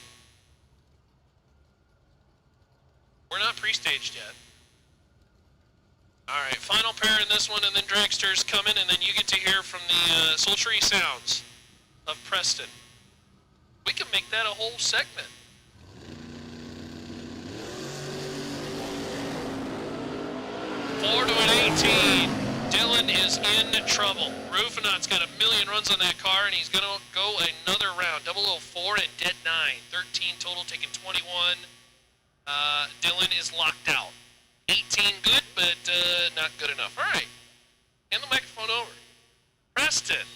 We're not pre-staged yet. All right, final pair in this one, and then Dragsters coming, and then you get to hear from the sultry sounds of Preston. We can make that a whole segment. 4 to an 18. Dylan is in trouble. Rufinot's got a million runs on that car, and he's going to go another round. 004 and dead 9. 13 total, taking 21. Dylan is locked out. 18 good, but not good enough. All right. Hand the microphone over. Preston,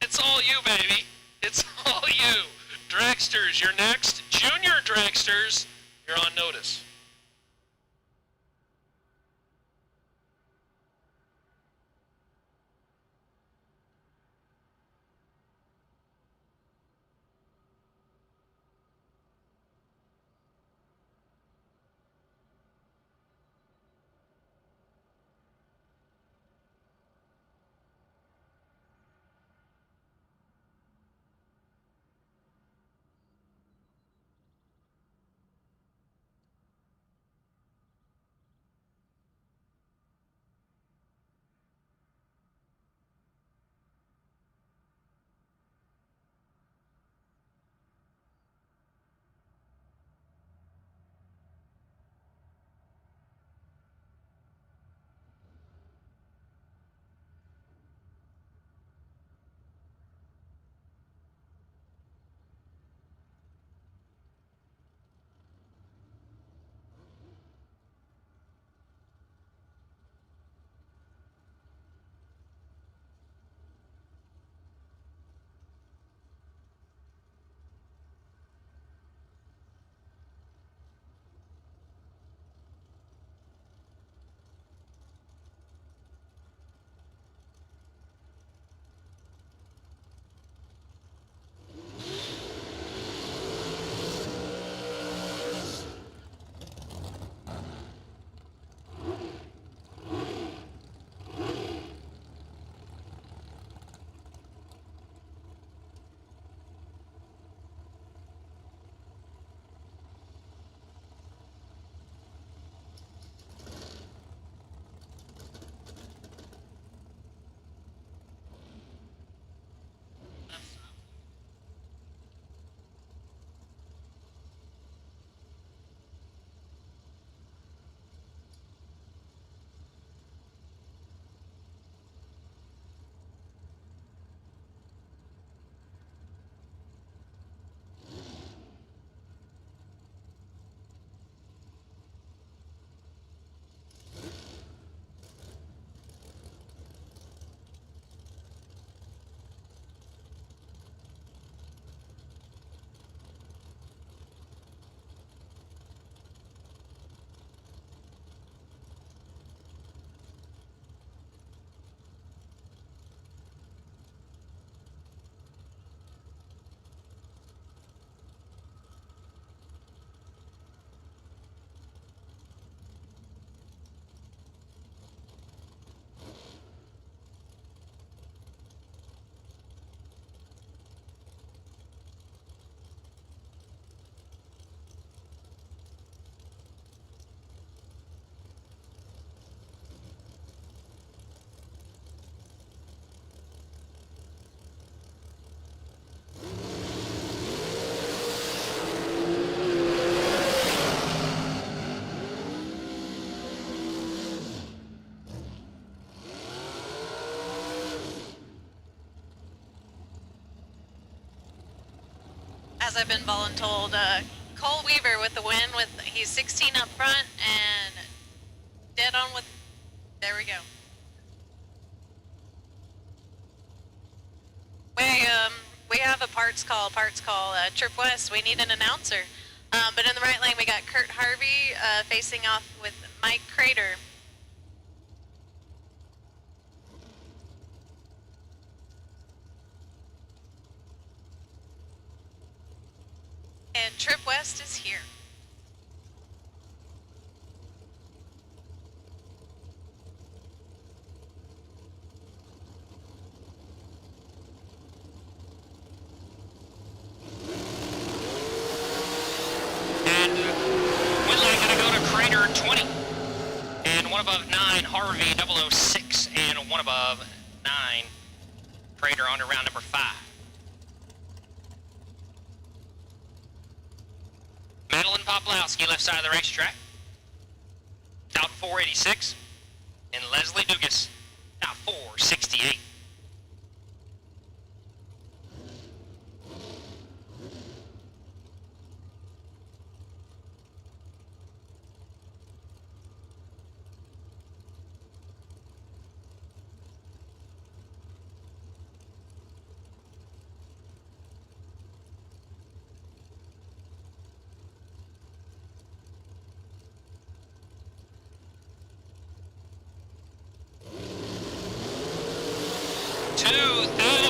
it's all you, baby. It's all you. Dragsters, you're next. Junior Dragsters, you're on notice. as I've been voluntold, Cole Weaver with the win. He's 16 up front and dead on with. There we go. We have a parts call. Trip West. We need an announcer. But in the right lane, we got Kurt Harvey facing off with Mike Crater. And Trip West is here. And Whitlock gonna go to Crater 20. And one above 9, Harvey 006. And one above 9, Crater on to round number 5. Madeline Poplowski, left side of the racetrack. Out 486. And Leslie Dugas, out 468.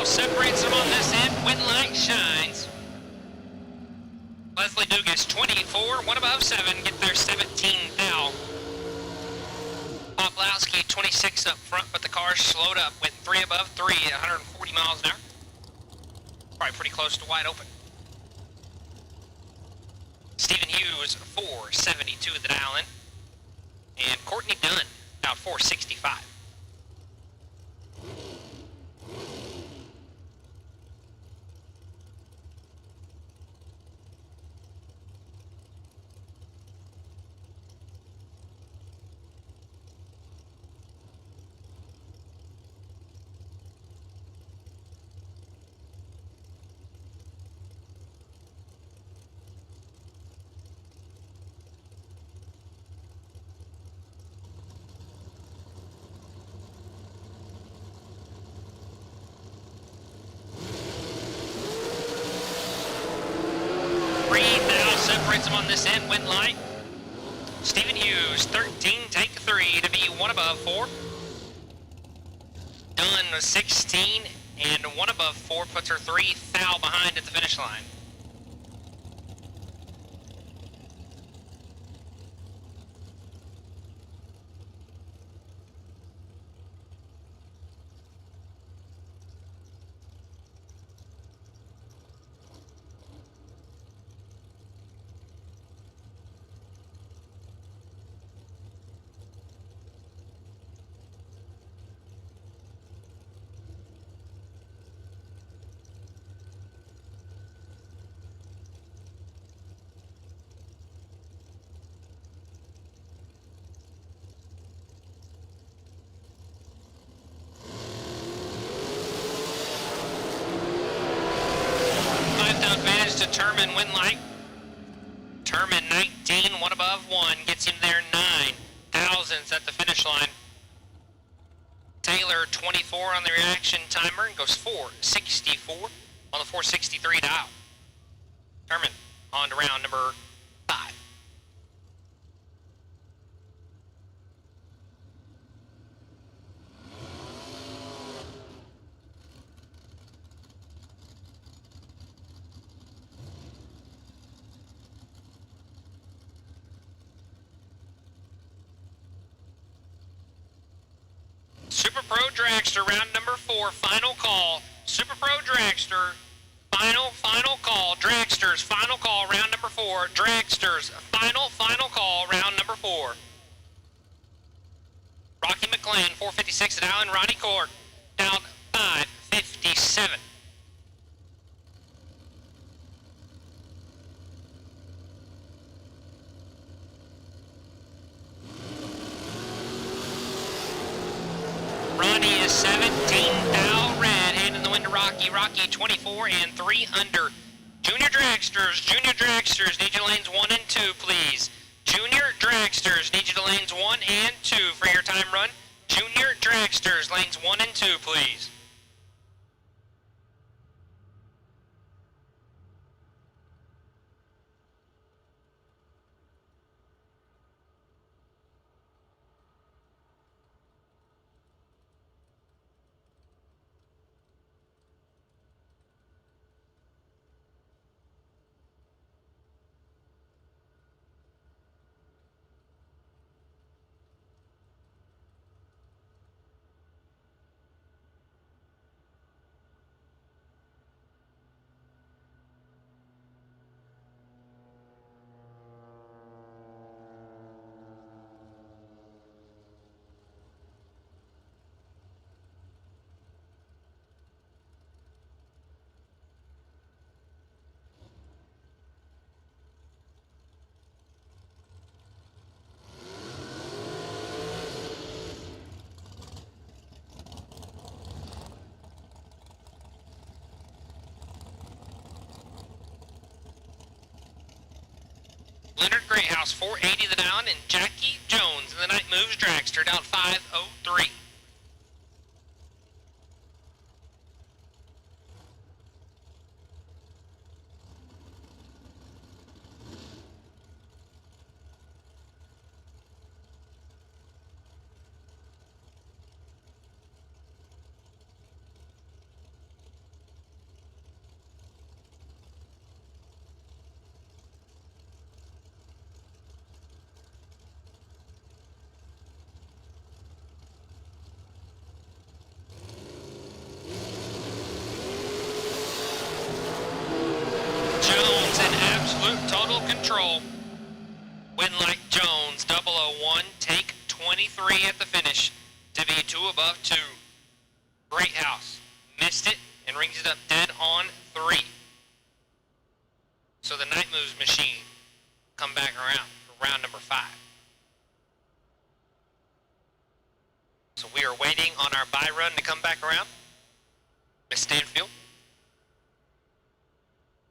Separates them on this end. When light shines. Leslie Dugas 24, one above 7, get there 17 thou. Poplowski 26 up front, but the car slowed up, went 3 above 3 at 140 miles an hour. Probably pretty close to wide open. Stephen Hughes 472 at the dial in. And Courtney Dunn out 465. Separates them on this end, wind light. Stephen Hughes, 13, take 3 to be one above 4. Dunn, 16, and one above 4 puts her 3 thou behind at the finish line. Advantage to Terman Winlight. Terman 19, one above 1, gets him there 9 thousandths at the finish line. Taylor 24 on the reaction timer and goes 464 on the 463 dial. Terman on to round number 5. Super Pro Dragster, round number 4, final call. Super Pro Dragster, final call. Dragsters, final call, round number 4. Dragsters, final call, round number 4. Rocky McLean, 456 at Allen. Ronnie Court, out 557. Ronnie is 17 thou red, hand in the wind to Rocky. Rocky 24 and 3 under. Junior dragsters, need you to lanes 1 and 2, please. Junior dragsters, need you to lanes 1 and 2 for your time run. Junior dragsters, lanes 1 and 2, please. Leonard Greyhouse, 480 the down, and Jackie Jones in the night moves dragster down 503. Jones in absolute total control. Win like Jones, 001, take 23 at the finish to be 2 above 2. Great house, missed it and rings it up dead on 3. So the night moves machine come back around for round number 5. So we are waiting on our bye run to come back around. Miss Stanfield,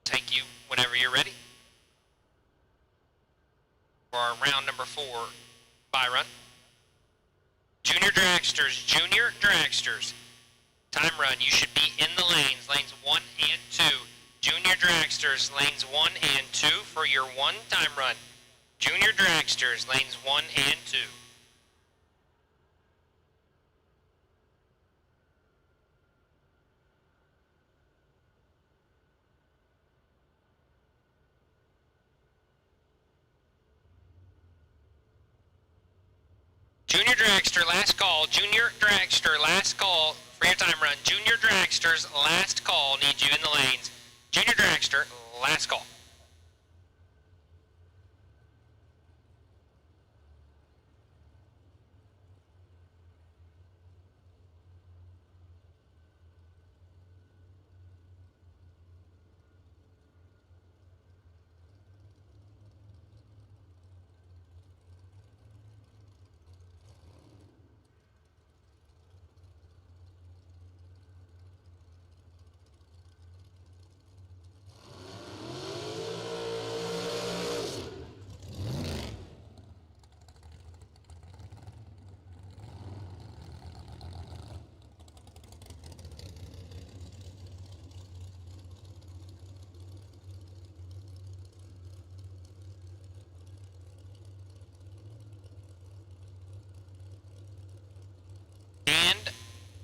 take you whenever you're ready for our round number 4 bye run. Junior dragsters, time run, you should be in the lanes 1 and 2. Junior dragsters, lanes 1 and 2 for your 1 time run. Junior dragsters, lanes 1 and 2. Junior dragster, last call. Junior dragster, last call for your time run. Junior dragsters, last call. Need you in the lanes. Junior dragster, last call.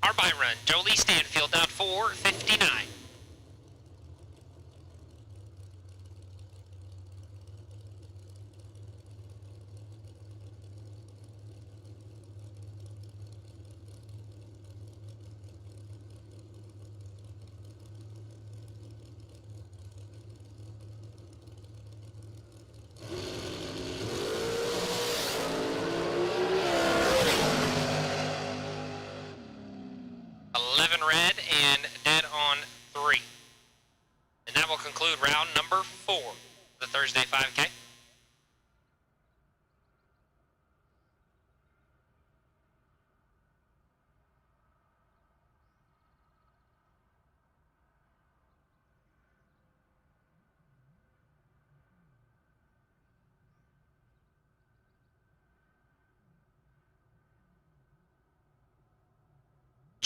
Our bye run, Jolie Stanfield down 459. Red and dead on 3. And that will conclude round number 4, the Thursday 5K.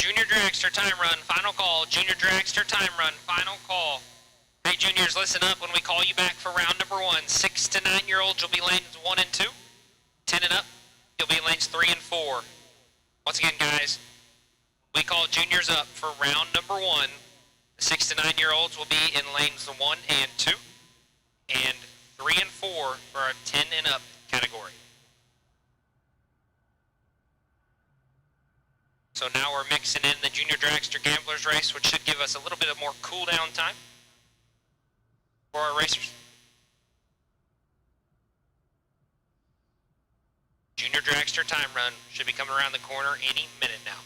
Junior Dragster time run, final call. Junior Dragster time run, final call. Hey, juniors, listen up when we call you back for round number 1. 6 to 9-year-olds will be lanes 1 and 2. 10 and up, you'll be in lanes 3 and 4. Once again, guys, we call juniors up for round number 1. The 6 to 9-year-olds will be in lanes 1 and 2, and 3 and 4 for our 10 and up category. So now we're mixing in the Junior Dragster Gamblers race, which should give us a little bit of more cool down time for our racers. Junior Dragster time run should be coming around the corner any minute now.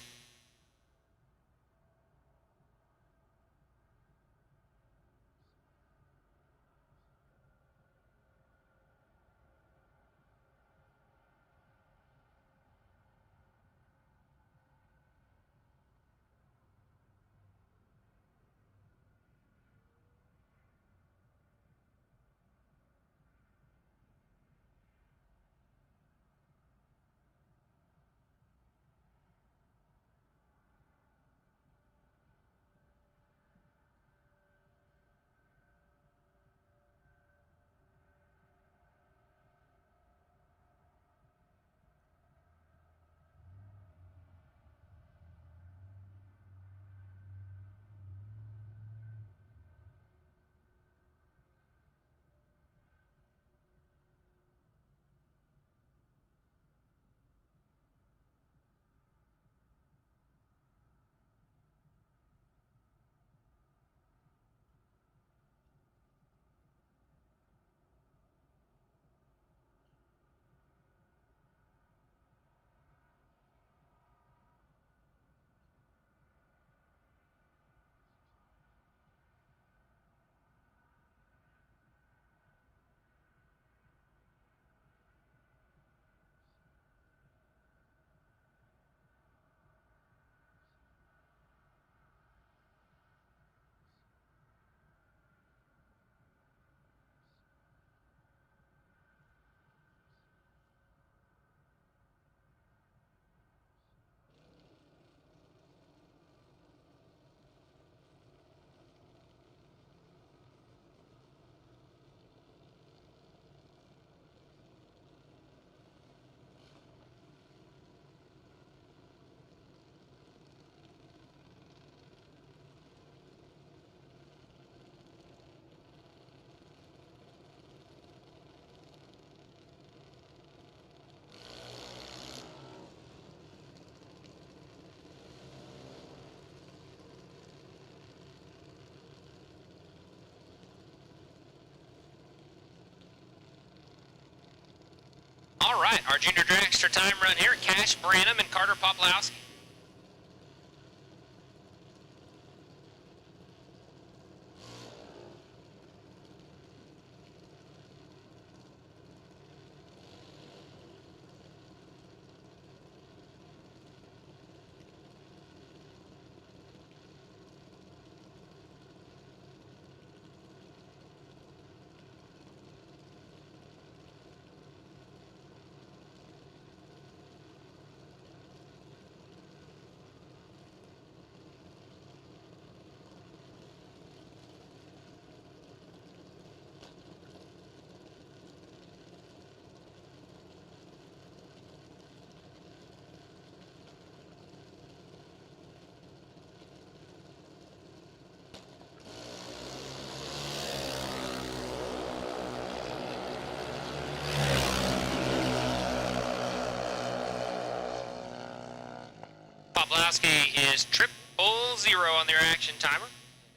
All right, our Junior Dragster time run here. Cash Branham and Carter Poplowski. Poplowski is 000 on their action timer.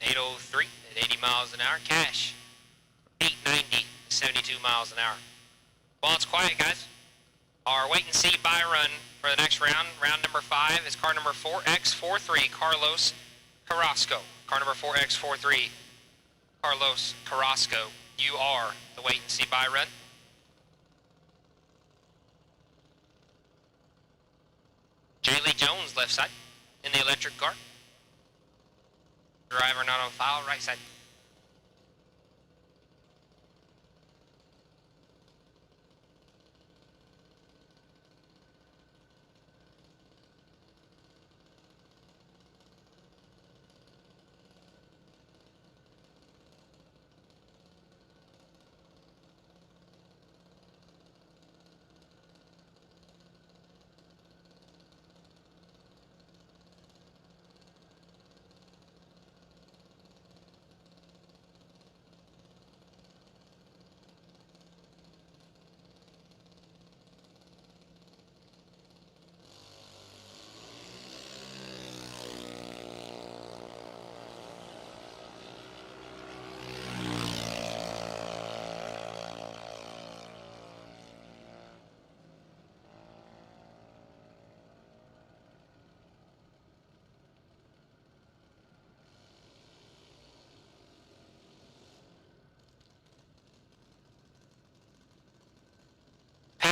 8:03 at 80 miles an hour. Cash 8:90, 72 miles an hour. While it's quiet, guys, our wait and see buy run for the next round, round number 5, is car number 4X43, Carlos Carrasco. Car number 4X43, Carlos Carrasco. You are the wait and see buy run. Jaylee Jones, left side, in the electric car. Driver not on file, right side.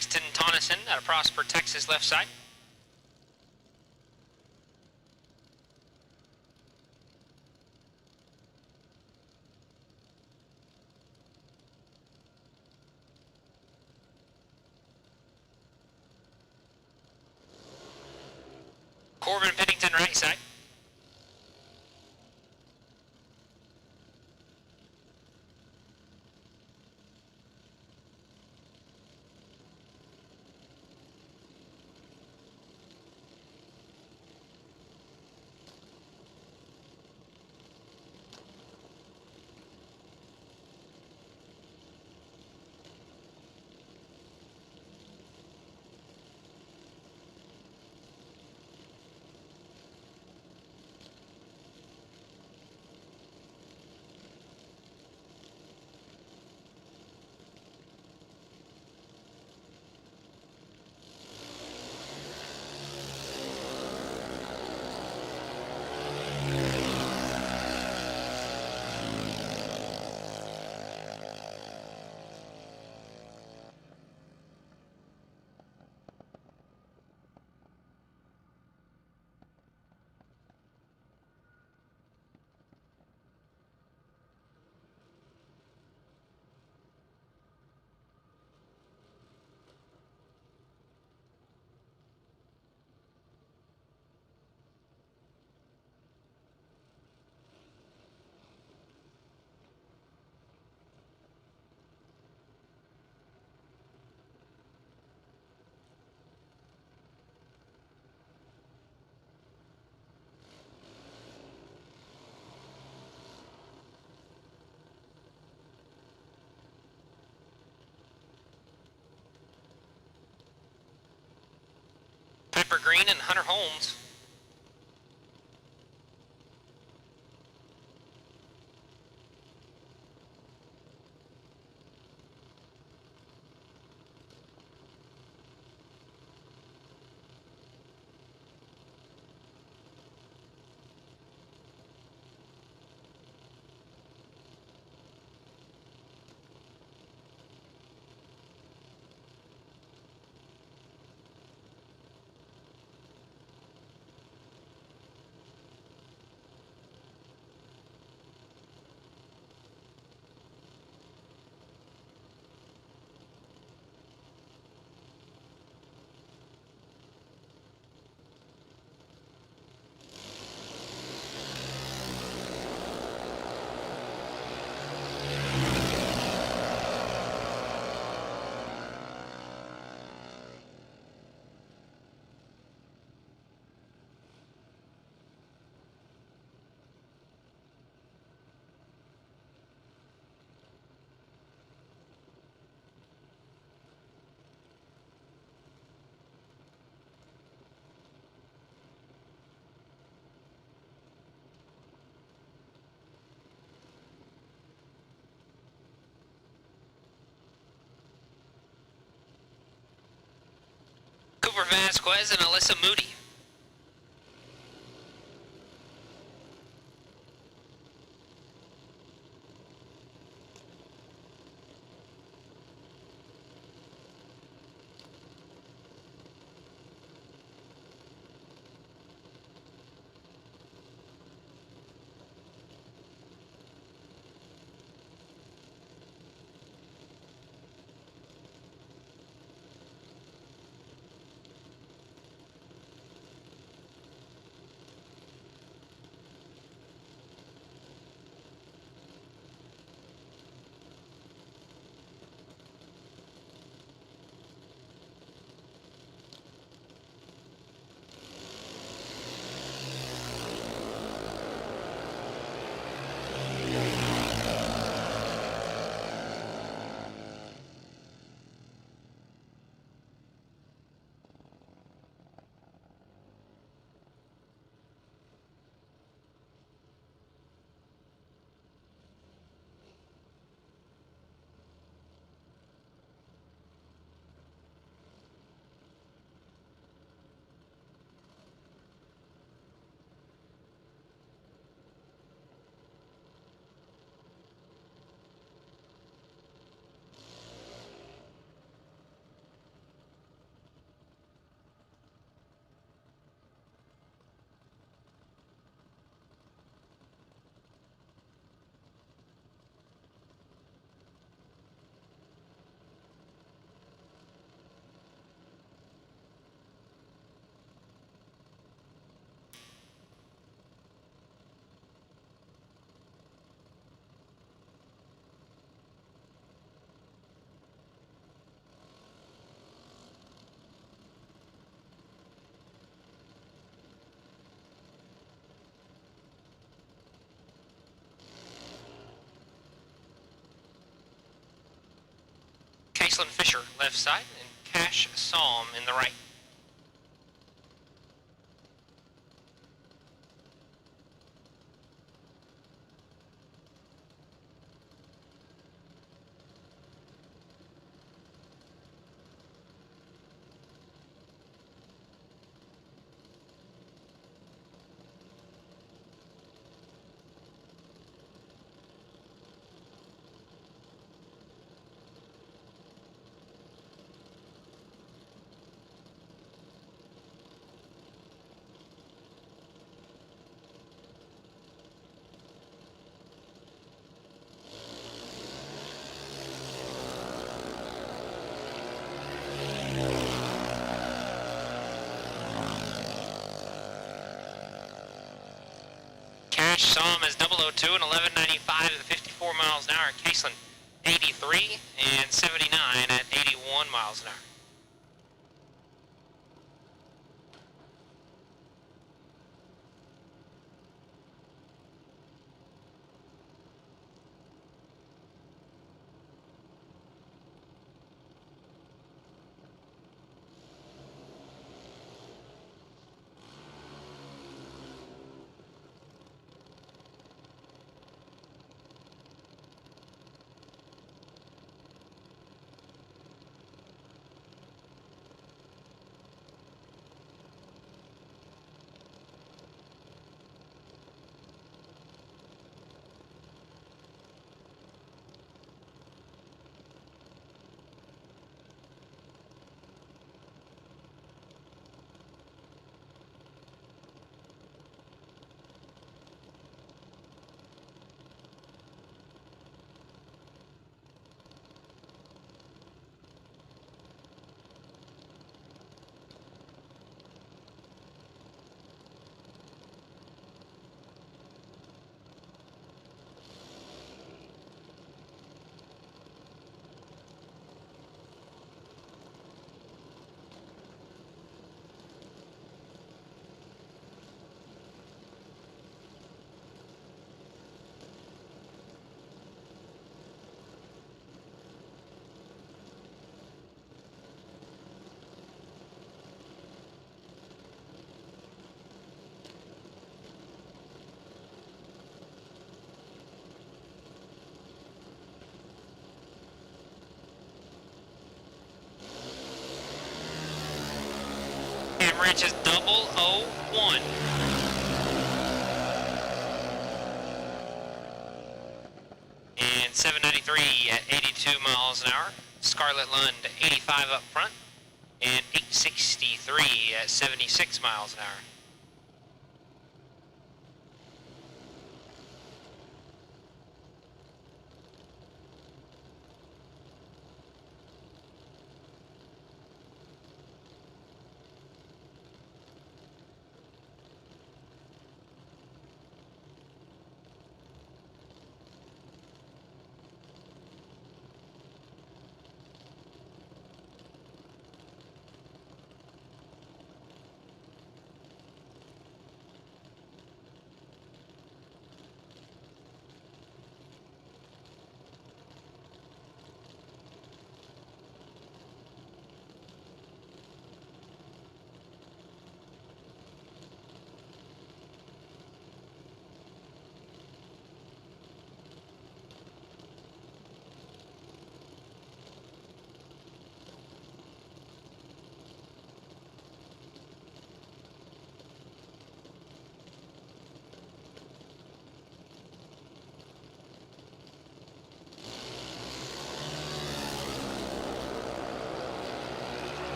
Sexton Tonneson out of Prosper, Texas, left side. Corbin Pennington, right side. Pepper Green and Hunter Holmes. Cooper Vasquez and Alyssa Moody. Caseland Fisher left side, and Cash Psalm in the right. Cash Psalm is 002 and 1195 at 54 miles an hour. Caseland 83 and 79 at 81 miles an hour. Average is 001. And 793 at 82 miles an hour. Scarlet Lund 85 up front. And 863 at 76 miles an hour.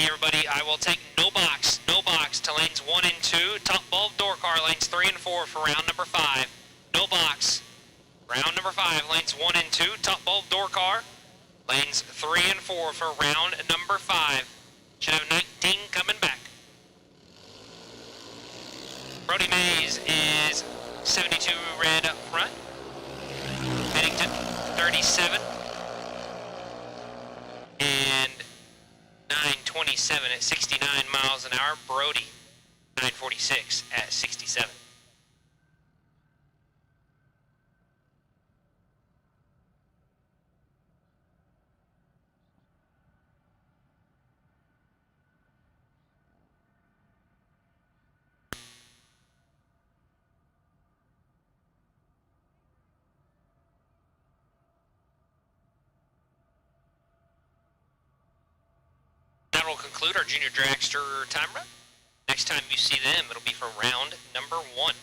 ready, everybody. I will take no box to lanes 1 and 2. Top bulb door car, lanes 3 and 4 for round number 5. No box. Round number 5, lanes 1 and 2. Top bulb door car, lanes 3 and 4 for round number 5. Should have 19 coming back. Brody Mays is 72 red up front. Bennington, 37. And 927 at 69 miles an hour. Brody, 946 at 67. That will conclude our junior dragster time run. Next time you see them, it'll be for round number 1.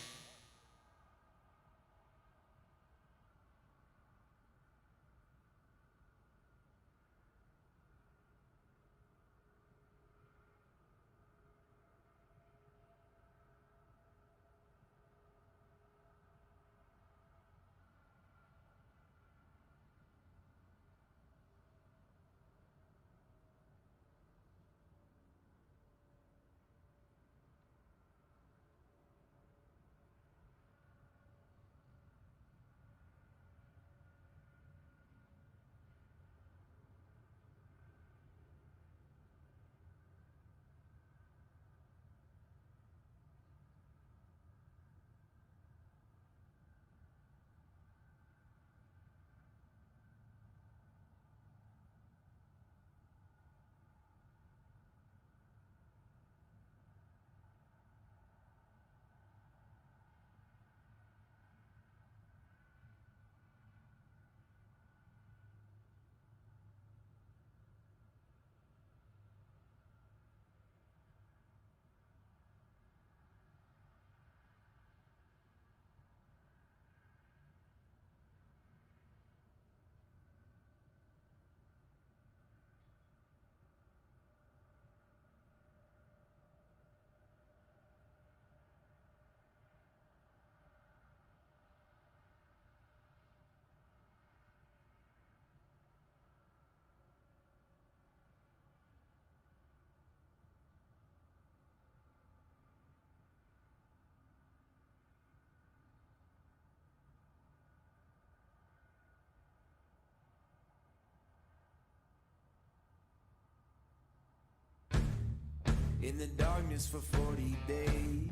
In the darkness for 40 days,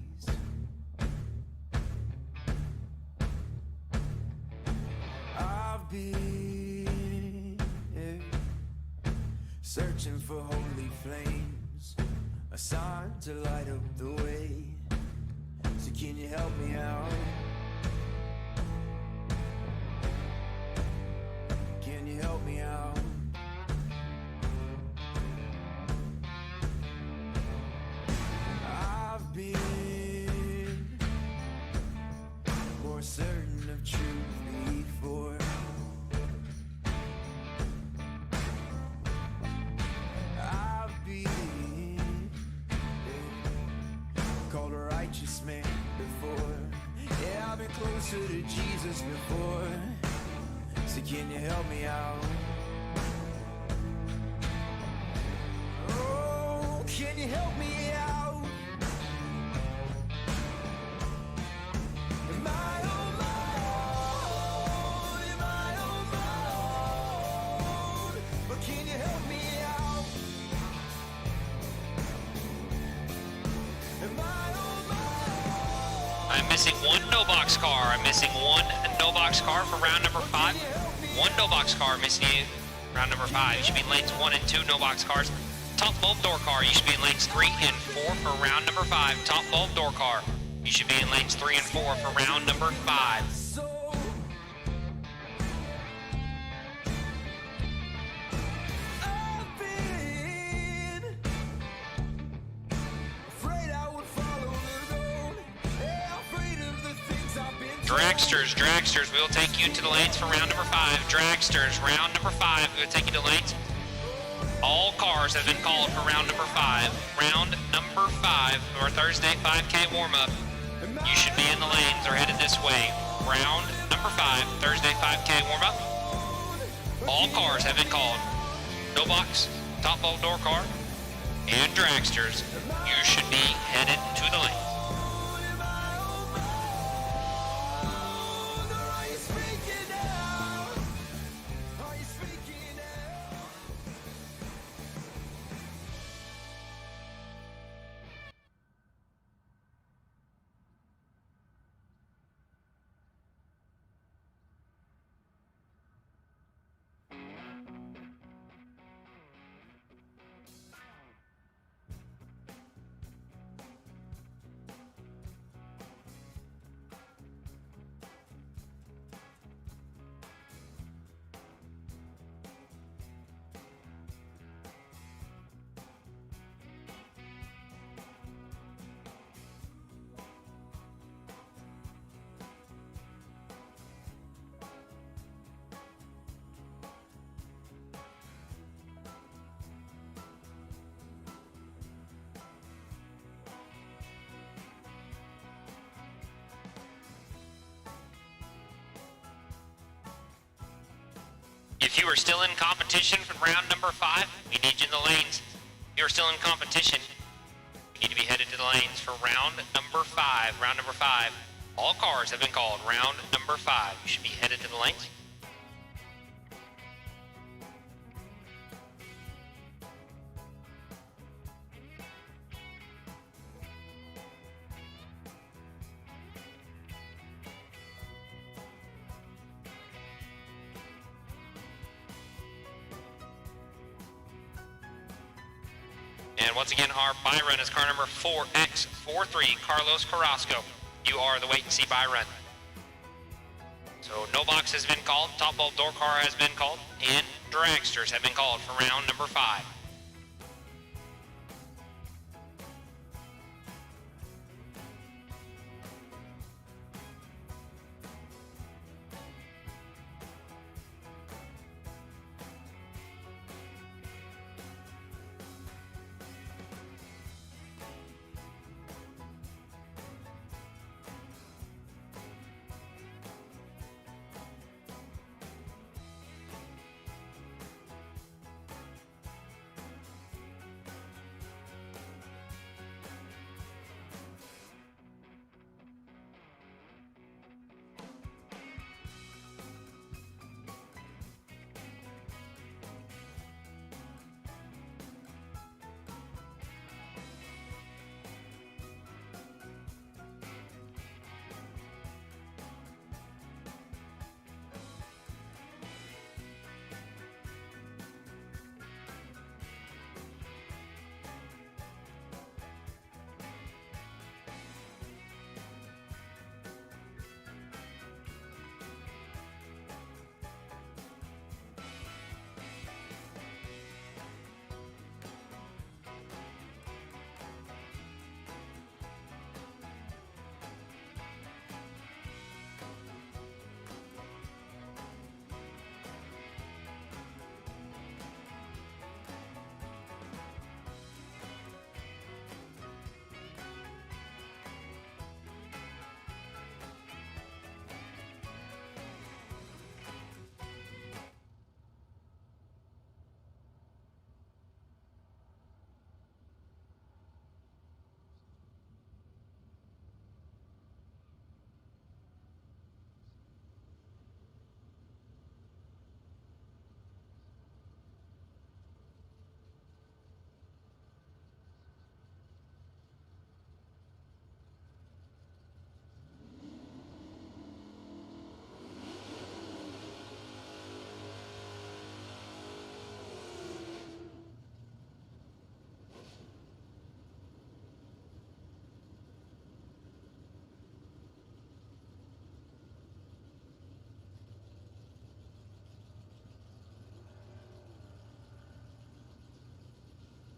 I've been searching for holy flames, a sign to light up the way. So can you help me out? Can you help me out? I've been more certain of truth before. I've been called a righteous man before. Yeah, I've been closer to Jesus before. So can you help me out? Oh, can you help me out? Am I on my own? Am I on my own? But can you help me out? Am I on my own? I'm missing one no box car. I'm missing one no box car for round number 5. One no box car missing you. Round number 5. You should be in lanes 1 and 2 no box cars. Top bulb door car. You should be in lanes 3 and 4 for round number 5. Top bulb door car. You should be in lanes 3 and 4 for round number 5. I've been afraid I would follow the road. Yeah, afraid of the things I've been told. Dragsters, we will take you to the lanes for round number 5. Dragsters, round number 5, we will take you to lanes. All cars have been called for round number 5. Round number 5 of our Thursday 5K warm-up. You should be in the lanes or headed this way. Round number 5, Thursday 5K warm-up. All cars have been called. No box, top bolt door car, and dragsters. You should be headed to the lanes. If you are still in competition from round number 5, we need you in the lanes. If you're still in competition, you need to be headed to the lanes for round number 5. Round number 5. All cars have been called. Round number 5. You should be headed to the lanes. And once again, our buy run is car number 4X43, Carlos Carrasco. You are the wait and see buy run. So no box has been called, top bolt door car has been called, and dragsters have been called for round number 5.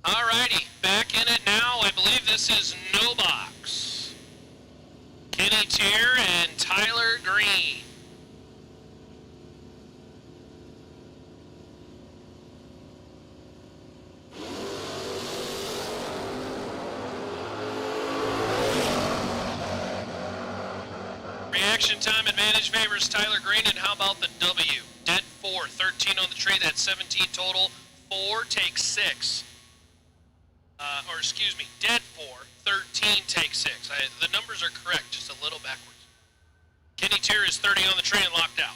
Alrighty, back in it now. I believe this is no box. Kenny Tier and Tyler Green. Reaction time advantage favors Tyler Green, and how about the W? Dead 4, 13 on the tree, that's 17 total. 4, take 6. Or excuse me, dead 4, 13, take 6. The numbers are correct, just a little backwards. Kenny Tier is 30 on the tree and locked out.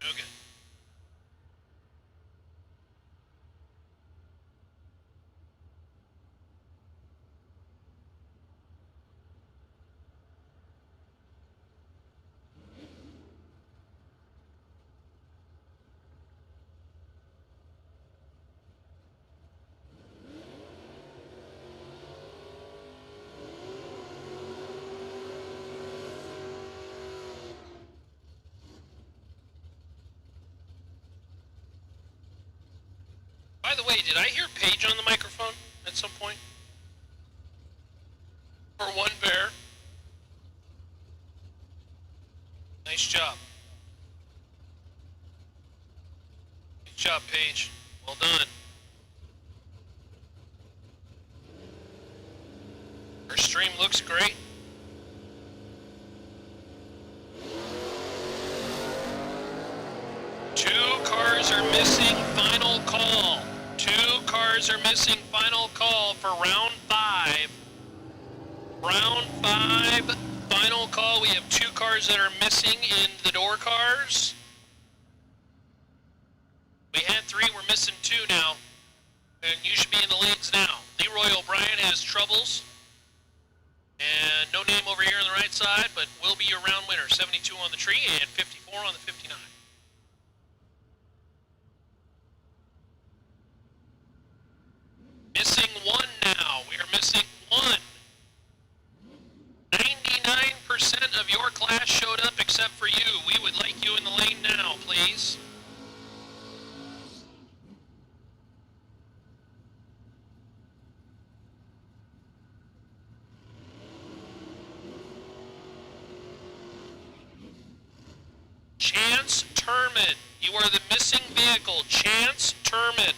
Okay. By the way, did I hear Paige on the microphone at some point? For one bear. Nice job. Good job, Paige. Well done. Her stream looks great. Two cars are missing, final call. 2 cars are missing, final call for round 5. Round 5, final call. We have 2 cars that are missing in the door cars. We had 3, we're missing 2 now. And you should be in the lanes now. Leroy O'Brien has troubles. And no name over here on the right side, but will be your round winner. 72 on the tree and 54 on the 59. Missing 1 now. We are missing 1. 99% of your class showed up except for you. We would like you in the lane now, please. Chance Turman. You are the missing vehicle. Chance Turman.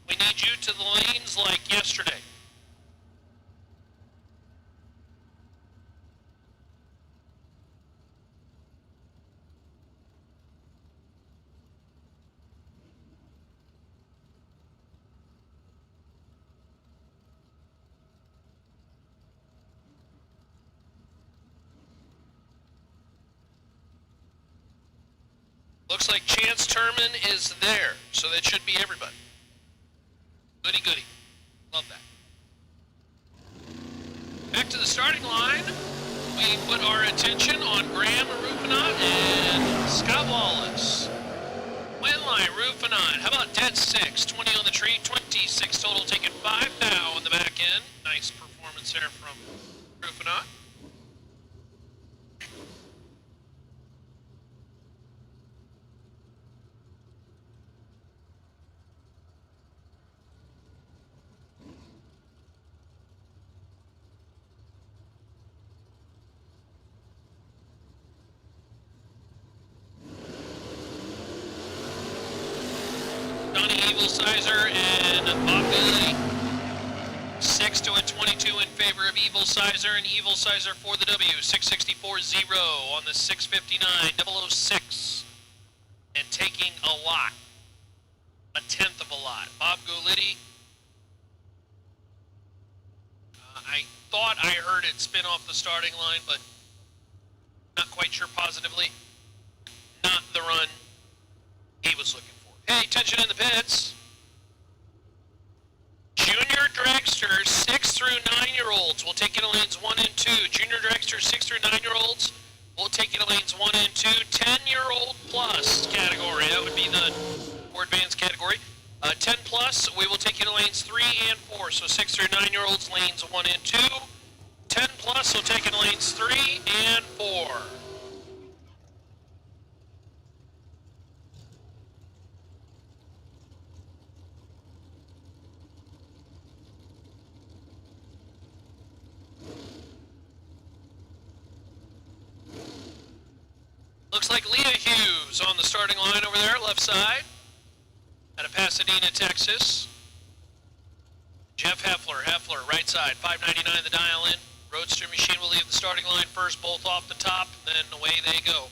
We need you to the lanes like yesterday. Looks like Chance Turman is there, so that should be everybody. Goody goody. Love that. Back to the starting line. We put our attention on Graham Rufinot and Scott Wallace. Win line, Rufinot. How about dead 6? 20 on the tree, 26 total, taking 5 now on the back end. Nice performance there from Rufinot. Evil Sizer and Bob Bailey. 6 to a 22 in favor of Evil Sizer, and Evil Sizer for the W. 664-0 on the 659 006. And taking a lot. A tenth of a lot. Bob Gulitti. I thought I heard it spin off the starting line, but not quite sure positively. Not the run he was looking for. Hey, attention in the pits. Junior Dragsters, 6 through 9-year-olds. We'll take in lanes 1 and 2. Junior Dragsters, 6 through 9-year-olds. We'll take in lanes 1 and 2. 10-year-old plus category. That would be the more advanced category. 10 plus, we will take in lanes 3 and 4. So 6 through 9-year-olds, lanes 1 and 2. 10 plus, we'll take in lanes 3 and 4. Looks like Leah Hughes on the starting line over there, left side, out of Pasadena, Texas. Jeff Heffler, right side, $5.99 the dial in. Roadster machine will leave the starting line first, both off the top, and then away they go.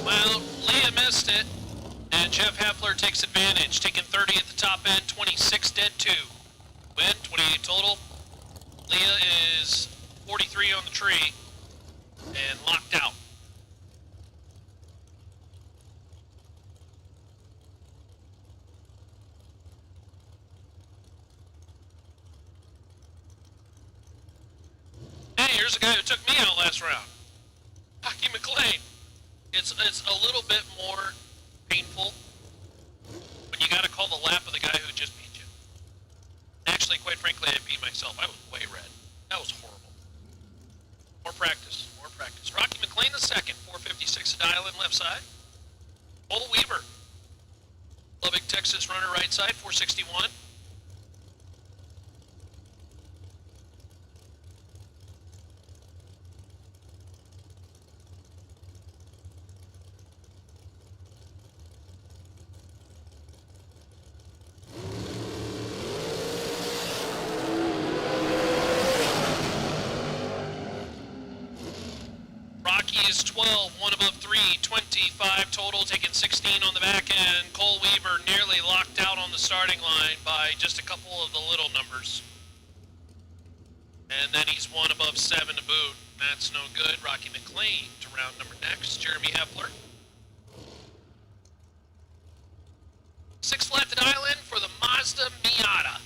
Well, Leah missed it, and Jeff Heffler takes advantage, taking 30 at the top end, 26 dead 2. Win, 28 total. Leah is 43 on the tree, and locked out. Hey, here's a guy who took me out last round. Hockey McLean. It's a little bit more painful when you gotta call the lap of the guy who just beat you. Actually, quite frankly, I beat myself. I was way red. That was horrible. More practice, more practice. Rocky McLean the second, 456 a dial in left side. Cole Weaver. Lubbock, Texas runner right side, 461. Rocky is 12, one above 3, 25 total, taking 16 on the back end. Cole Weaver nearly locked out on the starting line by just a couple of the little numbers. And then he's one above 7 to boot. That's no good. Rocky McLean to round number next. Jeremy Heffler. 6 left to dial in for the Mazda Miata.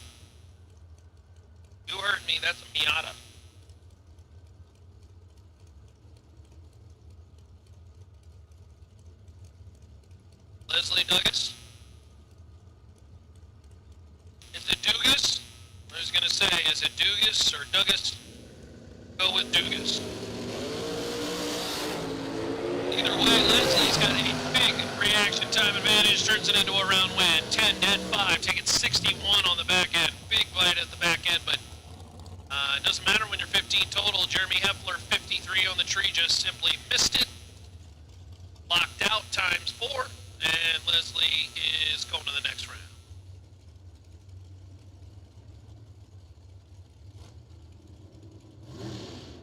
You heard me, that's a Miata. Leslie Douglas. Is it Dugas? I was going to say, is it Dugas or Douglas? Go with Dugas. Either way, Leslie's got a big reaction time advantage, turns it into a round win. 10 dead 5, taking 61 on the back end. Big bite at the back end, but it doesn't matter when you're 15 total. Jeremy Heffler, 53 on the tree, just simply missed it. Locked out times 4. And Leslie is going to the next round.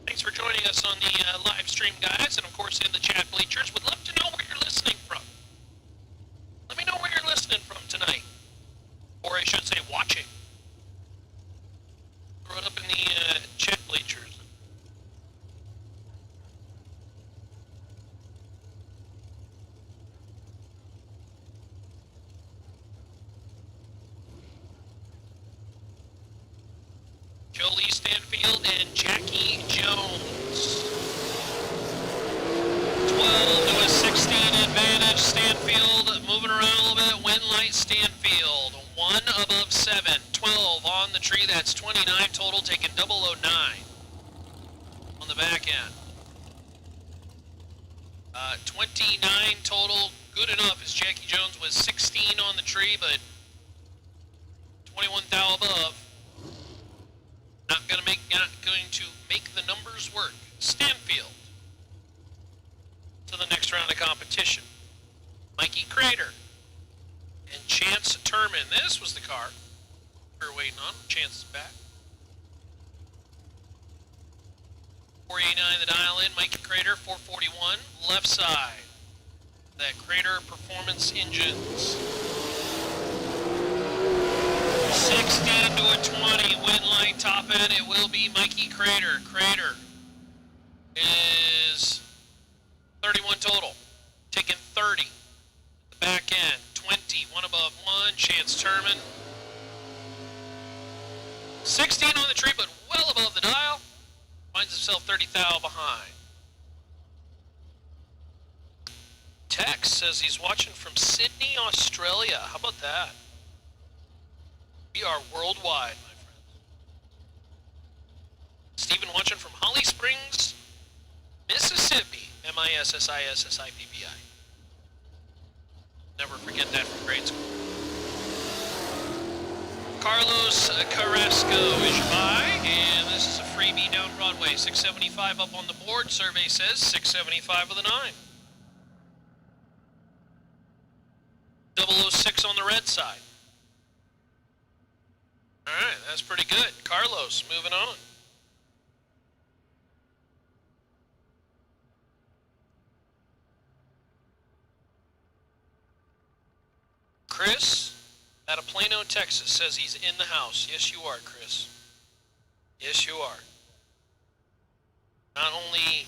Thanks for joining us on the live stream, guys, and of course in the chat bleachers. Would love to know where you're listening from. Let me know where you're listening from tonight. Or I should say watching. Throw it up in the chat bleachers. Jolie Stanfield and Jackie Jones. 12 to a 16 advantage. Stanfield moving around a little bit. Wind light Stanfield. 1 above 7. 12 on the tree. That's 29 total, taking 009 on the back end. 29 total. Good enough as Jackie Jones was 16 on the tree, but 21 thou above. Not going to make the numbers work. Stanfield to the next round of competition. Mikey Crater and Chance Turman. This was the car we were waiting on. Chance is back. 489 the dial in. Mikey Crater, 441 left side. That Crater Performance Engines. 16 to a 20, wind light top end. It will be Mikey Crater. Crater is 31 total, taking 30. The back end, 20, 1 above 1. Chance Turman. 16 on the tree, but well above the dial. Finds himself 30 thou behind. Tex says he's watching from Sydney, Australia. How about that? We are worldwide, my friends. Stephen watching from Holly Springs, Mississippi. MISSISSIPPI. Never forget that from grade school. Carlos Carrasco is your buy, and this is a freebie down Broadway. 675 up on the board. Survey says 675 with a 9. 006 on the red side. All right, that's pretty good. Carlos, moving on. Chris, out of Plano, Texas, says he's in the house. Yes, you are, Chris. Yes, you are. Not only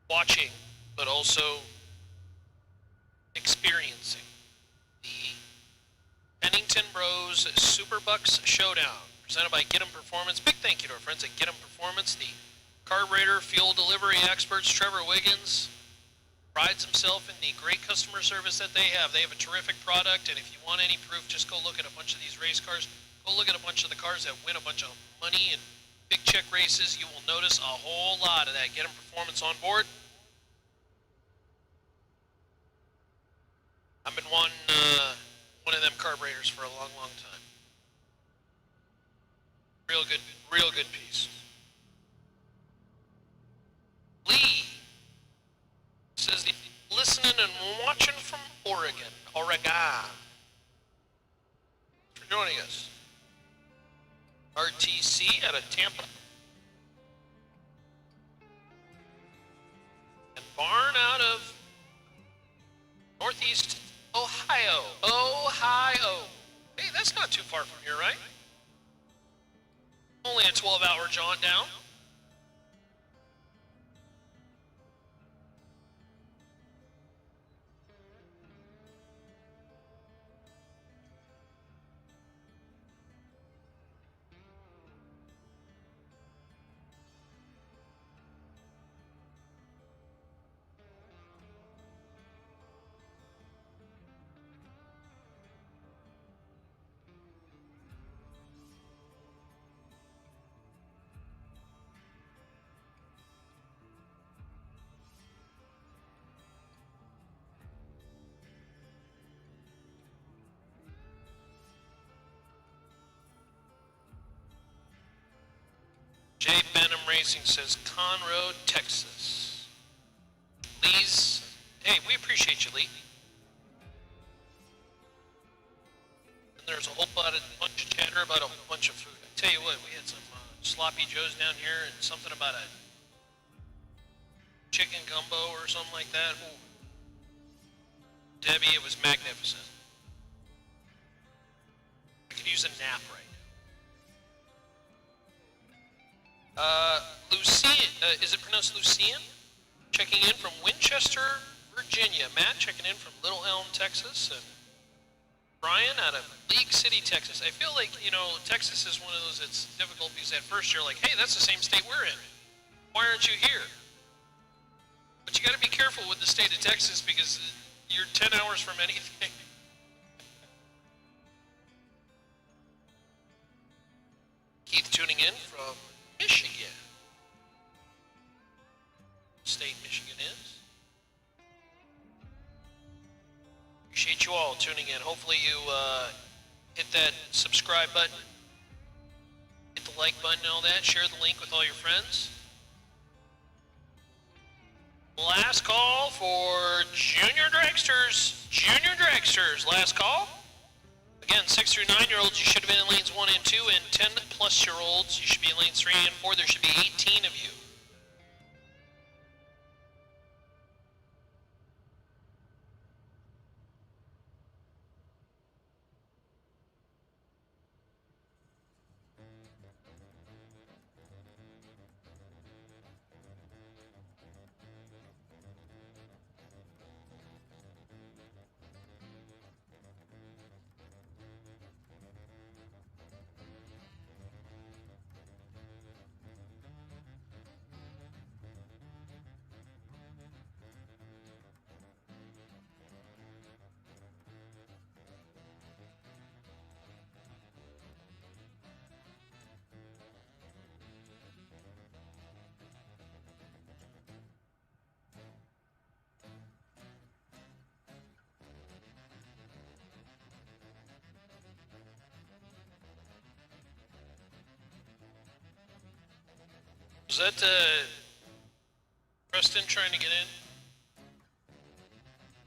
watching, but also experiencing the Pennington Bros SuperBucks Showdown, presented by Get 'em Performance. Big thank you to our friends at Get 'em Performance, the carburetor fuel delivery experts. Trevor Wiggins prides himself in the great customer service that they have. They have a terrific product, and if you want any proof, just go look at a bunch of these race cars. Go look at a bunch of the cars that win a bunch of money in big check races. You will notice a whole lot of that Get 'em Performance on board. I've been wanting one of them carburetors for a long, long time. Real good piece. Lee says he's listening and watching from Oregon. Thanks for joining us. RTC out of Tampa. And Barn out of Northeast Ohio. Hey, that's not too far from here, right? Only a 12-hour jaunt down. Jay Benham Racing says Conroe, Texas. Lee's, hey, we appreciate you, Lee. And there's a whole bunch of chatter about a whole bunch of food. I tell you what, we had some sloppy joes down here and something about a chicken gumbo or something like that. Ooh. Debbie, it was magnificent. I could use a nap right now. Lucien, is it pronounced Lucien? Checking in from Winchester, Virginia. Matt checking in from Little Elm, Texas. And Brian out of League City, Texas. I feel like, Texas is one of those that's difficult because at first you're like, hey, that's the same state we're in. Why aren't you here? But you got to be careful with the state of Texas because you're 10 hours from anything. Keith tuning in from Michigan. State Michigan is. Appreciate you all tuning in. Hopefully you hit that subscribe button, hit the like button and all that. Share the link with all your friends. Last call for Junior Dragsters. Junior Dragsters, last call. Again, 6 through 9-year-olds, you should have been in lanes 1 and 2, and 10-plus-year-olds, you should be in lanes 3 and 4. There should be 18 of you. Is that Preston trying to get in?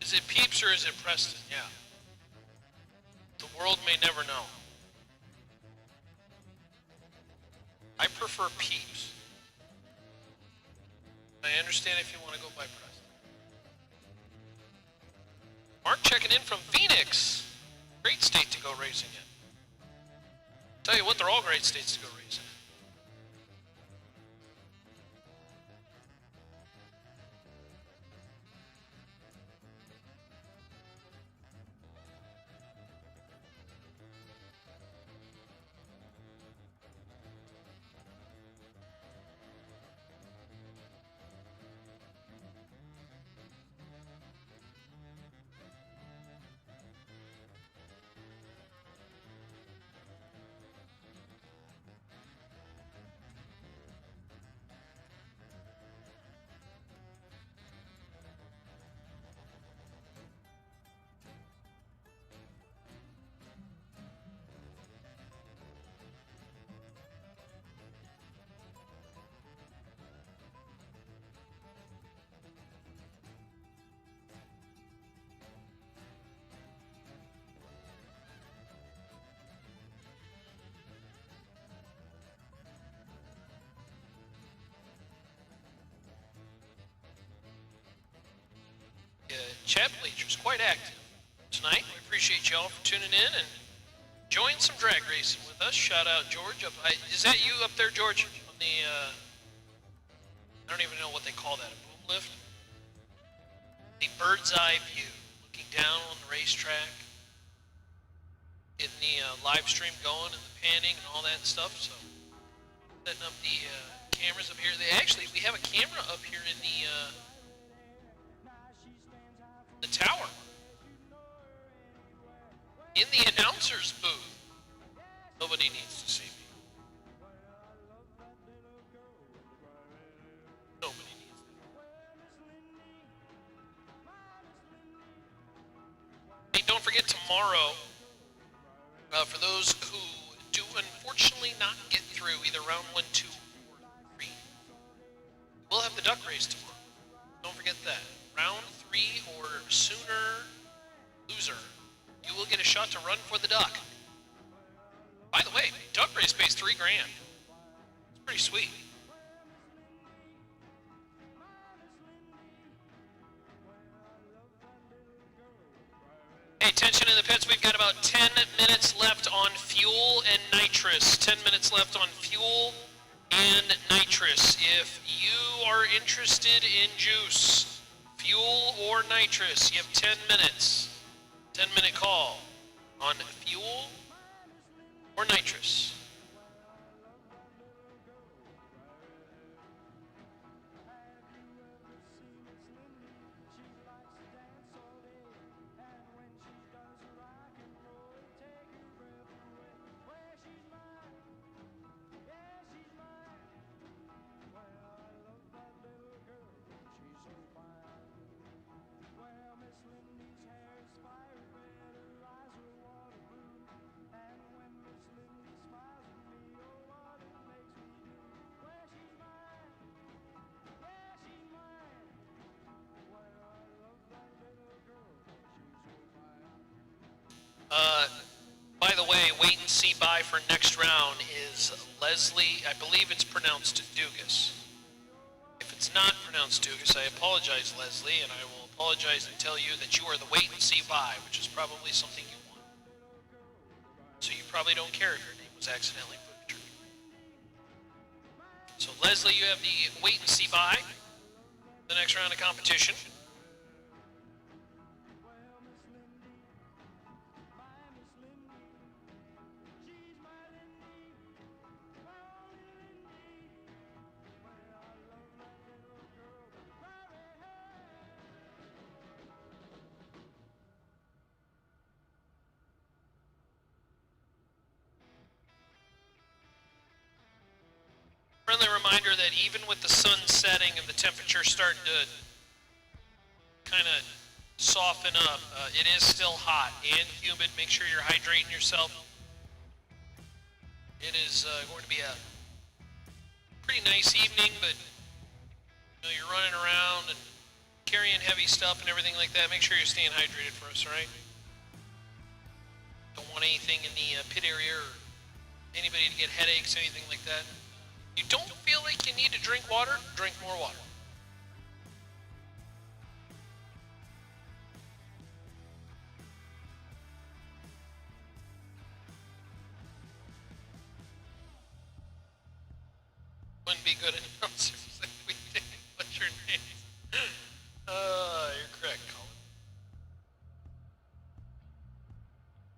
Is it Peeps or is it Preston? Yeah. The world may never know. I prefer Peeps. I understand if you want to go by Preston. Mark checking in from Phoenix. Great state to go racing in. Tell you what, they're all great states to go racing in. Chat bleachers quite active tonight. We appreciate y'all for tuning in and enjoying some drag racing with us. Shout out George up. Is that you up there, George? On the I don't even know what they call that. A boom lift. The bird's eye view, looking down on the racetrack, getting the live stream going and the panning and all that stuff. So setting up the cameras up here. We have a camera up here in the tower, in the announcer's booth. Nobody needs to see me. Nobody needs to. Hey, don't forget tomorrow, for those who do unfortunately not get through either round 1, 2, or 3, we'll have the duck race tomorrow. Don't forget that. Round 3 or sooner, loser. You will get a shot to run for the duck. By the way, duck race pays $3 grand. It's pretty sweet. Hey, attention in the pits. We've got about 10 minutes left on fuel and nitrous. 10 minutes left on fuel and nitrous. If you are interested in juice, fuel or nitrous, you have 10 minutes. 10-minute call on fuel or nitrous. By the way, wait and see by for next round is Leslie. I believe it's pronounced Dugas. If it's not pronounced Dugas, I apologize, Leslie, and I will apologize and tell you that you are the wait and see by, which is probably something you want. So you probably don't care if your name was accidentally put in the tree. So Leslie, you have the wait and see by the next round of competition. Friendly reminder that even with the sun setting and the temperature starting to kind of soften up, it is still hot and humid. Make sure you're hydrating yourself. It is going to be a pretty nice evening, but you're running around and carrying heavy stuff and everything like that. Make sure you're staying hydrated for us, all right? Don't want anything in the pit area or anybody to get headaches, anything like that. You don't feel like you need to drink water? Drink more water. Wouldn't be good announcers if we did. What's your name? You're correct, Colin.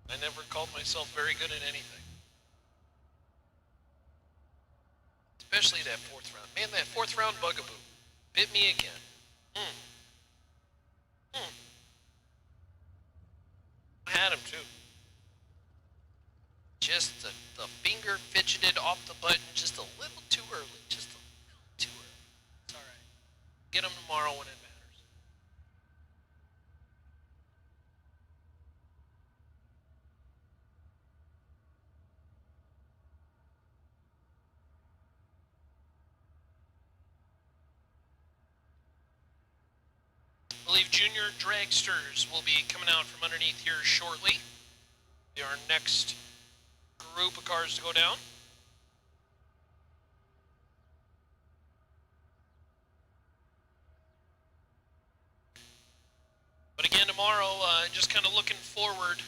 I never called myself very good at anything. Especially that fourth round. Man, that fourth round bugaboo bit me again. I had him too. Just the finger fidgeted off the button just a little too early. Just a little too early. It's alright. Get him tomorrow when it matters. I believe junior dragsters will be coming out from underneath here shortly. They are our next group of cars to go down. But again, tomorrow, just kind of looking forward.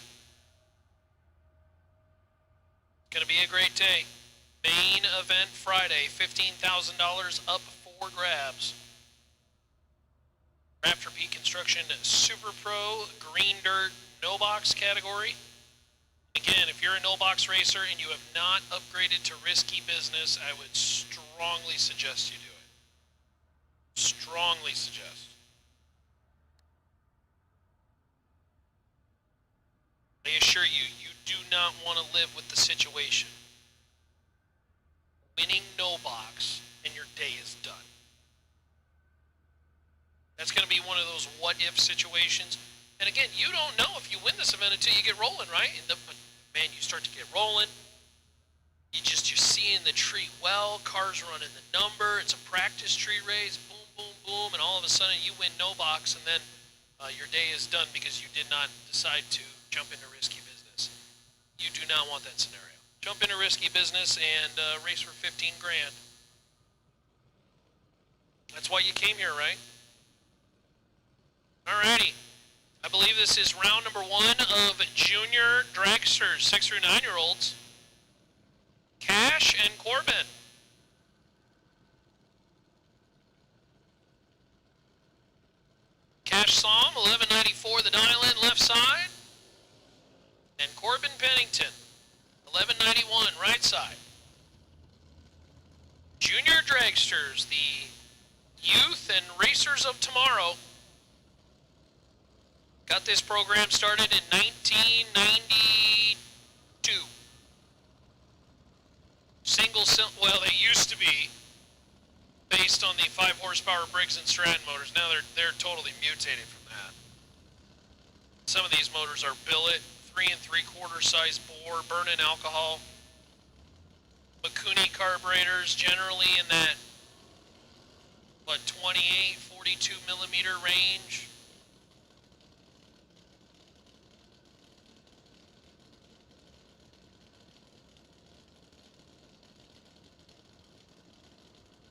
It's going to be a great day. Main event Friday, $15,000 up for grabs. Raptor P Construction Super Pro Green Dirt No Box category. Again, if you're a no box racer and you have not upgraded to risky business, I would strongly suggest you do it. Strongly suggest. I assure you, you do not want to live with the situation. Winning no box and your day is done. That's going to be one of those what-if situations. And again, you don't know if you win this event until you get rolling, right? Man, you start to get rolling. You're seeing the tree well. Cars running the number. It's a practice tree race. Boom, boom, boom. And all of a sudden you win no box. And then your day is done because you did not decide to jump into risky business. You do not want that scenario. Jump into risky business and race for 15 grand. That's why you came here, right? Alrighty. I believe this is round number 1 of junior dragsters, 6 through 9-year-olds. Cash and Corbin. Cash Psalm, 1194, the dial-in left side. And Corbin Pennington, 1191, right side. Junior dragsters, the youth and racers of tomorrow. Got this program started in 1992. Well, they used to be based on the 5 horsepower Briggs & Stratton motors. Now they're totally mutated from that. Some of these motors are billet, 3 3/4 size bore, burn-in alcohol. Mikuni carburetors, generally in that 28, 42 millimeter range.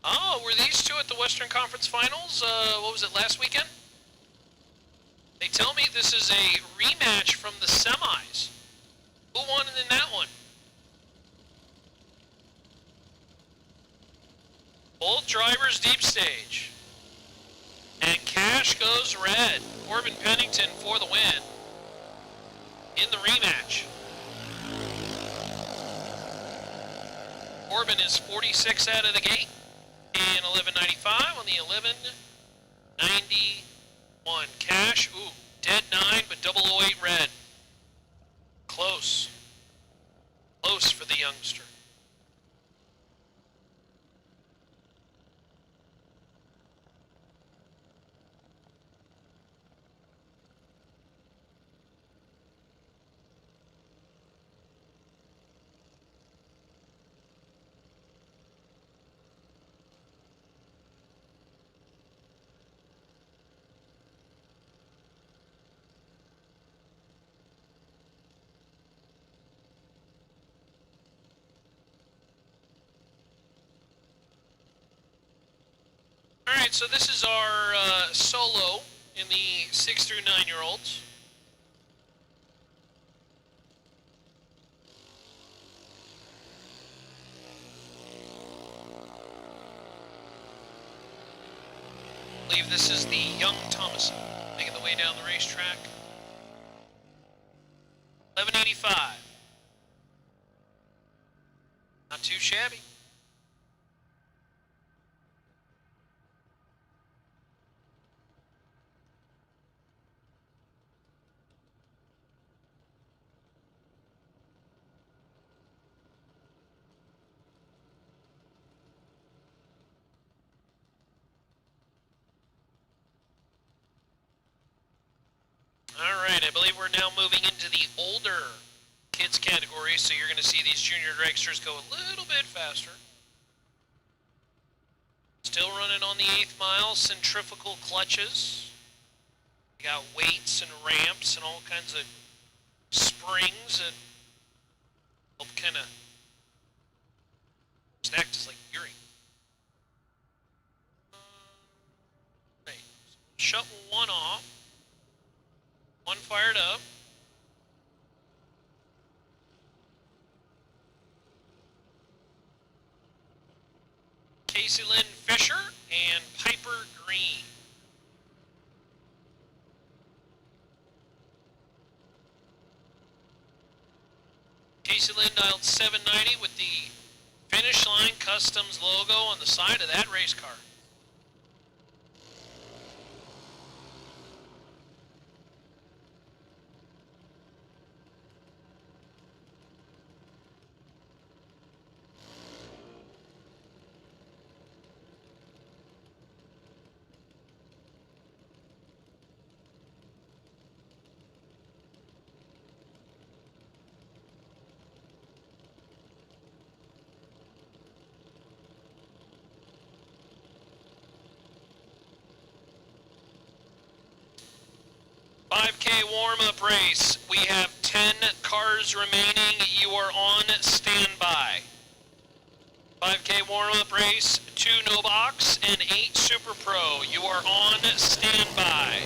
Oh, were these two at the Western Conference Finals? What was it, last weekend? They tell me this is a rematch from the semis. Who won in that one? Both drivers deep stage. And Cash goes red. Corbin Pennington for the win in the rematch. Corbin is 46 out of the gate. And 1195 on the 1191. Cash, ooh, dead 9, but 008 red. Close. Close for the youngster. All right, so this is our solo in the 6 through 9-year-olds. I believe this is the young Thomason making the way down the racetrack. 1185. Not too shabby. All right, I believe we're now moving into the older kids category, so you're going to see these junior dragsters go a little bit faster. Still running on the 8th mile, centrifugal clutches. We got weights and ramps and all kinds of springs that help kind of just act as like gearing. Right, so shut one off. One fired up. Casey Lynn Fisher and Piper Green. Casey Lynn dialed 790 with the Finish Line Customs logo on the side of that race car. Warm-up race. We have 10 cars remaining. You are on standby. 5K warm-up race, 2 no box and 8 Super Pro. You are on standby.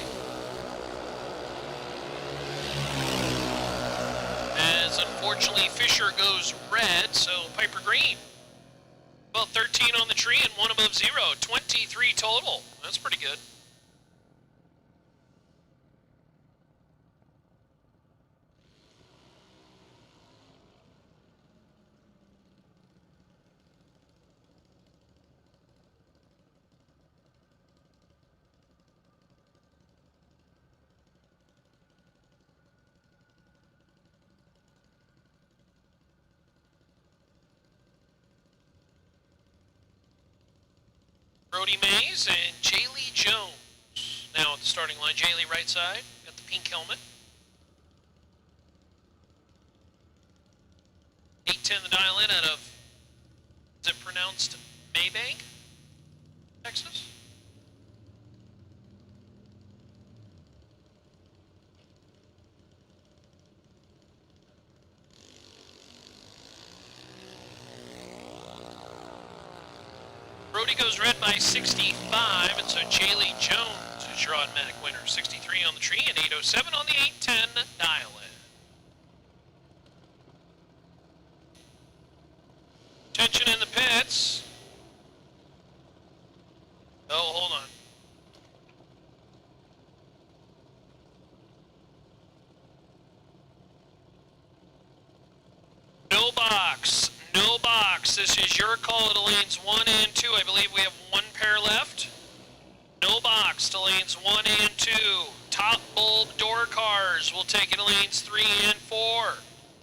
As unfortunately Fisher goes red, so Piper Green. Well, 13 on the tree and 1 above 0. 23 total. That's pretty good. Brody Mays and Jaylee Jones. Now at the starting line, Jaylee right side, got the pink helmet. 810 the dial in out of, is it pronounced Maybank, Texas? Brody goes red by 65, and so Jaylee Jones is your automatic winner. 63 on the tree and 807 on the 810 dial-in. Tension in the pits. Oh, hold on. No box. No box. This is your call to lanes 1 and 2. I believe we have 1 pair left. No box to lanes 1 and 2. Top bulb door cars will take it to lanes 3 and 4.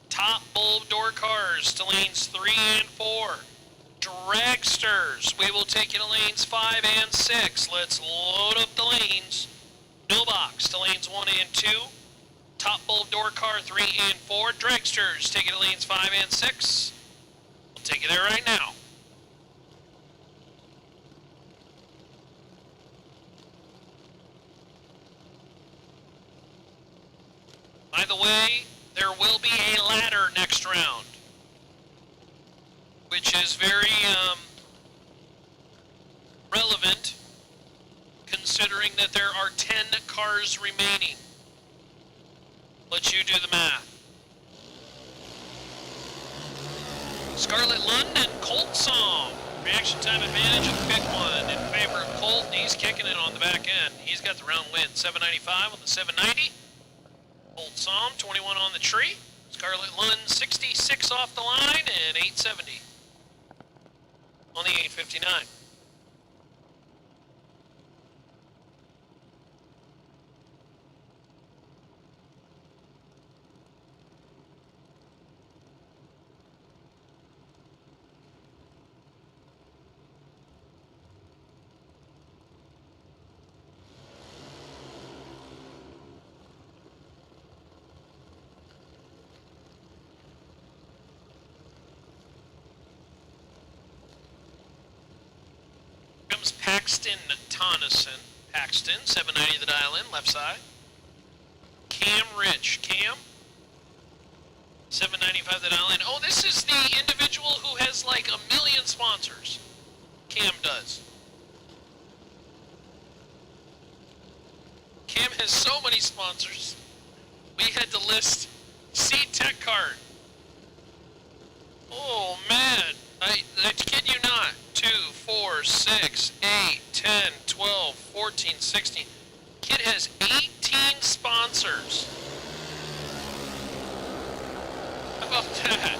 Top bulb door cars to lanes 3 and 4. Dragsters, we will take it to lanes 5 and 6. Let's load up the lanes. No box to lanes 1 and 2. Top bulb door car 3 and 4. Dragsters, take it to lanes 5 and 6. We'll take you there right now. By the way, there will be a ladder next round, which is very relevant considering that there are 10 cars remaining. Let you do the math. Scarlet Lund and Colt Song. Reaction time advantage of pick one in favor of Colt. He's kicking it on the back end. He's got the round win. 795 on the 790. Colt Song, 21 on the tree. Scarlet Lund, 66 off the line and 870 on the 859. Comes Paxton Tonneson. Paxton, 790 the dial in, left side. Cam Rich. Cam, 795 the dial in. Oh, this is the individual who has like a million sponsors. Cam does. Cam has so many sponsors. We had to list Seed Tech Card. Oh man, I kid you not. 2, 4, 6, 8, 10, 12, 14, 16. Kid has 18 sponsors. How about that?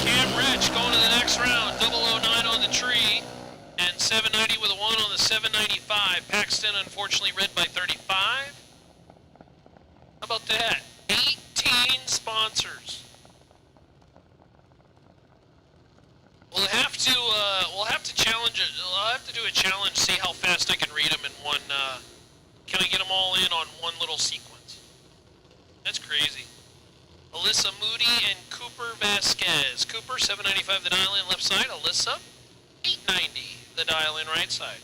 Cam Rich going to the next round. 009 on the tree. And 790 with a 1 on the 795. Paxton unfortunately red by 35. How about that? 18 sponsors. We'll have to challenge it. I'll have to do a challenge, see how fast I can read them in one. Can I get them all in on one little sequence? That's crazy. Alyssa Moody and Cooper Vasquez. Cooper, 795 the dial in left side. Alyssa, 890 the dial in right side.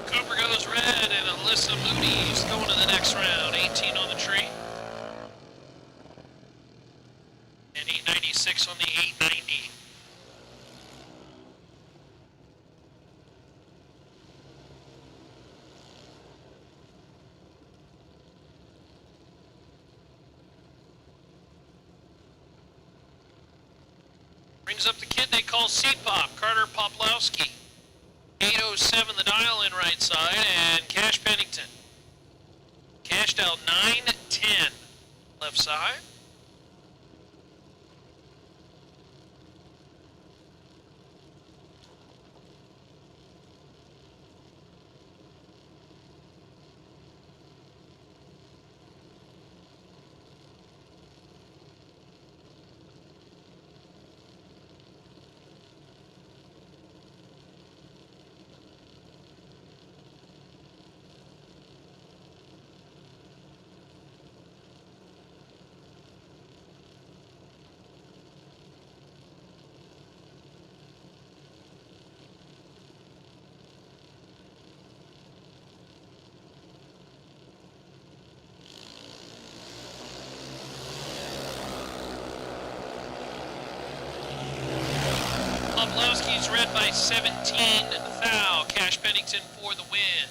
Cooper goes red, and Alyssa Moody's going to the next round. 18 on the tree. And 896 on the 890. Brings up the kid they call C-Pop, Carter Poplowski. 807 the dial in right side, and Cash Pennington. Cashed out 910 left side. Poplowski's red by 17 thou. Cash Pennington for the win.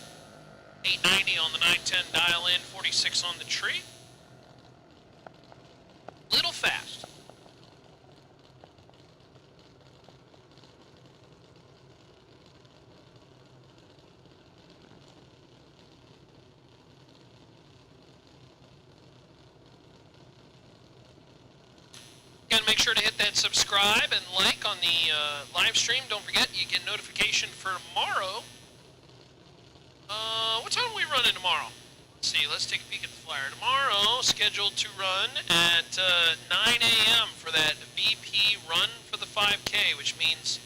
890 on the 910 dial in, 46 on the tree. Little fast. Gotta make sure to hit that subscribe and like on the live stream. Don't forget, you get notification for tomorrow. What time are we running tomorrow? Let's see, let's take a peek at the flyer. Tomorrow, scheduled to run at 9 a.m. for that VP run for the 5K, which means,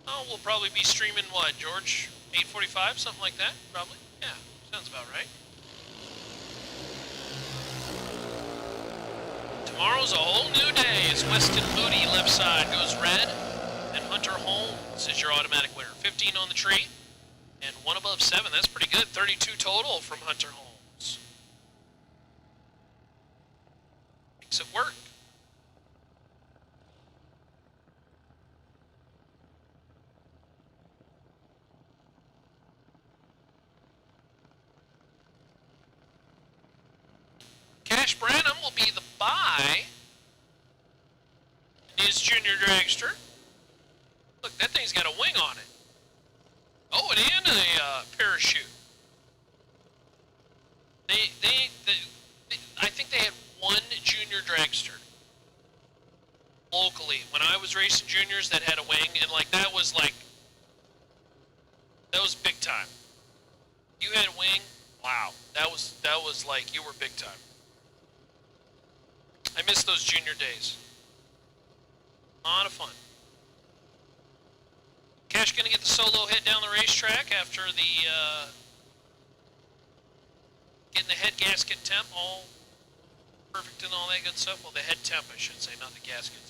oh, we'll probably be streaming what, George? 8:45, something like that, probably? Yeah, sounds about right. Tomorrow's a whole new day as Weston Moody left side goes red, and Hunter Holmes is your automatic winner. 15 on the tree, and 1 above 7. That's pretty good. 32 total from Hunter Holmes. Makes it work. Cash Branham will be the buy. His junior dragster. Look, that thing's got a wing on it. Oh, and a parachute. I think they had 1 junior dragster locally when I was racing juniors that had a wing, and that was big time. You had a wing, wow, that was like you were big time. I miss those junior days. A lot of fun. Cash gonna get the solo hit down the racetrack after the getting the head gasket temp all perfect and all that good stuff. Well, the head temp, I should say, not the gasket temp.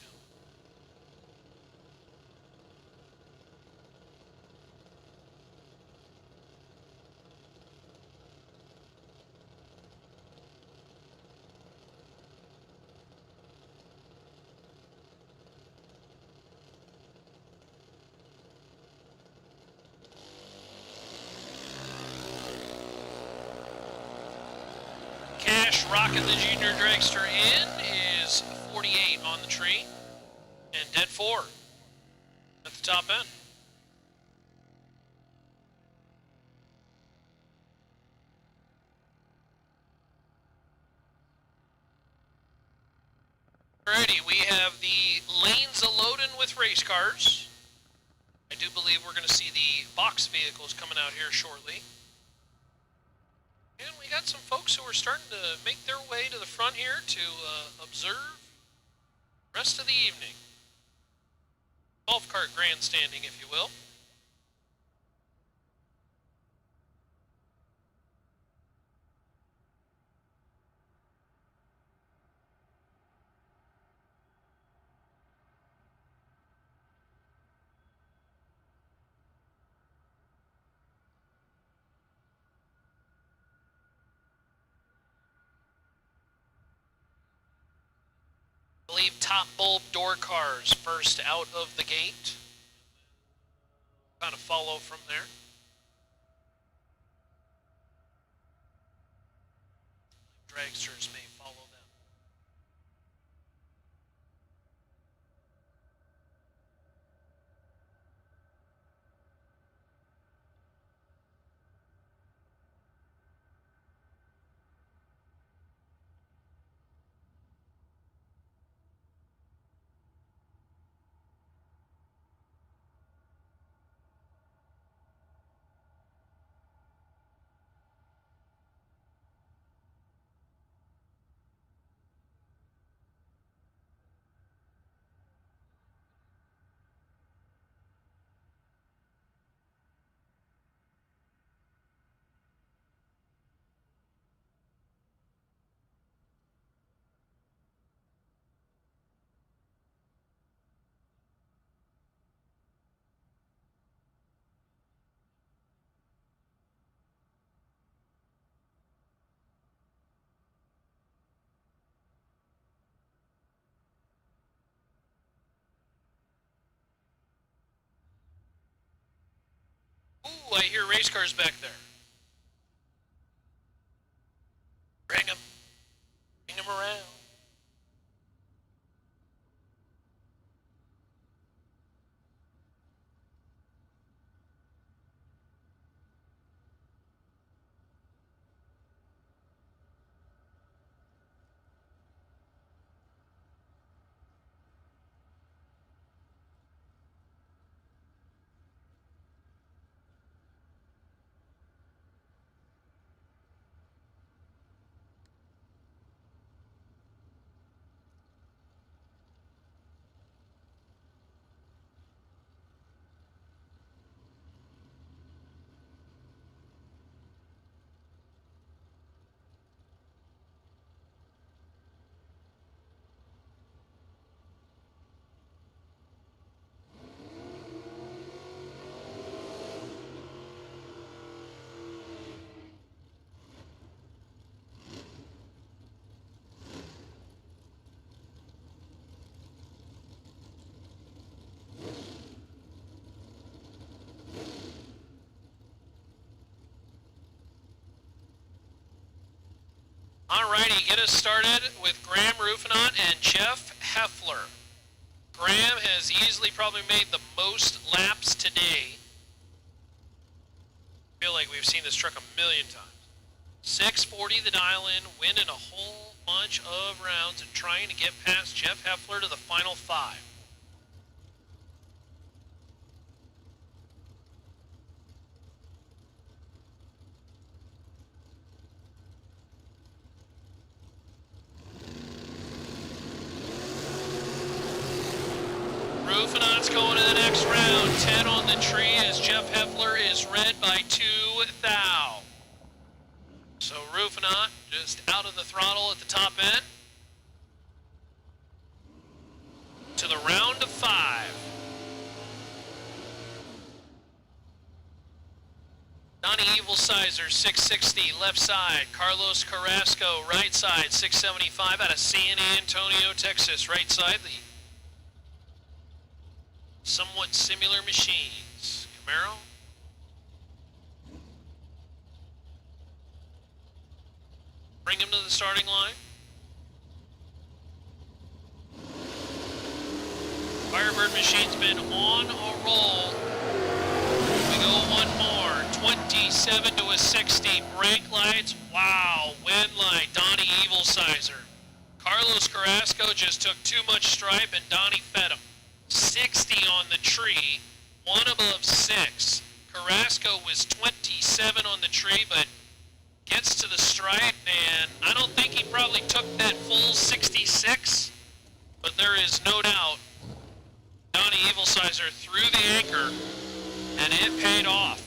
Rocking the junior dragster in is 48 on the tree and dead 4 at the top end. Alrighty, we have the lanes a-loading with race cars. I do believe we're going to see the box vehicles coming out here shortly. And we got some folks who are starting to make their way to the front here to observe the rest of the evening. Golf cart grandstanding, if you will. I believe top bulb door cars first out of the gate. Kind of follow from there. Dragsters may follow them. Ooh, I hear race cars back there. Bring them. Bring them around. Alrighty, get us started with Graham Rufinant and Jeff Heffler. Graham has easily probably made the most laps today. I feel like we've seen this truck a million times. 640 the dial in, winning a whole bunch of rounds and trying to get past Jeff Heffler to the final 5. Rufinant's going to the next round. 10 on the tree as Jeff Heffler is red by 2 thou. So Rufinant just out of the throttle at the top end. To the round of 5. Donnie Evil Sizer, 660, left side. Carlos Carrasco, right side, 675 out of San Antonio, Texas. Right side, the somewhat similar machines. Camaro. Bring him to the starting line. Firebird machine's been on a roll. We go one more. 27 to a 60. Brake lights. Wow. Wind light. Donnie Evil Sizer. Carlos Carrasco just took too much stripe and Donnie fed him. 60 on the tree, 1 above 6. Carrasco was 27 on the tree, but gets to the stripe, and I don't think he probably took that full 66, but there is no doubt Donnie Evil Sizer threw the anchor, and it paid off.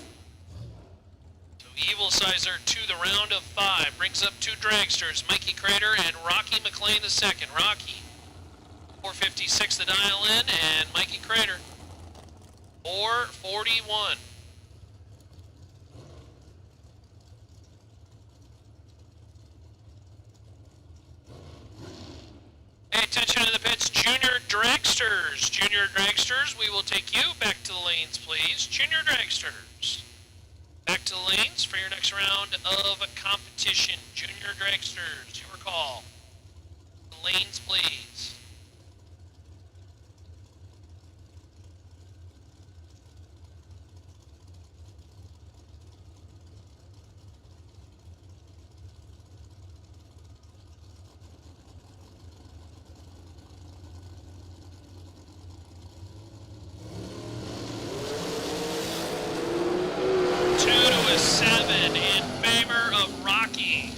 So Evil Sizer to the round of 5, brings up 2 dragsters, Mikey Crater and Rocky McLean II. Rocky. 456 the dial in, and Mikey Crater 441. Pay attention to the pits. Junior Dragsters. Junior Dragsters, we will take you back to the lanes, please. Junior Dragsters. Back to the lanes for your next round of competition. Junior Dragsters, your call. The lanes, please.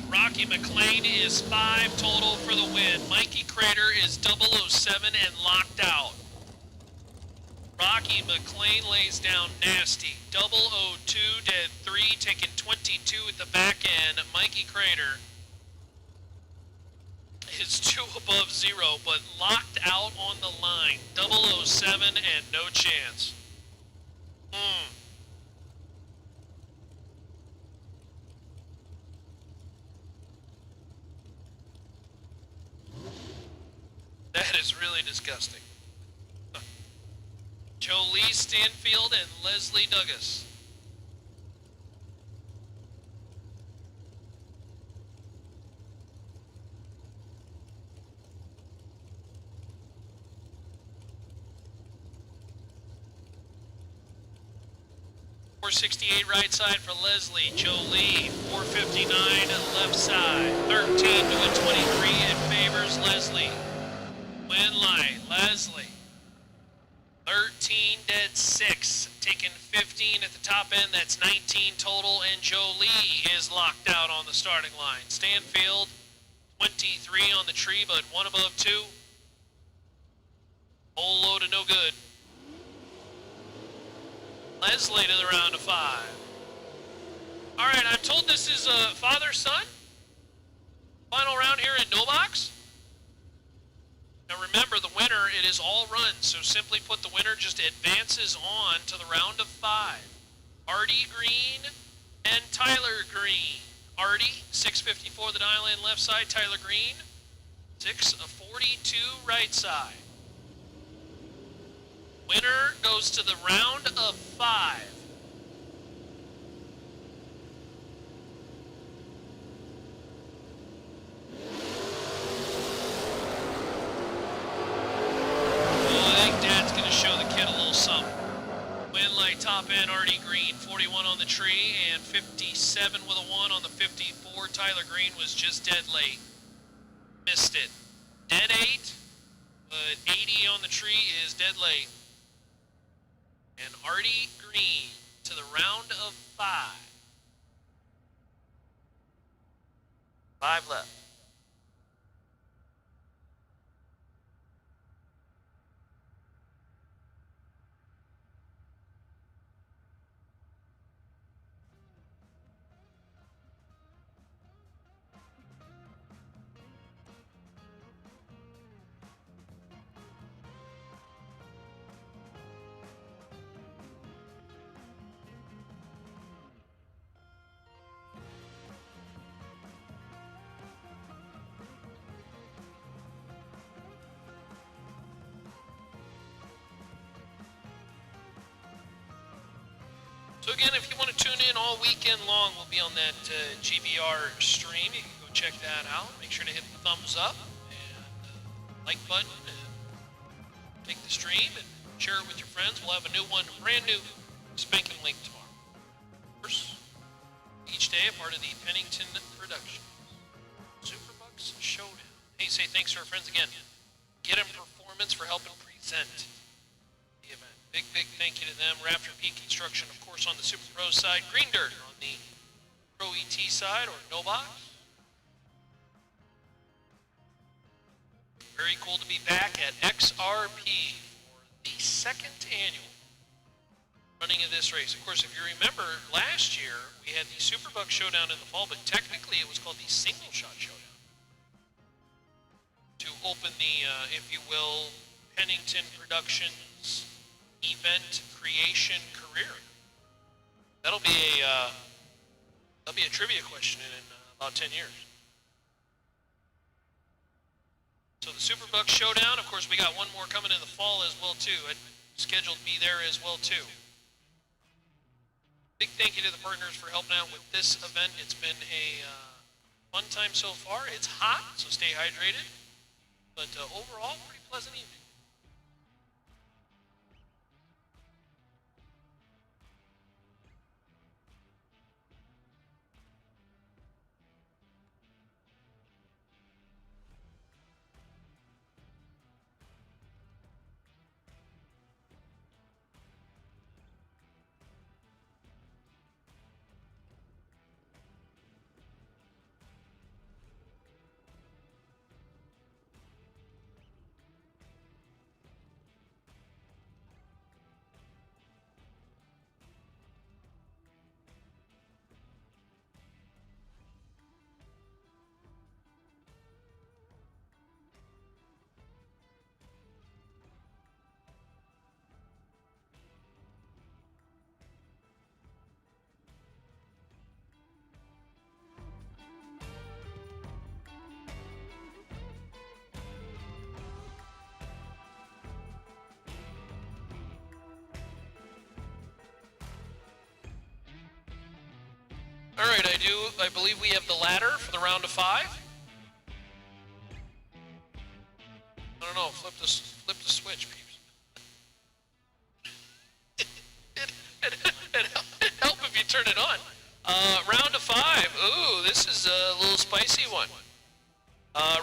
Rocky McLean is 5 total for the win. Mikey Crater is 007 and locked out. Rocky McLean lays down nasty. 002 dead 3, taking 22 at the back end. Mikey Crater is 2 above 0, but locked out on the line. 007 and no chance. That is really disgusting. Jolie Stanfield and Leslie Douglas. .468 right side for Leslie. Jolie, 459 left side. 13 to a 23, it favors Leslie. Win light, Leslie. 13 dead 6, taking 15 at the top end, that's 19 total, and Jolie is locked out on the starting line. Stanfield, 23 on the tree, but 1 above 2. Whole load of no good. Leslie to the round of 5. All right, I'm told this is father-son. Final round here in no box. Now remember, the winner, it is all runs, so simply put, the winner just advances on to the round of 5. Artie Green and Tyler Green. Artie, 654 the dial in left side. Tyler Green, 642 right side. Winner goes to the round of 5. top end, Artie Green, 41 on the tree, and 57 with a 1 on the 54. Tyler Green was just dead late. Missed it. Dead 8, but 80 on the tree is dead late. And Artie Green to the round of 5. 5 left. So again, if you want to tune in all weekend long, we'll be on that GBR stream. You can go check that out. Make sure to hit the thumbs up and like button and take the stream and share it with your friends. We'll have a new one, brand new spanking link tomorrow. First, each day a part of the Pennington production. SuperBucks Showdown. Hey, say thanks to our friends again. Get 'em Performance for helping present the event. Big thank you to them. Raptor Peak Construction, of course, on the Super Pro side. Green Dirt on the Pro ET side, or No Box. Very cool to be back at XRP for the second annual running of this race. Of course, if you remember, last year we had the SuperBucks Showdown in the fall, but technically it was called the Single Shot Showdown. To open the, if you will, Pennington Productions event creation career. That'll be a trivia question in about 10 years. So the SuperBucks Showdown, of course, we got one more coming in the fall as well too. It's scheduled to be there as well too. Big thank you to the partners for helping out with this event. It's been a fun time so far. It's hot, so stay hydrated. But overall, pretty pleasant evening. All right, I believe we have the ladder for the round of 5. I don't know, flip the switch, peeps. It'd help if you turn it on. Round of 5. Ooh, this is a little spicy one.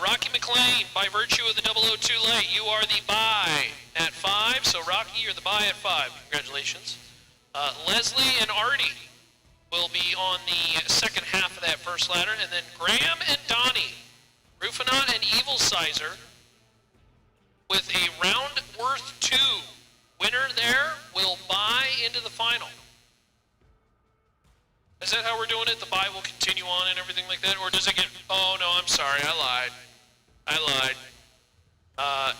Rocky McLean, by virtue of the 002 light, you are the buy at 5. So Rocky, you're the buy at 5. Congratulations. Leslie and Artie will be on the second half of that first ladder, and then Graham and Donnie, Rufinaut and Evil Sizer, with a round worth 2. Winner there will buy into the final. Is that how we're doing it? The buy will continue on and everything like that? Or does it get, oh no, I'm sorry, I lied.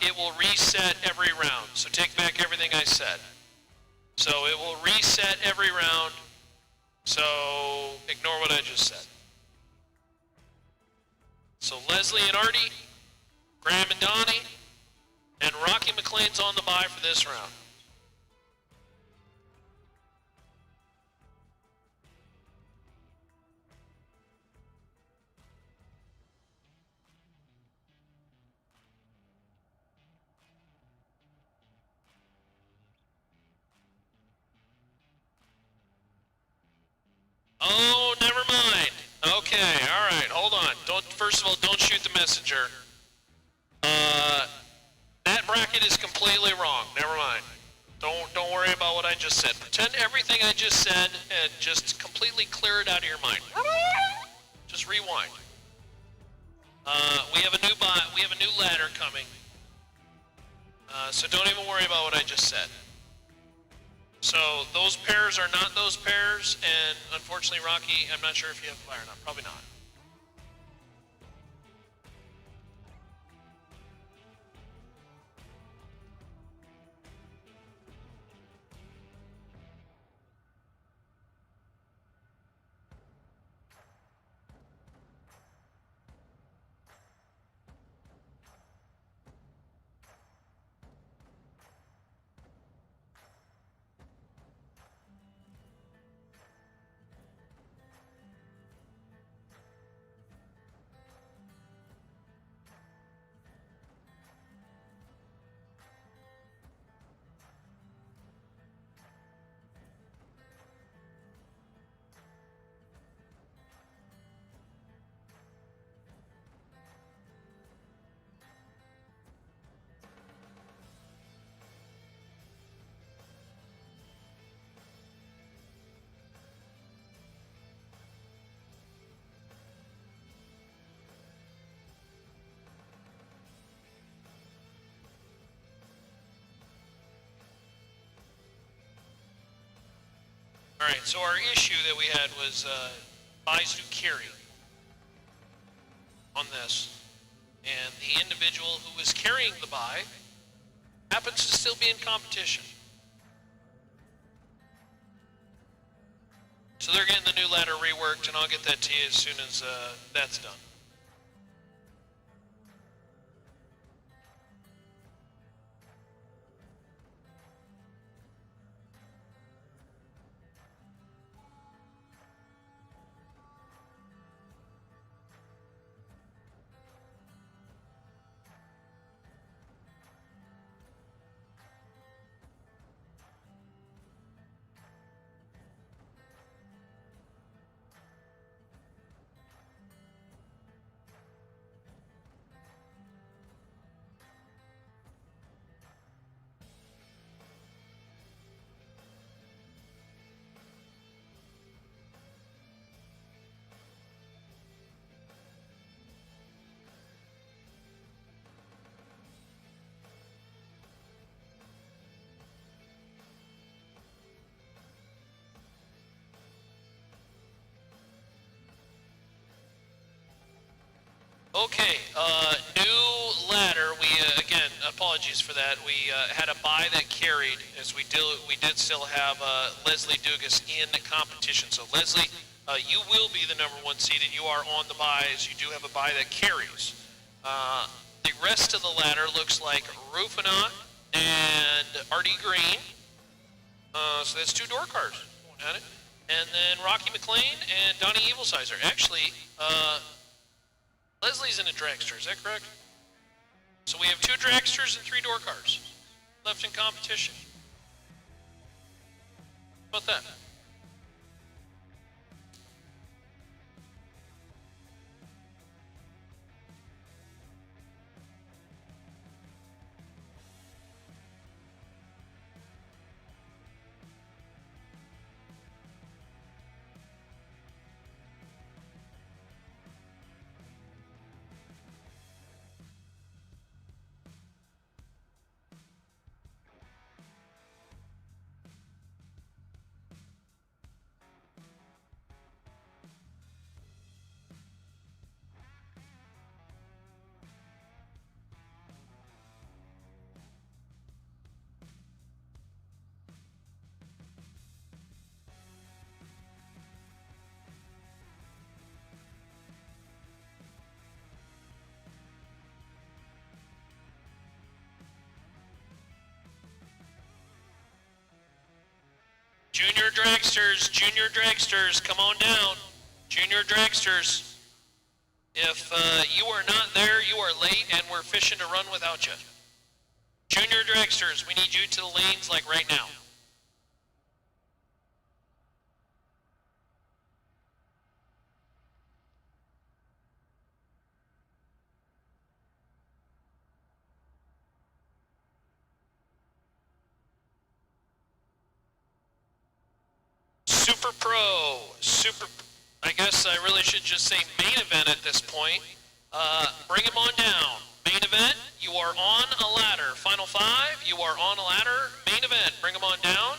It will reset every round. So take back everything I said. So it will reset every round. So ignore what I just said. So Leslie and Artie, Graham and Donnie, and Rocky McLean's on the buy for this round. Oh, never mind. Okay, all right, hold on. First of all, don't shoot the messenger. That bracket is completely wrong. Never mind. Don't worry about what I just said. Pretend everything I just said and just completely clear it out of your mind. Just rewind. We have a new ladder coming. So don't even worry about what I just said. So those pairs are not those pairs, and unfortunately, Rocky, I'm not sure if you have fire or not. Probably not. All right, so our issue that we had was buys to carry on this. And the individual who was carrying the buy happens to still be in competition. So they're getting the new ladder reworked, and I'll get that to you as soon as that's done. Okay, new ladder. We again, apologies for that. We had a buy that carried, as we did still have Leslie Dugas in the competition. So Leslie, you will be the #1 seed, and you are on the buy, as you do have a buy that carries. The rest of the ladder looks like Rufina and Artie Green. So that's 2 door cards. Going at it. And then Rocky McLean and Donnie Evilsizer. Actually, Leslie's in a dragster, is that correct? So we have 2 dragsters and 3 door cars left in competition. How about that? Junior dragsters, come on down. Junior dragsters. If you are not there, you are late, and we're fishing to run without you. Junior dragsters, we need you to the lanes like right now. Super Pro, I guess I really should just say main event at this point. Bring him on down. Main event, you are on a ladder. Final 5, you are on a ladder. Main event, bring him on down.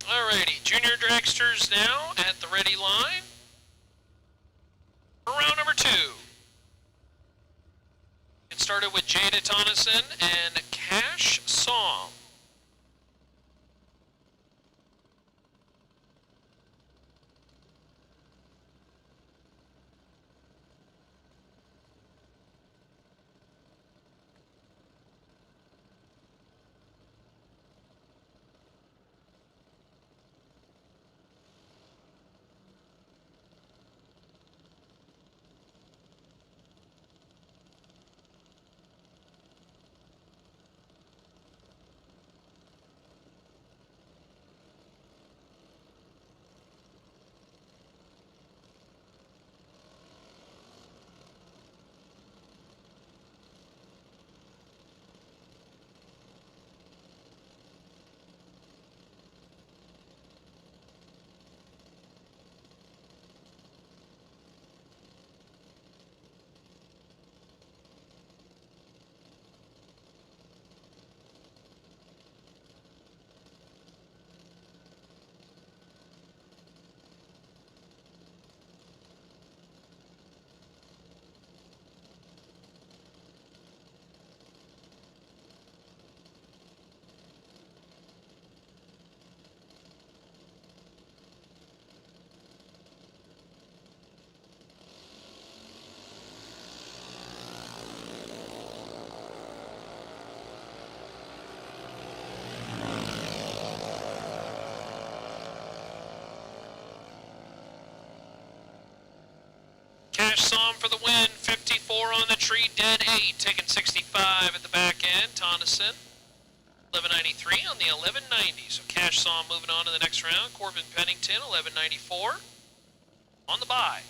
Alrighty, junior dragsters now at the ready line for round number 2. It started with Jada Tonneson and Cash Song. Cash Psalm for the win, 54 on the tree, dead 8, taking 65 at the back end. Tonneson, 1193 on the 1190. So Cash Psalm moving on to the next round. Corbin Pennington, 1194 on the bye.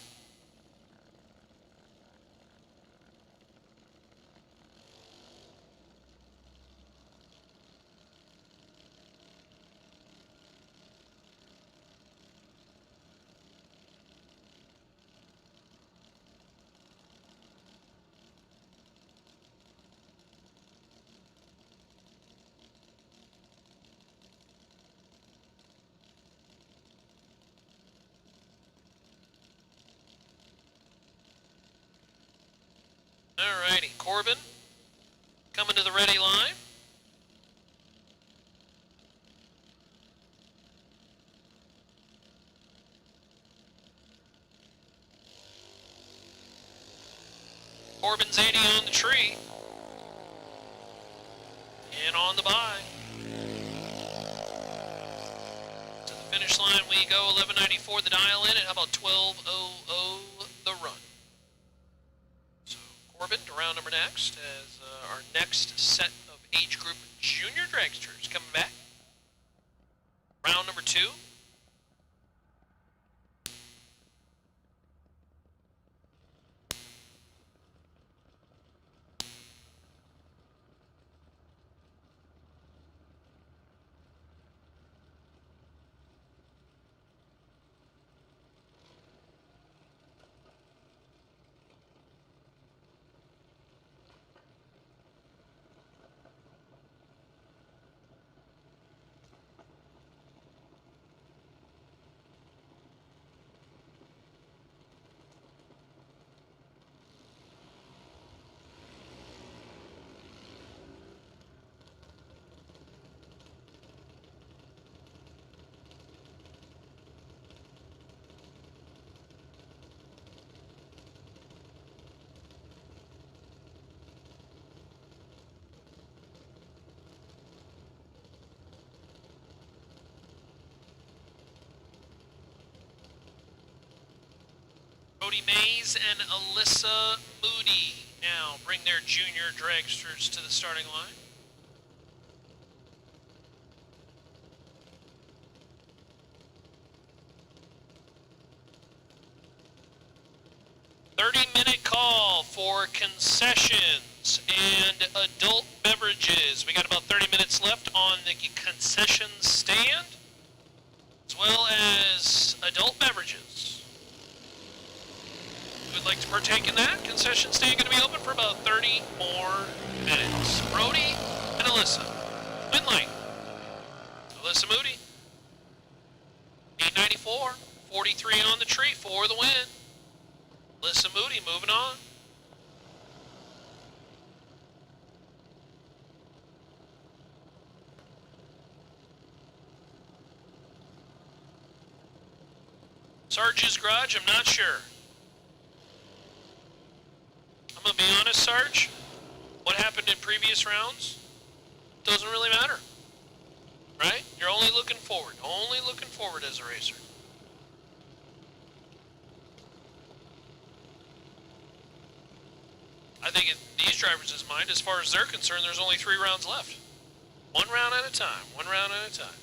Alrighty, Corbin coming to the ready line. Corbin's 80 on the tree. And on the bye. To the finish line we go, 1194 the dial in, and how about 1200 the run? Corbin to round number next as our next set of age group junior dragsters coming back. Round number 2. Brody Mays and Alyssa Moody now bring their junior dragsters to the starting line. "30-minute call for concessions and adult beverages." We got about 30 minutes left on the concession stand, as well as adult beverages. Who would like to partake in that? Concession stand going to be open for about 30 more minutes. Brody and Alyssa. Win lane. Alyssa Moody. 894. 43 on the tree for the win. Alyssa Moody moving on. Sarge's garage, I'm not sure. I'm going to be honest, Sarge. What happened in previous rounds doesn't really matter. Right? You're only looking forward. Only looking forward as a racer. I think in these drivers' mind, as far as they're concerned, there's only 3 rounds left. 1 round at a time. 1 round at a time.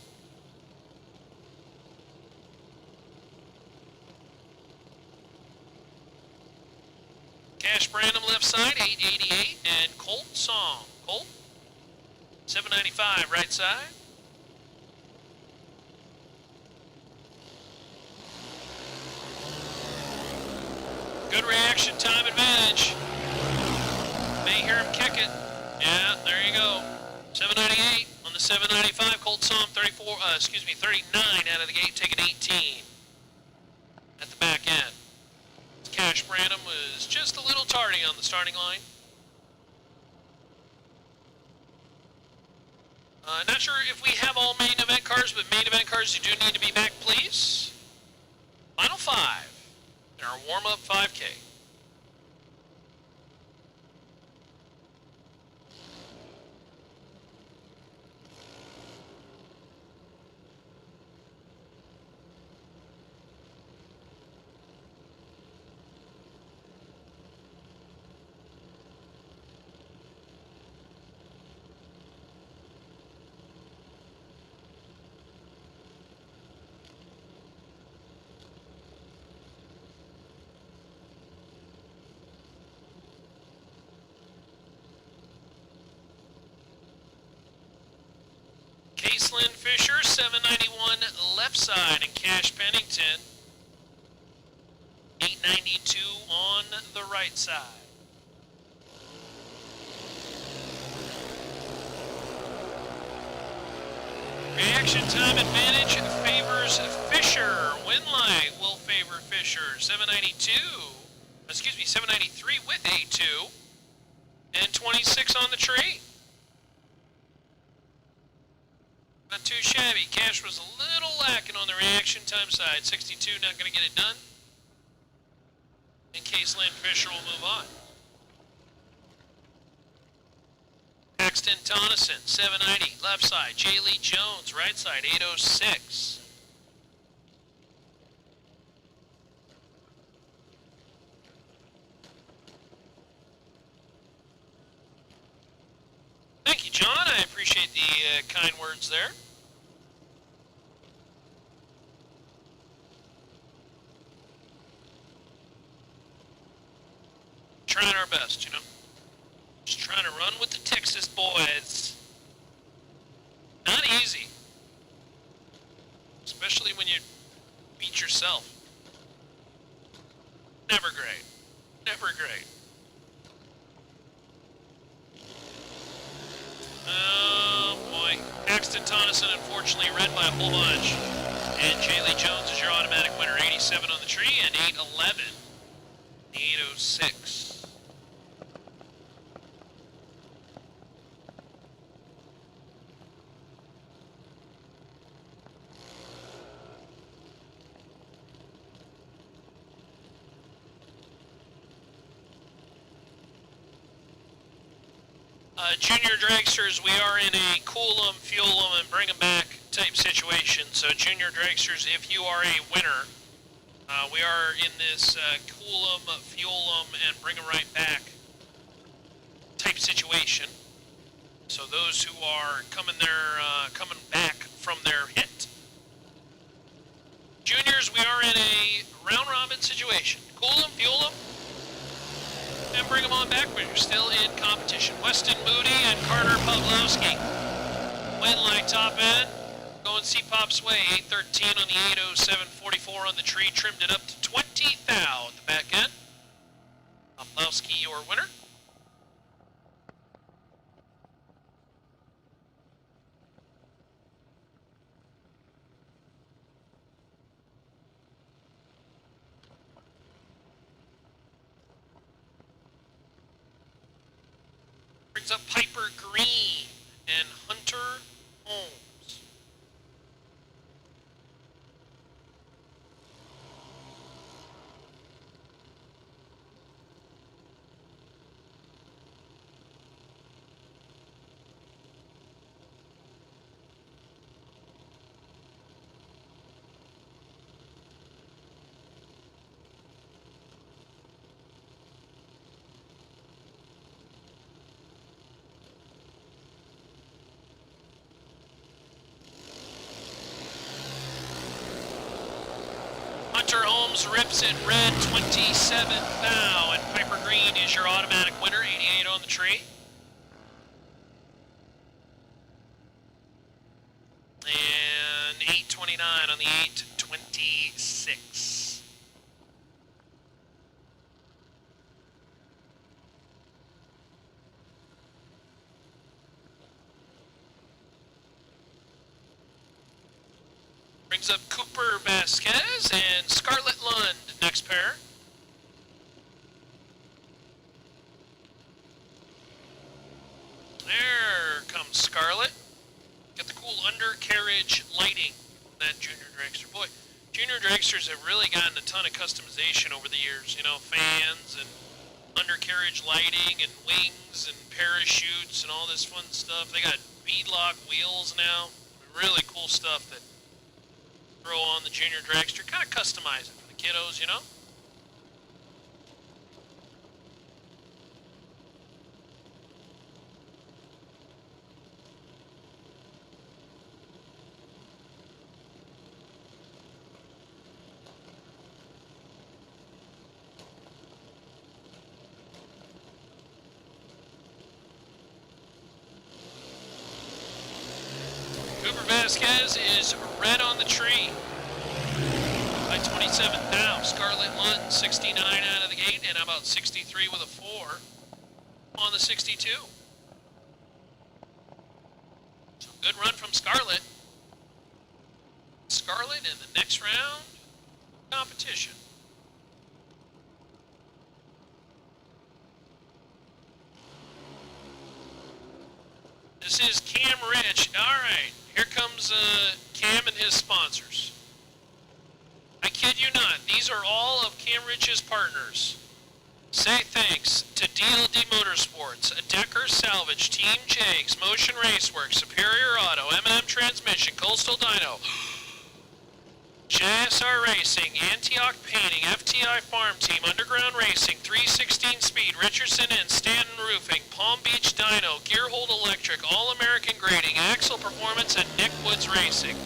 Cash Brandon left side, 888, and Colt Song. Colt, 795 right side. Good reaction time advantage. May hear him kick it. Yeah, there you go. 798 on the 795. Colt Song 39 out of the gate, taking 18 at the back end. Cash Brandon was just a little tardy on the starting line. Not sure if we have all main event cars, but main event cars, you do need to be back, please. Final 5 in our warm-up 5K. Caselyn Fisher, 791 left side, and Cash Pennington, 892 on the right side. Reaction time advantage favors Fisher. Win line will favor Fisher. 793 with A2, and 26 on the tree. Not too shabby. Cash was a little lacking on the reaction time side. 62 not going to get it done. And Caselyn Fisher will move on. Paxton Tonneson, 790, left side. J. Lee Jones, right side, 806. Thank you, John. I appreciate the kind words there. Trying our best, you know. Just trying to run with the Texas boys. Not easy. Especially when you beat yourself. Never great. Never great. Oh boy. Paxton Tonneson, unfortunately, red by a whole bunch. And J. Lee Jones is your automatic winner. 87 on the tree and 811. 806. Junior dragsters, we are in a cool them, fuel them, and bring them back type situation. So junior dragsters, if you are a winner, We are in this cool 'em, fuel 'em, and bring 'em right back type situation. So those who are coming back from their hit. Juniors, we are in a round robin situation. Cool 'em, fuel 'em, and bring them on back. We're still in competition. Weston Moody and Carter Pawlowski. Went like top end. Going C-Pop's way. 813 on the 80744 on the tree. Trimmed it up to 20 thou at the back end. Pawlowski, your winner. Brings up Piper Green and Hunter Holmes. Hunter Holmes rips it red, 27 thou, and Piper Green is your automatic winner, 88 on the tree. And 829 on the 826. Brings up Cooper Vasquez and Scarlett Lund, next pair. There comes Scarlett. Got the cool undercarriage lighting on that Junior Dragster. Boy, Junior Dragsters have really gotten a ton of customization over the years. You know, fans and undercarriage lighting and wings and parachutes and all this fun stuff. They got beadlock wheels now. Really cool stuff that throw on the Junior Dragster, kind of customize it for the kiddos, you know? Cooper Vasquez is red on the tree by 27 thou. Scarlett Lund, 69 out of the gate, and how about 63 with a 4 on the 62. So good run from Scarlett. Scarlett in the next round competition. This is Cam Rich. All right, here comes Cam and his sponsors. I kid you not, these are all of Cam Rich's partners. Say thanks to DLD Motorsports, Decker Salvage, Team Jakes, Motion Raceworks, Superior Auto, M&M Transmission, Coastal Dyno, JSR Racing, Antioch Painting, FTI Farm Team, Underground Racing, 316 Speed, Richardson and Stanton Roofing, Palm Beach Dyno, Gearhold Electric, All American Grading, Axle Performance, and Nick Woods Racing.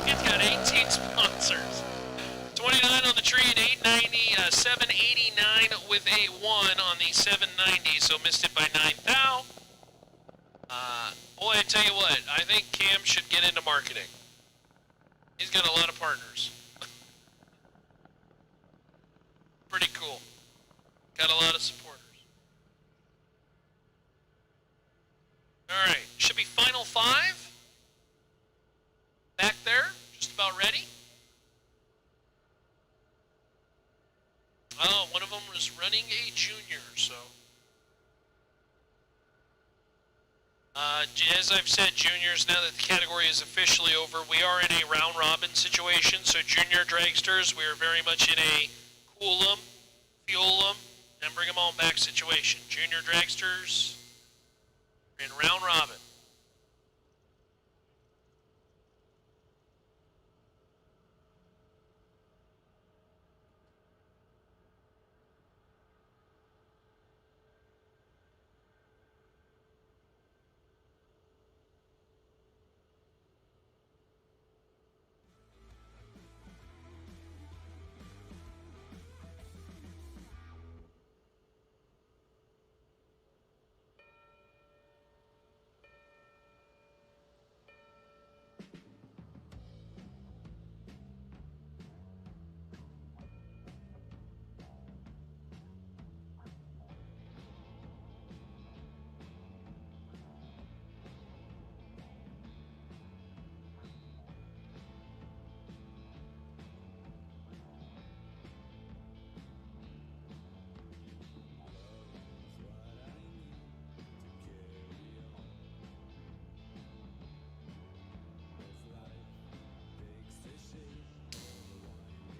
It's got 18 sponsors. 29 on the tree and 890, 789 with a 1 on the 790, so missed it by 9 thou. Boy, I tell you what, I think Cam should get into marketing. He's got a lot of partners. Pretty cool. Got a lot of supporters. All right, should be final 5. Back there, just about ready. Oh, one of them was running a junior, so. As I've said, juniors, now that the category is officially over, we are in a round-robin situation. So junior dragsters, we are very much in a cool them, fuel them, and bring them on back situation. Junior dragsters in round-robin.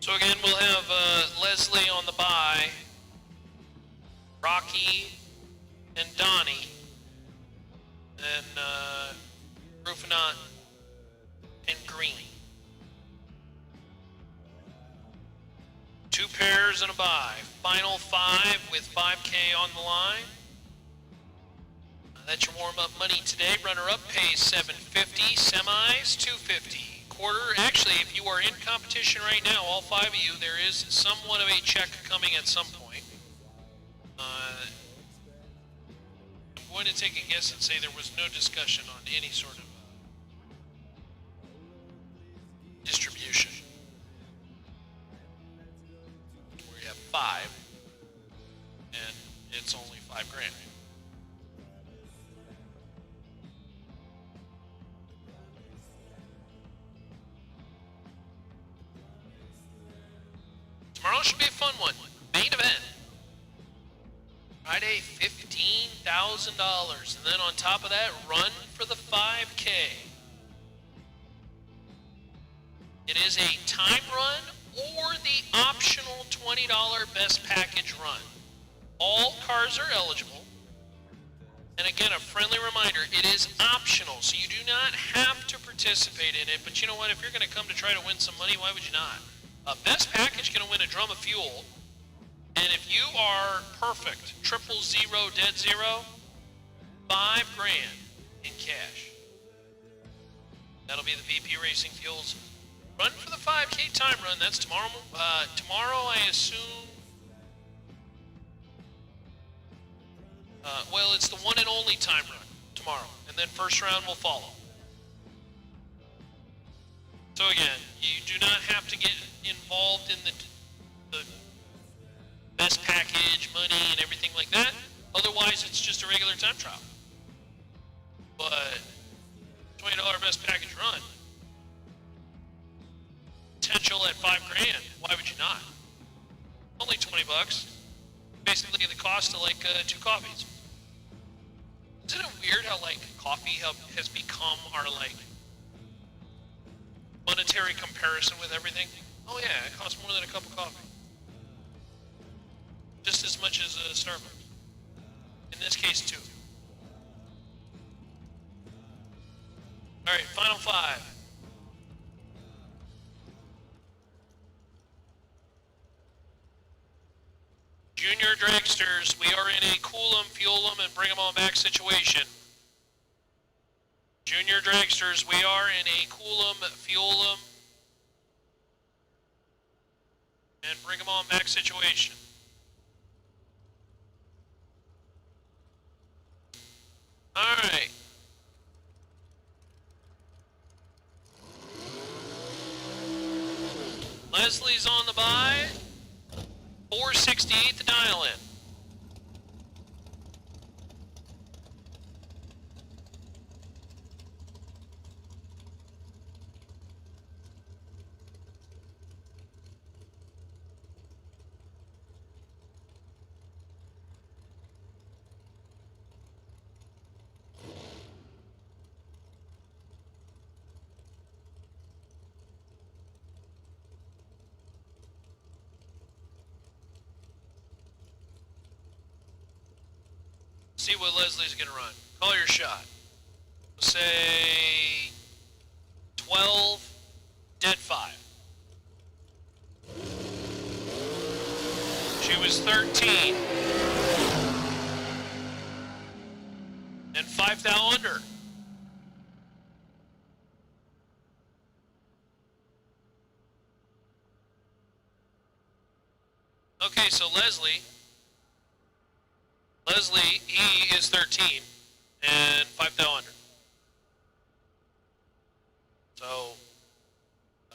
So again, we'll have Leslie on the bye, Rocky and Donnie, and Rufinant and Green. 2 pairs and a bye. Final 5 with 5K on the line. That's your warm-up money today. Runner-up pays $750, semis $250. Quarter, actually, if you are in competition right now, all 5 of you, there is somewhat of a check coming at some point. I'm going to take a guess and say there was no discussion on any sort of distribution. Where you have 5, and it's only $5 grand. Tomorrow should be a fun one. Main event. Friday, $15,000. And then on top of that, run for the 5K. It is a time run or the optional $20 best package run. All cars are eligible. And again, a friendly reminder, it is optional, so you do not have to participate in it. But you know what? If you're going to come to try to win some money, why would you not? Best package going to win a drum of fuel. And if you are perfect, 000, dead zero, $5 grand in cash. That'll be the VP Racing Fuels run for the 5K time run. That's tomorrow. Tomorrow, I assume. Well, it's the one and only time run tomorrow, and then first round will follow. So again, you do not have to get involved in the best package, money, and everything like that. Otherwise, it's just a regular time trial. But $20 best package run, potential at $5 grand. Why would you not? Only $20. Basically, the cost of like 2 coffees. Isn't it weird how like coffee has become our like monetary comparison with everything? Oh yeah, it costs more than a cup of coffee. Just as much as Starbucks. In this case, 2. All right, final 5. Junior Dragsters, we are in a cool 'em, fuel 'em, and bring 'em on back situation. Junior Dragsters, we are in a cool 'em, fuel 'em, and bring 'em on back situation. All right. Leslie's on the bye. 468 the dial in. See what Leslie's gonna run. Call your shot. Say 12, dead 5. She was 13. And 5 thou under. Okay, so Leslie, he is 13 and 5 thou under. So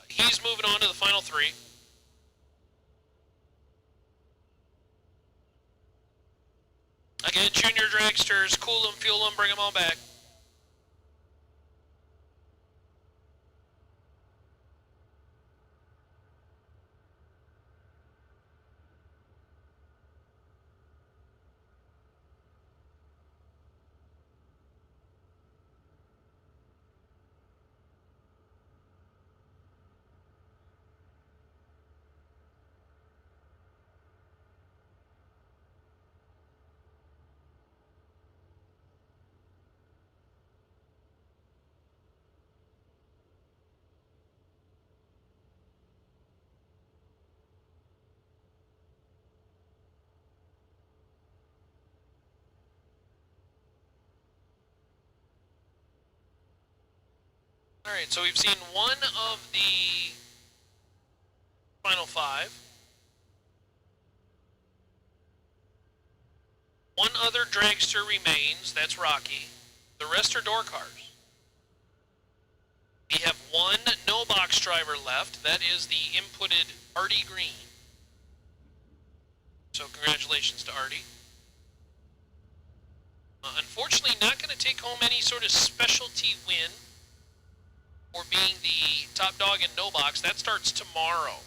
he's moving on to the final 3. Again, junior dragsters, cool them, fuel them, bring them on back. All right, so we've seen one of the final 5. One other dragster remains, that's Rocky. The rest are door cars. We have one no box driver left, that is the inputted Artie Green. So congratulations to Artie. Unfortunately, not going to take home any sort of specialty win for being the top dog in no box. That starts tomorrow.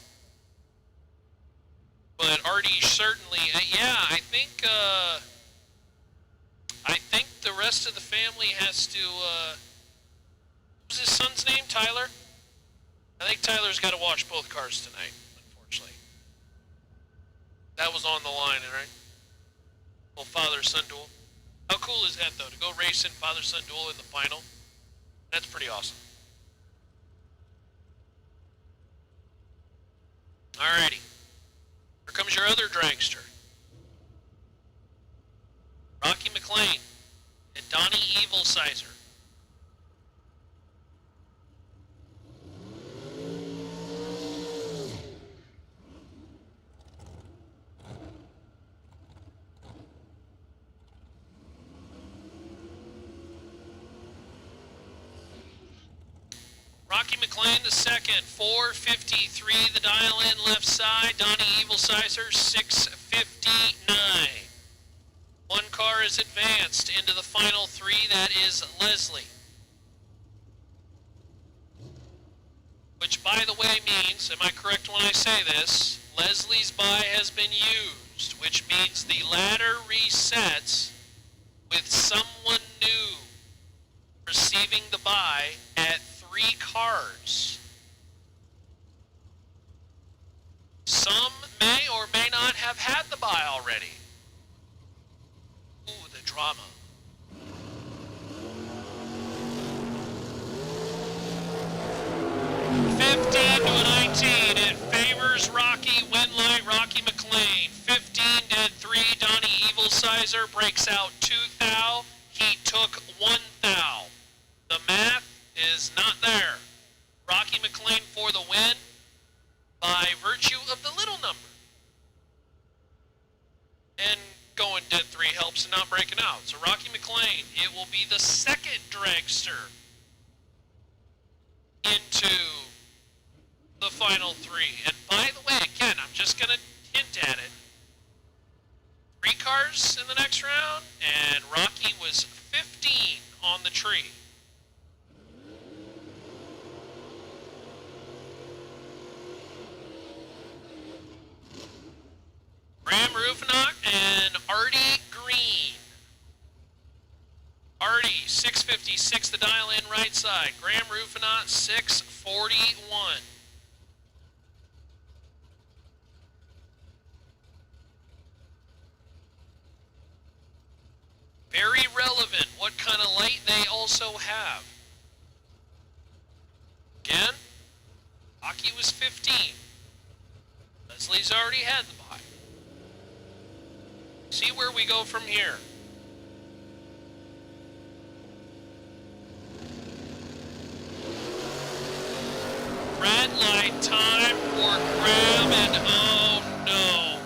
But Artie certainly, yeah, I think the rest of the family has to, what's his son's name, Tyler? I think Tyler's got to watch both cars tonight, unfortunately. That was on the line, right? Well, father-son duel. How cool is that, though, to go racing father-son duel in the final? That's pretty awesome. Alrighty. Here comes your other dragster. Rocky McLean and Donnie Evil Sizer. Rocky McLean the second, 453 the dial in left side. Donnie Evil Sizer, 659. One car is advanced into the final 3, that is Leslie. Which, by the way, means, am I correct when I say this, Leslie's buy has been used, which means the ladder resets with someone new receiving the buy at 3 cars. Some may or may not have had the buy already. Ooh, the drama. $15 to a 19. It favors Rocky Winlight, Rocky McLean. 15 did 3. Donnie Evil Sizer breaks out 2 thou. He took 1 thou. The math is not there. Rocky McLean for the win by virtue of the little number. And going dead 3 helps in not breaking out. So Rocky McLean, it will be the second dragster into the final 3. And by the way, again, I'm just going to hint at it. 3 cars in the next round, and Rocky was 15 on the tree. Graham Rufinock and Artie Green. Artie, 656, the dial in right side. Graham Rufinock, 641. Very relevant what kind of light they also have. Again, Rocky was 15. Leslie's already had the buy. See where we go from here. Red light time for Graham, and oh no.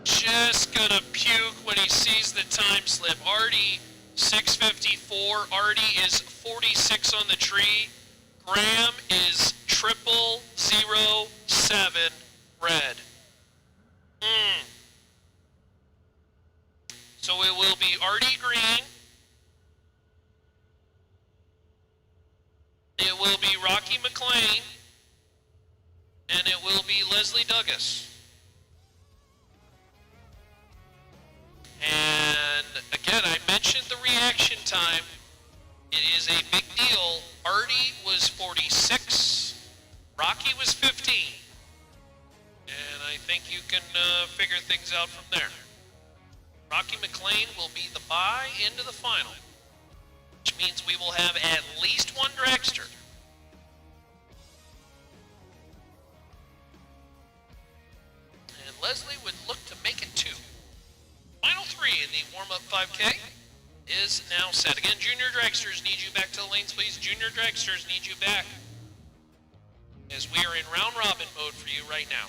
Just gonna puke when he sees the time slip. Artie, 654. Artie is 46 on the tree. Graham is 0007 red. So it will be Artie Green. It will be Rocky McLean. And it will be Leslie Douglas. And again, I mentioned the reaction time. It is a big deal. Artie was 46. Rocky was 15. And I think you can figure things out from there. Rocky McLean will be the bye into the final, which means we will have at least one dragster. And Leslie would look to make it 2. Final 3 in the warm-up 5K. is now set. Again, junior dragsters, need you back to the lanes, please. Junior dragsters, need you back. As we are in round robin mode for you right now.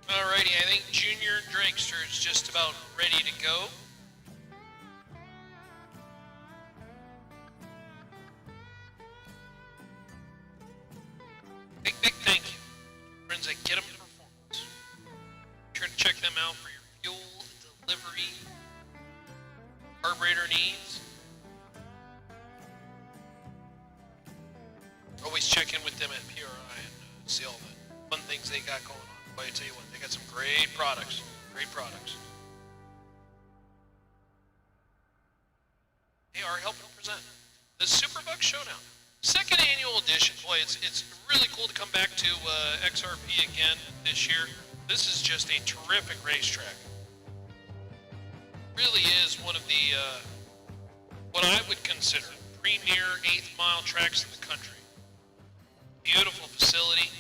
Alrighty, I think Junior Dragster is just about ready to go. Big thank you, friends at Get 'em Performance. Be sure to check them out for your fuel, delivery, carburetor needs. Always check in with them at PRI and see all the fun things they got going on. But I tell you what, they got some great products. Great products. They are helping present the SuperBucks Showdown. Second annual edition. Boy, it's really cool to come back to XRP again this year. This is just a terrific racetrack. Really is one of the, what I would consider premier 8th mile tracks in the country. Beautiful facility.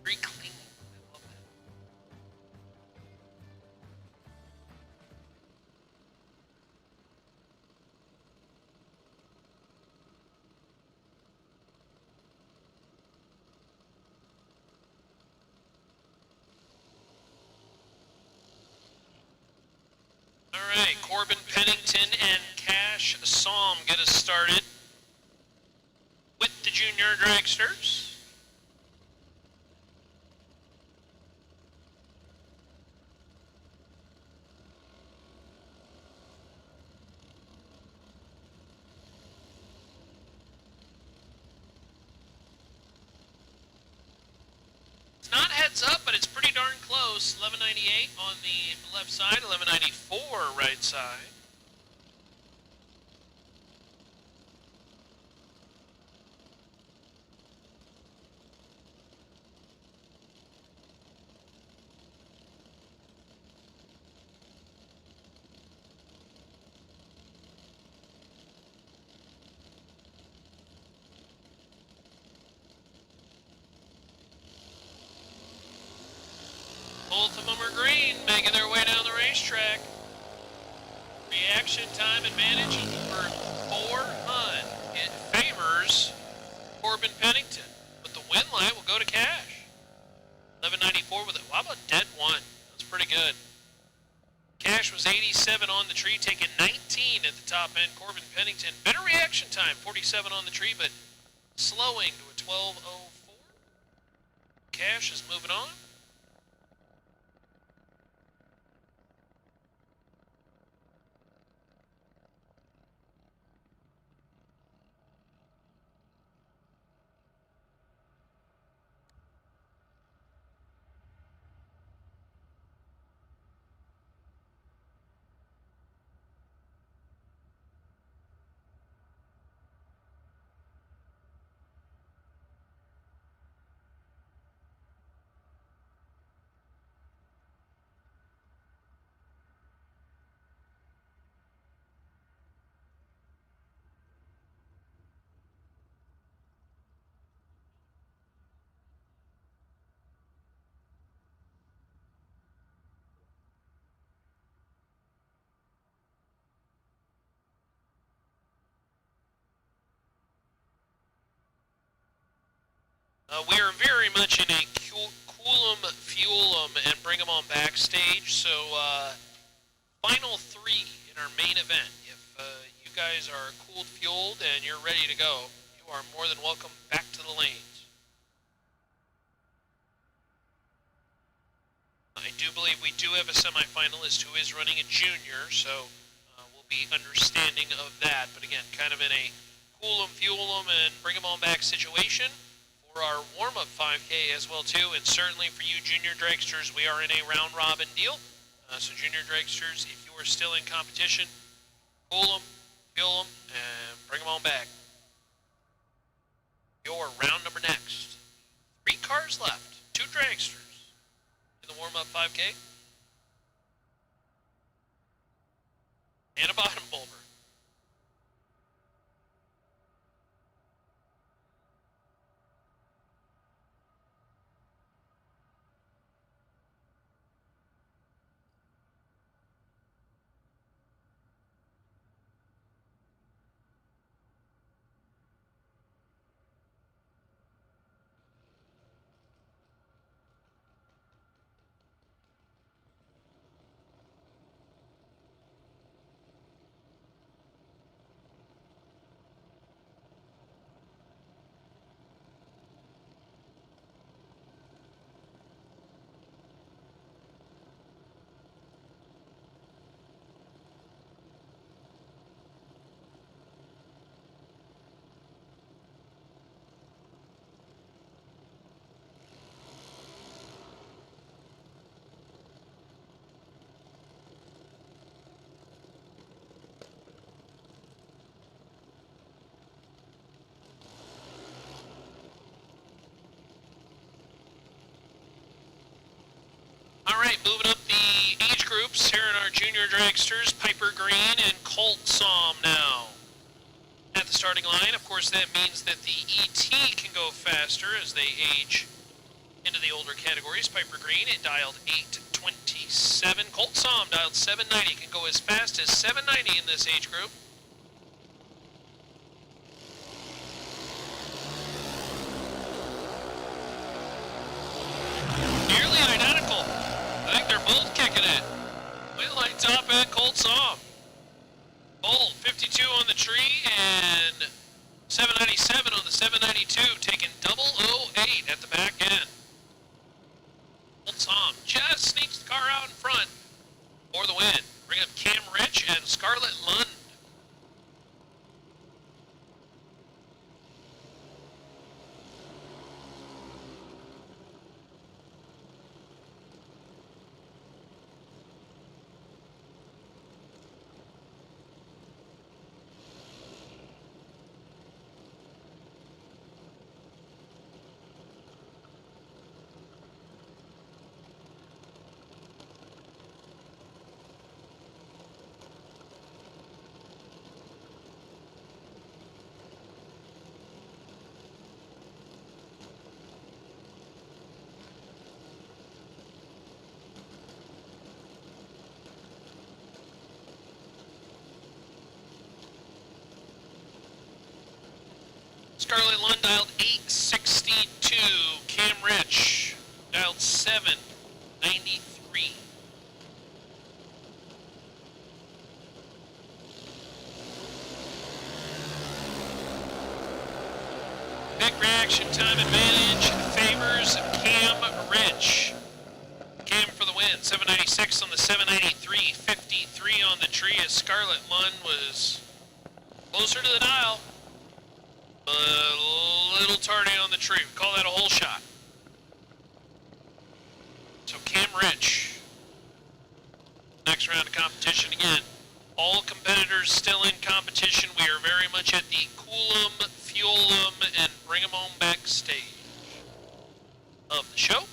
Very clean. All right, Corbin Pennington and Cash Psalm get us started with the junior dragsters. It's not heads up, but it's pretty darn close. 1198 on the left side, 1194 right side. Both of them are green, making their way down the racetrack. Reaction time advantage for 4 Hun. It favors Corbin Pennington, but the win light will go to Cash. 1194 with it. How about dead one? That's pretty good. Cash was 87 on the tree, taking 19 at the top end. Corbin Pennington, better reaction time, 47 on the tree, but slowing to a 12:04. Cash is moving on. We are very much in a cool 'em, fuel 'em, and bring 'em on backstage. So, final 3 in our main event. If you guys are cooled, fueled, and you're ready to go, you are more than welcome back to the lanes. I do believe we do have a semifinalist who is running a junior, so we'll be understanding of that. But again, kind of in a cool 'em, fuel 'em, and bring 'em on back situation. For our warm-up 5K as well too, and certainly for you junior dragsters, we are in a round robin deal. So junior dragsters, if you are still in competition, cool them, fuel them, and bring them on back. Your round number next. 3 cars left, 2 dragsters in the warm-up 5K, and a bottom bulber. All right, moving up the age groups here in our junior dragsters, Piper Green and Colt Psalm now at the starting line. Of course, that means that the ET can go faster as they age into the older categories. Piper Green, it dialed 827. Colt Psalm dialed 790, can go as fast as 790 in this age group. Nearly identical. I think they're both kicking it. Win light top end, Colt Psalm. Bolt, 52 Old Tom just sneaks the car out in front for the win. Bring up Cam Rich and Scarlett Lund. Scarlett Lund dialed 862. Cam Rich dialed 793. Big reaction time advantage favors Cam Rich. Cam for the win. 796 on the 793. 53 on the tree as Scarlett Lund was closer to the dial. A little tardy on the tree. We call that a hole shot. So Cam Rich. Next round of competition again. All competitors still in competition. We are very much at the cool 'em, fuel 'em, and bring 'em home back stage of the show.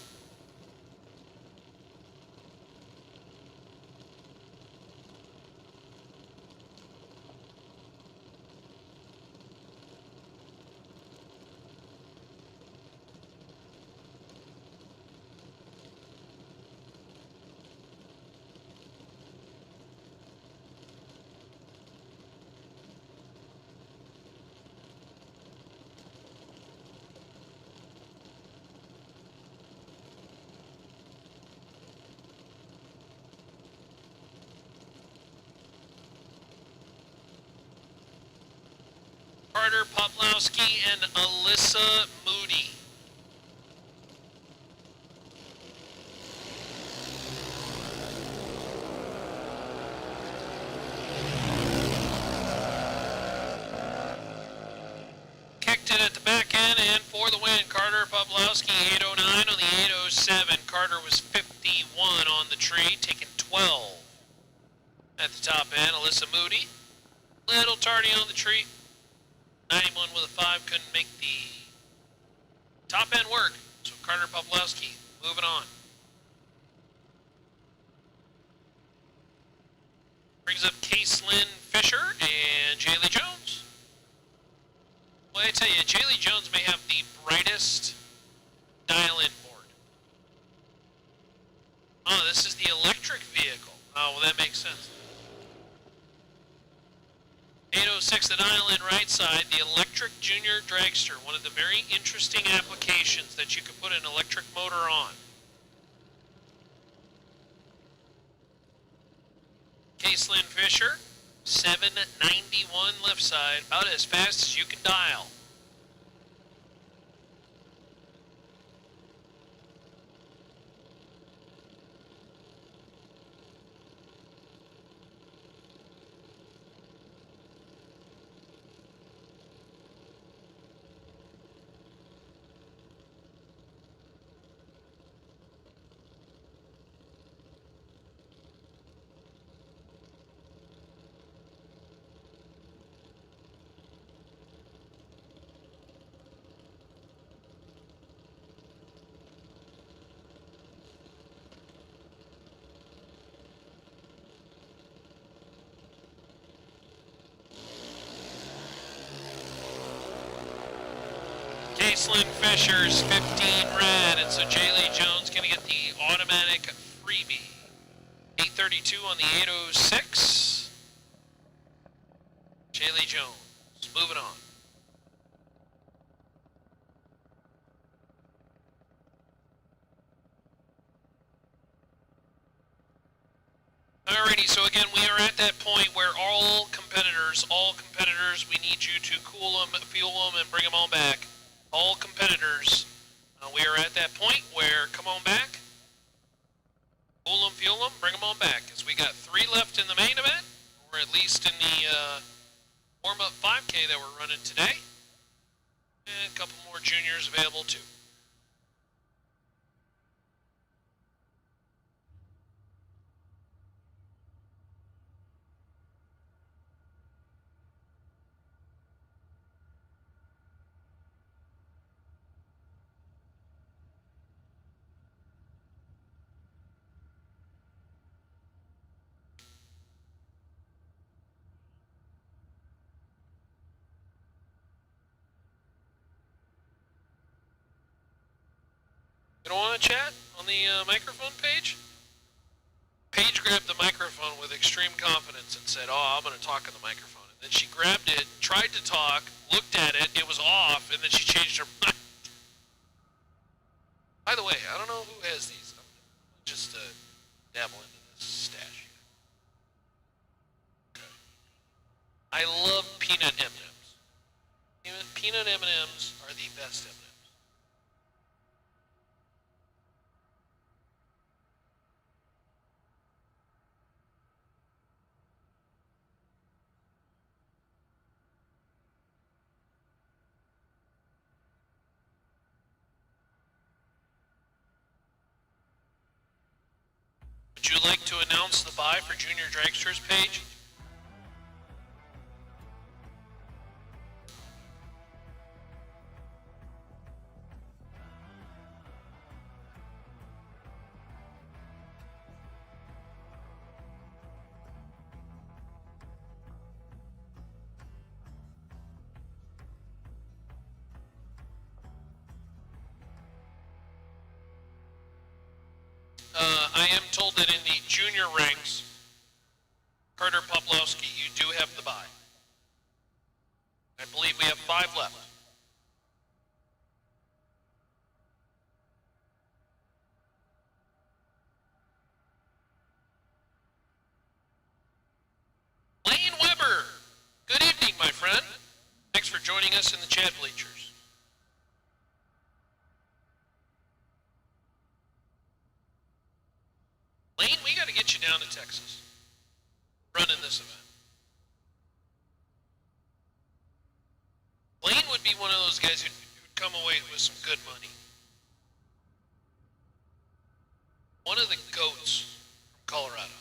Carter Poplowski and Alyssa Moody. Kicked it at the back end and for the win, Carter Poplowski 809 on the 807. Carter was 51 on the tree, taking 12 at the top end. Alyssa Moody, little tardy on the tree. 91 with a 5, couldn't make the top end work. So Carter Poplowski moving on. Brings up Caselyn Fisher and Jaylee Jones. Well, I tell you, Jaylee Jones may have the brightest dial-in board. Oh, this is the electric vehicle. Oh, well, that makes sense. 806, the dial-in right side, the electric junior dragster, one of the very interesting applications that you could put an electric motor on. Caselyn Fisher, 791 left side, about as fast as you can dial. Caselyn Fisher's 15 red, and so Jaylee Jones going to get the automatic freebie. 832 on the 806. Jaylee Jones, moving on. Alrighty, so again, we are at that point where all competitors, we need you to cool them, fuel them, and bring them on back. All competitors, we are at that point where, come on back, Fuel them, fuel them, bring them on back. Because we got 3 left in the main event, or at least in the warm-up 5K that we're running today. And a couple more juniors available too. You don't want to chat on the microphone page? Paige grabbed the microphone with extreme confidence and said, "Oh, I'm going to talk on the microphone." And then she grabbed it, tried to talk, looked at it, it was off, and then she changed her mind. By the way, I don't know who has these. I'm just dabble into this stash. Okay. I love peanut M&Ms. Peanut M&Ms are the best M&Ms. Would you like to announce the buy for Junior Dragsters page? I am told that in the junior ranks, Carter Poplowski, you do have the buy. I believe we have 5 left. Lane Weber, good evening, my friend. Thanks for joining us in the chat bleachers. Lane, we got to get you down to Texas, running this event. Lane would be one of those guys who'd come away with some good money. One of the goats from Colorado.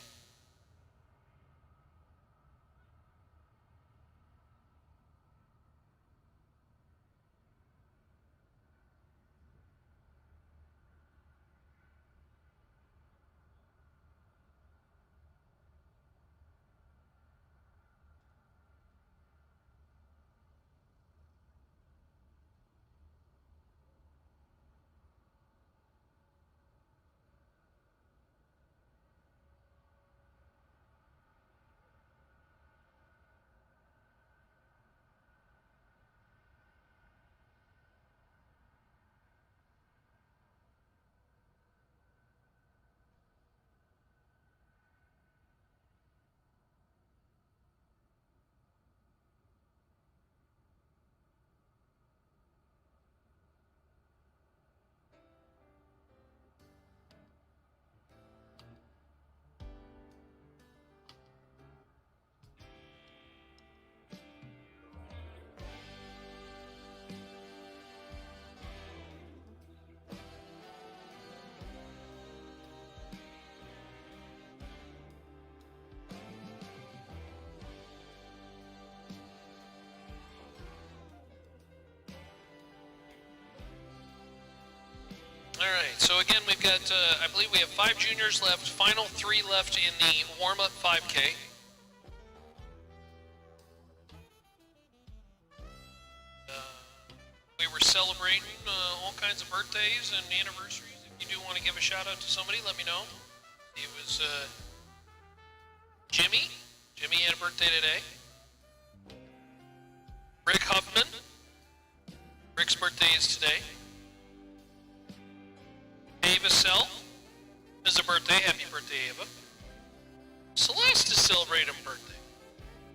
All right, so again, we've got, I believe we have 5 juniors left, final 3 left in the warm-up 5K. We were celebrating all kinds of birthdays and anniversaries. If you do want to give a shout out to somebody, let me know. It was Jimmy. Jimmy had a birthday today. Rick Huffman. Rick's birthday is today. Ava Sell is a birthday. Happy birthday, Ava. Celeste is celebrating a birthday.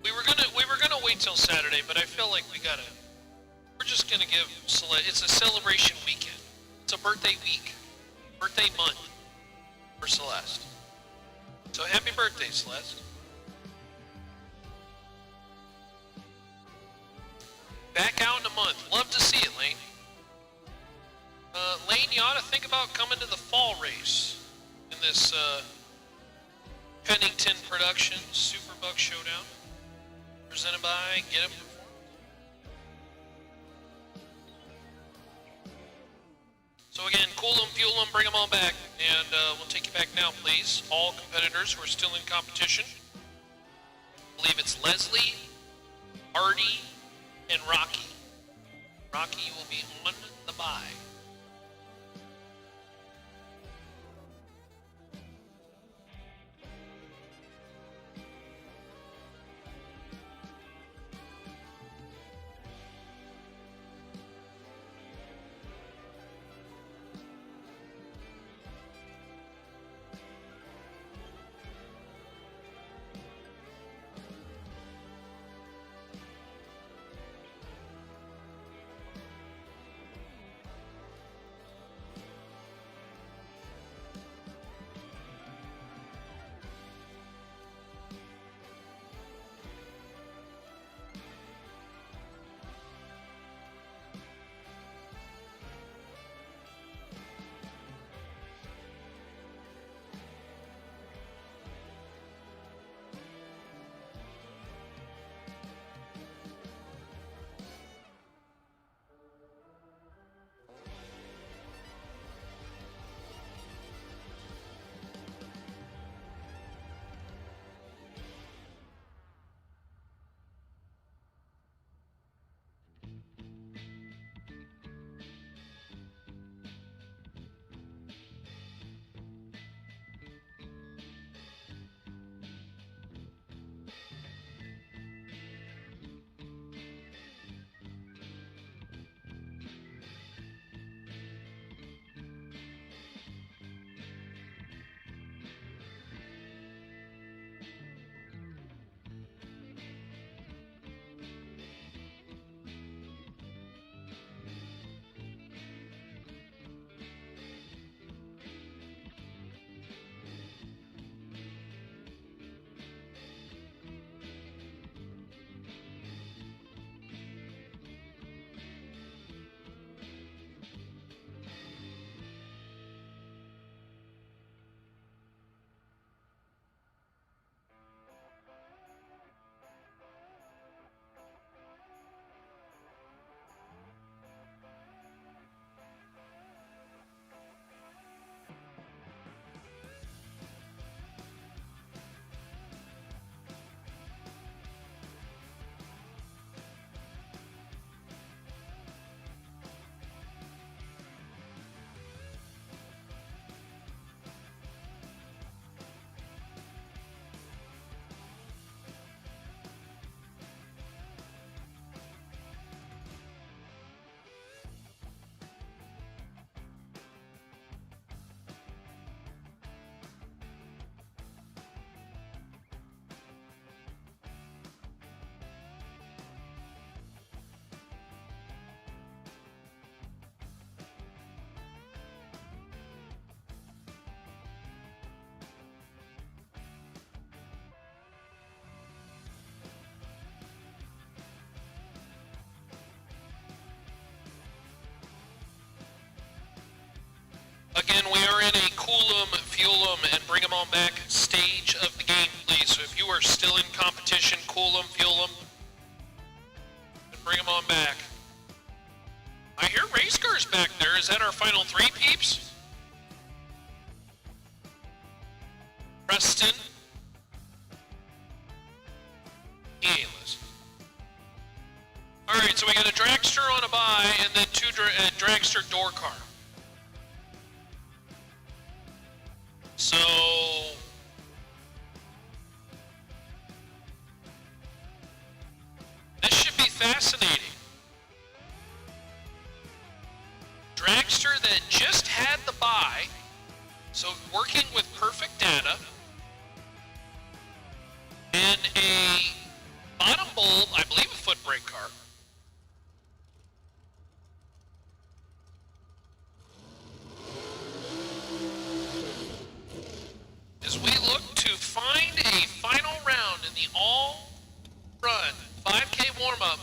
We were gonna wait till Saturday, but I feel like we're just gonna give Celeste. It's a celebration weekend. It's a birthday week, birthday month for Celeste. birthday, Celeste. Back out in a month. Love to see it, Lane. Lane, you ought to think about coming to the fall race in this Pennington Productions SuperBucks Showdown, presented by Get 'em. So again, cool them, fuel them, bring them on back, and we'll take you back now, please. All competitors who are still in competition. I believe it's Leslie, Artie, and Rocky. Rocky will be on the bye. Again, we are in a cool them, fuel them, and bring them on back stage of the game, please. So if you are still in competition, cool them, fuel them, and bring them on back. I hear race cars back there. Is that our final three, peeps? Preston. He ain't listening. Alright, so we got a dragster on a bye, and then two dragster door car. So this should be fascinating. Dragster that just had the buy, so working with perfect data, and a bottom bowl, I believe a foot brake car. As we look to find a final round in the all-run 5K warm-up.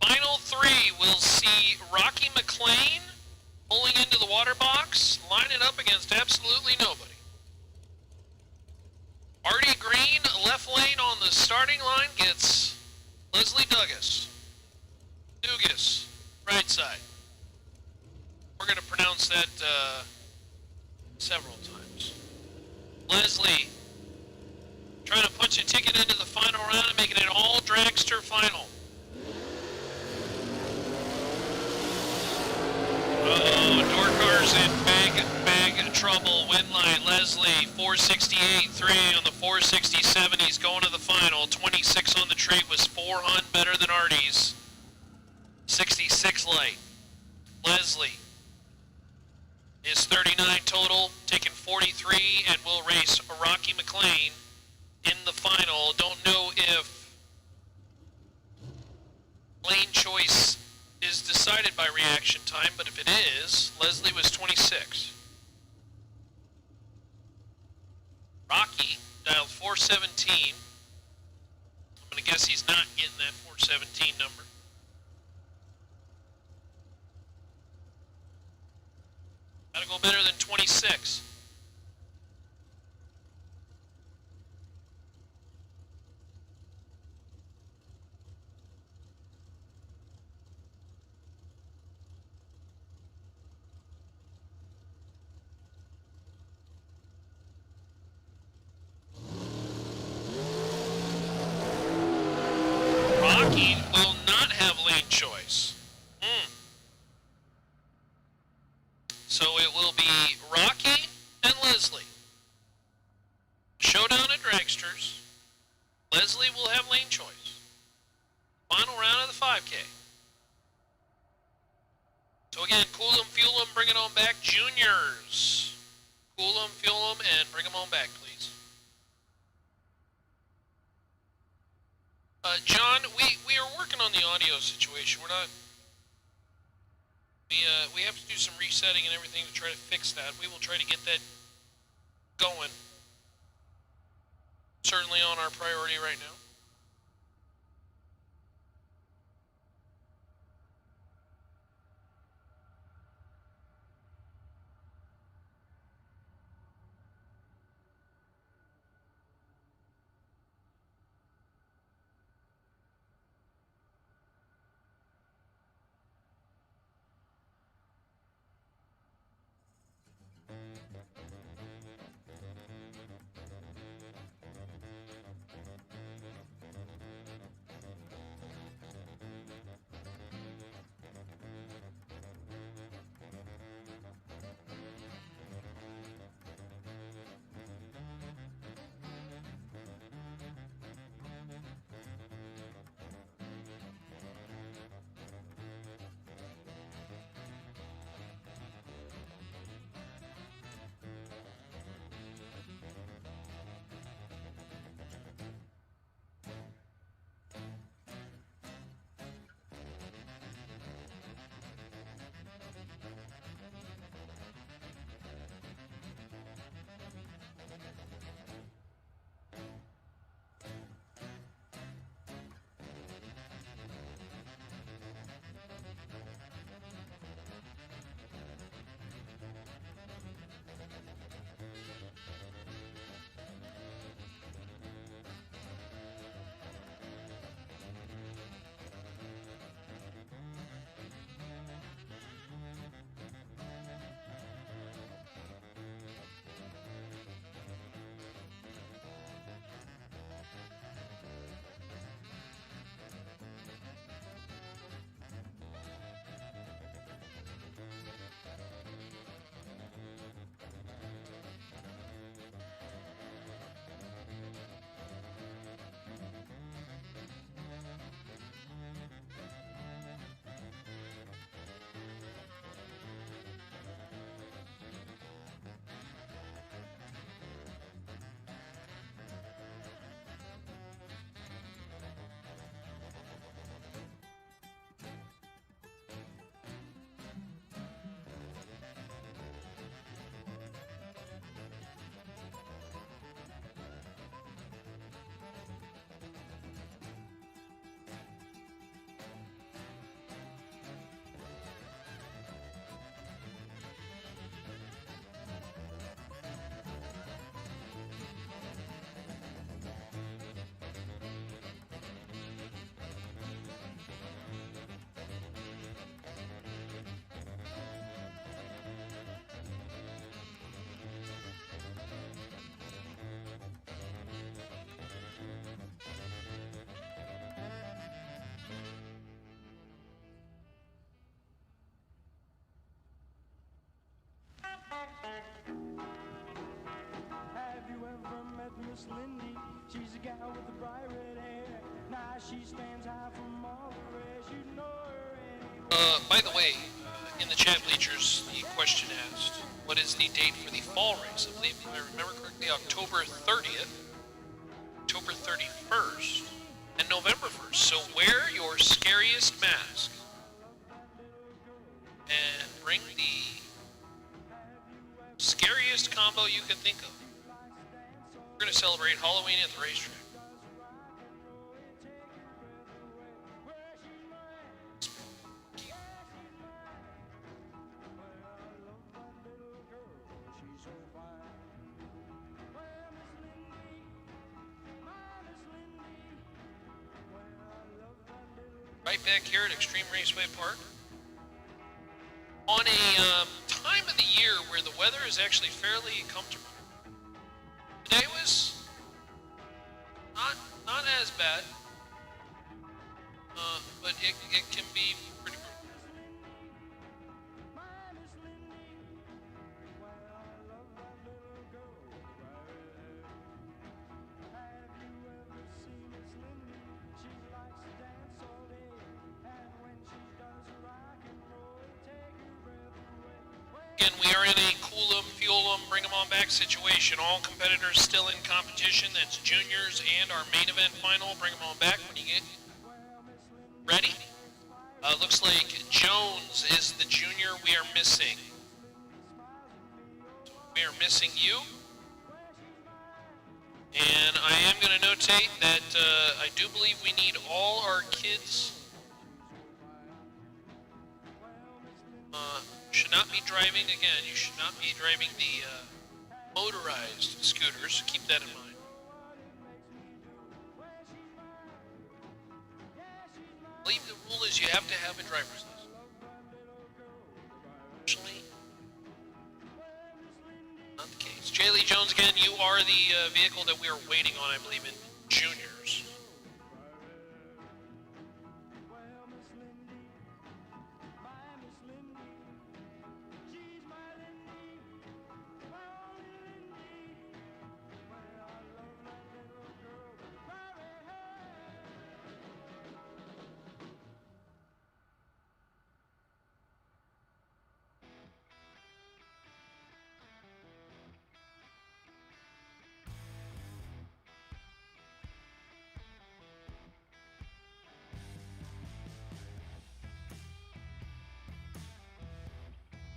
Final three, we'll see Rocky McLean pulling into the water box, lining up against absolutely nobody. Artie Green, left lane on the starting line, gets Leslie Dugas. Right side. We're going to pronounce that several times. Leslie, trying to punch a ticket into the final round and making it an all dragster final. Oh, Dorkar's in big trouble. Win line, Leslie, 468.3 on the 467. He's going to the final. 26 on the treat was 400 better than Artie's. 66 light. Leslie is 39 total, taking 43, and will race Rocky McLean in the final. Don't know if lane choice is decided by reaction time, but if it is, Leslie was 26. Rocky dialed 417. I'm going to guess he's not getting that 417 number. Gotta go better than 26. Rocky will not have lane choice. So it will be Rocky and Leslie. Showdown at Dragsters. Leslie will have lane choice. Final round of the 5K. So again, cool them, fuel them, bring it on back. Juniors. Cool them, fuel them, and bring them on back, please. John, we are working on the audio situation. We're not... We have to do some resetting and everything to try to fix that. We will try to get that going. Certainly on our priority right now. She's a gal with the bright red hair. Now she stands high from all the rest. You know her anyway. By the way, in the chat bleachers, the question asked, what is the date for the fall race? I believe, if I remember correctly, October 30th, October 31st, and November 1st. So wear your scariest mask and bring the scariest combo you can think of. We're going to celebrate Halloween at the racetrack. Right back here at Extreme Raceway Park. On a time of the year where the weather is actually fairly comfortable. Today was not as bad, but it can be pretty brutal. Again, we are in a cool them, fuel them, bring them on back situation. All competitors still in competition. That's juniors and our main event final. Bring them on back when you get ready. Looks like Jones is the junior we are missing. We are missing you. And I am going to notate that I do believe we need all our kids. Should not be driving, again, you should not be driving the motorized scooters. Keep that in mind. I believe the rule is you have to have a driver's license. Actually, not the case. Jaylee Jones, again, you are the vehicle that we are waiting on, I believe, in juniors.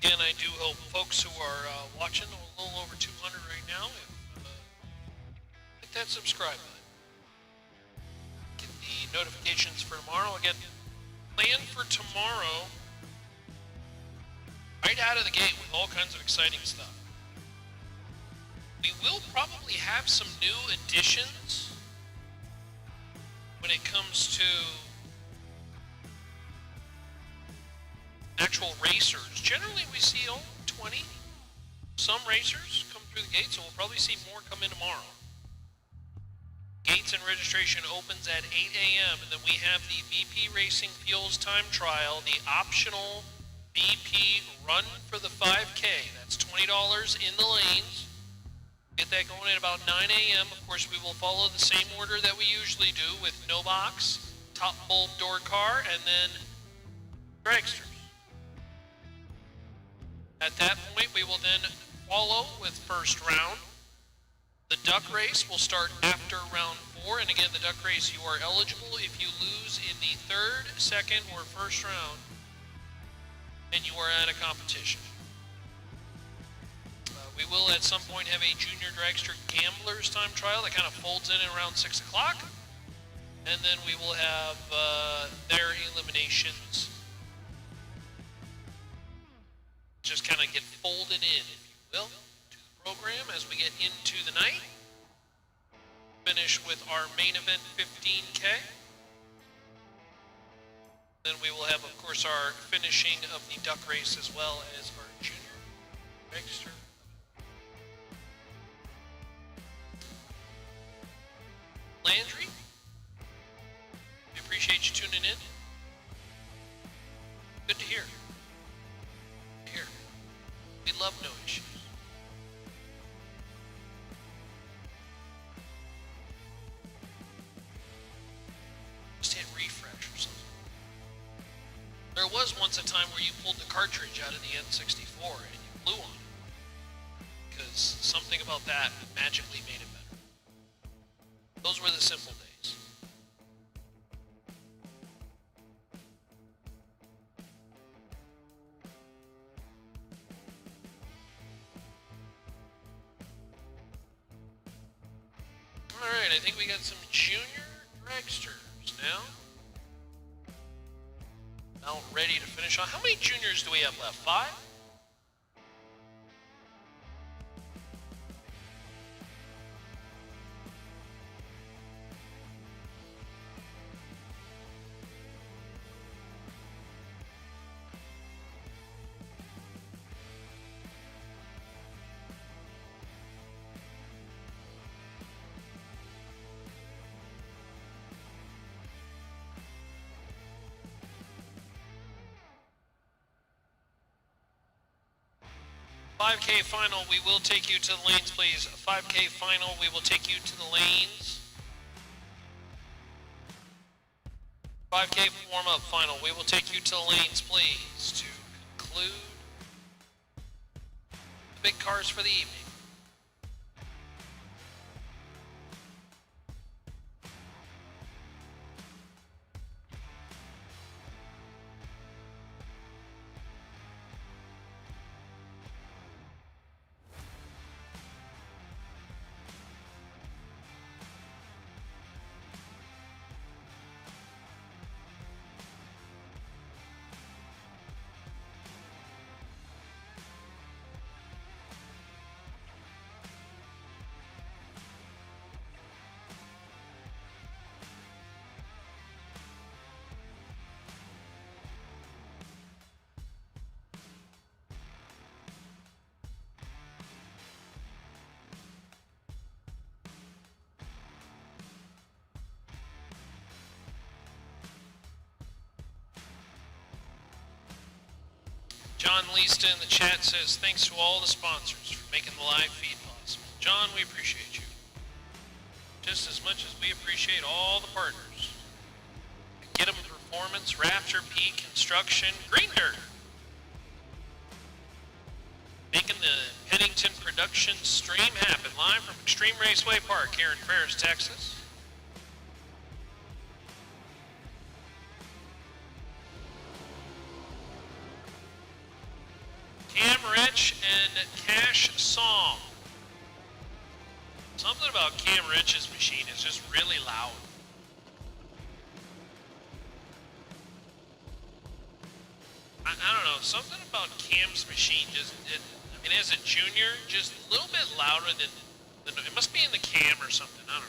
Again, I do hope folks who are watching, a little over 200 right now, hit that subscribe button. Get the notifications for tomorrow. Again, plan for tomorrow right out of the gate with all kinds of exciting stuff. We will probably have some new additions when it comes to actual racers. Generally, we see 20. Some racers come through the gate, so we'll probably see more come in tomorrow. Gates and registration opens at 8 a.m. and then we have the BP Racing Fuels time trial, the optional BP run for the 5K. That's $20 in the lanes. Get that going at about 9 a.m. Of course, we will follow the same order that we usually do with no box, top bulb door car, and then dragsters. At that point, we will then follow with first round. The duck race will start after round 4. And again, the duck race, you are eligible if you lose in the third, second, or first round, and you are at a competition. We will at some point have a junior dragster gamblers time trial that kind of folds in around 6 o'clock. And then we will have their eliminations just kind of get folded in, if you will, to the program as we get into the night. Finish with our main event 15K. Then we will have, of course, our finishing of the duck race as well as our junior dragster. Landry, we appreciate you tuning in. Good to hear. Here, we love no issues. 64 and you blew on it. Because something about that magically made it better. Those were the simple days. Alright, I think we got some junior dragsters now. Now ready to finish on. How many juniors do we have left? 5? $5K final, we will take you to the lanes, please. 5K final, we will take you to the lanes. 5K warm-up final, we will take you to the lanes, please, to conclude the big cars for the evening. John Leasta in the chat says, thanks to all the sponsors for making the live feed possible. John, we appreciate you. Just as much as we appreciate all the partners. Get 'em Performance, Rapture, P, Construction, Green Dirt. Making the Pennington production stream happen live from Extreme Raceway Park here in Ferris, Texas. Cam Rich and Cash Song. Something about Cam Rich's machine is just really loud. I don't know, something about Cam's machine just, I mean, as a junior, just a little bit louder than it must be in the cam or something, I don't know.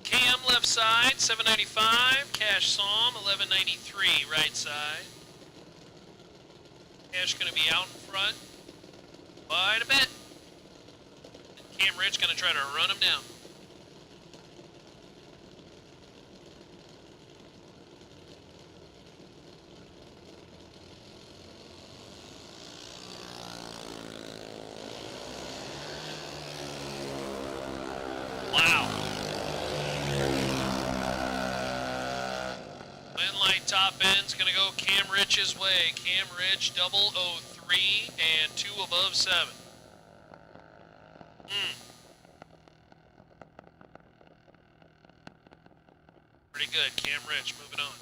Cam left side, 795. Cash Psalm, 1193, right side. Cash going to be out in front quite a bit. And Cam Rich going to try to run him down. Wow. Light top end's going to go Cam Rich's way. Cam Rich 003 and 2 above 7. Pretty good. Cam Rich moving on.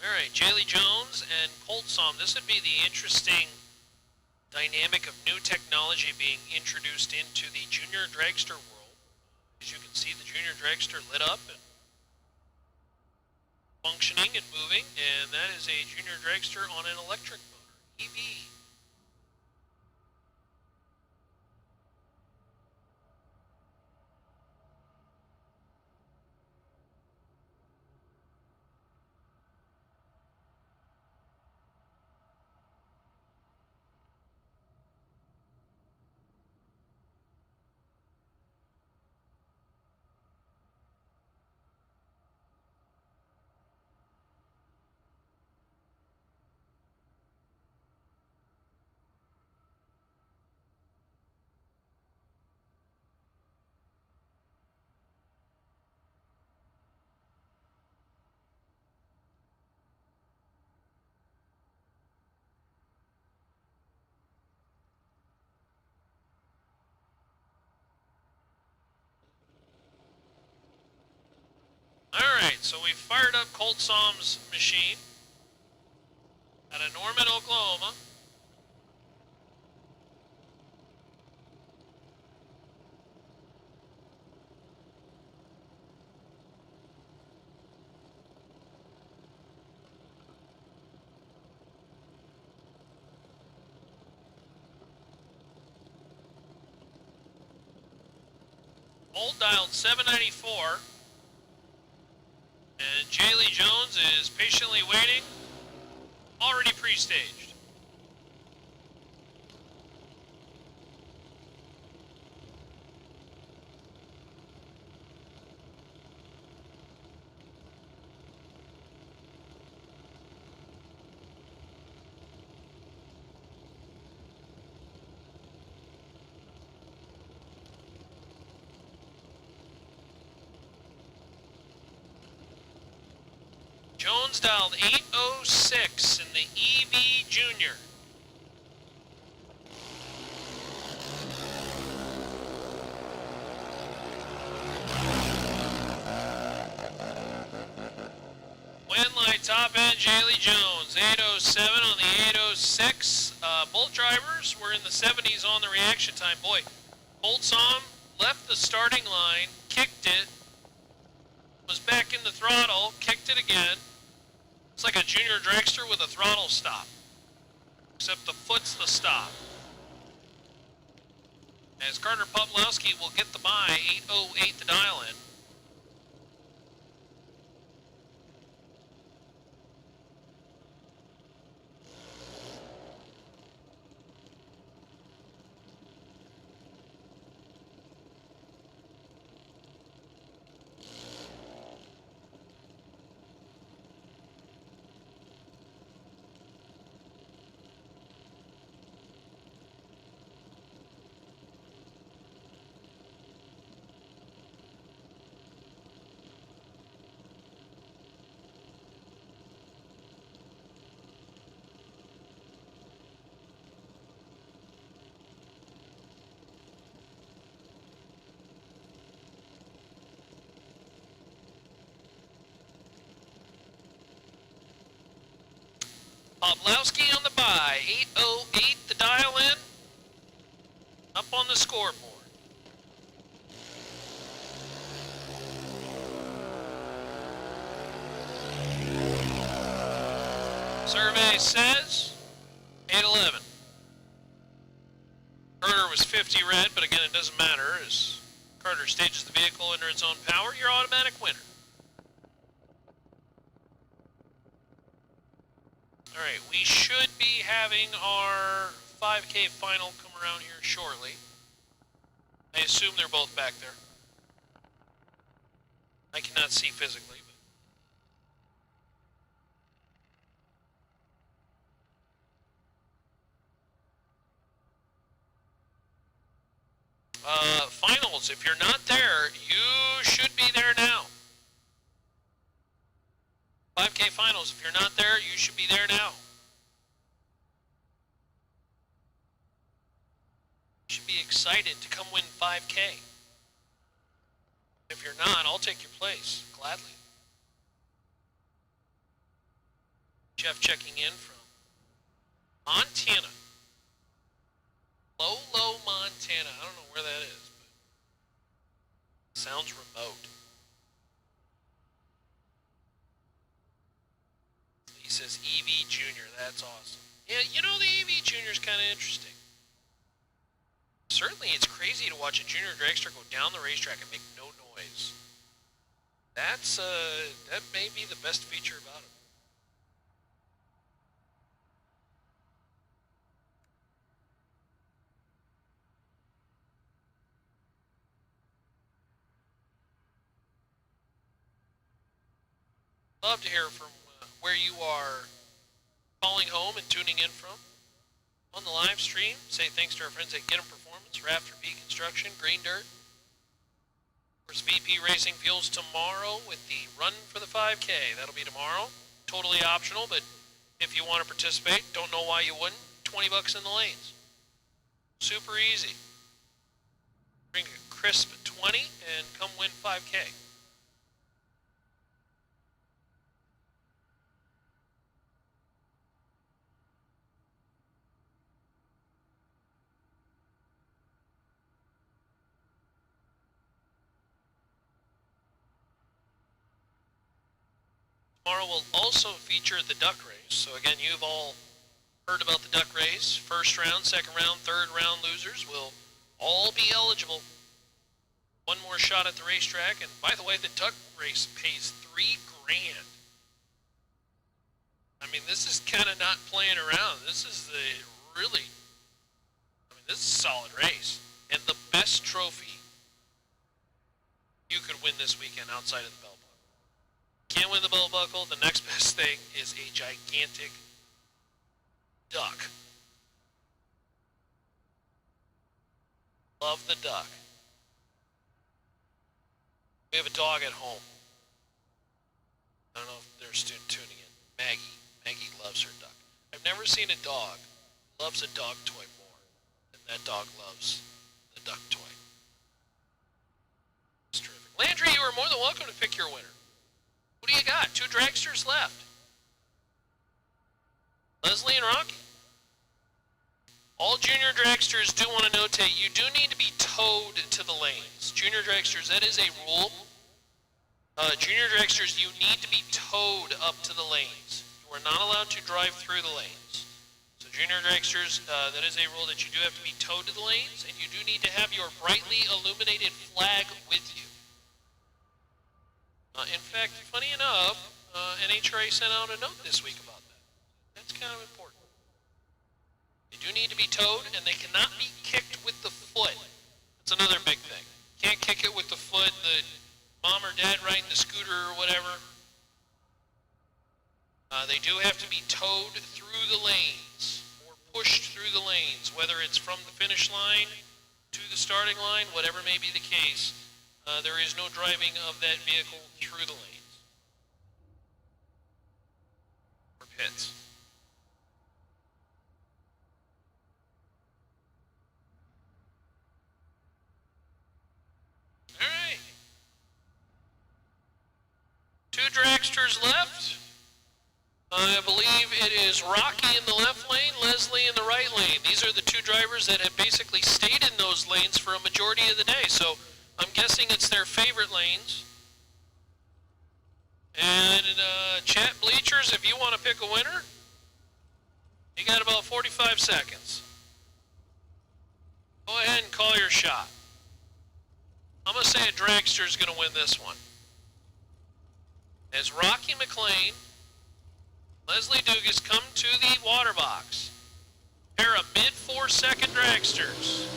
All right, Jaylee Jones and Colt Psalm. This would be the interesting dynamic of new technology being introduced into the junior dragster world. As you can see, the junior dragster lit up and functioning and moving, and that is a junior dragster on an electric motor, EV. so we fired up Colt Som's machine out of Norman, Oklahoma. Old dialed 794. And Jaylee Jones is patiently waiting, already pre-staged. Jones dialed 806 in the EV Junior. Wind light top end, Jaylee Jones, 807 on the 806. Both drivers were in the 70s on the reaction time. Boy, Old Som left the starting line, kicked it, was back in the throttle, kicked it again. It's like a junior dragster with a throttle stop, except the foot's the stop. As Carter Poplowski will get the bye, 808 the dial in. Poplowski on the bye, 808 the dial in, up on the scoreboard. Survey says 811. Carter was 50 red, but again it doesn't matter as Carter stages the vehicle under its own power, your automatic winner. Alright, we should be having our 5K final come around here shortly. I assume they're both back there. I cannot see physically, but... finals, if you're not there, you should be there now. 5K finals, if you're not there, you should be there now. You should be excited to come win 5K. If you're not, I'll take your place, gladly. Jeff checking in from Montana. Low, Montana. I don't know where that is, but sounds remote. He says EV Junior. That's awesome. Yeah, you know, the EV Junior is kind of interesting. Certainly, it's crazy to watch a junior dragster go down the racetrack and make no noise. That's that may be the best feature about it. Love to hear from where you are calling home and tuning in from. On the live stream, say thanks to our friends at Get 'em Performance, Rafter P Construction, Green Dirt. Of course, VP Racing Fuels tomorrow with the Run for the 5K. That'll be tomorrow. Totally optional, but if you want to participate, don't know why you wouldn't, $20 in the lanes. Super easy. Bring a crisp 20 and come win 5K. Tomorrow will also feature the duck race. So again, you've all heard about the duck race. First round, second round, third round losers will all be eligible. One more shot at the racetrack. And by the way, the duck race pays $3,000. I mean, this is kind of not playing around. This is this is a solid race. And the best trophy you could win this weekend outside of the belt buckle. Can't win the belt buckle. The next best thing is a gigantic duck. Love the duck. We have a dog at home. I don't know if there's a student tuning in. Maggie. Maggie loves her duck. I've never seen a dog who loves a dog toy more than that dog loves the duck toy. It's terrific. Landry, you are more than welcome to pick your winner. Who do you got? 2 dragsters left. Leslie and Rocky. All junior dragsters do want to notate you do need to be towed to the lanes. Junior dragsters, that is a rule. Junior dragsters, you need to be towed up to the lanes. You are not allowed to drive through the lanes. So junior dragsters, that is a rule that you do have to be towed to the lanes, and you do need to have your brightly illuminated flag with you. In fact, funny enough, NHRA sent out a note this week about that. That's kind of important. They do need to be towed, and they cannot be kicked with the foot. That's another big thing. Can't kick it with the foot. The mom or dad riding the scooter or whatever. They do have to be towed through the lanes or pushed through the lanes, whether it's from the finish line to the starting line, whatever may be the case. There is no driving of that vehicle through the lanes or pits. All right. 2 dragsters left. I believe it is Rocky in the left lane, Leslie in the right lane. These are the 2 drivers that have basically stayed in those lanes for a majority of the day. So I'm guessing it's their favorite lanes. And chat bleachers, if you want to pick a winner, you got about 45 seconds. Go ahead and call your shot. I'm going to say a dragster is going to win this one. As Rocky McLean, Leslie Dugas come to the water box. Pair of mid 4-second dragsters.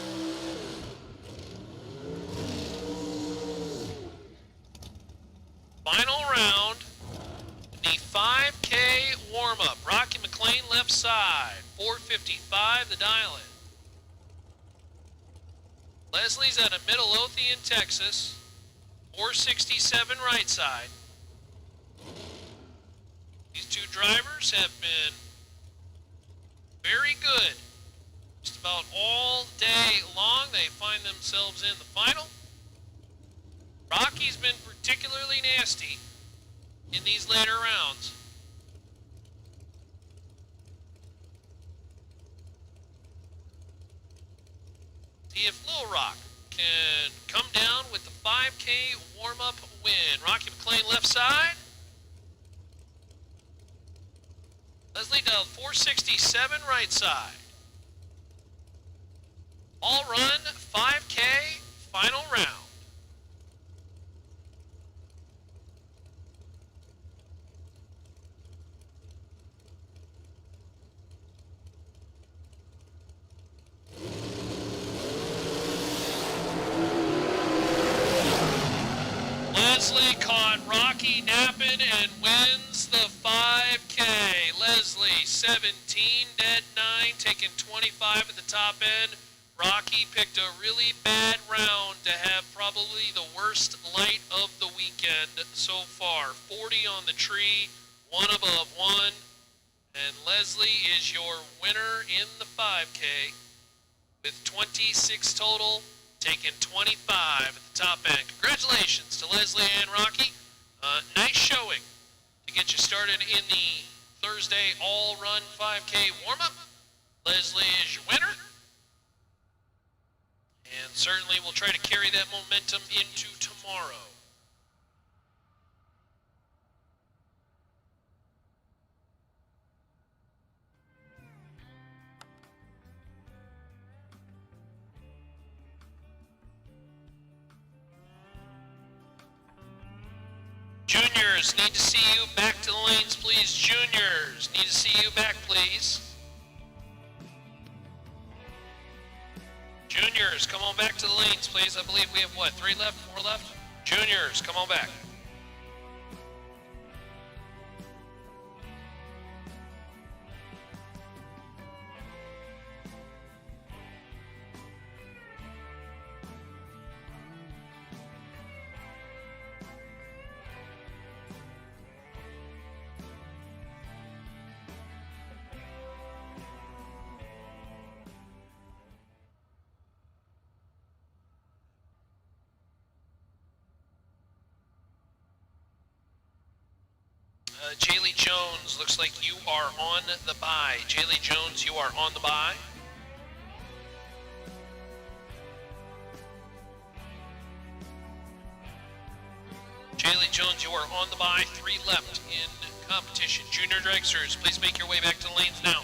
Final round, the 5K warm-up. Rocky McLean left side, 455 the dial-in. Leslie's out of Midlothian, Texas, 467 right side. These 2 drivers have been very good. Just about all day long, they find themselves in the final. Rocky's been particularly nasty in these later rounds. See if Little Rock can come down with the 5K warm-up win. Rocky McLean left side. Leslie dialed 467 right side. All run 5K final round. Leslie caught Rocky napping and wins the 5K. Leslie, 17, dead 9, taking 25 at the top end. Rocky picked a really bad round to have probably the worst light of the weekend so far. 40 on the tree, 1 above 1. And Leslie is your winner in the 5K with 26 total, taking 25 at the top end. Congratulations to Leslie and Rocky. Nice showing to get you started in the Thursday all-run 5K warm-up. Leslie is your winner. And certainly we'll try to carry that momentum into tomorrow. Juniors, need to see you back to the lanes, please. Juniors, need to see you back, please. Juniors, come on back to the lanes, please. I believe we have, what, 3 left, 4 left? Juniors, come on back. Jaylee Jones, looks like you are on the bye. Jaylee Jones, you are on the bye. Jaylee Jones, you are on the bye. 3 left in competition. Junior Dragsters, please make your way back to the lanes now.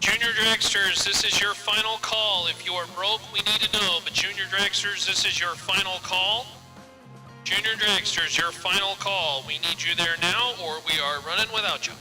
Junior Dragsters, this is your final call. If you are broke, we need to know. But Junior Dragsters, this is your final call. Junior Dragsters, your final call. We need you there now, or we are running without you.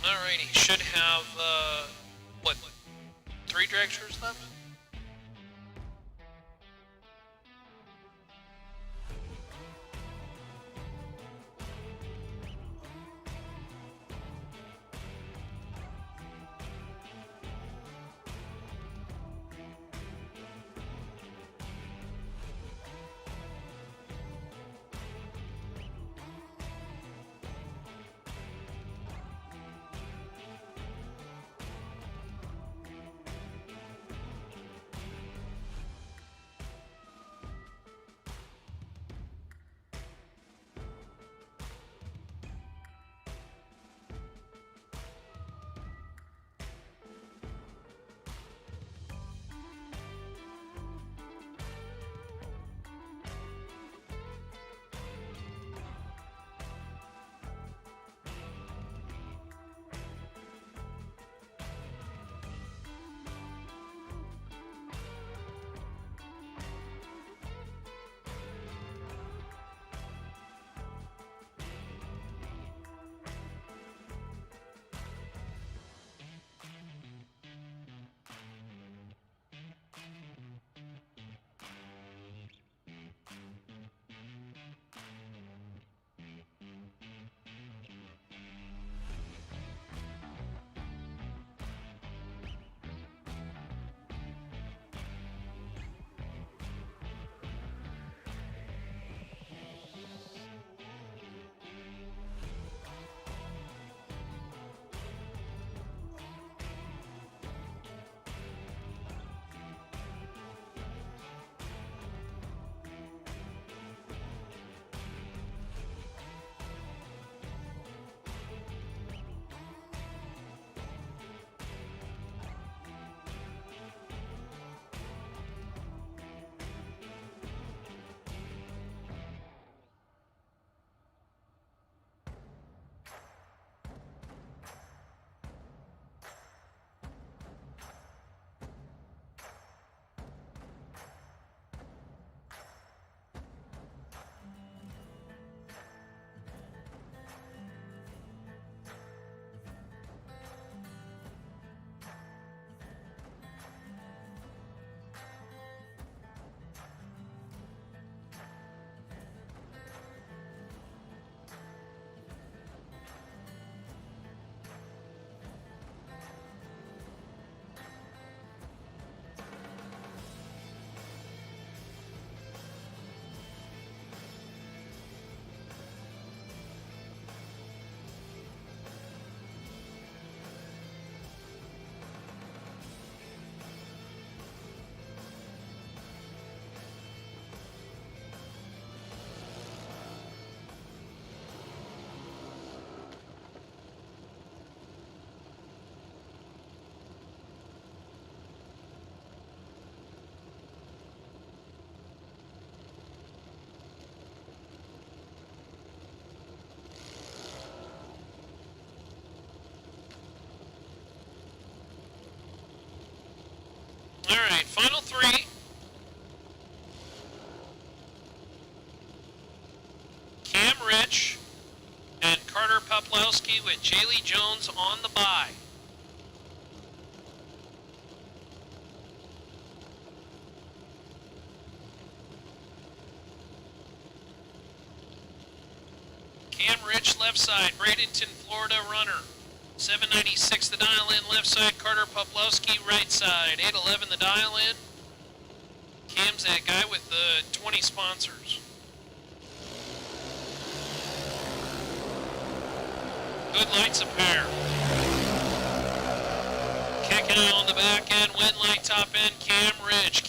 Alrighty, should have, what, 3 dragsters left? All right, final three. Cam Rich and Carter Poplowski with Jaylee Jones on the bye. Cam Rich, left side, Bradenton, Florida runner. 796 the dial in, left side, Carter Poplowski, right side. 811 the dial in. Cam's that guy with the 20 sponsors. Good lights a pair. Kicking it on the back end, wind light top end, Cam Rich,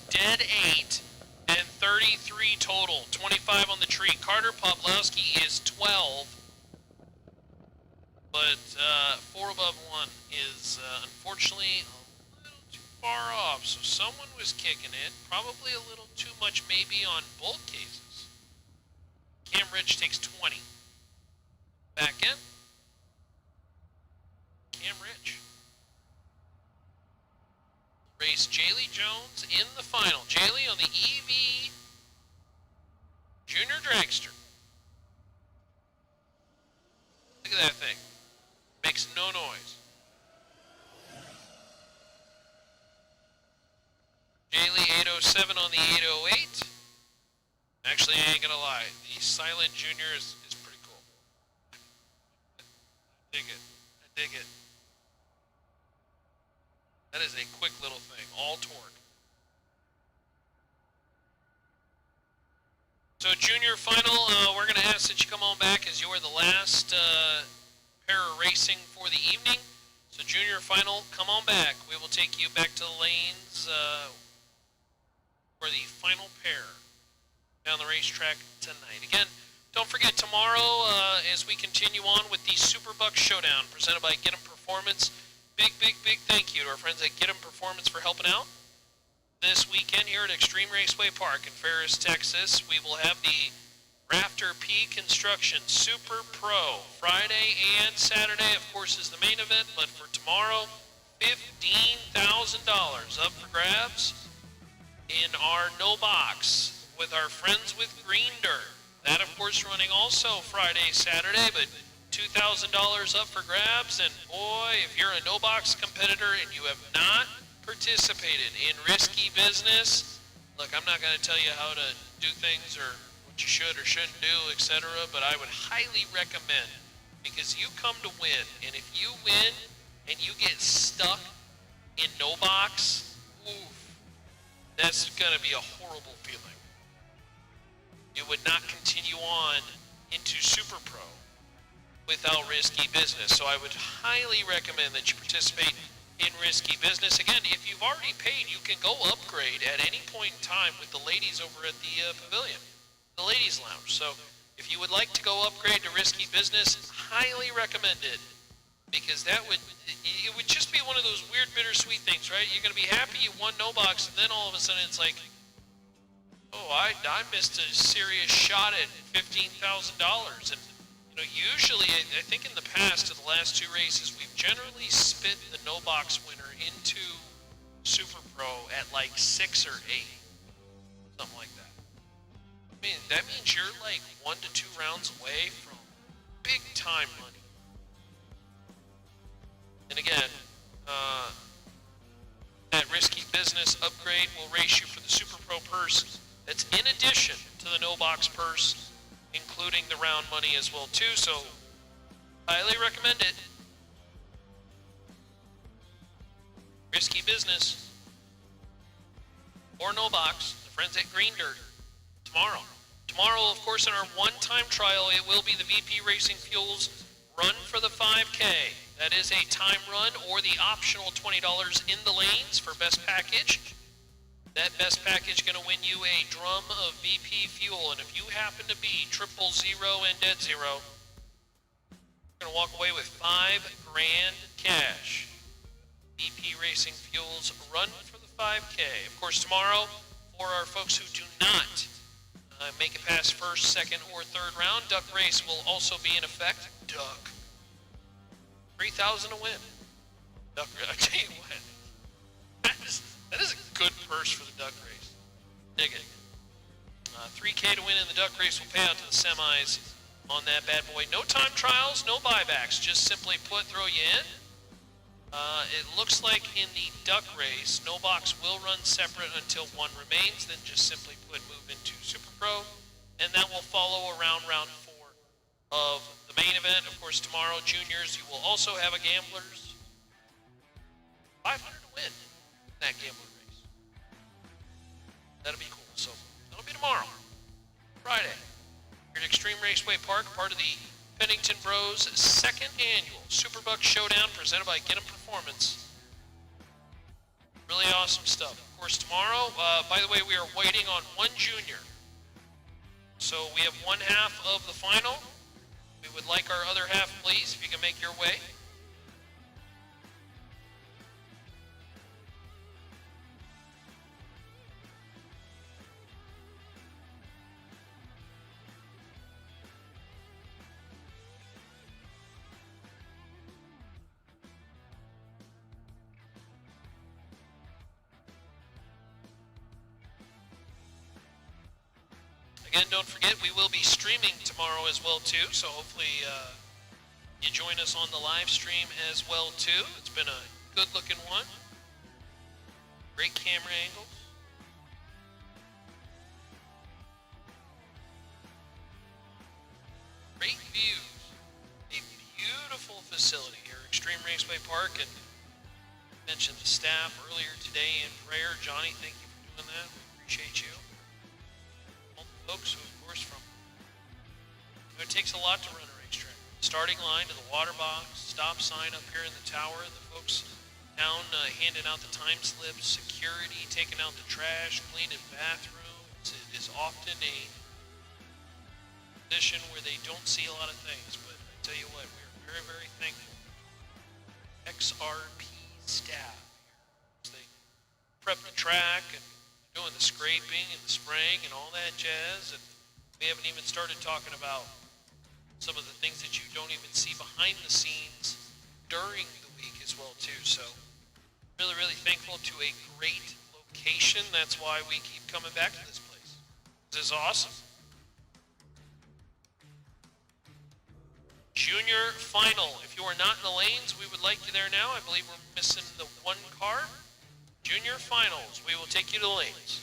dead 8 and 33 total, 25 on the tree. Carter Poplowski is 12, but 4 above 1 is unfortunately a little too far off, so someone was kicking it, probably a little too much maybe on both cases. Cam Rich takes 20. Back in. Cam Rich. Race Jaylee Jones in the final. Jaylee on the EV Junior Dragster. Look at that thing. Makes no noise. Jaylee 807 on the 808. Actually, I ain't gonna lie. The Silent Junior is pretty cool. I dig it. That is a quick little thing, all torque. So junior final, we're going to ask that you come on back as you're the last pair of racing for the evening. So junior final, come on back. We will take you back to the lanes for the final pair down the racetrack tonight. Again, don't forget tomorrow as we continue on with the SuperBucks Showdown presented by Get 'em Performance. Big thank you to our friends at Get 'em Performance for helping out. This weekend here at Extreme Raceway Park in Ferris, Texas, we will have the Rafter P Construction Super Pro. Friday and Saturday, of course, is the main event, but for tomorrow, $15,000 up for grabs in our no box with our friends with Green Dirt. That, of course, running also Friday, Saturday, but $2,000 up for grabs. And boy, if you're a no box competitor and you have not participated in risky business, look, I'm not going to tell you how to do things or what you should or shouldn't do, etc., but I would highly recommend, because you come to win, and if you win and you get stuck in no box, oof, that's going to be a horrible feeling. You would not continue on into Super Pro without risky business. So I would highly recommend that you participate in risky business. Again, if you've already paid, you can go upgrade at any point in time with the ladies over at the pavilion, the ladies lounge. So if you would like to go upgrade to risky business, highly recommend it, because it would just be one of those weird bittersweet things, right? You're going to be happy you won no box, and then all of a sudden it's like, oh, I missed a serious shot at $15,000. And usually, I think in the past, of the last 2 races, we've generally spit the no box winner into Super Pro at like 6 or 8, something like that. I mean, that means you're like 1 to 2 rounds away from big time money. And again, that risky business upgrade will race you for the Super Pro purse. That's in addition to the no box purse, including the round money as well too, so highly recommend it. Risky business or no box, the friends at Green Dirt, tomorrow. Tomorrow, of course, in our one-time trial, it will be the VP Racing Fuels Run for the 5K. That is a time run or the optional $20 in the lanes for best package. That best package going to win you a drum of VP fuel, and if you happen to be 000 and dead zero, you're going to walk away with $5,000 cash. VP Racing Fuels Run for the 5K. Of course, tomorrow, for our folks who do not make it past first, second, or third round, Duck Race will also be in effect. Duck. $3,000 to win. Duck, I tell you what, that is That is a good purse for the duck race. Dig it. $3K to win in the duck race will pay out to the semis on that bad boy. No time trials, no buybacks. Just simply throw you in. It looks like in the duck race, no box will run separate until one remains. Then just simply move into Super Pro, and that will follow around round 4 of the main event. Of course, tomorrow, juniors, you will also have a gamblers. 500 to win in that gambler race. That'll be cool. So that'll be tomorrow, Friday. Here at Extreme Raceway Park, part of the Pennington Bros' second annual SuperBucks Showdown presented by Get 'em Performance. Really awesome stuff. Of course, tomorrow, by the way, we are waiting on one junior. So we have one half of the final. We would like our other half, please, if you can make your way. Again, don't forget, we will be streaming tomorrow as well, too, so hopefully you join us on the live stream as well, too. It's been a good-looking one. Great camera angles. Great views. A beautiful facility here, Extreme Raceway Park, and I mentioned the staff earlier today in prayer. Johnny, thank you for doing that. We appreciate you. Folks who, of course, it takes a lot to run a racetrack. Starting line to the water box, stop sign up here in the tower, the folks down handing out the time slips, security, taking out the trash, cleaning bathrooms. It is often a position where they don't see a lot of things, but I tell you what, we are very, very thankful. XRP staff here. They prep the track and doing the scraping and the spraying and all that jazz, and we haven't even started talking about some of the things that you don't even see behind the scenes during the week as well too. So really, really thankful to a great location. That's why we keep coming back to this place. This is awesome. Junior final. If you are not in the lanes, we would like you there now. I believe we're missing the one car. Junior finals, we will take you to the lanes.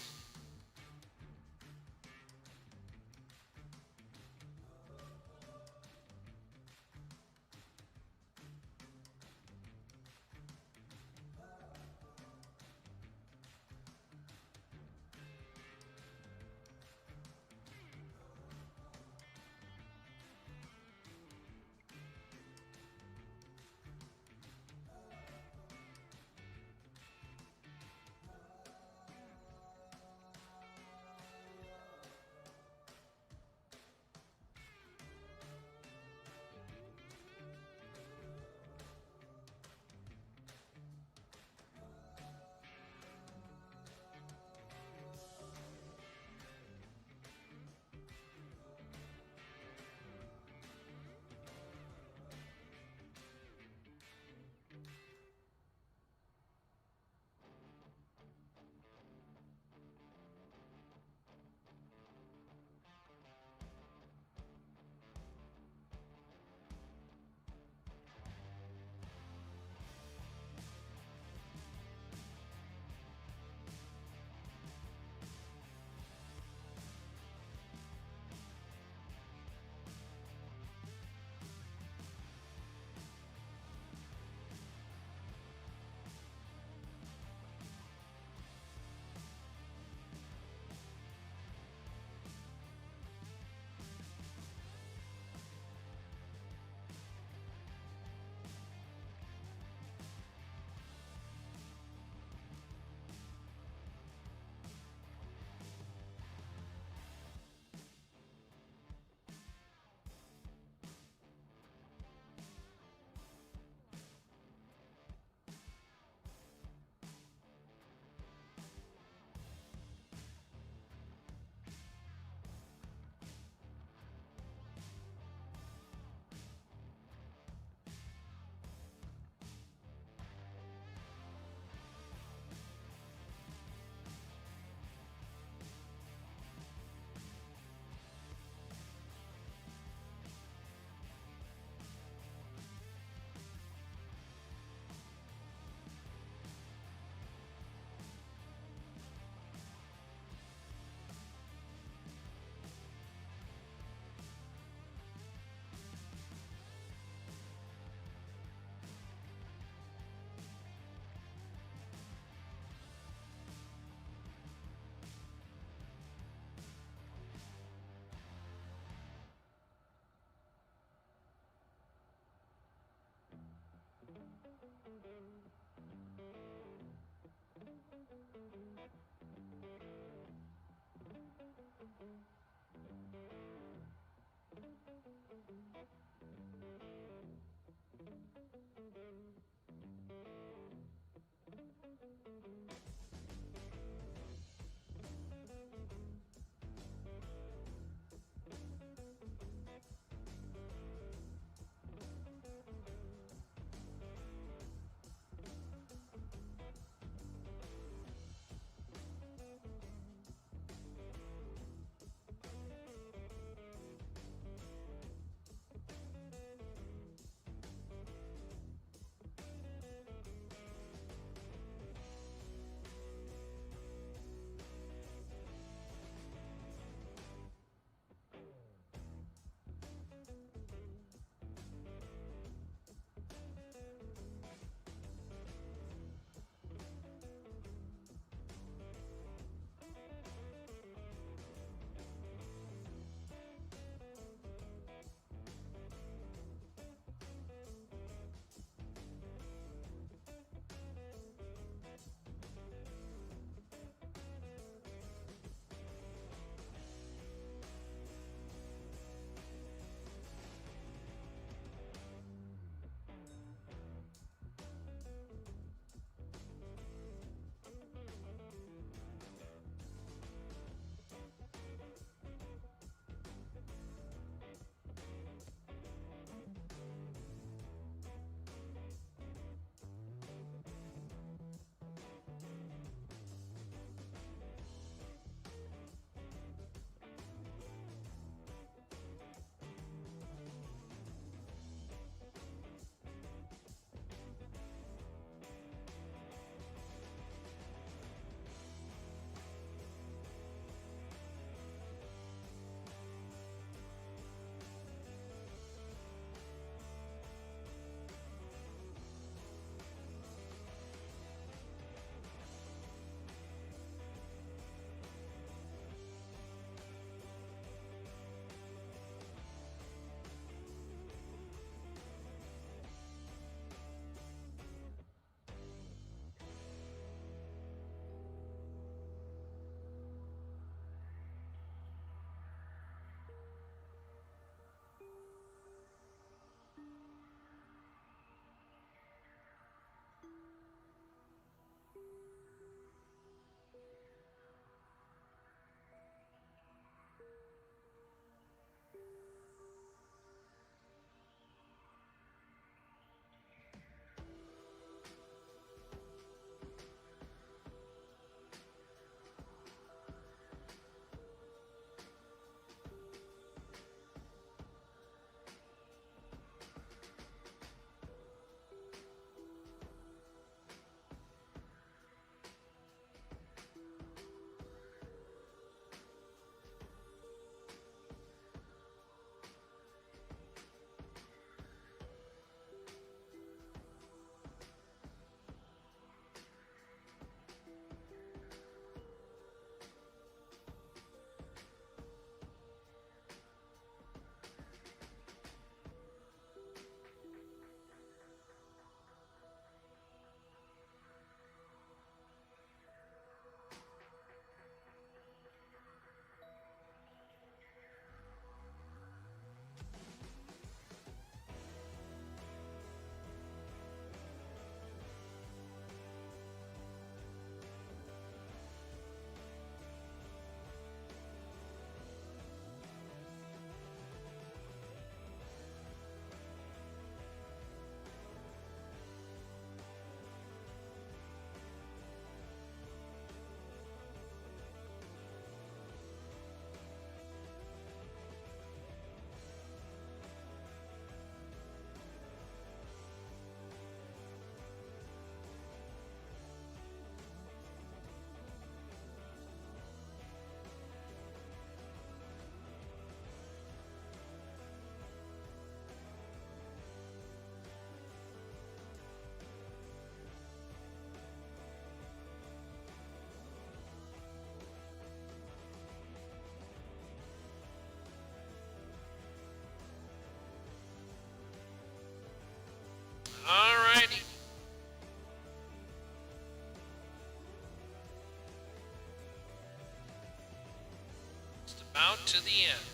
out to the end.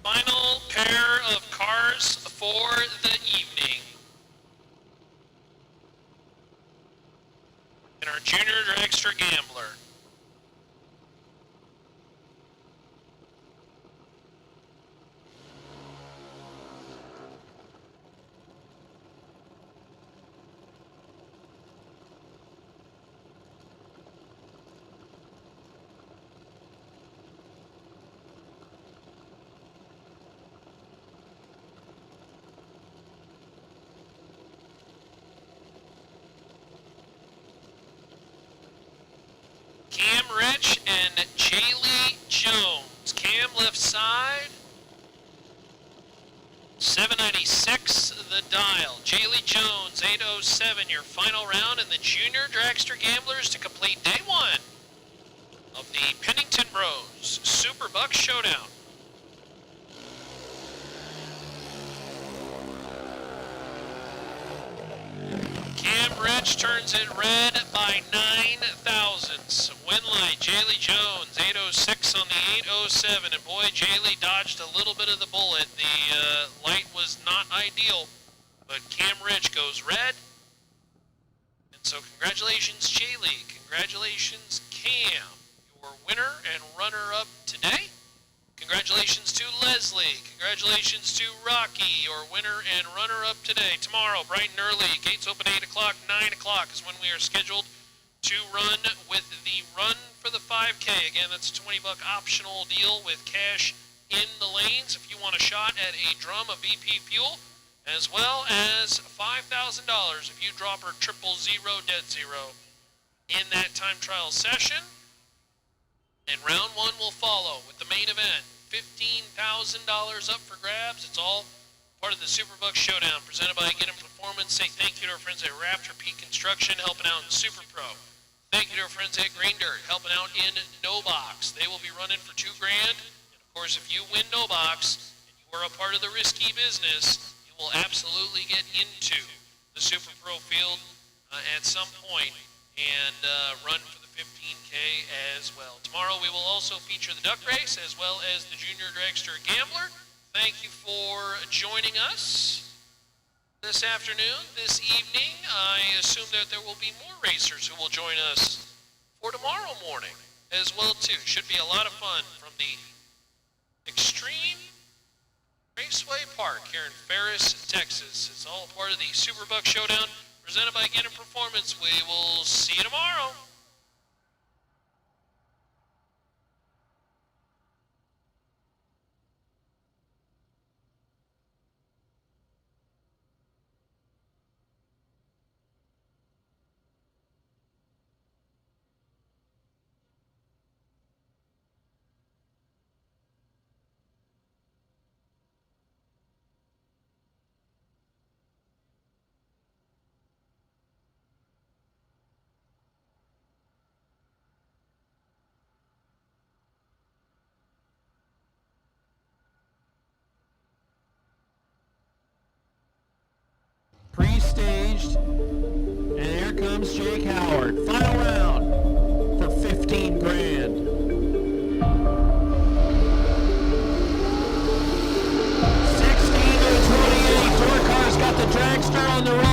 Final pair of cars for the evening. And our junior dragster gambler. Cam Rich and Jaylee Jones. Cam left side. 796 the dial. Jaylee Jones, 807 your final round, and the junior dragster gamblers to complete day one of the Pennington Bros SuperBucks Showdown. Cam Rich turns it red by 9 thousandths. Win light, Jaylee Jones, 806 on the 807. And boy, Jaylee dodged a little bit of the bullet. The light was not ideal, but Cam Rich goes red. And so congratulations, Jaylee. Congratulations, Cam, your winner and runner-up today. Congratulations to Leslie. Congratulations to Rocky, your winner and runner-up today. Tomorrow, bright and early, gates open 8 o'clock, 9 o'clock is when we are scheduled to run with the Run for the 5K. Again, that's a $20 optional deal with cash in the lanes if you want a shot at a drum of VP fuel, as well as $5,000 if you drop her 000 dead zero in that time trial session. And round one will follow with the main event. $15,000 up for grabs. It's all part of the SuperBucks Showdown presented by Get 'em Performance. Say thank you to our friends at Raptor Peak Construction helping out in Super Pro. Thank you to our friends at Green Dirt helping out in No Box. They will be running for $2 grand. And of course, if you win No Box and you are a part of the risky business, you will absolutely get into the Super Pro field at some point and run for the 15K as well. Tomorrow we will also feature the duck race as well as the junior dragster gambler. Thank you for joining us this afternoon, this evening. I assume that there will be more racers who will join us for tomorrow morning as well too. Should be a lot of fun from the Extreme Raceway Park here in Ferris, Texas. It's all part of the SuperBucks Showdown presented by Get 'em Performance. We will see you tomorrow. pre-staged. And here comes Jake Howard. Final round for 15 grand. 16 to 28. Dorkar's got the dragster on the rope.